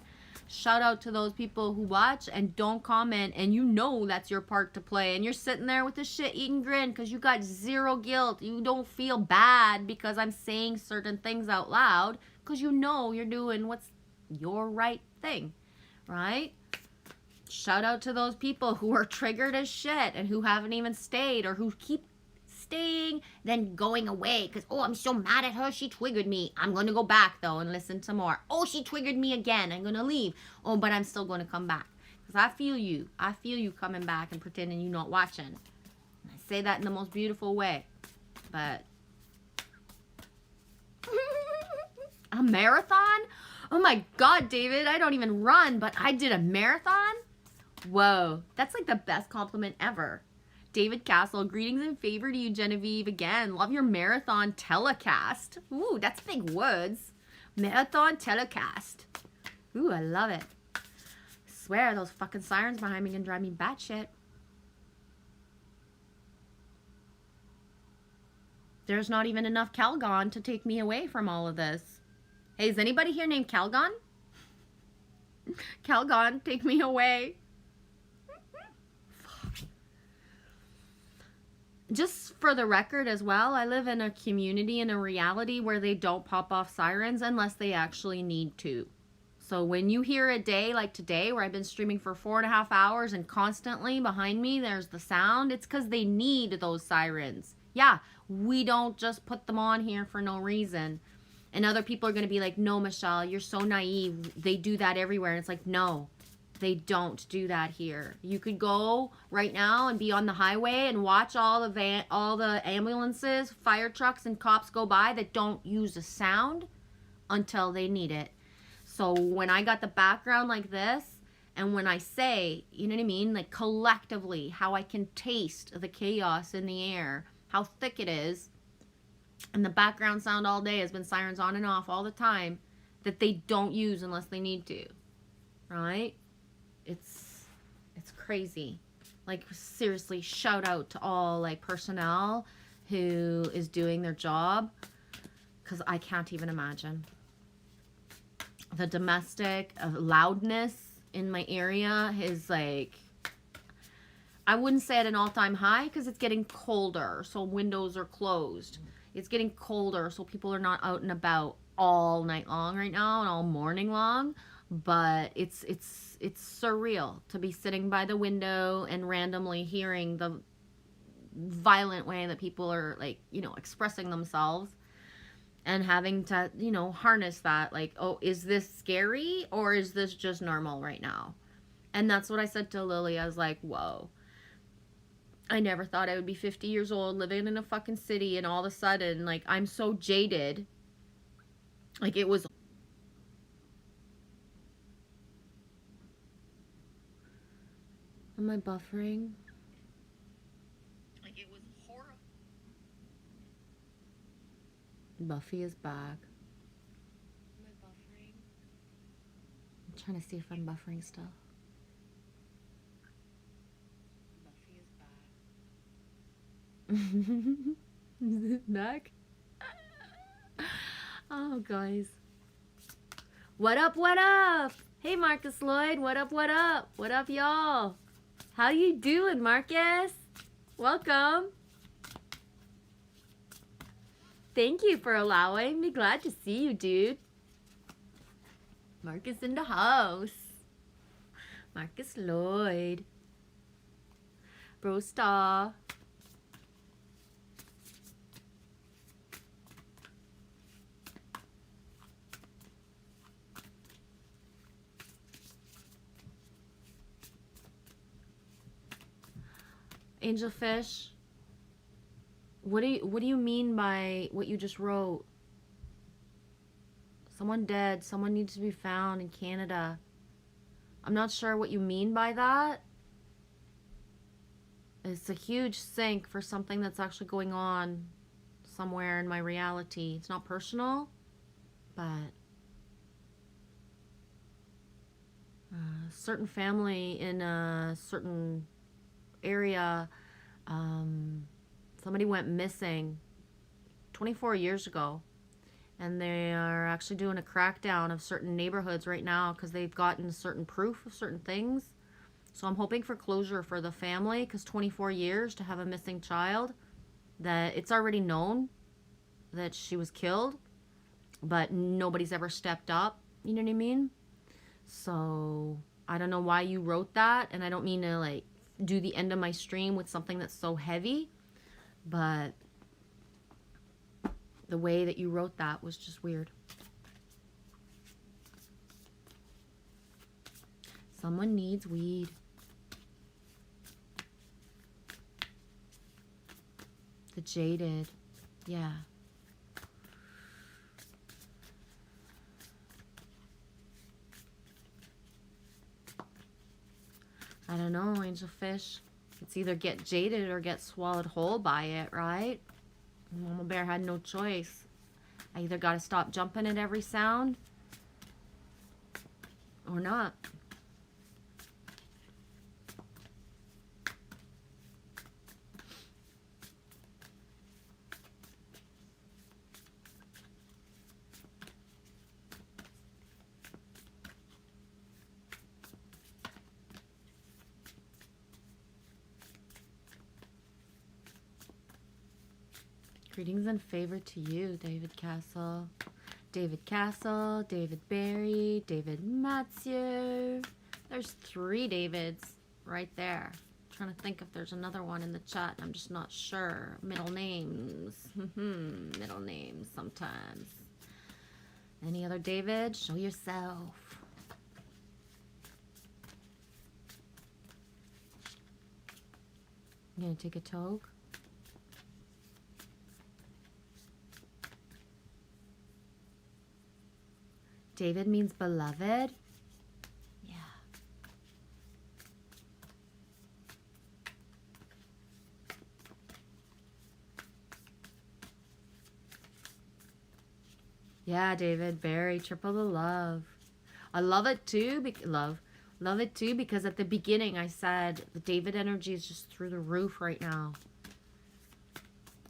shout out to those people who watch and don't comment, and you know that's your part to play, and you're sitting there with a shit-eating grin because you got zero guilt. You don't feel bad because I'm saying certain things out loud because you know you're doing what's your right thing, right? Shout out to those people who are triggered as shit and who haven't even stayed or who keep staying then going away because, oh, I'm so mad at her, she triggered me. I'm going to go back though and listen to more. Oh, she triggered me again, I'm going to leave. Oh, but I'm still going to come back because I feel you coming back and pretending you're not watching. I say that in the most beautiful way, but a marathon? Oh my God, David, I don't even run, but I did a marathon? Whoa, that's like the best compliment ever. David Castle, greetings and favor to you, Genevieve. Again, love your marathon telecast. Ooh, that's big words. Marathon telecast. Ooh, I love it. I swear, those fucking sirens behind me can drive me batshit. There's not even enough Calgon to take me away from all of this. Hey, is anybody here named Calgon? Calgon, take me away. Just for the record as well, I live in a community, in a reality where they don't pop off sirens unless they actually need to. So when you hear a day like today where I've been streaming for 4.5 hours and constantly behind me there's the sound, it's because they need those sirens. Yeah, we don't just put them on here for no reason. And other people are going to be like, no, Michelle, you're so naive. They do that everywhere. And it's like, no, they don't do that here. You could go right now and be on the highway and watch all the ambulances, fire trucks, and cops go by that don't use a sound until they need it. So when I got the background like this, and when I say, you know what I mean, like collectively, how I can taste the chaos in the air, how thick it is, and the background sound all day has been sirens on and off all the time that they don't use unless they need to, right? It's crazy. Like, seriously, shout out to all, like, personnel who is doing their job because I can't even imagine. the domestic loudness in my area is like, I wouldn't say at an all-time high because it's getting colder, so windows are closed. It's getting colder, so people are not out and about all night long right now and all morning long. But it's surreal to be sitting by the window and randomly hearing the violent way that people are, like, you know, expressing themselves, and having to, you know, harness that, like, oh, is this scary or is this just normal right now? And that's what I said to Lily. I was like, whoa. I never thought I would be 50 years old living in a fucking city, and all of a sudden, like, I'm so jaded. Like, it was... Am I buffering? Like, it was horrible. Buffy is back. Am I buffering? I'm trying to see if I'm buffering still. Buffy is back. Is it back? Oh, guys. What up, what up? Hey, Marcus Lloyd. What up, what up? What up, y'all? How you doing, Marcus? Welcome. Thank you for allowing me. Glad to see you, dude. Marcus in the house. Marcus Lloyd. Bro Star. Angelfish. What do you mean by what you just wrote? Someone dead. Someone needs to be found in Canada. I'm not sure what you mean by that. It's a huge sink for something that's actually going on somewhere in my reality. It's not personal, but a certain family in a certain area, somebody went missing 24 years ago, and they are actually doing a crackdown of certain neighborhoods right now because they've gotten certain proof of certain things. So I'm hoping for closure for the family, because 24 years to have a missing child, that it's already known that she was killed, but nobody's ever stepped up, you know what I mean? So I don't know why you wrote that, and I don't mean to, like, do the end of my stream with something that's so heavy, but the way that you wrote that was just weird. Someone needs weed. The jaded. Yeah. I don't know, Angelfish. It's either get jaded or get swallowed whole by it, right? Mama Bear had no choice. I either gotta stop jumping at every sound or not. Greetings and favor to you, David Castle. David Castle, David Barry, David Mathieu. There's 3 Davids right there. I'm trying to think if there's another one in the chat. I'm just not sure. Middle names. Middle names sometimes. Any other David? Show yourself. I'm gonna take a toke. David means beloved. Yeah. Yeah, David, Barry, triple the love. I love it too. Love it too, because at the beginning I said the David energy is just through the roof right now.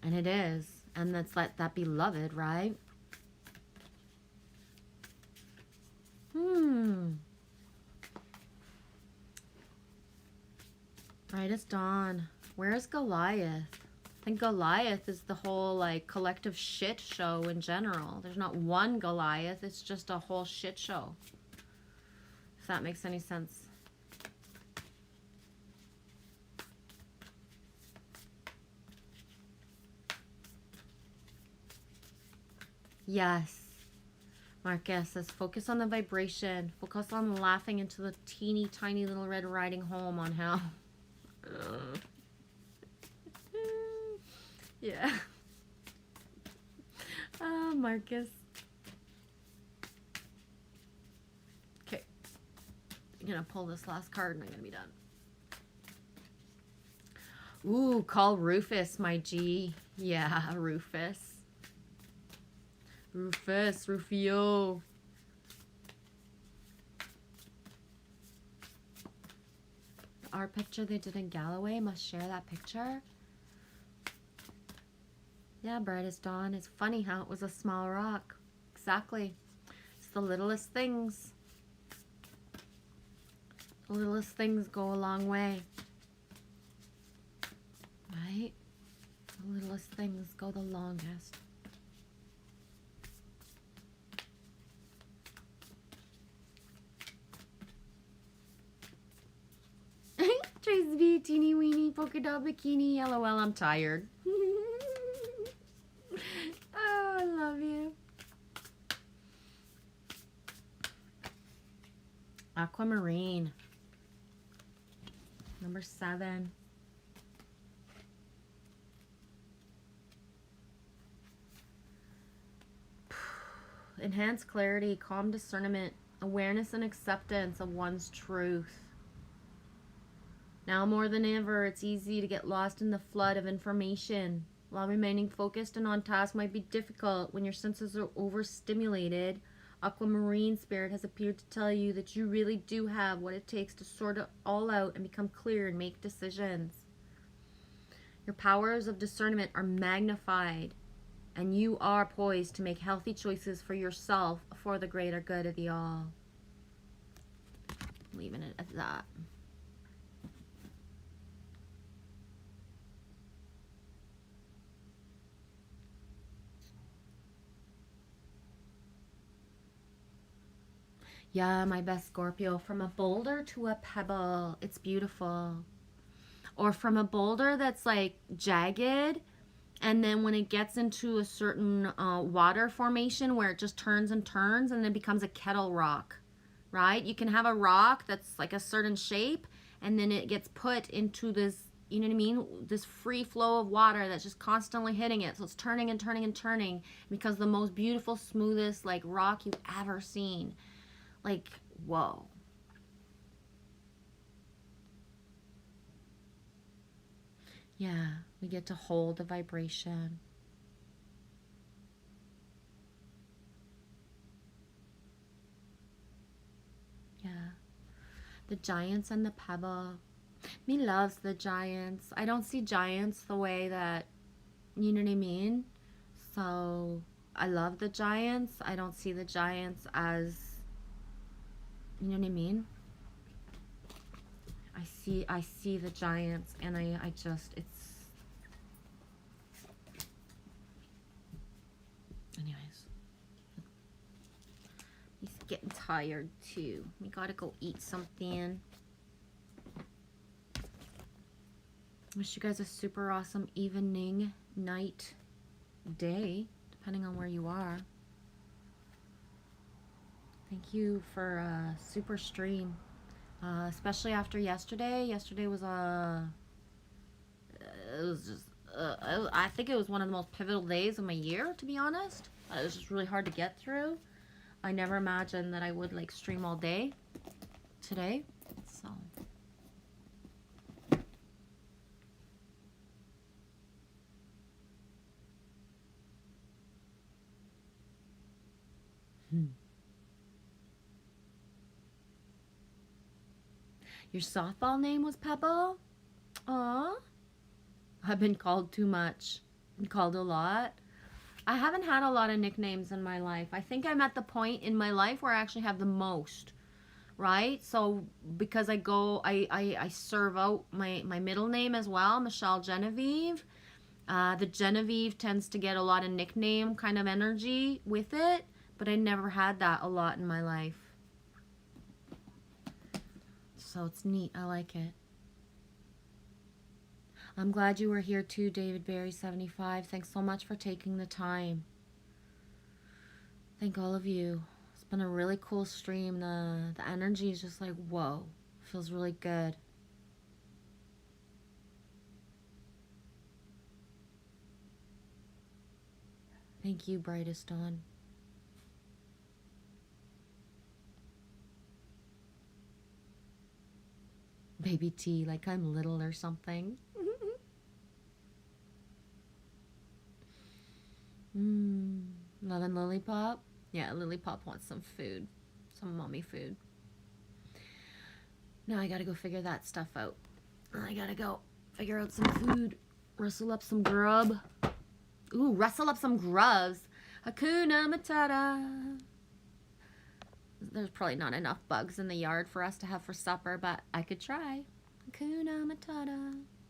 And it is. And let's let that be beloved, right? Brightest dawn. Where is Goliath? I think Goliath is the whole like collective shit show in general. There's not one Goliath, it's just a whole shit show. If that makes any sense. Yes. Marcus says focus on the vibration. Focus on laughing into the teeny tiny little Red Riding home on hell. Yeah. Oh, Marcus. Okay. I'm gonna pull this last card and I'm gonna be done. Ooh, call Rufus, my G. Yeah, Rufus. Rufus, Rufio. Our picture they did in Galloway, must share that picture. Yeah, brightest dawn. It's funny how it was a small rock. Exactly. It's the littlest things. The littlest things go a long way. Right? The littlest things go the longest. Trace V, teeny weeny, polka dot bikini, LOL, I'm tired. Oh, I love you. Aquamarine. Number 7. Enhanced clarity, calm discernment, awareness and acceptance of one's truth. Now more than ever, it's easy to get lost in the flood of information. While remaining focused and on task might be difficult when your senses are overstimulated, Aquamarine Spirit has appeared to tell you that you really do have what it takes to sort it all out and become clear and make decisions. Your powers of discernment are magnified, and you are poised to make healthy choices for yourself for the greater good of the all. Leaving it at that. Yeah, my best Scorpio. From a boulder to a pebble. It's beautiful. Or from a boulder that's like jagged, and then when it gets into a certain water formation where it just turns and turns and then becomes a kettle rock, right? You can have a rock that's like a certain shape, and then it gets put into this, you know what I mean? This free flow of water that's just constantly hitting it. So it's turning and turning and turning. Because the most beautiful, smoothest like rock you've ever seen. Like, whoa. Yeah, we get to hold the vibration. Yeah. The giants and the pebble. Me loves the giants. I don't see giants the way that, you know what I mean? So, I love the giants. I don't see the giants as, you know what I mean? I see the giants, and I just, it's, anyways. He's getting tired too. We gotta go eat something. Wish you guys a super awesome evening, night, day, depending on where you are. Thank you for a super stream, especially after yesterday. Yesterday was it was just, I think it was one of the most pivotal days of my year, to be honest. It was just really hard to get through. I never imagined that I would like stream all day today, so. Your softball name was Pebble? Aw. I've been called too much. Been called a lot. I haven't had a lot of nicknames in my life. I think I'm at the point in my life where I actually have the most, right? So because I serve out my middle name as well, Michelle Genevieve. The Genevieve tends to get a lot of nickname kind of energy with it, but I never had that a lot in my life. So it's neat. I like it. I'm glad you were here too, David Barry 75. Thanks so much for taking the time. Thank all of you. It's been a really cool stream. The energy is just like, whoa. Feels really good. Thank you, Brightest Dawn. Baby T, like I'm little or something. Loving Lilypop? Yeah, Lilypop wants some food. Some mommy food. Now I gotta go figure that stuff out. I gotta go figure out some food. Rustle up some grub. Ooh, rustle up some grubs. Hakuna Matata. There's probably not enough bugs in the yard for us to have for supper, but I could try. Hakuna Matata.